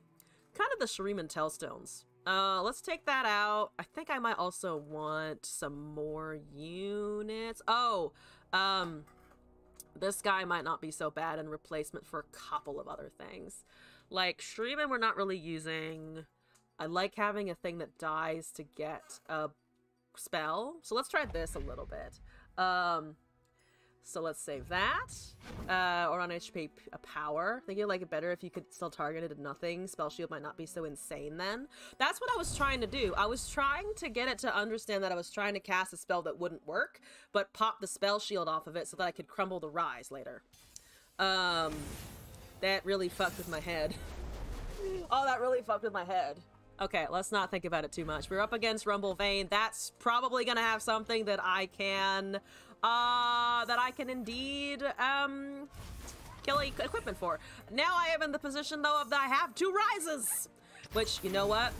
of the Shuriman Tellstones. Let's take that out. I think I might also want some more units. Oh, this guy might not be so bad in replacement for a couple of other things. Like, Shuriman we're not really using. I like having a thing that dies to get a spell. So let's try this a little bit. So let's save that. Or on HP power. I think you'd like it better if you could still target it at nothing. Spell shield might not be so insane then. That's what I was trying to do. I was trying to get it to understand that I was trying to cast a spell that wouldn't work, but pop the spell shield off of it so that I could crumble the rise later. That really fucked with my head. Oh, that really fucked with my head. Okay, let's not think about it too much. We're up against Rumble Vein. That's probably gonna have something that I can indeed kill equipment for. Now I am in the position though of that I have 2 rises, which, you know what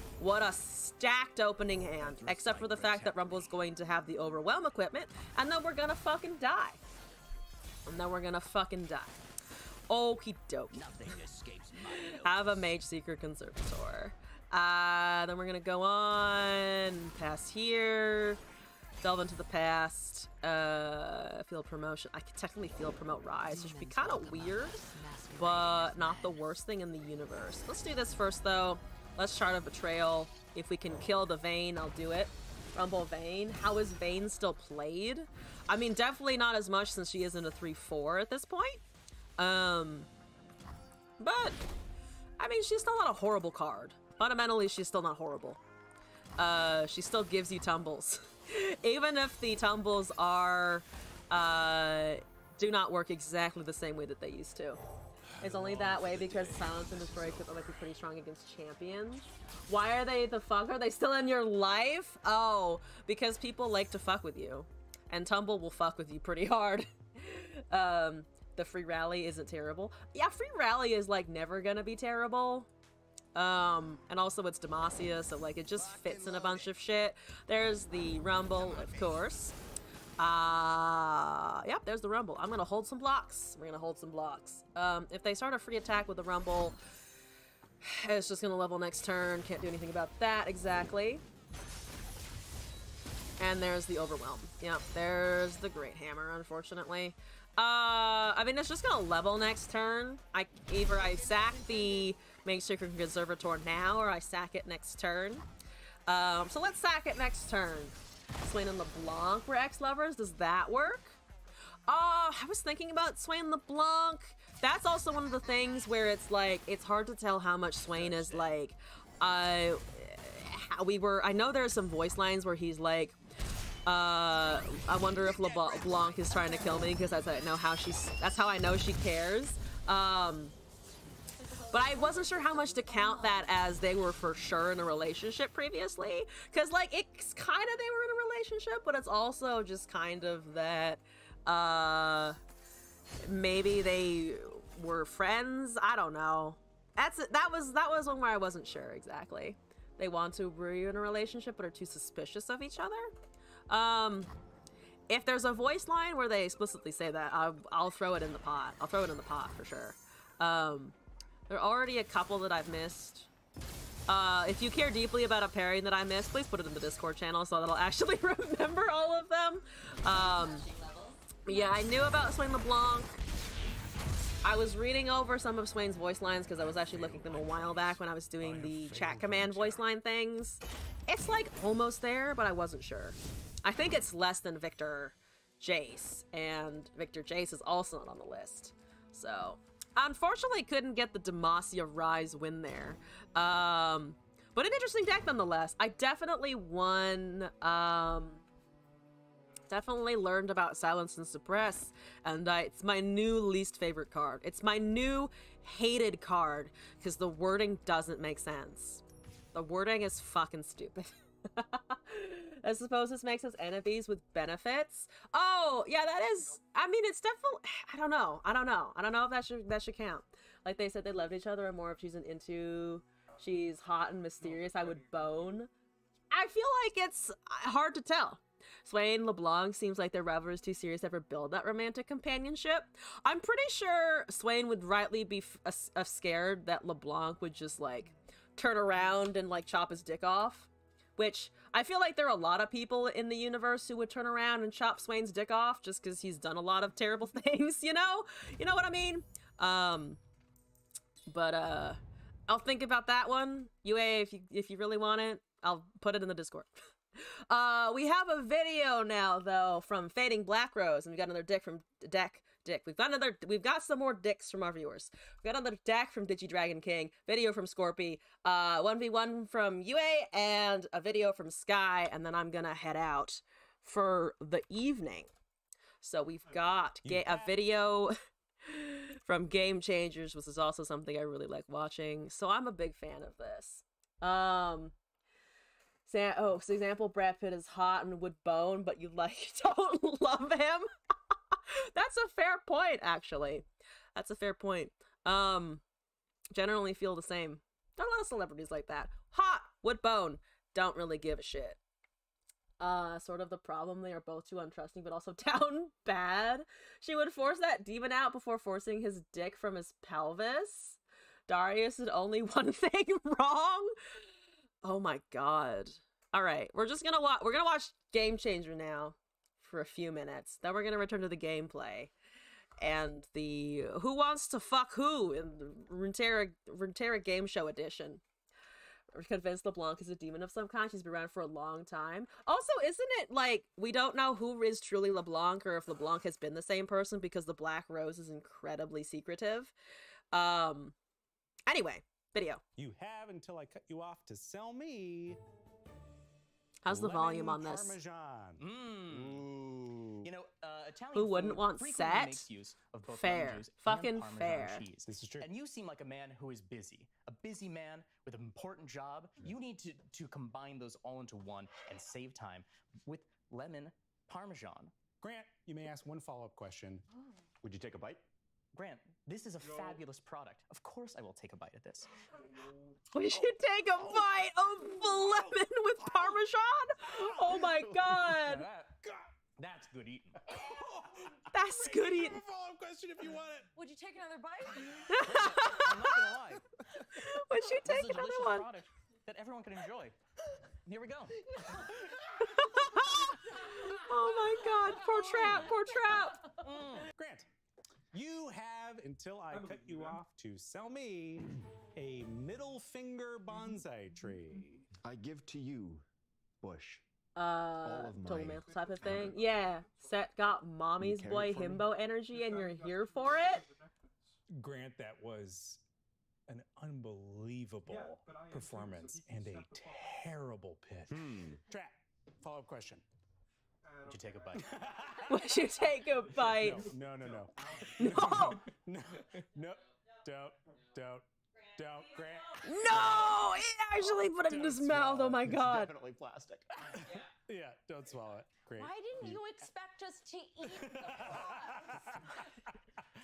a stacked opening hand, except for the fact that Rumble's going to have the overwhelm equipment, and then we're gonna fucking die. Okie doke. Nothing escapes my notice. Have a Mage Seeker Conservator. Then we're gonna go on past here, delve into the past, field promotion. I could technically field promote rise, which would be kind of weird, but not the worst thing in the universe. Let's do this first though. Let's chart a betrayal. If we can kill the Vayne, I'll do it. Rumble Vayne. How is Vayne still played? I mean, definitely not as much since she isn't a 3/4 at this point. But I mean, she's still not a horrible card. Fundamentally, she's still not horrible. She still gives you tumbles. Even if the tumbles are, do not work exactly the same way that they used to. It's only that way because Silence and Destroy could be pretty strong against champions. Why are they the fuck? Are they still in your life? Oh, because people like to fuck with you. And Tumble will fuck with you pretty hard. The free rally isn't terrible. Yeah, free rally is like never gonna be terrible. And also it's Demacia, so like it just fits in a bunch of shit. There's the Rumble, of course. Yep, there's the Rumble. I'm gonna hold some blocks. We're gonna hold some blocks. If they start a free attack with the Rumble, it's just gonna level next turn. Can't do anything about that exactly. And there's the Overwhelm. Yep, there's the Great Hammer, unfortunately. I mean, it's just gonna level next turn. Either I sack the Makeshift Conservator now, or I sack it next turn. So let's sack it next turn. Swain and LeBlanc were ex-lovers. Does that work? I was thinking about Swain LeBlanc. That's also one of the things where it's like, it's hard to tell how much Swain is like, I know there's some voice lines where he's like, I wonder if LeBlanc is trying to kill me because that's how I know she cares. But I wasn't sure how much to count that as they were for sure in a relationship previously. Because, like, it's kind of they were in a relationship, but it's also just kind of that, maybe they were friends. I don't know. That was one where I wasn't sure exactly. They want to be in a relationship, but are too suspicious of each other. If there's a voice line where they explicitly say that, I'll throw it in the pot. I'll throw it in the pot for sure. There are already a couple that I've missed. If you care deeply about a pairing that I missed, please put it in the Discord channel so that I'll actually remember all of them. Yeah, I knew about Swain LeBlanc. I was reading over some of Swain's voice lines because I was actually looking at them a while back when I was doing the chat command voice line things. It's like almost there, but I wasn't sure. I think it's less than Victor Jace, and Victor Jace is also not on the list. So, unfortunately couldn't get the Demacia Rise win there. But an interesting deck nonetheless. I definitely won, definitely learned about Silence and Suppress, and it's my new least favorite card. It's my new hated card, because the wording doesn't make sense. The wording is fucking stupid. I suppose this makes us enemies with benefits. Oh, yeah, that is, I mean, it's definitely, I don't know if that should count. Like they said they loved each other, or more if she's hot and mysterious, I would bone. I feel like it's hard to tell. Swain LeBlanc seems like their rivalry is too serious to ever build that romantic companionship. I'm pretty sure Swain would rightly be scared that LeBlanc would just, like, turn around and, like, chop his dick off. Which, I feel like there are a lot of people in the universe who would turn around and chop Swain's dick off just because he's done a lot of terrible things, you know? You know what I mean? I'll think about that one. UA, if you really want it, I'll put it in the Discord. We have a video now, though, from Fading Black Rose, and we got another dick from Dick. We've got some more dicks from our viewers. We got another deck from Digidragon King, video from Scorpy, 1v1 from UA, and a video from Sky, and then I'm gonna head out for the evening. So we've got a video from Game Changers, which is also something I really like watching. So I'm a big fan of this. So example, Brad Pitt is hot and would bone, but you don't love him. That's a fair point, actually. That's a fair point. Generally feel the same. There are a lot of celebrities like that. Hot, would bone, don't really give a shit. Sort of the problem, they are both too untrusting, but also down bad. She would force that demon out before forcing his dick from his pelvis. Darius did only one thing wrong. Oh my god. Alright, we're gonna watch Game Changer now for a few minutes. Then we're gonna return to the gameplay. And the Who Wants to Fuck Who in the Runeterra Game Show edition. We're convinced LeBlanc is a demon of some kind. She's been around for a long time. Also, isn't it like we don't know who is truly LeBlanc or if LeBlanc has been the same person because the Black Rose is incredibly secretive. Anyway, video. You have until I cut you off to sell me. How's the volume on this? Parmesan. You know, Italian Who wouldn't food want frequently set? makes use of both Fair. lemon juice Fucking and Parmesan fair. cheese. This is true. And you seem like a man who is busy. A busy man with an important job. You need to combine those all into one and save time with lemon Parmesan. Grant, you may ask one follow-up question. Would you take a bite? Grant, this is a fabulous product. Of course I will take a bite of this. We should take a bite of lemon with Parmesan. Oh my god. That's good eating. That's good eating. A follow-up question if you want it. Would you take another bite? I'm not gonna lie. Would you This take is a another delicious one? product that everyone can enjoy. Here we go. Oh my god. Poor Trap. Poor Trap. Grant, you have until I cut you off to sell me a middle finger bonsai tree. I give to you, Bush. All of Total my mantle type of thing. powder. Yeah, Set got mommy's carry boy it for me? himbo energy, and you're here for it. Grant, that was an unbelievable but I am performance too, so and keep a yourself involved. terrible pitch. Trap, follow-up question. Would you take a bite? Would you take a bite? No. No. No. No. Don't. Grant. No! He actually put it in his mouth. Oh my god. Definitely plastic. Yeah, don't swallow it. Great. Why didn't you expect us to eat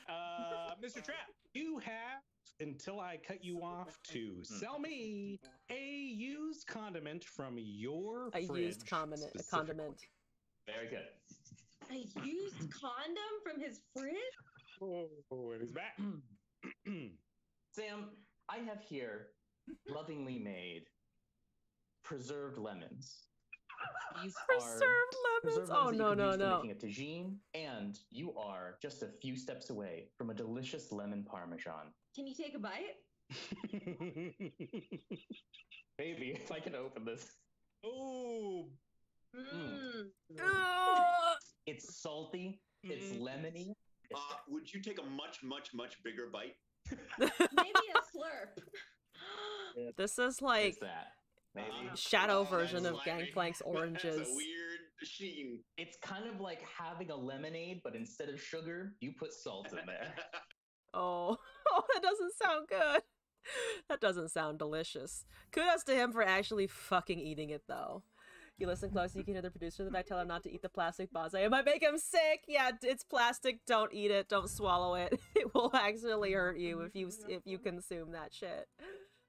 the Mr. Trap, you have until I cut you off to sell me a used condiment from your A fridge. used condiment. A condiment. Very good. A used condom from his fridge? Oh, it is back. Sam, I have here lovingly made preserved lemons. These Preserved are lemons? preserved Oh, lemons that no, you can no, use for no. making a tagine, and you are just a few steps away from a delicious lemon parmesan. Can you take a bite? Maybe if I can open this. Oh, It's salty. It's lemony. Would you take a much bigger bite? Maybe a slurp. This is It's like that. Maybe. shadow version of That's slimy. Gangplank's oranges. That's a weird sheen. It's kind of like having a lemonade, but instead of sugar, you put salt in there. Oh, that doesn't sound good. That doesn't sound delicious. Kudos to him for actually fucking eating it, though. You listen close, you can hear the producer in the back tell him not to eat the plastic bonsai. It might make him sick. Yeah, it's plastic. Don't eat it. Don't swallow it. It will actually hurt you if you consume that shit.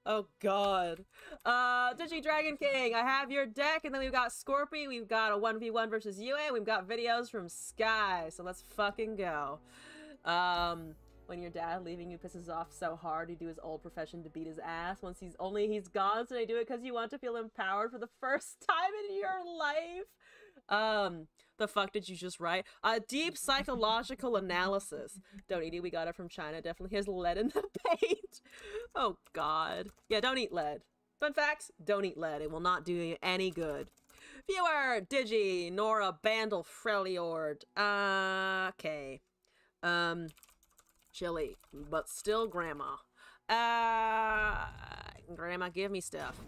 Oh god. Digi Dragon King, I have your deck, and then we've got Scorpy, we've got a 1v1 versus UA, we've got videos from Sky, so let's fucking go. When your dad leaving you pisses off so hard, you do his old profession to beat his ass. Once he's gone, so they do it because you want to feel empowered for the first time in your life. The fuck did you just write? A deep psychological analysis. Don't eat it, we got it from China. Definitely has lead in the paint. Oh god. Yeah, don't eat lead. Fun facts, don't eat lead. It will not do you any good. Viewer, Digi, Nora, Bandel, Freljord. Okay. Chili, but still grandma. Grandma, give me stuff.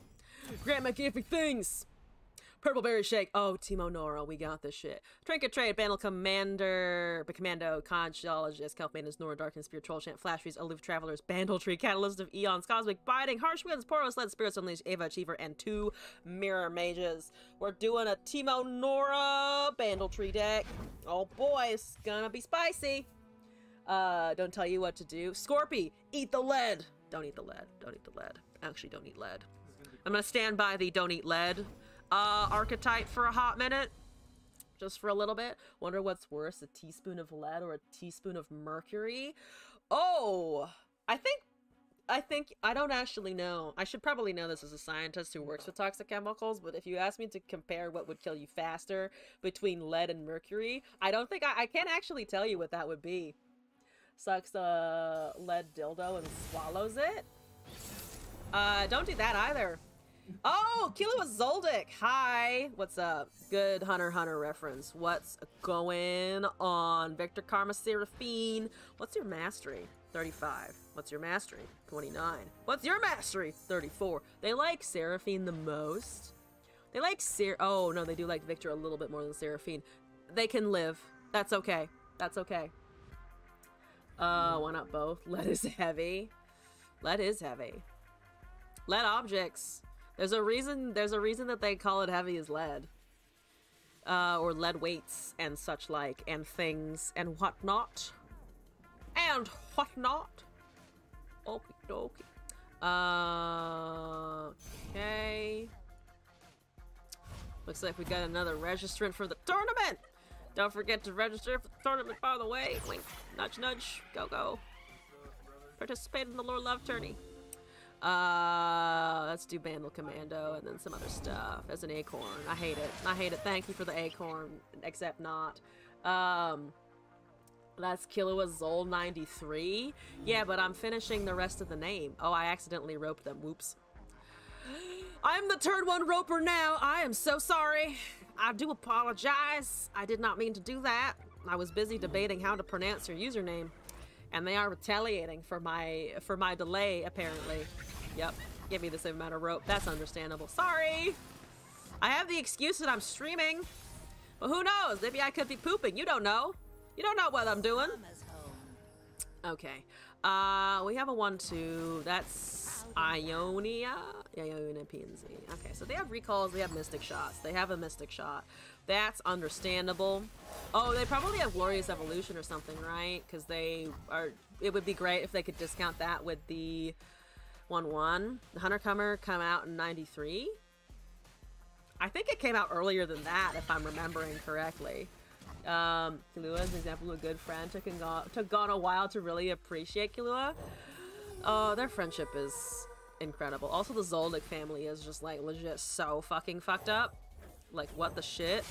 Grandma, give me things. Purple Berry Shake. Oh, Timo Nora, we got this shit. Trinket Trade, Bandle Commander, Commando, Conchologist, Kelp Maintenance, Nora, Dark and Spear, Troll Chant, Flash Trees, Aloof Travelers, Bandle Tree, Catalyst of Eons, Cosmic Biting, Harsh Winds, Poros, Lead, Spirits Unleashed, Ava Achiever, and 2 Mirror Mages. We're doing a Timo Nora Bandle Tree deck. Oh boy, it's gonna be spicy. Don't tell you what to do. Scorpy, eat the lead. Don't eat the lead. Don't eat the lead. Actually, don't eat lead. I'm gonna stand by the don't eat lead archetype for a hot minute. Just for a little bit. Wonder what's worse, a teaspoon of lead or a teaspoon of mercury? Oh, I don't actually know. I should probably know this as a scientist who works with toxic chemicals, but if you ask me to compare what would kill you faster between lead and mercury, I don't think I can't actually tell you what that would be. Sucks a lead dildo and swallows it. Don't do that either. Oh, Kilo Zoldyck. Hi. What's up? Good Hunter x Hunter reference. What's going on? Victor Karma Seraphine. What's your mastery? 35. What's your mastery? 29. What's your mastery? 34. They like Seraphine the most. They like oh, no, they do like Victor a little bit more than Seraphine. They can live. That's okay. That's okay. Why not both? Lead is heavy. Lead is heavy. Lead objects. There's a reason that they call it heavy as lead. Or lead weights and such like, and things and whatnot. And whatnot. Okie dokie. Okay. Looks like we got another registrant for the tournament. Don't forget to register for the tournament, by the way. Wink, nudge, nudge. Go, go. Participate in the Lore Love Tourney. Let's do Bandle Commando and then some other stuff. As an acorn. I hate it. I hate it. Thank you for the acorn. Except not. That's Killua Zol 93. Yeah, but I'm finishing the rest of the name. Oh, I accidentally roped them. Whoops. I'm the turn one roper now. I am so sorry. I do apologize. I did not mean to do that. I was busy debating how to pronounce your username. And they are retaliating for my delay, apparently. Yep. Give me the same amount of rope. That's understandable. Sorry. I have the excuse that I'm streaming. But who knows? Maybe I could be pooping. You don't know. You don't know what I'm doing. Okay. We have a 1-2. That's Ionia. Yeah, Ionia PNZ. Okay, so they have recalls. They have mystic shots. They have a mystic shot. That's understandable. Oh, they probably have Glorious Evolution or something, right? Because they are... It would be great if they could discount that with the 1-1. The Hunter Comer come out in 93. I think it came out earlier than that, if I'm remembering correctly. Killua is an example of a good friend. Took gone a while to really appreciate Killua. Oh, their friendship is incredible. Also, the Zoldyck family is just, like, legit so fucking fucked up. Like, what the shit?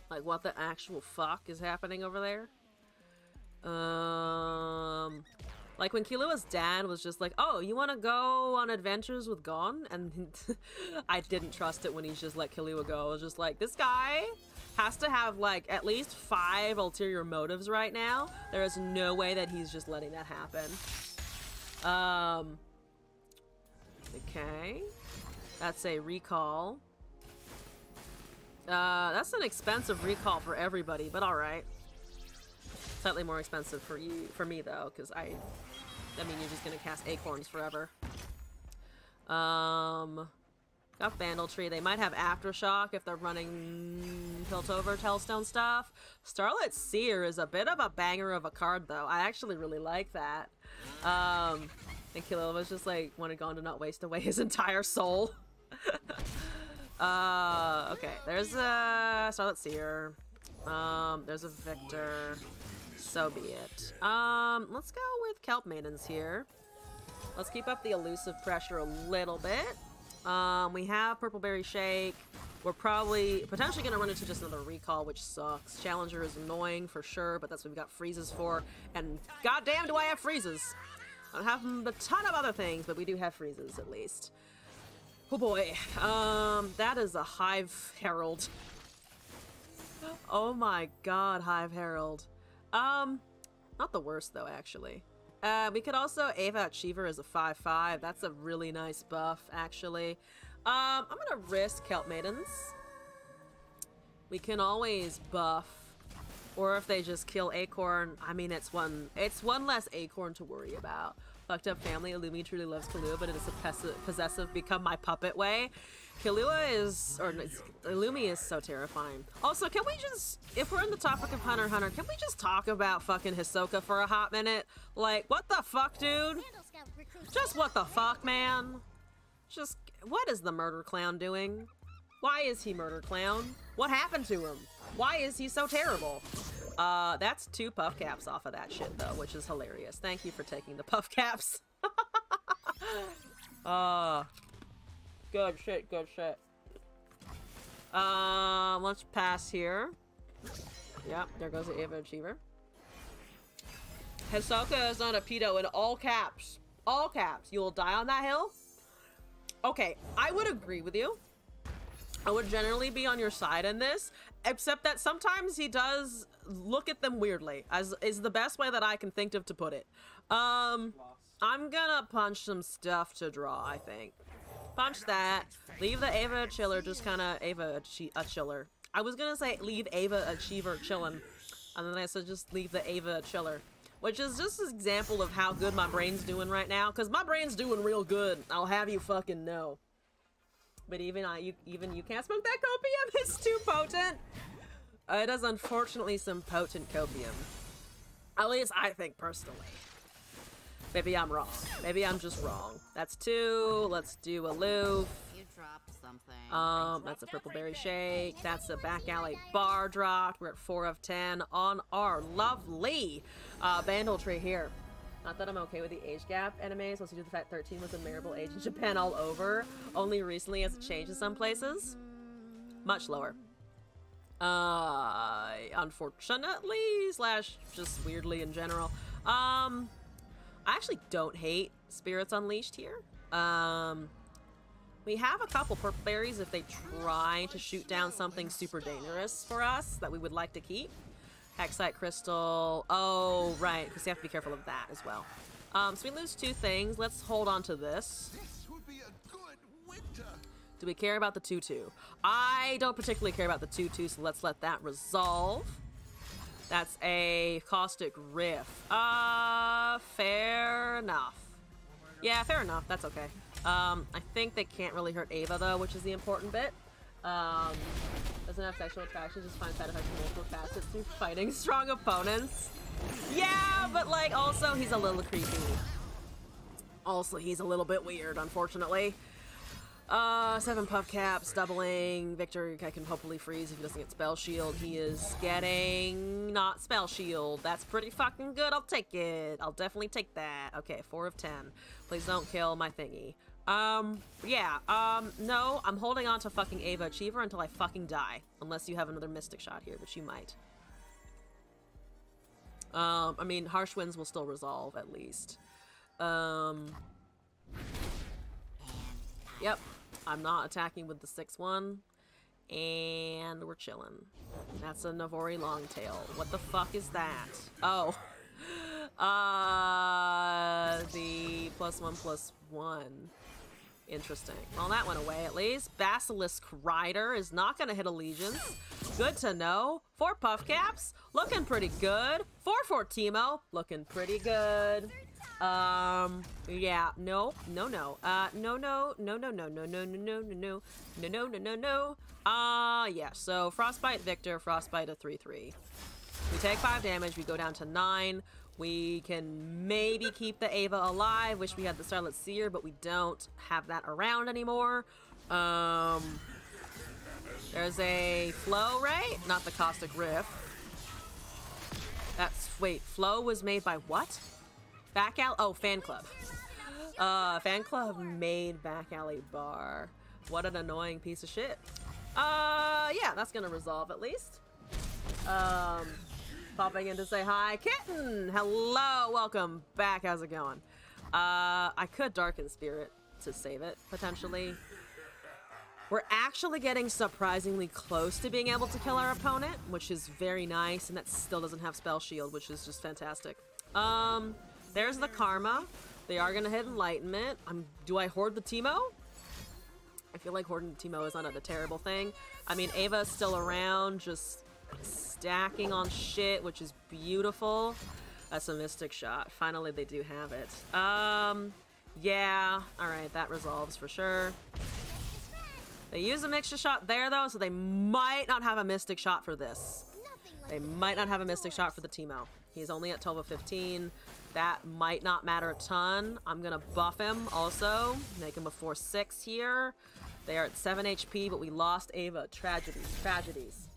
Like, what the actual fuck is happening over there? Like, when Killua's dad was just like, oh, you want to go on adventures with Gon? And I didn't trust it when he's just let Killua go. I was just like, this guy has to have, like, at least 5 ulterior motives right now. There is no way that he's just letting that happen. Okay. That's a recall. That's an expensive recall for everybody, but alright. Slightly more expensive for me though, because I mean, you're just gonna cast acorns forever. Got Bandletree. They might have Aftershock if they're running Piltover Telstone stuff. Starlit Seer is a bit of a banger of a card though. I actually really like that. And Killua was just like, wanted Gon to not waste away his entire soul. Okay, there's a Starlit Seer. There's a Victor. So be it. Let's go with Kelp Maidens here. Let's keep up the elusive pressure a little bit. We have Purple Berry Shake. We're potentially gonna run into just another recall, which sucks. Challenger is annoying for sure, but that's what we've got freezes for. And goddamn do I have freezes! I don't have a ton of other things, but we do have freezes at least. Oh boy. That is a Hive Herald. Oh my god, Hive Herald. Not the worst though, actually. We could also Ava Achiever as a 5/5. That's a really nice buff, actually. I'm gonna risk Kelp Maidens. We can always buff. Or if they just kill Acorn, I mean, it's one less Acorn to worry about. Fucked up family, Illumi truly loves Killua, but it is a possessive become my puppet way. Illumi is so terrifying. Also, can we just, if we're on the topic of Hunter x Hunter, can we just talk about fucking Hisoka for a hot minute? Like, what the fuck, dude? Just what the fuck, man? Just, what is the murder clown doing? Why is he murder clown? What happened to him? Why is he so terrible? That's 2 puff caps off of that shit, though, which is hilarious. Thank you for taking the puff caps. Good shit, good shit. Let's pass here. Yep, there goes the Ava Achiever. Hisoka is not a pedo in all caps. All caps. You will die on that hill? Okay, I would agree with you. I would generally be on your side in this, except that sometimes he does look at them weirdly, as is the best way that I can think of to put it. I'm gonna punch some stuff to draw, I think. Punch that. Leave the Ava Chiller just kind of Ava a Chiller. I was gonna say leave Ava Achiever chillin', and then I said just leave the Ava Chiller, which is just an example of how good my brain's doing right now, because my brain's doing real good. I'll have you fucking know. But even you can't smoke that copium. It's too potent. It is unfortunately some potent copium. At least I think personally. Maybe I'm wrong. Maybe I'm just wrong. That's 2. Let's do Aloof. You dropped something. That's a Purple Berry Shake. That's a Back Alley Bar dropped. We're at 4 of 10 on our lovely Bandletree here. Not that I'm okay with the age gap animes, once you do the fact 13 was a memorable age in Japan all over. Only recently has it changed in some places. Much lower. Unfortunately, slash just weirdly in general. I actually don't hate Spirits Unleashed here. We have a couple purple berries if they try to shoot down something super dangerous for us that we would like to keep. Hexite Crystal. Oh, right, because you have to be careful of that as well. So we lose 2 things. Let's hold on to this. This would be a good winter. Do we care about the 2-2? I don't particularly care about the 2-2, so let's let that resolve. That's a Caustic Rift. Fair enough. Yeah, fair enough. That's okay. I think they can't really hurt Ava, though, which is the important bit. Doesn't have sexual attraction, just finds side effects from multiple facets through fighting strong opponents. Yeah, but, like, also, he's a little creepy. Also, he's a little bit weird, unfortunately. 7 puff caps, doubling. Victor, I can hopefully freeze if he doesn't get spell shield. He is getting not spell shield. That's pretty fucking good. I'll take it. I'll definitely take that. Okay, 4 of 10. Please don't kill my thingy. Yeah, no, I'm holding on to fucking Ava Achiever until I fucking die. Unless you have another Mystic Shot here, which you might. I mean, Harsh Winds will still resolve, at least. Yep. I'm not attacking with the 6-1. And we're chilling. That's a Navori Longtail. What the fuck is that? Oh. The +1/+1. Interesting. Well, that went away at least. Basilisk Rider is not going to hit Allegiance. Good to know. 4 puff caps. Looking pretty good. 4 Fortimo. Looking pretty good. Yeah, no. Yeah, so Frostbite Victor, Frostbite a 3/3. We take 5 damage, we go down to 9. We can maybe keep the Ava alive. Wish we had the Starlit Seer, but we don't have that around anymore. There's a Flow, right? Not the Caustic Rift. Wait, Flow was made by what? Back Alley? Oh, Fan Club. Fan Club made Back Alley Bar. What an annoying piece of shit. Yeah, that's gonna resolve at least. Popping in to say hi. Kitten! Hello! Welcome back. How's it going? I could Darken Spirit to save it, potentially. We're actually getting surprisingly close to being able to kill our opponent, which is very nice, and that still doesn't have Spell Shield, which is just fantastic. There's the Karma. They are gonna hit Enlightenment. Do I hoard the Teemo? I feel like hoarding the Teemo is not a terrible thing. I mean, Ava's still around, just stacking on shit, which is beautiful. That's a Mystic Shot. Finally, they do have it. Yeah. Alright, that resolves for sure. They use a Mixture Shot there, though, so they might not have a Mystic Shot for this. They might not have a Mystic Shot for the Teemo. He's only at 12 of 15. That might not matter a ton. I'm gonna buff him also. Make him a 4/6 here. They are at 7 HP, but we lost Ava. Tragedies.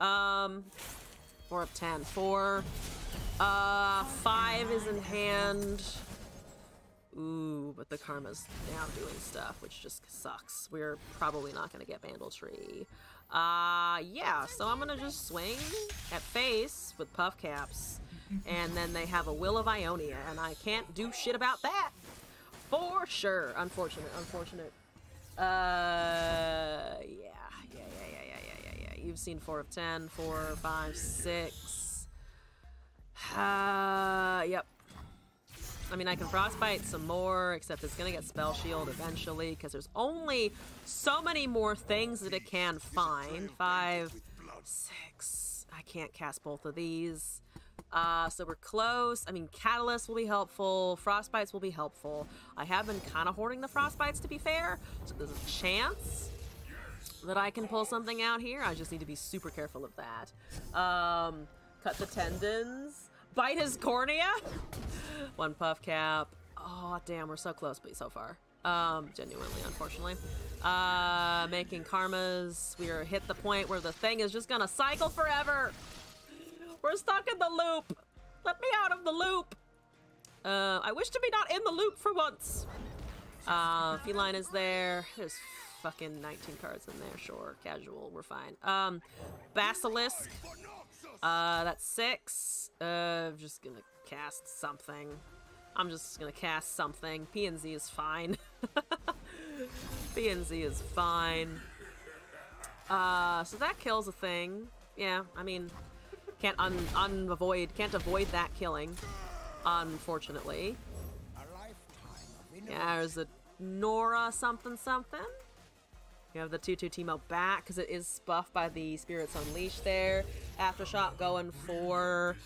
4 of 10. 4. 5 is in hand. Ooh, but the Karma's now doing stuff, which just sucks. We're probably not gonna get Bandletree. Yeah, so I'm gonna just swing at face with puff caps. And then they have a Will of Ionia, and I can't do shit about that. For sure. Unfortunate. Yeah. You've seen 4 of 10, 4, 5, 6. Yep. I mean, I can Frostbite some more, except it's gonna get Spell Shield eventually, because there's only so many more things that it can find. 5, 6. I can't cast both of these. So we're close. I mean, Catalyst will be helpful. Frostbites will be helpful. I have been kind of hoarding the Frostbites, to be fair. So there's a chance that I can pull something out here. I just need to be super careful of that. Cut the tendons. Bite his cornea. 1 puff cap. Oh, damn, we're so close, but so far. Genuinely, unfortunately. Making karmas. We are hit the point where the thing is just gonna cycle forever. We're stuck in the loop. Let me out of the loop. I wish to be not in the loop for once. Feline is there. There's fucking 19 cards in there. Sure, casual, we're fine. Basilisk. That's 6. Just gonna cast something. I'm just gonna cast something. P&Z is fine. P&Z is fine. So that kills a thing. Yeah, I mean, can't avoid that killing, unfortunately. Yeah, there's a Nora something something. You have the 2/2 Teemo back because it is buffed by the Spirits Unleashed there. Aftershock going for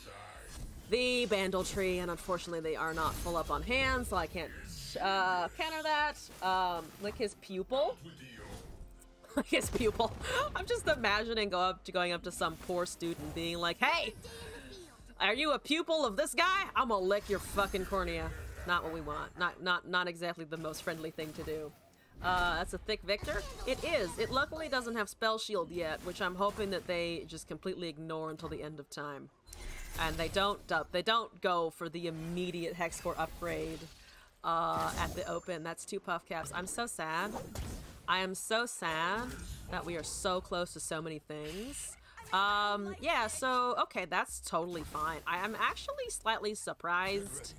the Bandle Tree, and unfortunately they are not full up on hand, so I can't counter that. Like his pupil. Like his pupil. I'm just imagining going up to some poor student being like, hey, are you a pupil of this guy? I'm gonna lick your fucking cornea. Not what we want. Not exactly the most friendly thing to do. That's a thick Victor. It is. It luckily doesn't have Spell Shield yet, which I'm hoping that they just completely ignore until the end of time. And they don't go for the immediate Hex Core upgrade at the open. That's 2 puff caps. I'm so sad. I am so sad that we are so close to so many things. Yeah, so, okay, that's totally fine. I am actually slightly surprised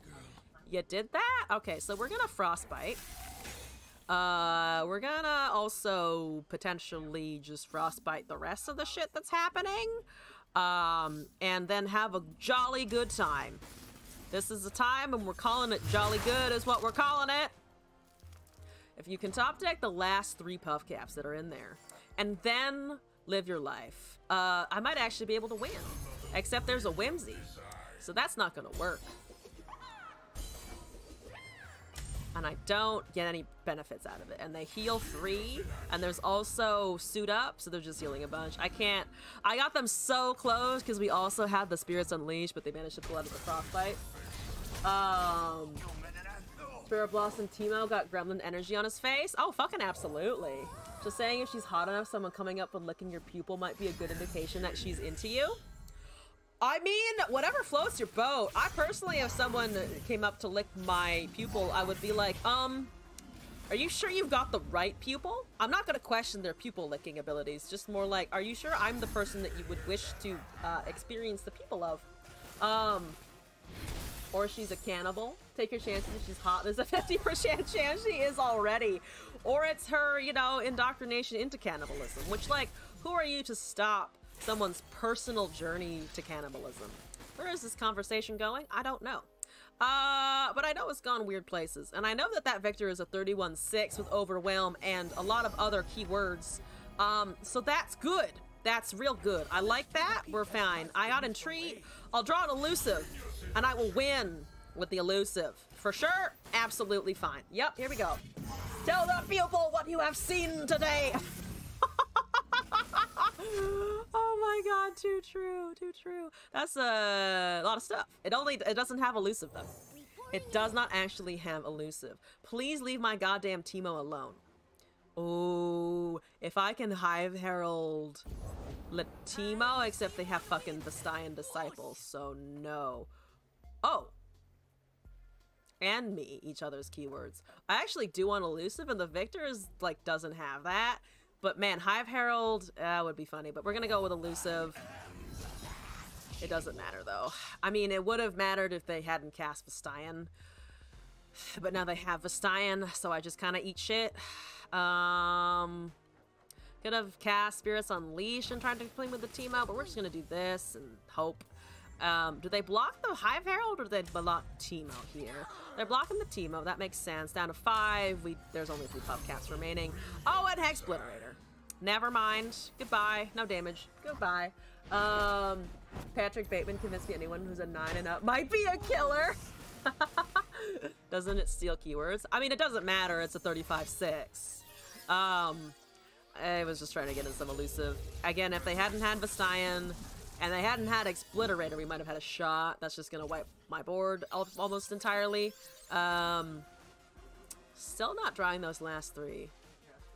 you did that? Okay, so we're gonna Frostbite. We're gonna also potentially just Frostbite the rest of the shit that's happening. And then have a jolly good time. This is the time, and we're calling it jolly good is what we're calling it. If you can top deck the last 3 puff caps that are in there, and then live your life, I might actually be able to win. Except there's a Whimsy, so that's not gonna work. And I don't get any benefits out of it. And they heal 3, and there's also Suit Up, so they're just healing a bunch. I got them so close because we also had the Spirits Unleashed, but they managed to pull out of the Frostbite. Spirit Blossom Teemo got Gremlin Energy on his face. Oh, fucking absolutely. Just saying, if she's hot enough, someone coming up and licking your pupil might be a good indication that she's into you. I mean, whatever floats your boat. I personally, if someone came up to lick my pupil, I would be like, are you sure you've got the right pupil? I'm not gonna question their pupil licking abilities, just more like, are you sure I'm the person that you would wish to experience the pupil of? Or she's a cannibal. Take your chances if she's hot. There's a 50% chance she is already. Or it's her, you know, indoctrination into cannibalism, which, like, who are you to stop someone's personal journey to cannibalism? Where is this conversation going? I don't know. But I know it's gone weird places. And I know that that Victor is a 31-6 with Overwhelm and a lot of other keywords. So that's good. That's real good. I like that. We're fine. I got Entreat. I'll draw an Elusive. And I will win with the Elusive. For sure. Absolutely fine. Yep, here we go. Tell the pupil what you have seen today. Oh my god, too true, too true. That's a lot of stuff. It doesn't have Elusive though. It does not actually have Elusive. Please leave my goddamn Teemo alone. Oh, if I can Hive Herald Teemo, except they have fucking Vestian Disciples, so no. Oh. And me, each other's keywords. I actually do want Elusive, and the Victor is, like, doesn't have that. But man, Hive Herald would be funny, but we're gonna go with Elusive. It doesn't matter though. I mean, it would have mattered if they hadn't cast Vestian. But now they have Vestian, so I just kind of eat shit. Could have cast Spirits Unleashed and tried to play with the team out, but we're just gonna do this and hope. Do they block the Hive Herald or do they block Teemo here? They're blocking the Teemo. That makes sense. Down to 5. There's only 3 puff caps remaining. Oh, and Hex Splitterator. Never mind. Goodbye. No damage. Goodbye. Patrick Bateman convinced me anyone who's a 9 and up might be a killer. Doesn't it steal keywords? I mean, it doesn't matter. It's a 35-6. I was just trying to get in some Elusive. Again, if they hadn't had Vestian and they hadn't had Splitterator, we might have had a shot. That's just gonna wipe my board almost entirely. Still not drawing those last 3.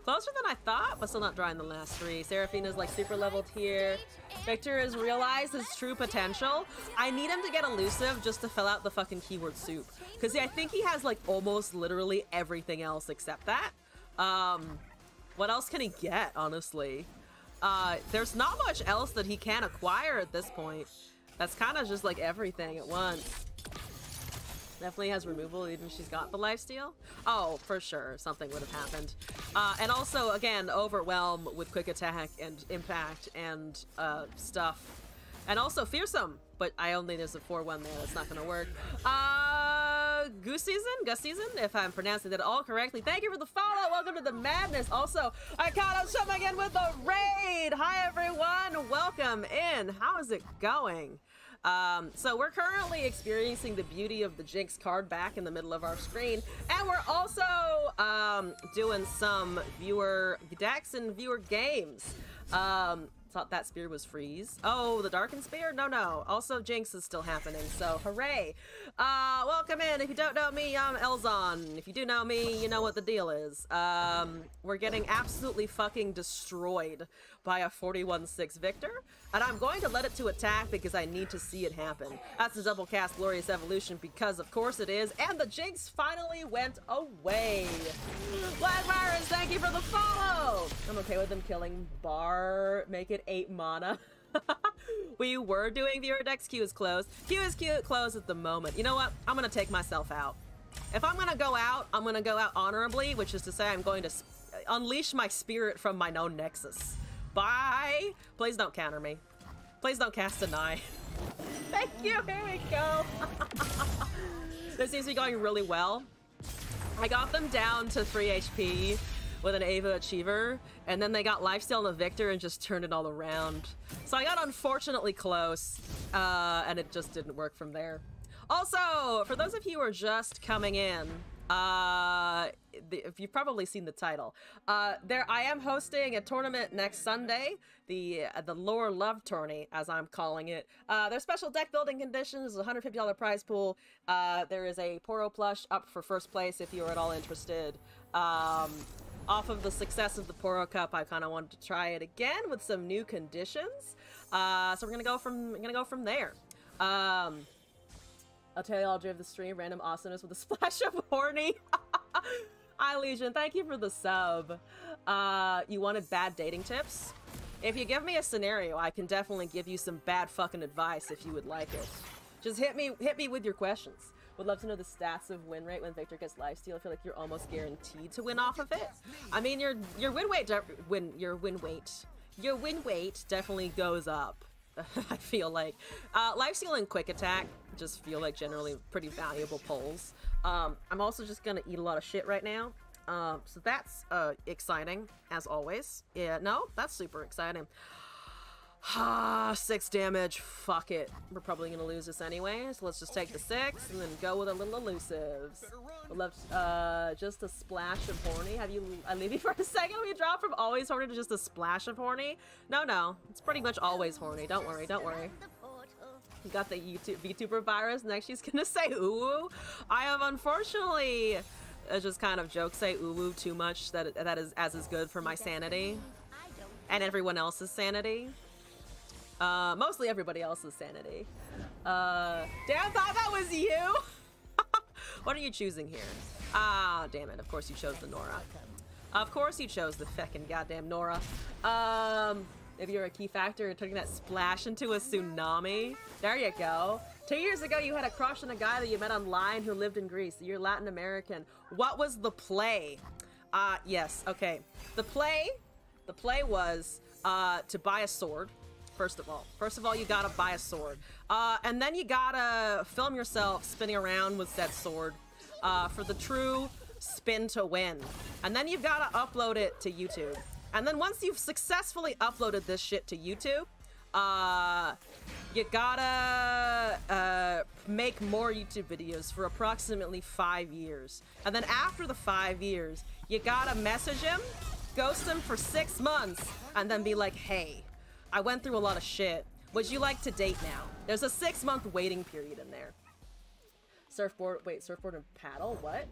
Closer than I thought, but still not drawing the last 3. Seraphina's like super leveled here. Victor has realized his true potential. I need him to get Elusive just to fill out the fucking keyword soup. Because I think he has like almost literally everything else except that. What else can he get, honestly? There's not much else that he can acquire at this point. That's kind of just like everything at once. Definitely has removal even if she's got the lifesteal. Oh, for sure, something would have happened. And also, again, overwhelm with quick attack and impact and stuff. And also fearsome, but I only there's a 4-1 there. That's not gonna work. Gus season, if I'm pronouncing that all correctly. Thank you for the follow. Welcome to the madness. Also, I caught up coming in with a raid. Hi everyone, welcome in. How is it going? So we're currently experiencing the beauty of the Jinx card back in the middle of our screen, and we're also doing some viewer decks and viewer games. Thought that spear was freeze. Oh, the darkened spear? No. Also, Jinx is still happening, so hooray. Welcome in. If you don't know me, I'm Elzon. If you do know me, you know what the deal is. We're getting absolutely fucking destroyed by a 41-6 Victor, and I'm going to let it to attack because I need to see it happen. That's a double cast Glorious Evolution because of course it is, and the Jinx finally went away. Black Virus, thank you for the follow! I'm okay with them killing Bar, make it 8 mana. We were doing viewer decks. Q is closed. Q is closed at the moment. You know what? I'm gonna take myself out. If I'm gonna go out, I'm gonna go out honorably, which is to say I'm going to unleash my spirit from my known nexus. Bye! Please don't counter me. Please don't cast deny. Thank you, here we go. This seems to be going really well. I got them down to 3 HP with an Ava Achiever, and then they got lifesteal on the Victor and just turned it all around. So I got unfortunately close, and it just didn't work from there. Also, for those of you who are just coming in, if you've probably seen the title, I am hosting a tournament next Sunday, the Lore Love Tourney, as I'm calling it. There's special deck building conditions, a $150 prize pool. There is a Poro plush up for first place if you are at all interested. Off of the success of the Poro Cup, I kind of wanted to try it again with some new conditions. So we're gonna go from there. I'll tell you all of the stream, random awesomeness with a splash of horny. Hi Legion, thank you for the sub. You wanted bad dating tips? If you give me a scenario, I can definitely give you some bad fucking advice if you would like it. Just hit me with your questions. Would love to know the stats of win rate when Victor gets lifesteal. I feel like you're almost guaranteed to win off of it. I mean, your win weight definitely goes up. I feel like lifesteal and quick attack just feel like generally pretty valuable pulls. I'm also just gonna eat a lot of shit right now, so that's exciting as always. Yeah, no, that's super exciting. 6 damage. Fuck it. We're probably gonna lose this anyway, so let's just take the 6 and then go with a little elusives. We left just a splash of horny. Have you? I leave you for a second. We dropped from always horny to just a splash of horny. No, it's pretty much always horny. Don't worry. You got the VTuber virus. Next, she's gonna say ooh. I have unfortunately just kind of joke say ooh too much. That is good for my sanity and everyone else's sanity. Mostly everybody else's sanity. Damn, thought that was you. What are you choosing here? Ah, damn it. Of course you chose the Nora. Of course you chose the feckin' goddamn Nora. If you're a key factor in turning that splash into a tsunami. There you go. 2 years ago, you had a crush on a guy that you met online who lived in Greece. You're Latin American. What was the play? Yes, okay. The play was to buy a sword. First of all, you gotta buy a sword. And then you gotta film yourself spinning around with said sword for the true spin to win. And then you've gotta upload it to YouTube. And then once you've successfully uploaded this shit to YouTube, you gotta make more YouTube videos for approximately 5 years. And then after the 5 years, you gotta message him, ghost him for 6 months, and then be like, hey, I went through a lot of shit. Would you like to date now? There's a 6-month waiting period in there. Surfboard and paddle, what?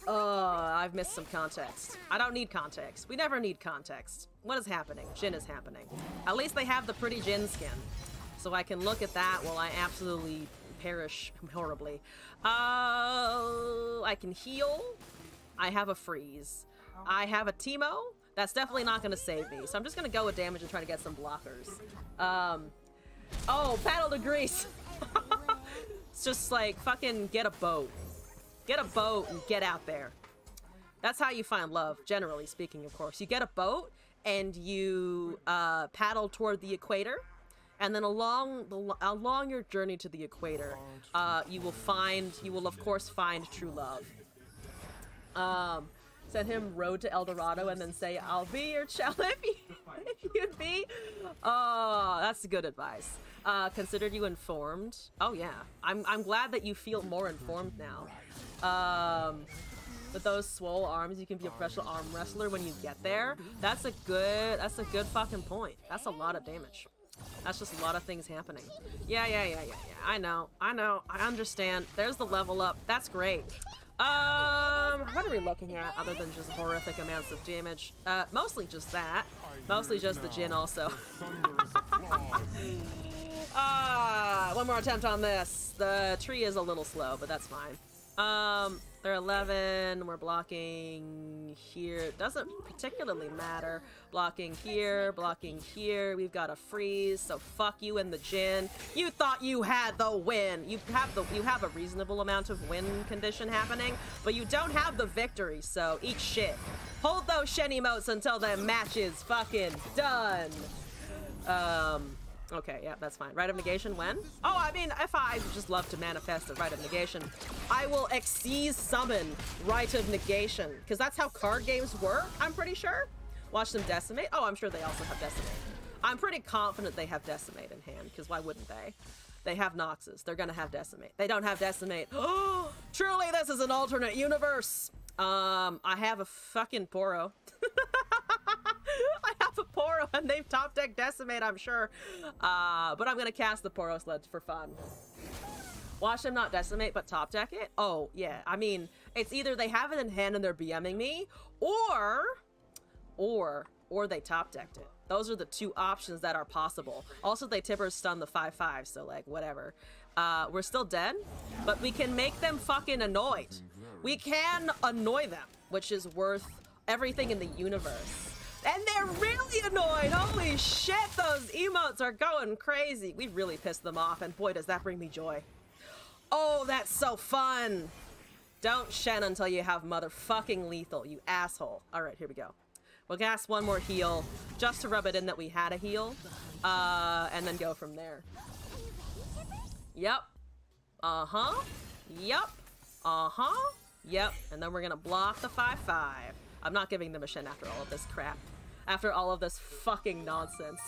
I've missed some context. I don't need context. We never need context. What is happening? Jin is happening. At least they have the pretty Jin skin. So I can look at that while I absolutely perish horribly. I can heal. I have a freeze. I have a Teemo. That's definitely not gonna save me. So I'm just gonna go with damage and try to get some blockers. Oh, paddle to Greece. It's just like, fucking get a boat. Get a boat and get out there. That's how you find love, generally speaking, of course. You get a boat and you paddle toward the equator. And then along your journey to the equator, you will of course find true love. Send him Road to El Dorado and then say, I'll be your child if you'd be. Oh, that's good advice. Considered you informed. Oh yeah, I'm glad that you feel more informed now. With those swole arms, you can be a professional arm wrestler when you get there. That's a good fucking point. That's a lot of damage. That's just a lot of things happening. Yeah. I know. I understand. There's the level up. That's great. What are we looking at other than just horrific amounts of damage? Mostly just that. Mostly just the Jin also. One more attempt on this. The tree is a little slow, but that's fine. They're 11. We're blocking here. It doesn't particularly matter. Blocking here, blocking here. We've got a freeze, so fuck you and the Jin. You thought you had the win. You have a reasonable amount of win condition happening, but you don't have the victory, so eat shit. Hold those Shen emotes until the match is fucking done. Okay, yeah, that's fine. Rite of negation when? Oh, I mean, if I just love to manifest a rite of negation, I will Xyz summon rite of negation, because that's how card games work, I'm pretty sure. Watch them decimate. Oh, I'm sure they also have decimate. I'm pretty confident they have decimate in hand, because why wouldn't they? They have Noxus. They're gonna have decimate. They don't have decimate. Oh, truly this is an alternate universe. I have a fucking Poro. I have a Poro and they've top deck decimate, I'm sure. But I'm gonna cast the Poro Sledge for fun. Watch them not decimate, but top deck it? Oh, yeah. I mean, it's either they have it in hand and they're BMing me, or they top decked it. Those are the two options that are possible. Also, they tipper stun the 5/5, so like, whatever. We're still dead, but we can make them fucking annoyed. We can annoy them, which is worth everything in the universe. And they're really annoyed! Holy shit, those emotes are going crazy! We really pissed them off, and boy, does that bring me joy. Oh, that's so fun! Don't Shen until you have motherfucking lethal, you asshole. Alright, here we go. We'll cast one more heal, just to rub it in that we had a heal, and then go from there. Yep. Uh-huh. Yep. Uh-huh. Yep. And then we're gonna block the 5/5. I'm not giving them a Shen after all of this crap. After all of this fucking nonsense.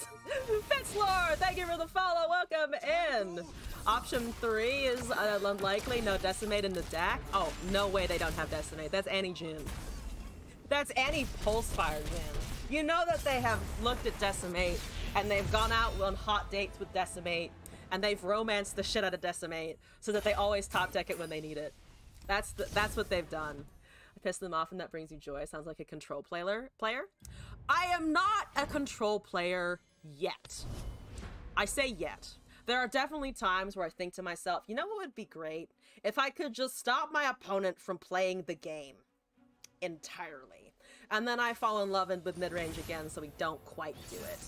Fitzlord, thank you for the follow. Welcome in. Option 3 is unlikely. No decimate in the deck. Oh, no way they don't have decimate. That's Annie Jin. That's Annie Pulsefire Jin. You know that they have looked at decimate and they've gone out on hot dates with decimate and they've romanced the shit out of decimate so that they always top deck it when they need it. That's what they've done. I piss them off and that brings you joy. Sounds like a control player. I am not a control player yet. I say yet. There are definitely times where I think to myself, you know what would be great? If I could just stop my opponent from playing the game entirely. And then I fall in love with mid-range again, so we don't quite do it.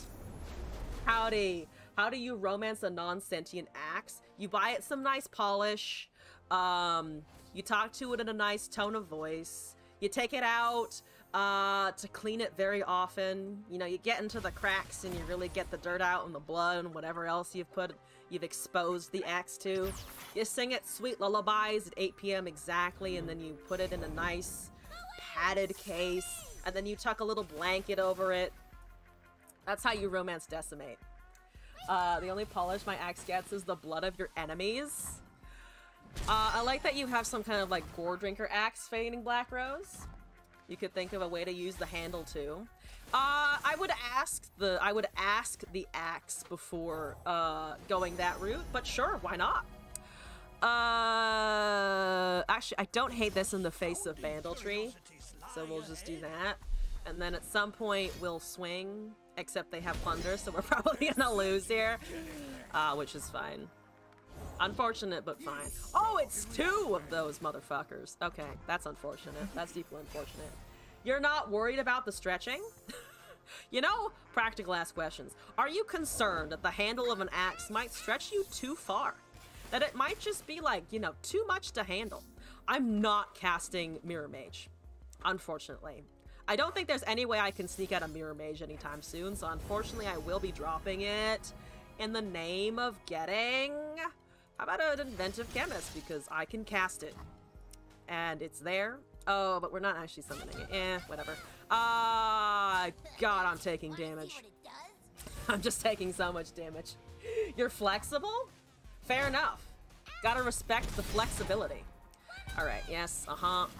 Howdy. How do you romance a non-sentient axe? You buy it some nice polish. You talk to it in a nice tone of voice. You take it out to clean it very often. You know, you get into the cracks and you really get the dirt out and the blood and whatever else you've exposed the axe to. You sing it sweet lullabies at 8 p.m. exactly, and then you put it in a nice padded case, and then you tuck a little blanket over it. That's how you romance decimate. The only polish my axe gets is the blood of your enemies. I like that you have some kind of like gore drinker axe fading black rose. You could think of a way to use the handle too. I would ask the axe before going that route, but sure, why not? Actually, I don't hate this in the face of Bandletree, so we'll just do that. And then at some point we'll swing, except they have plunder, so we're probably gonna lose here, which is fine. Unfortunate, but fine. Oh, it's 2 of those motherfuckers. Okay, that's unfortunate. That's deeply unfortunate. You're not worried about the stretching? You know, practical ass questions. Are you concerned that the handle of an axe might stretch you too far? That it might just be like, you know, too much to handle? I'm not casting Mirror Mage, unfortunately. I don't think there's any way I can sneak out a Mirror Mage anytime soon, so unfortunately I will be dropping it in the name of getting... How about an Inventive Chemist? Because I can cast it. And it's there. Oh, but we're not actually summoning it. Eh, whatever. God, I'm taking damage. I'm just taking so much damage. You're flexible? Fair enough. Gotta respect the flexibility. Alright, yes,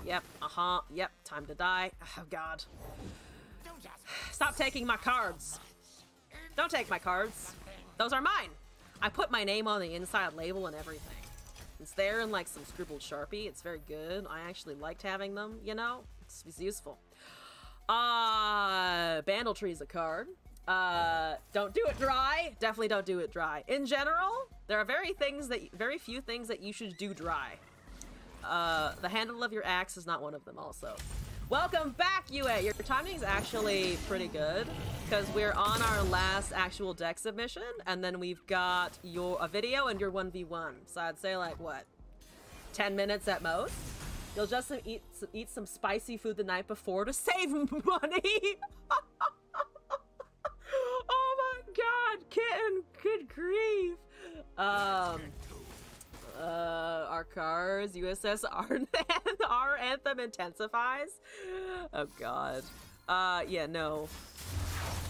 yep, yep, time to die. Oh god. Stop taking my cards. Don't take my cards. Those are mine. I put my name on the inside label and everything. It's there in like some scribbled Sharpie. It's very good. I actually liked having them, you know? It's useful. Bandletree's a card. Don't do it dry. Definitely don't do it dry. In general, there are very few things that you should do dry. The handle of your axe is not one of them also. Welcome back, UA! Your timing is actually pretty good, because we're on our last actual deck submission, and then we've got a video and your 1v1. So I'd say like, what? 10 minutes at most? You'll just eat some spicy food the night before to save money! Oh my god, kitten! Good grief! Our cars, USS our anthem intensifies. Oh god. Yeah, no.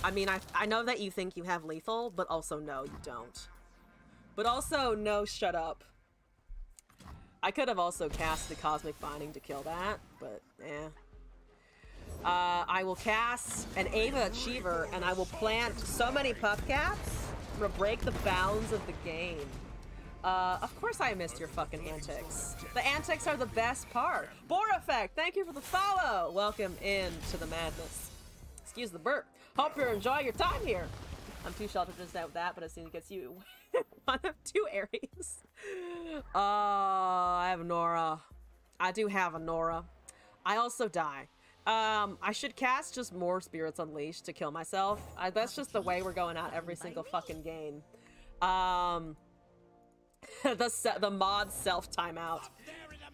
I mean, I know that you think you have lethal, but also no, you don't. But also, no, shut up. I could have also cast the Cosmic Binding to kill that, but eh. I will cast an Ava Achiever, and I will plant so many pup caps to break the bounds of the game. Of course I missed your fucking antics. The antics are the best part. Boar Effect, thank you for the follow. Welcome into the madness. Excuse the burp. Hope you're enjoying your time here. I'm too sheltered to say that, but as soon as it gets you one of two areas. I have Nora. I do have a Nora. I also die. I should cast just more Spirits Unleashed to kill myself. That's just the way we're going out every single fucking game. The mod self timeout.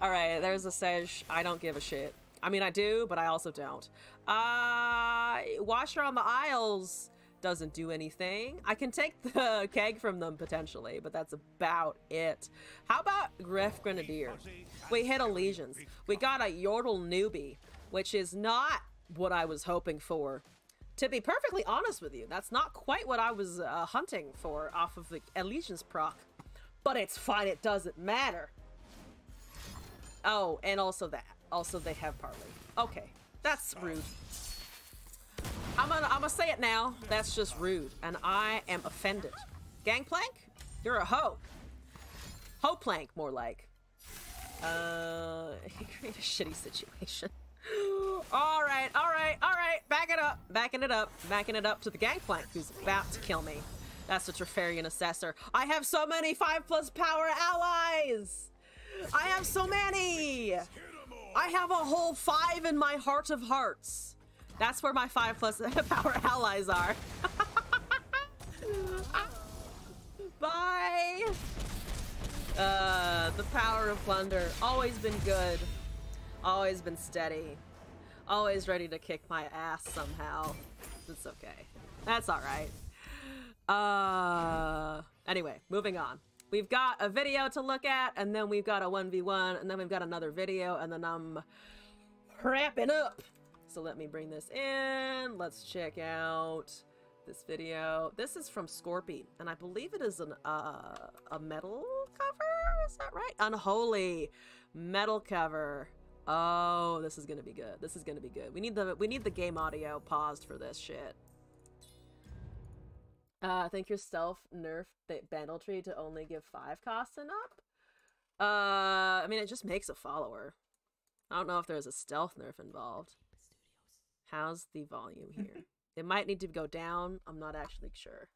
Alright, there's a Sage. I don't give a shit. I mean, I do, but I also don't. Washer on the Isles doesn't do anything. I can take the keg from them potentially, but that's about it. How about Griff Grenadier? We hit Allegiance. We got a Yordle newbie, which is not what I was hoping for. To be perfectly honest with you, that's not quite what I was hunting for off of the Allegiance proc. But it's fine, it doesn't matter. Oh, and also that. Also, they have Parley. Okay, that's rude. I'm gonna say it now. That's just rude, and I am offended. Gangplank? You're a hoe. Hoe-plank, more like. Create a shitty situation. Alright. Backing it up to the Gangplank, who's about to kill me. That's the Trefarian Assessor. I have so many 5+ power allies! I have so many! I have a whole 5 in my Heart of Hearts. That's where my 5+ power allies are. Bye! The Power of Plunder. Always been good. Always been steady. Always ready to kick my ass somehow. It's okay. That's alright. Anyway, moving on. We've got a video to look at, and then we've got a 1v1, and then we've got another video, and then I'm wrapping up. So let me bring this in. Let's check out this video. This is from Scorpion, and I believe it is a metal cover? Is that right? Unholy metal cover. Oh, this is gonna be good. This is gonna be good. We need the game audio paused for this shit. I think your stealth nerfed the Bandletree to only give 5 costs and up. I mean, it just makes a follower. I don't know if there's a stealth nerf involved. How's the volume here? It might need to go down. I'm not actually sure.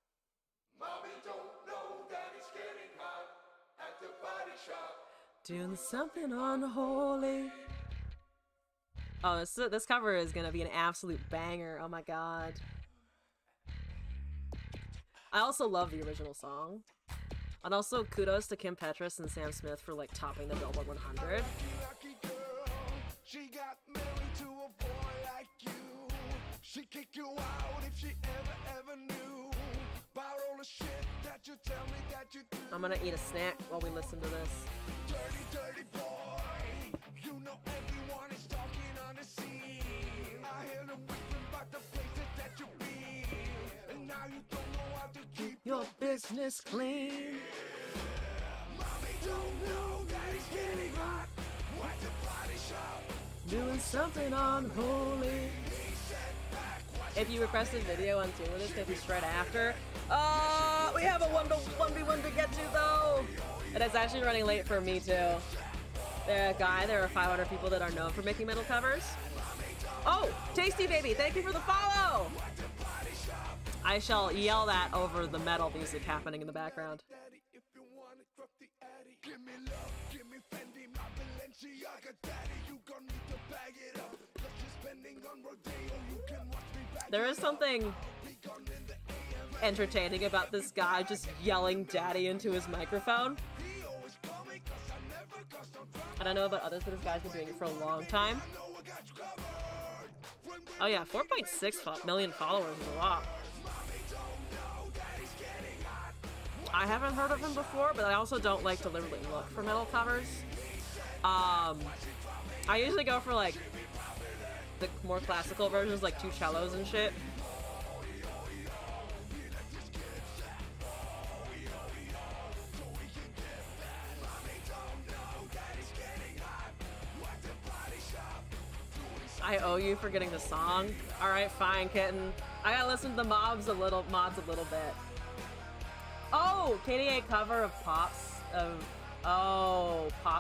Mommy don't know that it's getting hot at the body shop. Doing something unholy. Oh, this cover is gonna be an absolute banger. Oh my god. I also love the original song. And also kudos to Kim Petras and Sam Smith for like topping the Billboard 100. She got married to a boy like you. She kick you out if she ever knew about all the shit that you tell me that you do. I'm gonna eat a snack while we listen to this. Dirty, dirty boy. You know everyone is talking on the scene. I hear them whispering about the places that you be. And now you don't know how to keep your business clean. Mommy don't know that it's getting hot. Why the body shop? Doing something unholy. If you requested video on Tour with us, it'll be straight after. We have a 1v1 to get to though. And it's actually running late for me too. There are 500 people that are known for making metal covers. Oh, Tasty Baby, thank you for the follow. I shall yell that over the metal music happening in the background. There is something entertaining about this guy just yelling daddy into his microphone. I don't know about others, but this guy's been doing it for a long time. Oh yeah, 4.6 million followers is a lot. I haven't heard of him before, but I also don't like to literally look for metal covers. I usually go for like the more classical versions, like 2 cellos and shit. I owe you for getting the song. Alright, fine, kitten. I gotta listen to the mods a little bit. Oh, KDA cover of Pop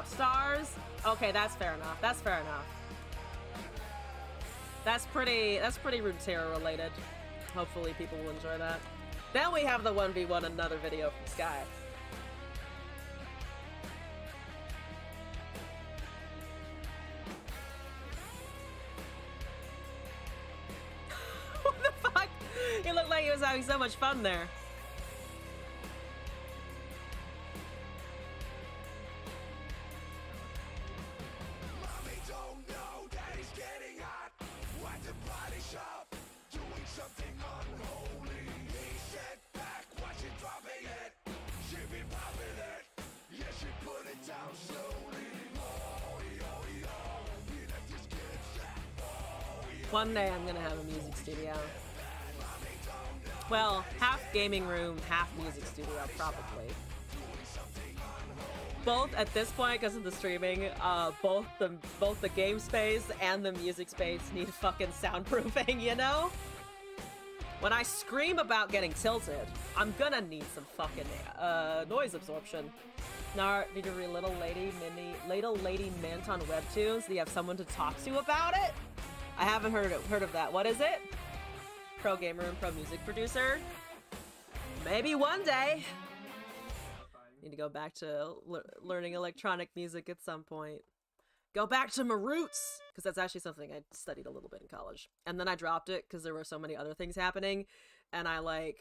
Stars? Okay, that's fair enough. That's fair enough. That's pretty Runeterra related. Hopefully people will enjoy that. Then we have the 1v1 another video from Sky. What the fuck? He looked like he was having so much fun there. One day I'm gonna have a music studio. Well, half gaming room, half music studio, probably. Both at this point, because of the streaming, both the game space and the music space need fucking soundproofing, you know? When I scream about getting tilted, I'm gonna need some fucking noise absorption. Now, did you read Little Lady Mint on Webtoons? Do you have someone to talk to about it? I haven't heard of that. What is it? Pro gamer and pro music producer? Maybe one day. Need to go back to learning electronic music at some point. Go back to my roots! Because that's actually something I studied a little bit in college. And then I dropped it because there were so many other things happening. And I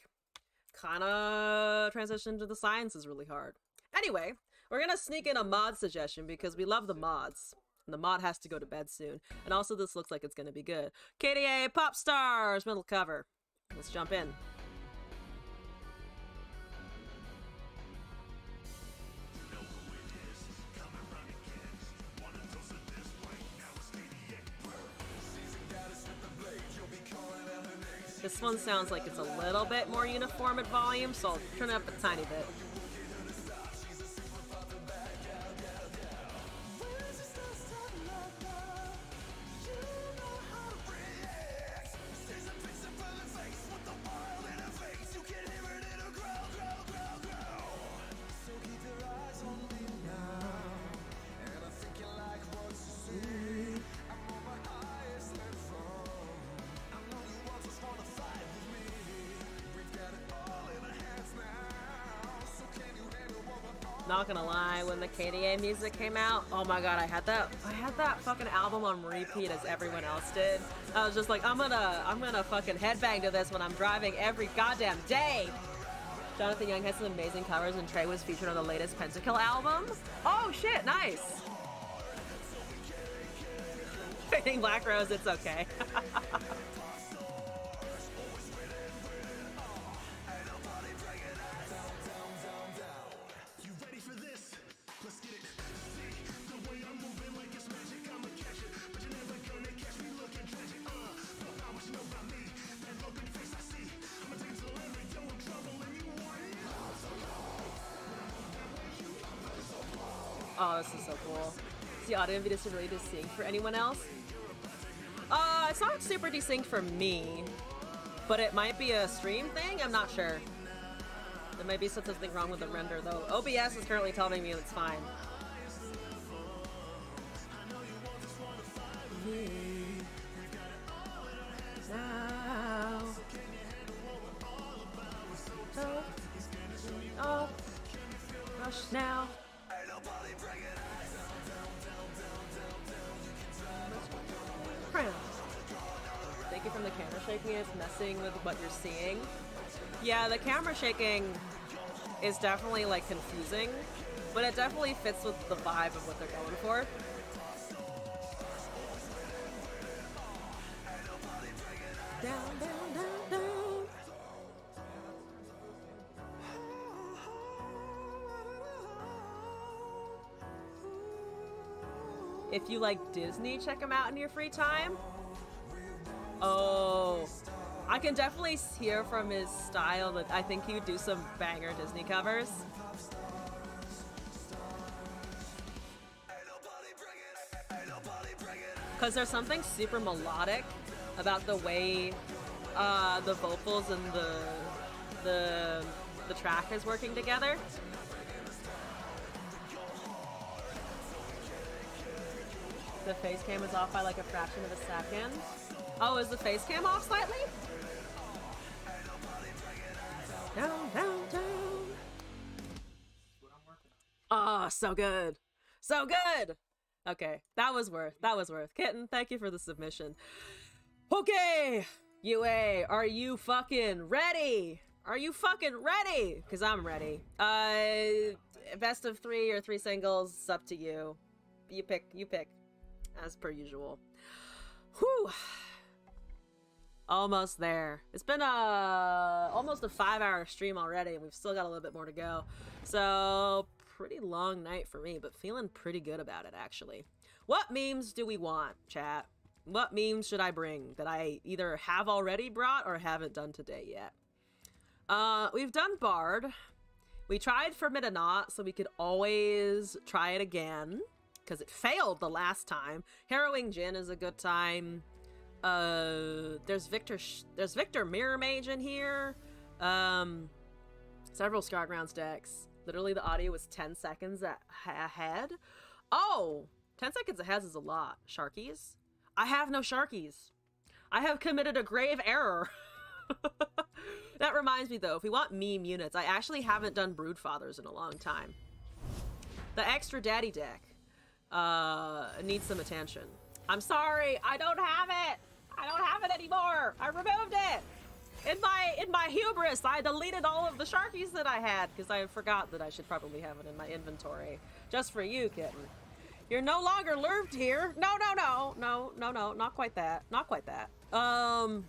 kind of transitioned to the sciences really hard. Anyway, we're gonna sneak in a mod suggestion because we love the mods. And the mod has to go to bed soon. And also this looks like it's gonna be good. KDA Pop Stars middle cover. Let's jump in. This one sounds like it's a little bit more uniform at volume, so I'll turn it up a tiny bit. Not gonna lie, when the KDA music came out, oh my god, I had that fucking album on repeat as everyone else did. I was just like, I'm gonna fucking headbang to this when I'm driving every goddamn day. Jonathan Young has some amazing covers, and Trey was featured on the latest Pentakill album. Oh shit, nice. Fading Black Rose, it's okay. Oh, this is so cool. Is the audio video really desynced for anyone else? It's not super desynced for me, but it might be a stream thing. I'm not sure. There might be something wrong with the render, though. OBS is currently telling me it's fine. Now. Oh, rush now. Thank you from the camera shaking. It's messing with what you're seeing. Yeah, the camera shaking is definitely like confusing, but it definitely fits with the vibe of what they're going for. Down, down, down, down. If you like Disney, check them out in your free time. Oh, I can definitely hear from his style that I think he would do some banger Disney covers. Because there's something super melodic about the way the vocals and the track is working together. The face cam is off by like a fraction of a second. Oh, is the face cam off slightly? Down, down, down. Oh, so good. So good. Okay, that was worth. Kitten, thank you for the submission. Okay, UA, are you fucking ready? Are you fucking ready? Because I'm ready. Best of 3 or 3 singles, it's up to you. You pick, as per usual. Whew. Almost there. It's been almost a 5-hour stream already, and we've still got a little bit more to go. So, pretty long night for me, but feeling pretty good about it, actually. What memes do we want, chat? What memes should I bring that I either have already brought or haven't done today yet? We've done Bard. We tried Forbid or Not, so we could always try it again, because it failed the last time. Harrowing Jin is a good time. There's Victor Mirror Mage in here. Several Scargrounds decks. Literally the audio was 10 seconds ahead. Oh, 10 seconds ahead is a lot. Sharkies? I have no Sharkies. I have committed a grave error. That reminds me though, if we want meme units, I actually haven't done Broodfathers in a long time. The extra daddy deck needs some attention. I'm sorry, I don't have it. I don't have it anymore. I removed it. In my hubris, I deleted all of the Sharkies that I had because I forgot that I should probably have it in my inventory. Just for you, kitten. You're no longer lurved here. No, not quite that. Not quite that. DF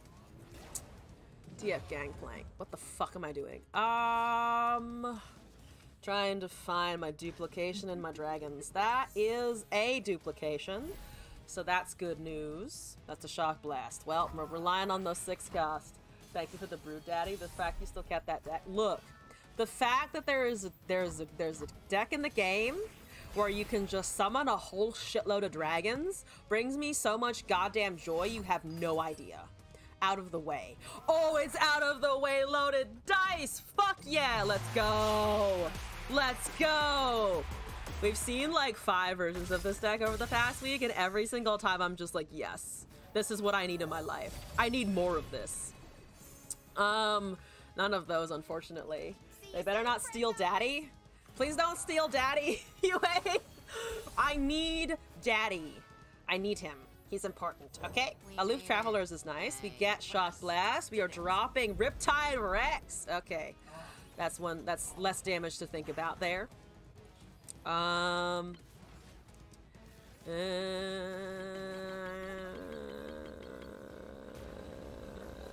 Gangplank. What the fuck am I doing? Trying to find my duplication in my dragons. That is a duplication. So that's good news. That's a shock blast. Well, we're relying on those 6 cost. Thank you for the Brood Daddy. The fact you still kept that deck. Look, the fact that there's a deck in the game where you can just summon a whole shitload of dragons brings me so much goddamn joy you have no idea. Out of the way. Oh, it's out of the way loaded dice! Fuck yeah, let's go! Let's go! We've seen like 5 versions of this deck over the past week, and every single time I'm just like, yes, this is what I need in my life. I need more of this. None of those, unfortunately. They better not steal Daddy. Please don't steal Daddy, UA. I need Daddy. I need him. He's important, okay? Aloof Travelers is nice. We get Shock Blast. We are dropping Riptide Rex. Okay. That's less damage to think about there.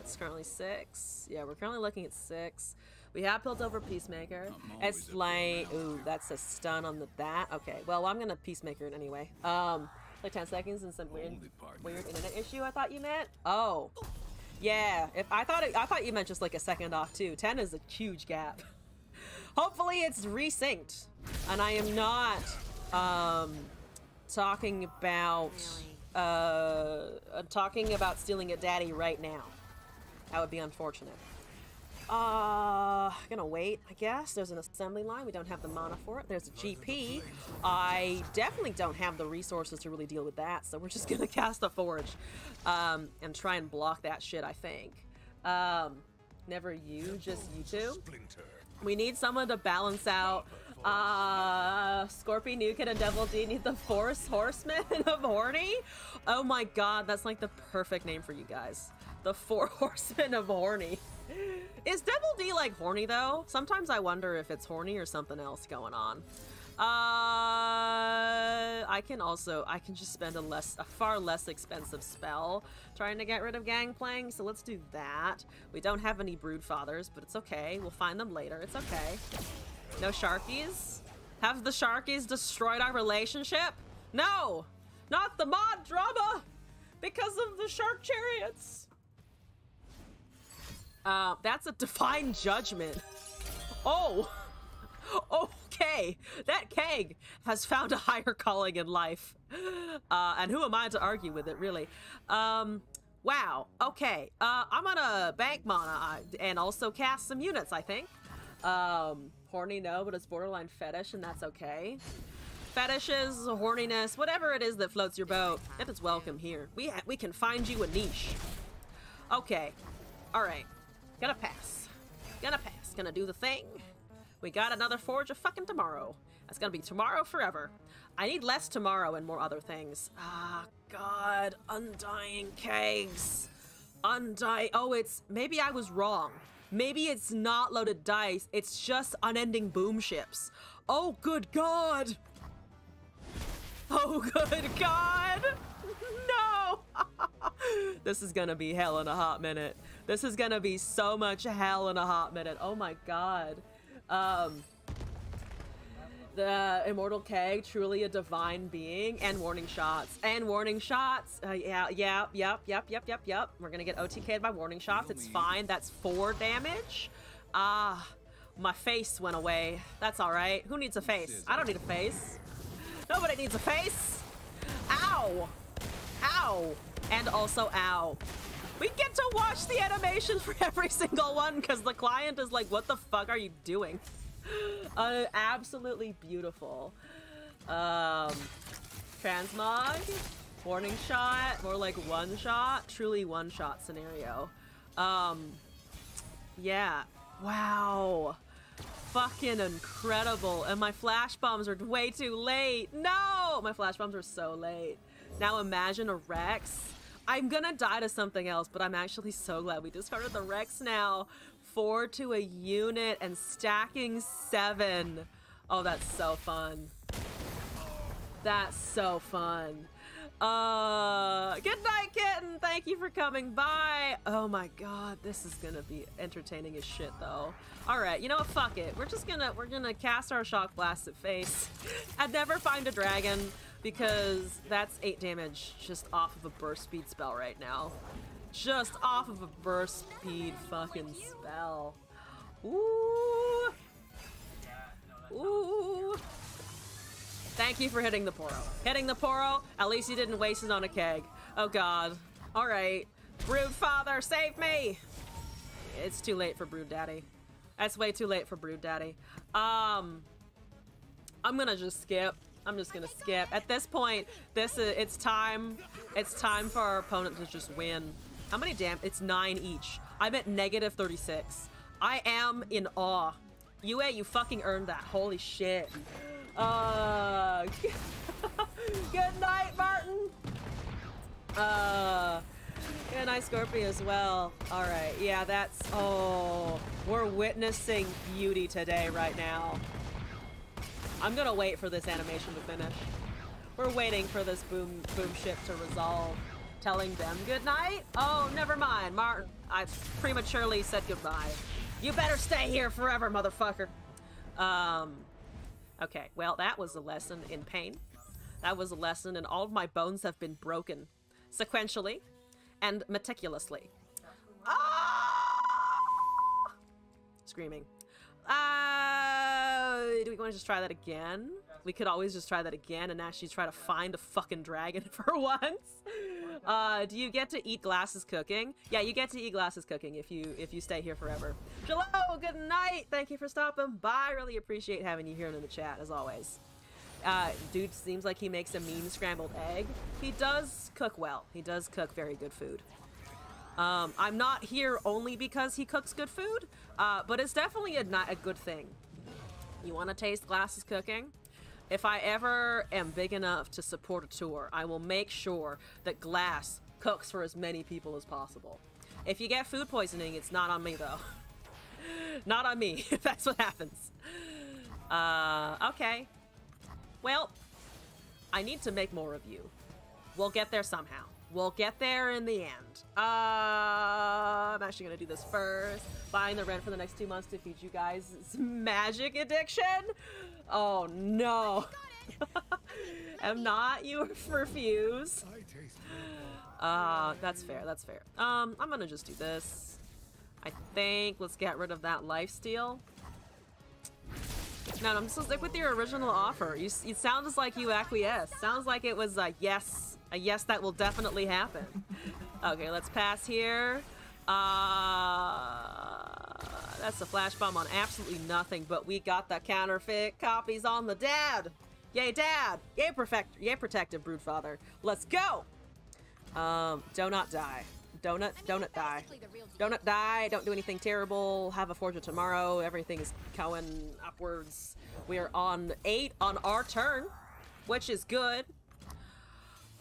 It's currently 6. Yeah, we're currently looking at 6. We have built over Peacemaker. It's like, ooh, that's a stun on the bat. Okay, well, I'm gonna Peacemaker it anyway. Like 10 seconds and some weird internet issue. I thought you meant. Oh, yeah. I thought you meant just like a second off too. 10 is a huge gap. Hopefully it's resynced, and I am not talking about stealing a Daddy right now. That would be unfortunate. Gonna wait, I guess. There's an assembly line. We don't have the mana for it. There's a GP. I definitely don't have the resources to really deal with that, so we're just gonna cast a Forge and try and block that shit, I think. Never you, just you two. We need someone to balance out Scorpion Nukin and Devil D need the Force Horsemen of Horny. Oh my god, that's like the perfect name for you guys. The 4 Horsemen of Horny. Is Devil D like horny though? Sometimes I wonder if it's horny or something else going on. I can just spend a far less expensive spell trying to get rid of Gangplank, so let's do that. We don't have any Broodfathers, but it's okay. We'll find them later. It's okay. No Sharkies? Have the Sharkies destroyed our relationship? No! Not the mod drama! Because of the Shark Chariots! That's a divine judgment. Oh! Okay, that keg has found a higher calling in life. And who am I to argue with it, really? Wow, okay. I'm gonna bank mana and also cast some units, I think. Horny, no, but it's borderline fetish, and that's okay. Fetishes, horniness, whatever it is that floats your boat, it is welcome here. We can find you a niche. Okay, alright. Gonna pass. Gonna do the thing. We got another Forge of fucking tomorrow. That's gonna be tomorrow forever. I need less tomorrow and more other things. Ah, God. Undying kegs. Oh, maybe I was wrong. Maybe it's not loaded dice. It's just unending boom ships. Oh, good God. Oh, good God. No. This is gonna be hell in a hot minute. This is gonna be so much hell in a hot minute. Oh my god. The Immortal Keg, truly a divine being, and warning shots. And warning shots. Yep. We're gonna get OTK'd by warning shots. It's fine. That's 4 damage. My face went away. That's alright. Who needs a face? I don't need a face. Nobody needs a face. Ow. Ow. And also ow. We get to watch the animations for every single one because the client is like, what the fuck are you doing? Absolutely beautiful. Transmog, warning shot, more like one shot, truly one shot scenario. Yeah, wow. Fucking incredible. And my flash bombs are way too late. No, my flash bombs are so late. Now imagine a Rex. I'm gonna die to something else, but I'm actually so glad we discarded the Rex now. 4 to a unit and stacking 7. Oh, that's so fun. That's so fun. Good night, kitten. Thank you for coming by. Oh my god, this is gonna be entertaining as shit though. Alright, you know what, fuck it. We're gonna cast our shock blast at face. I'd never find a dragon because that's 8 damage just off of a burst speed spell right now. Just off of a burst speed fucking spell. Ooh. Ooh. Thank you for hitting the Poro. Hitting the Poro, at least you didn't waste it on a keg. Oh god. Alright. Brood Father, save me! It's too late for Brood Daddy. That's way too late for Brood Daddy. I'm gonna just skip. I'm just gonna skip. At this point, it's time for our opponent to just win. How many damn? It's 9 each. I'm at -36. I am in awe. Yue, you fucking earned that. Holy shit. Good night, Martin. Good night, Scorpio, as well. All right, yeah, that's... Oh, we're witnessing beauty today, right now. I'm gonna wait for this animation to finish. We're waiting for this boom ship to resolve. Telling them good night? Oh, never mind, Martin. I prematurely said goodbye. You better stay here forever, motherfucker. Okay, well, that was a lesson in pain. That was a lesson in all of my bones have been broken sequentially and meticulously. Ah! Screaming. Do we want to just try that again? We could always just try that again and actually try to find a fucking dragon for once. Do you get to eat glasses cooking? Yeah, you get to eat glasses cooking if you stay here forever. Hello, good night. Thank you for stopping by. Really appreciate having you here in the chat as always. Dude seems like he makes a mean scrambled egg. He does cook well. He does cook very good food. I'm not here only because he cooks good food, but it's definitely a good thing. You want to taste glasses cooking? If I ever am big enough to support a tour, I will make sure that Glass cooks for as many people as possible. If you get food poisoning, it's not on me, though. Not on me, if that's what happens. Okay. Well, I need to make more of you. We'll get there somehow. We'll get there in the end. I'm actually gonna do this first. Buying the rent for the next 2 months to feed you guys magic addiction? Oh no. Am not, you refuse. That's fair, that's fair. I'm gonna just do this. I think let's get rid of that lifesteal. No, I'm just stick with your original offer. You sounds like you acquiesce. Sounds like it was a yes that will definitely happen. Okay, let's pass here. That's a flash bomb on absolutely nothing, but we got the counterfeit copies on the dad. Yay, dad. Yay, protective broodfather. Let's go. Do not die. Donut die. Donut die. Don't do anything terrible. Have a fortune tomorrow. Everything is going upwards. We are on 8 on our turn, which is good.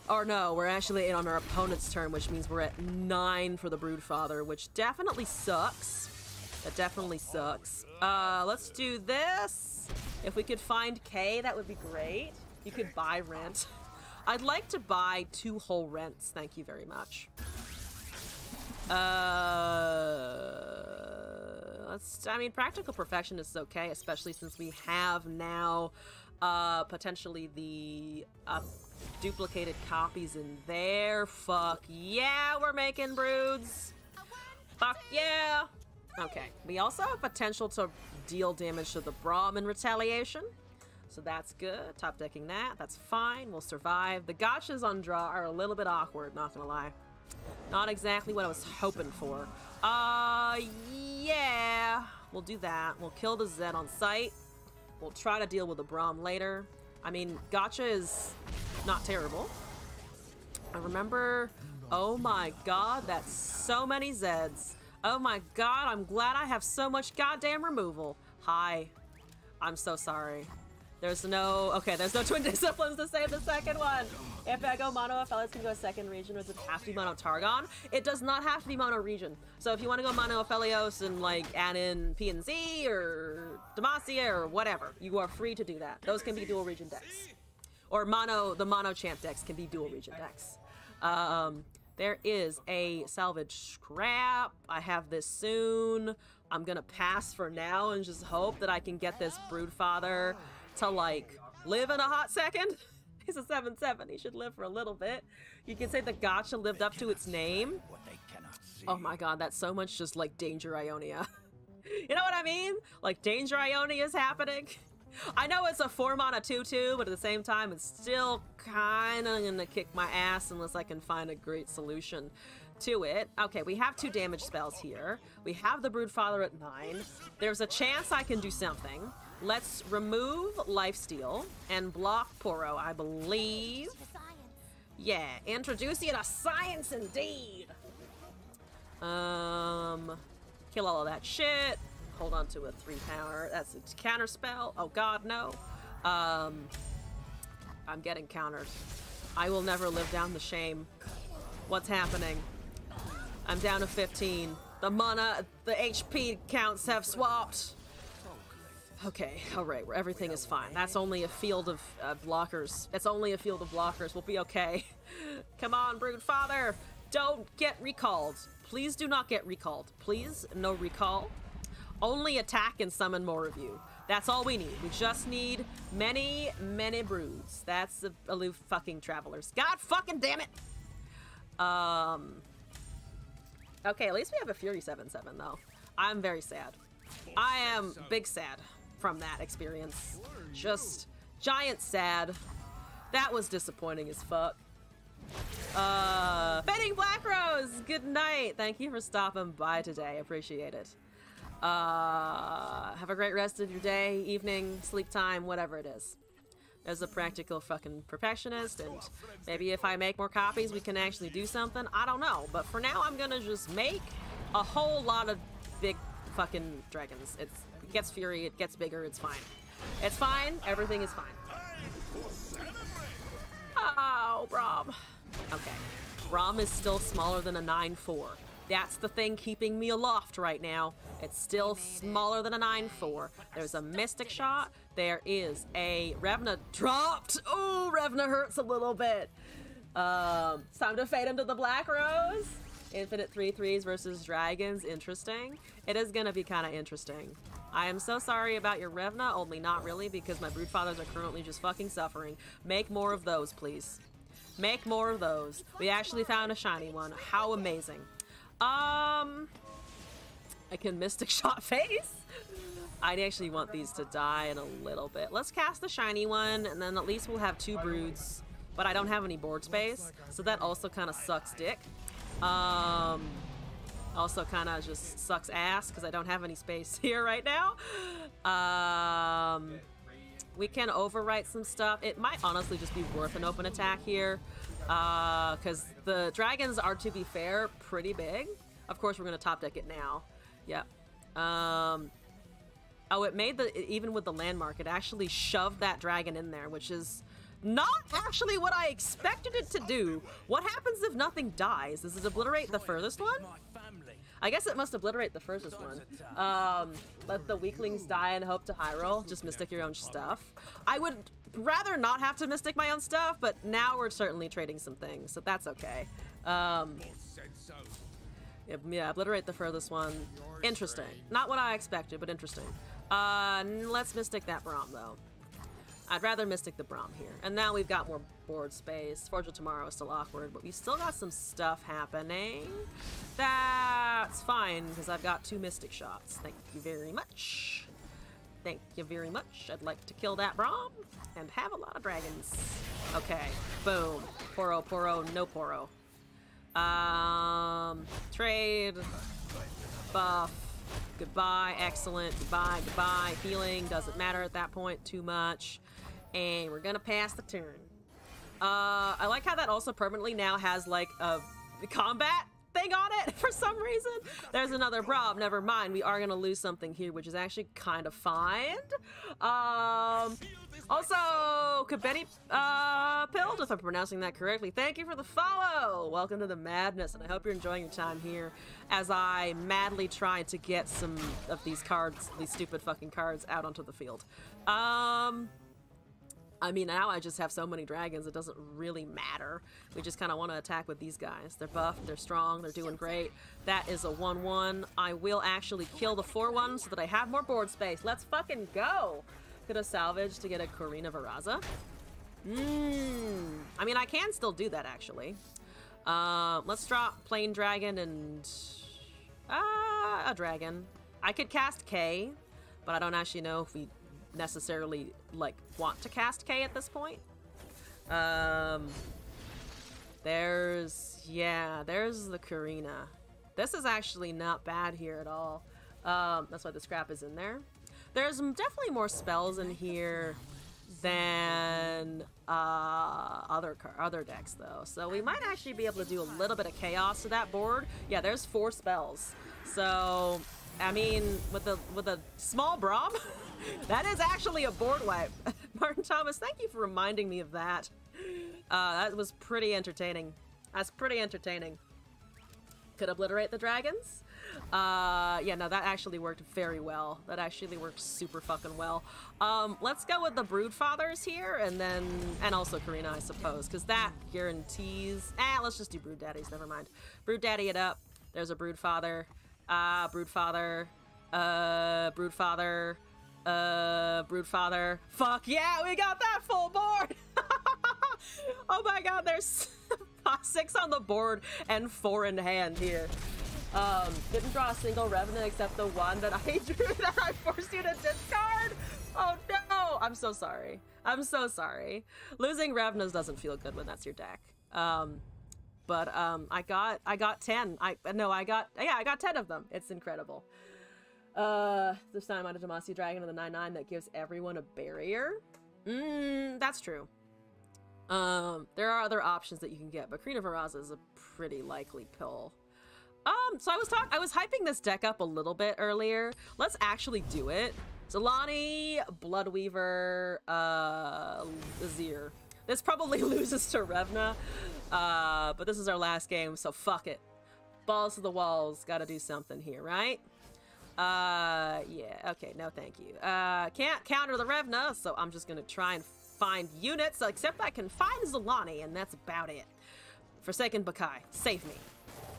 Or no, we're actually 8 on our opponent's turn, which means we're at 9 for the broodfather, which definitely sucks. That definitely sucks. Let's do this. If we could find K, that would be great. You could buy rent. I'd like to buy 2 whole rents. Thank you very much. I mean, practical perfection is okay, especially since we have now potentially the duplicated copies in there. Fuck yeah, we're making broods. Fuck yeah. Okay, we also have potential to deal damage to the Braum in retaliation, so that's good. Top decking that, that's fine. We'll survive. The gotchas on draw are a little bit awkward, not gonna lie. Not exactly what I was hoping for. Yeah, we'll do that. We'll kill the Zed on sight. We'll try to deal with the Braum later. I mean, gotcha is not terrible. I remember, oh my god, that's so many Zeds. Oh my god, I'm glad I have so much goddamn removal. Hi. I'm so sorry. There's no twin disciplines to save the second one. If I go mono, Aphelios can go a second region. Does it have to be mono Targon? It does not have to be mono region. So if you want to go mono Aphelios and like add in PNZ or Demacia or whatever, you are free to do that. Those can be dual region decks. Or the mono champ decks can be dual region decks. There is a salvage scrap. I have this soon. I'm gonna pass for now and just hope that I can get this broodfather to like live in a hot second. He's a 7/7. He should live for a little bit. You can say the gotcha lived up to its name. Oh my god, that's so much just like Danger Ionia. You know what I mean? Like Danger Ionia is happening. I know it's a 4-mana 2/2, but at the same time, it's still kind of gonna kick my ass unless I can find a great solution to it. Okay, we have 2 damage spells here. We have the Broodfather at 9. There's a chance I can do something. Let's remove Lifesteal and block Poro, I believe. Yeah, introduce you to science indeed. Kill all of that shit. hold on to a 3 power. That's a counter spell. Oh god, no. I'm getting countered. I will never live down the shame. What's happening? I'm down to 15. The mana, the HP counts have swapped. Okay, alright, everything is fine. That's only a field of blockers. It's only a field of blockers. We'll be okay. Come on, Broodfather! Don't get recalled. Please do not get recalled. Please, no recall. Only attack and summon more of you. That's all we need. We just need many, many broods. That's the aloof fucking travelers. God fucking damn it! Okay, at least we have a Fury 7/7 though. I'm very sad. I am big sad from that experience. Just giant sad. That was disappointing as fuck. Fading Black Rose, good night. Thank you for stopping by today. Appreciate it. Have a great rest of your day, evening, sleep time, whatever it is. As a practical fucking perfectionist, and maybe if I make more copies we can actually do something. I don't know, but for now I'm gonna just make a whole lot of big fucking dragons. It gets Fury, it gets bigger, it's fine. It's fine, everything is fine. Oh, Braum. Okay. Braum is still smaller than a 9/4. That's the thing keeping me aloft right now. It's still smaller than a 9/4. There's a Mystic Shot. There is a Revna dropped. Oh, Revna hurts a little bit. It's time to fade into the Black Rose. Infinite 3/3s versus dragons. Interesting. It is gonna be kind of interesting. I am so sorry about your Revna, only not really, because my Broodfathers are currently just fucking suffering. Make more of those, please. Make more of those. We actually found a shiny one. How amazing. I can Mystic Shot face. I'd actually want these to die in a little bit. Let's cast the shiny one, and then at least we'll have 2 broods. But I don't have any board space, so that also kind of sucks dick. Also kind of just sucks ass, because I don't have any space here right now. We can overwrite some stuff. It might honestly just be worth an open attack here, because the dragons are, to be fair, pretty big. Of course, we're going to top deck it now. Yep. Oh, it made even with the landmark, it actually shoved that dragon in there, which is not actually what I expected it to do. What happens if nothing dies? Does it obliterate the furthest one? I guess it must obliterate the furthest one. Let the weaklings die and hope to high roll. Just mystic your own stuff. I would rather not have to mystic my own stuff, but now we're certainly trading some things, so that's okay. Yeah, obliterate the furthest one. Interesting. Not what I expected, but interesting. Let's mystic that Braum, though. I'd rather mystic the Braum here. And now we've got more board space. Forge of Tomorrow is still awkward, but we still got some stuff happening. That's fine, because I've got 2 Mystic Shots. Thank you very much. Thank you very much. I'd like to kill that Braum and have a lot of dragons. Okay, boom. Poro, Poro, no Poro. Trade. Buff. Goodbye, excellent. Goodbye, goodbye. Healing doesn't matter at that point too much. And we're gonna pass the turn. I like how that also permanently now has like a combat thing on it for some reason. There's another Braum. Never mind. We are gonna lose something here, which is actually kind of fine. Also, Kabeni Pilled, if I'm pronouncing that correctly. Thank you for the follow. Welcome to the madness, and I hope you're enjoying your time here as I madly try to get some of these cards, these stupid fucking cards, out onto the field. I mean, now I just have so many dragons, it doesn't really matter. We just kind of want to attack with these guys. They're buffed, they're strong, they're doing great. That is a 1/1. I will actually kill the 4/1 so that I have more board space. Let's fucking go! Could have salvaged to get a Corina Varaza. I mean, I can still do that, actually. Let's drop Plain Dragon and... a dragon. I could cast K, but I don't actually know if we necessarily like want to cast K at this point. There's the Corina. This is actually not bad here at all. That's why the scrap is in there. There's definitely more spells in here than other decks though, so we might actually be able to do a little bit of chaos to that board. Yeah, there's 4 spells, so I mean, with a small Braum, that is actually a board wipe. Martin Thomas, thank you for reminding me of that. That was pretty entertaining. That's pretty entertaining. Could obliterate the dragons. Yeah, no, that actually worked very well. That actually worked super fucking well. Let's go with the Broodfathers here, and also Karina, I suppose, because that guarantees... let's just do Brood Daddies, never mind. Brood Daddy it up. There's a Broodfather. Broodfather. Broodfather. Broodfather. Fuck yeah, we got that full board! Oh my god, there's 6 on the board and 4 in hand here. Didn't draw a single Revenant except the one that I drew that I forced you to discard? Oh no! I'm so sorry. I'm so sorry. Losing Revenants doesn't feel good when that's your deck. But I got 10. I got 10 of them. It's incredible. This time I had a Demacia Dragon and the 9/9 that gives everyone a barrier. That's true. There are other options that you can get, but Karina Varaza is a pretty likely pill. So I was hyping this deck up a little bit earlier. Let's actually do it. Zelani, Bloodweaver, Azir. This probably loses to Revna, but this is our last game, so fuck it. Balls to the walls, gotta do something here, right? Yeah, okay, no thank you. Can't counter the Revna, so I'm just gonna try and find units, except I can find Zelani, and that's about it. Forsaken Bakai, save me.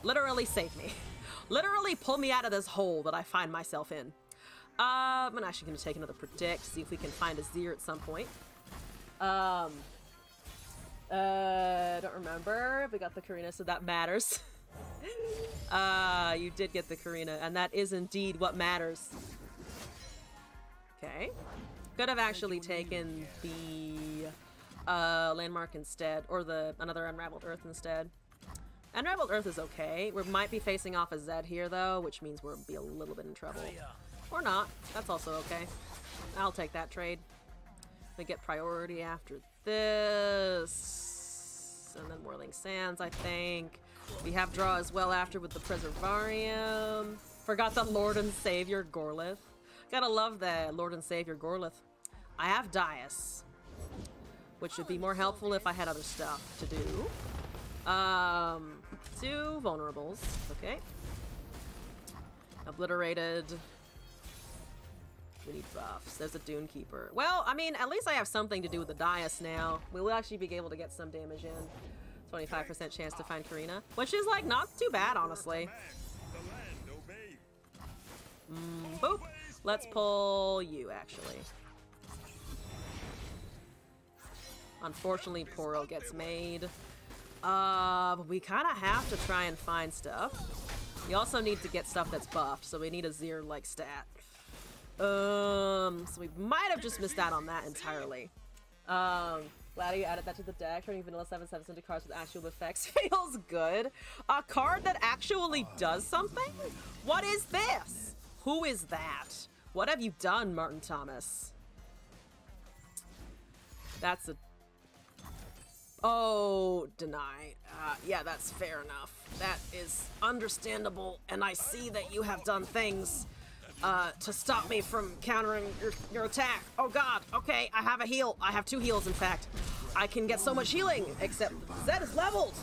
Literally save me. Literally pull me out of this hole that I find myself in. I'm actually gonna take another predict, see if we can find a Azir at some point. Don't remember if we got the Karina, so that matters. You did get the Karina, and that is indeed what matters. Okay. Could have actually taken the Landmark instead, or another Unraveled Earth instead. Unraveled Earth is okay. We might be facing off a Zed here, though, which means we'll be a little bit in trouble. Or not. That's also okay. I'll take that trade. We get priority after this. And then Whirling Sands, I think. We have draw as well after with the Preservarium. Forgot the Lord and Savior Gorlith. Gotta love the Lord and Savior Gorlith. I have Dias, which would be more helpful if I had other stuff to do. 2 vulnerables. Okay. Obliterated. We need buffs. There's a Dune Keeper. Well, I mean, at least I have something to do with the Dias now. We'll actually be able to get some damage in. 25% chance to find Karina, which is, like, not too bad, honestly. Boop. Let's pull you, actually. Unfortunately, Poro gets made. But we kind of have to try and find stuff. We also need to get stuff that's buffed, so we need a Zir-like stat. So we might have just missed out on that entirely. Glad you added that to the deck. Turning vanilla 7/7s into cards with actual effects feels good. A card that actually does something? What is this? Who is that? What have you done, Martin Thomas? That's a... Oh, denied. Yeah, that's fair enough. That is understandable, and I see that you have done things to stop me from countering your attack. Oh god, okay, I have a heal. I have 2 heals, in fact. I can get so much healing, except Zed is leveled,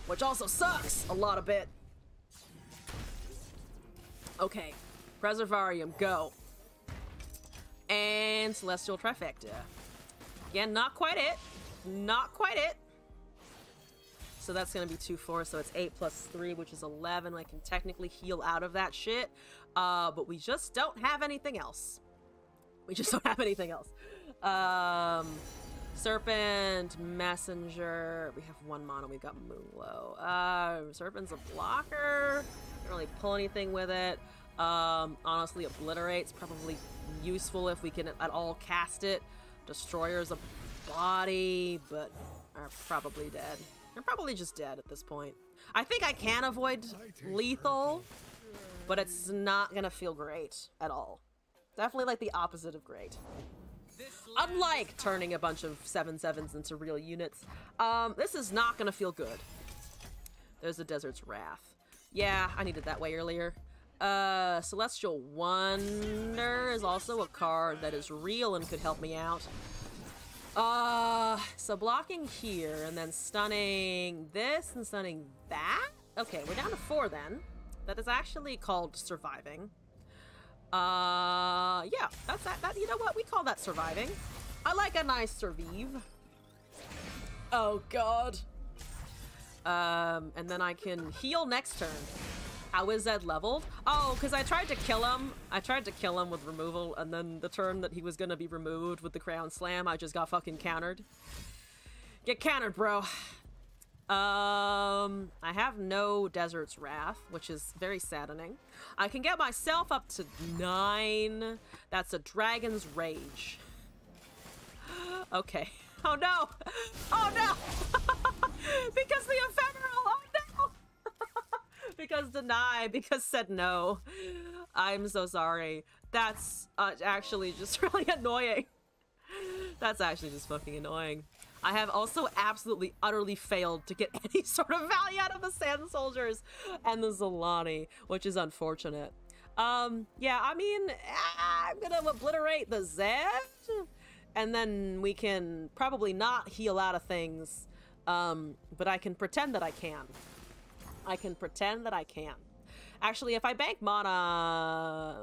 which also sucks a lot a bit. Okay, Preservarium, go. And Celestial Trifecta. Again, not quite it. Not quite it. So that's gonna be 2/4, so it's 8 plus 3, which is 11. I can technically heal out of that shit. But we just don't have anything else. We just don't have anything else. Serpent, Messenger. We have 1 mana. We've got Moonglow. Serpent's a blocker. Can't really pull anything with it. Honestly, Obliterate's probably useful if we can at all cast it. Destroyer's a body, but are probably dead. They're probably just dead at this point. I think I can avoid lethal, but it's not gonna feel great at all. Definitely like the opposite of great. Unlike turning a bunch of 7/7s into real units, this is not gonna feel good. There's the Desert's Wrath. Yeah, I needed that way earlier. Celestial Wonder is also a card that is real and could help me out. So blocking here and then stunning this and stunning that? Okay, we're down to 4 then. That is actually called surviving. Yeah, that's that, you know what? We call that surviving. I like a nice survive. Oh god. And then I can heal next turn. How is Zed leveled? Oh, because I tried to kill him. I tried to kill him with removal, and then the turn that he was gonna be removed with the Crown Slam, I just got fucking countered. Get countered, bro. I have no Desert's Wrath, which is very saddening. I can get myself up to 9. That's a Dragon's Rage. Okay. Oh no! Oh no! Because the ephemeral! Oh no! Because deny, because said no. I'm so sorry. That's actually just really annoying. That's actually just fucking annoying. I have also absolutely, utterly failed to get any sort of value out of the Sand Soldiers and the Zolani, which is unfortunate. Yeah, I mean, I'm gonna obliterate the Zed, and then we can probably not heal out of things, but I can pretend that I can. I can pretend that I can. Actually, if I bank mana,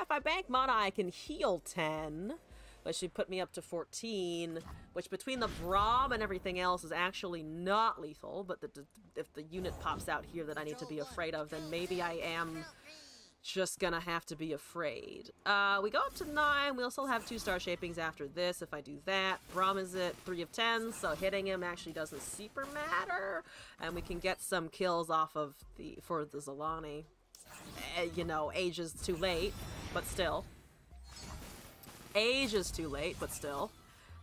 I can heal 10. But she'd put me up to 14, which between the Braum and everything else is actually not lethal, but if the unit pops out here that I need to be afraid of, then maybe I am just gonna have to be afraid. We go up to 9, we'll still have 2 star shapings after this if I do that. Braum is at 3 of 10, so hitting him actually doesn't super matter, and we can get some kills off of for the Zolani. You know, age is too late, but still. Age is too late, but still.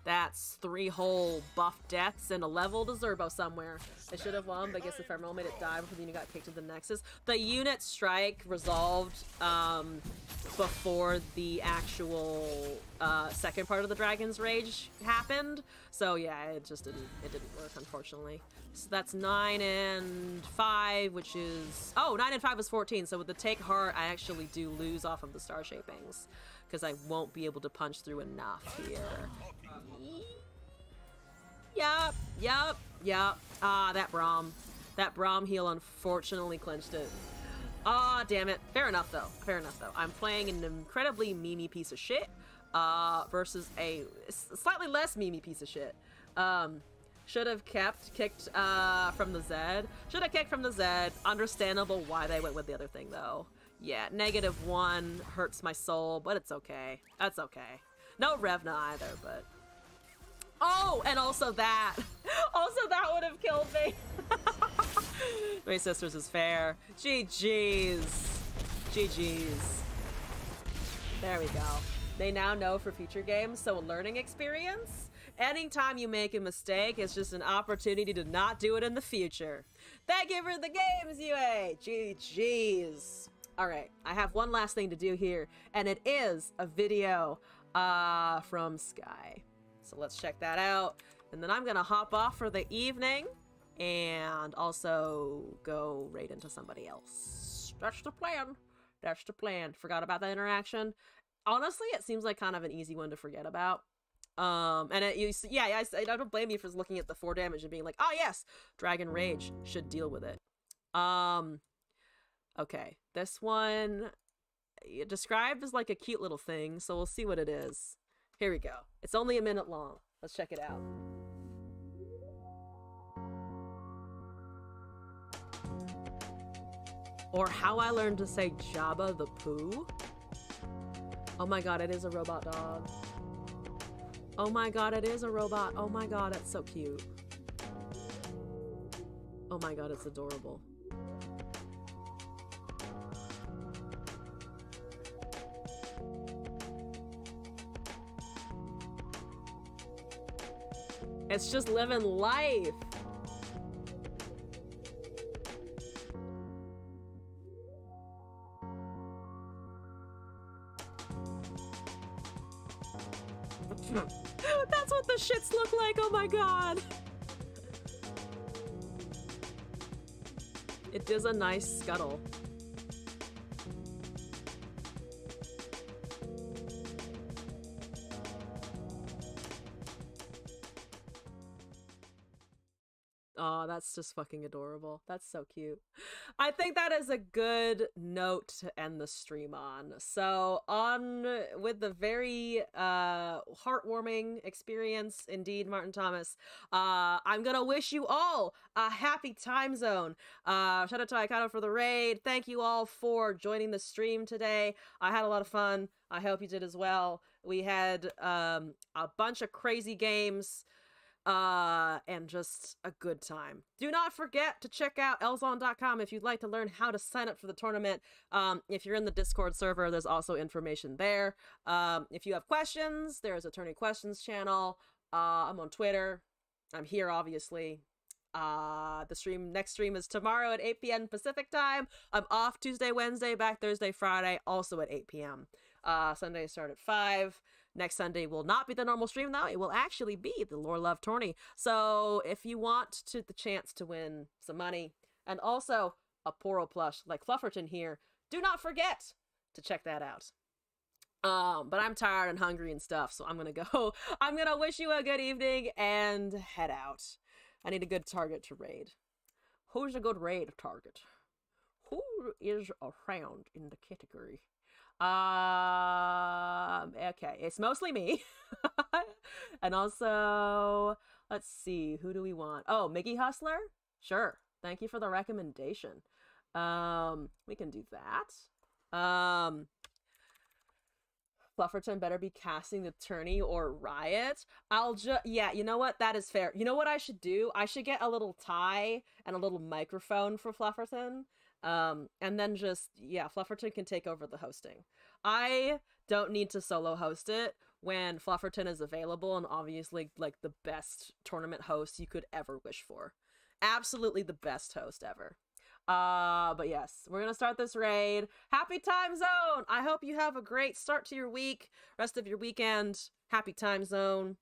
That's 3 whole buff deaths and a level to Zerbo somewhere. I should have won, but I guess the Ephemeral made it die before the unit got kicked to the Nexus. The unit strike resolved before the actual second part of the Dragon's Rage happened. So yeah, it didn't work, unfortunately. So that's 9 and 5, which is... Oh, 9 and 5 is 14, so with the Take Heart, I actually do lose off of the star shapings. Because I won't be able to punch through enough here. Yup. Ah, that Braum. That Braum heal unfortunately clinched it. Ah, damn it. Fair enough, though. I'm playing an incredibly memey piece of shit versus a slightly less memey piece of shit. Should have kicked from the Zed. Should have kicked from the Zed. Understandable why they went with the other thing, though. Yeah, -1 hurts my soul, but it's okay. That's okay. No Revna either, but... Oh, and also that! Also that would have killed me! My sisters is fair. GG's. GG's. There we go. They now know for future games, so a learning experience? Anytime you make a mistake, it's just an opportunity to not do it in the future. Thank you for the games, UA! GG's. Alright, I have one last thing to do here, and it is a video from Sky. So let's check that out, and then I'm gonna hop off for the evening, and also go raid into somebody else. That's the plan. That's the plan. Forgot about that interaction. Honestly, it seems like kind of an easy one to forget about. And I don't blame you for looking at the 4 damage and being like, oh yes, Dragon Rage should deal with it. Okay, this one described as like a cute little thing, so we'll see what it is. Here we go. It's only a minute long. Let's check it out. Or how I learned to say Jabba the Poo. Oh my god, it is a robot dog. Oh my god, it is a robot. Oh my god, that's so cute. Oh my god, it's adorable. It's just living life. That's what the shits look like, oh my god. It is a nice scuttle. Oh, that's just fucking adorable. That's so cute. I think that is a good note to end the stream on. So on with the very heartwarming experience, indeed, Martin Thomas, I'm gonna wish you all a happy time zone. Shout out to Aikano for the raid. Thank you all for joining the stream today. I had a lot of fun. I hope you did as well. We had a bunch of crazy games. And just a good time. Do not forget to check out elzon.com if you'd like to learn how to sign up for the tournament. If you're in the Discord server, there's also information there. If you have questions, there's a Tourney Questions channel. I'm on Twitter. I'm here, obviously. The next stream is tomorrow at 8 p.m. Pacific time. I'm off Tuesday, Wednesday, back Thursday, Friday, also at 8 p.m. Sunday start at 5. Next Sunday will not be the normal stream, though. It will actually be the Lore Love Tourney. So if you want the chance to win some money and also a Poro plush like Flufferton here, do not forget to check that out. But I'm tired and hungry and stuff, so I'm gonna go. I'm gonna wish you a good evening and head out. I need a good target to raid. Who's a good raid target? Who is around in the category? Okay, it's mostly me. And also, let's see, who do we want? Oh, Mickey Hustler? Sure. Thank you for the recommendation. We can do that. Flufferton better be casting the tourney or Riot. Yeah, you know what? That is fair. You know what I should do? I should get a little tie and a little microphone for Flufferton. And then just, yeah, Flufferton can take over the hosting. I don't need to solo host it when Flufferton is available and obviously, like, the best tournament host you could ever wish for. Absolutely the best host ever. But yes, we're gonna start this raid. Happy time zone! I hope you have a great start to your week, rest of your weekend. Happy time zone.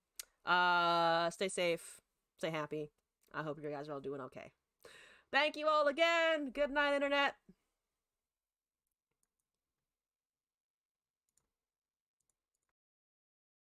Stay safe, stay happy. I hope you guys are all doing okay. Thank you all again. Good night, Internet.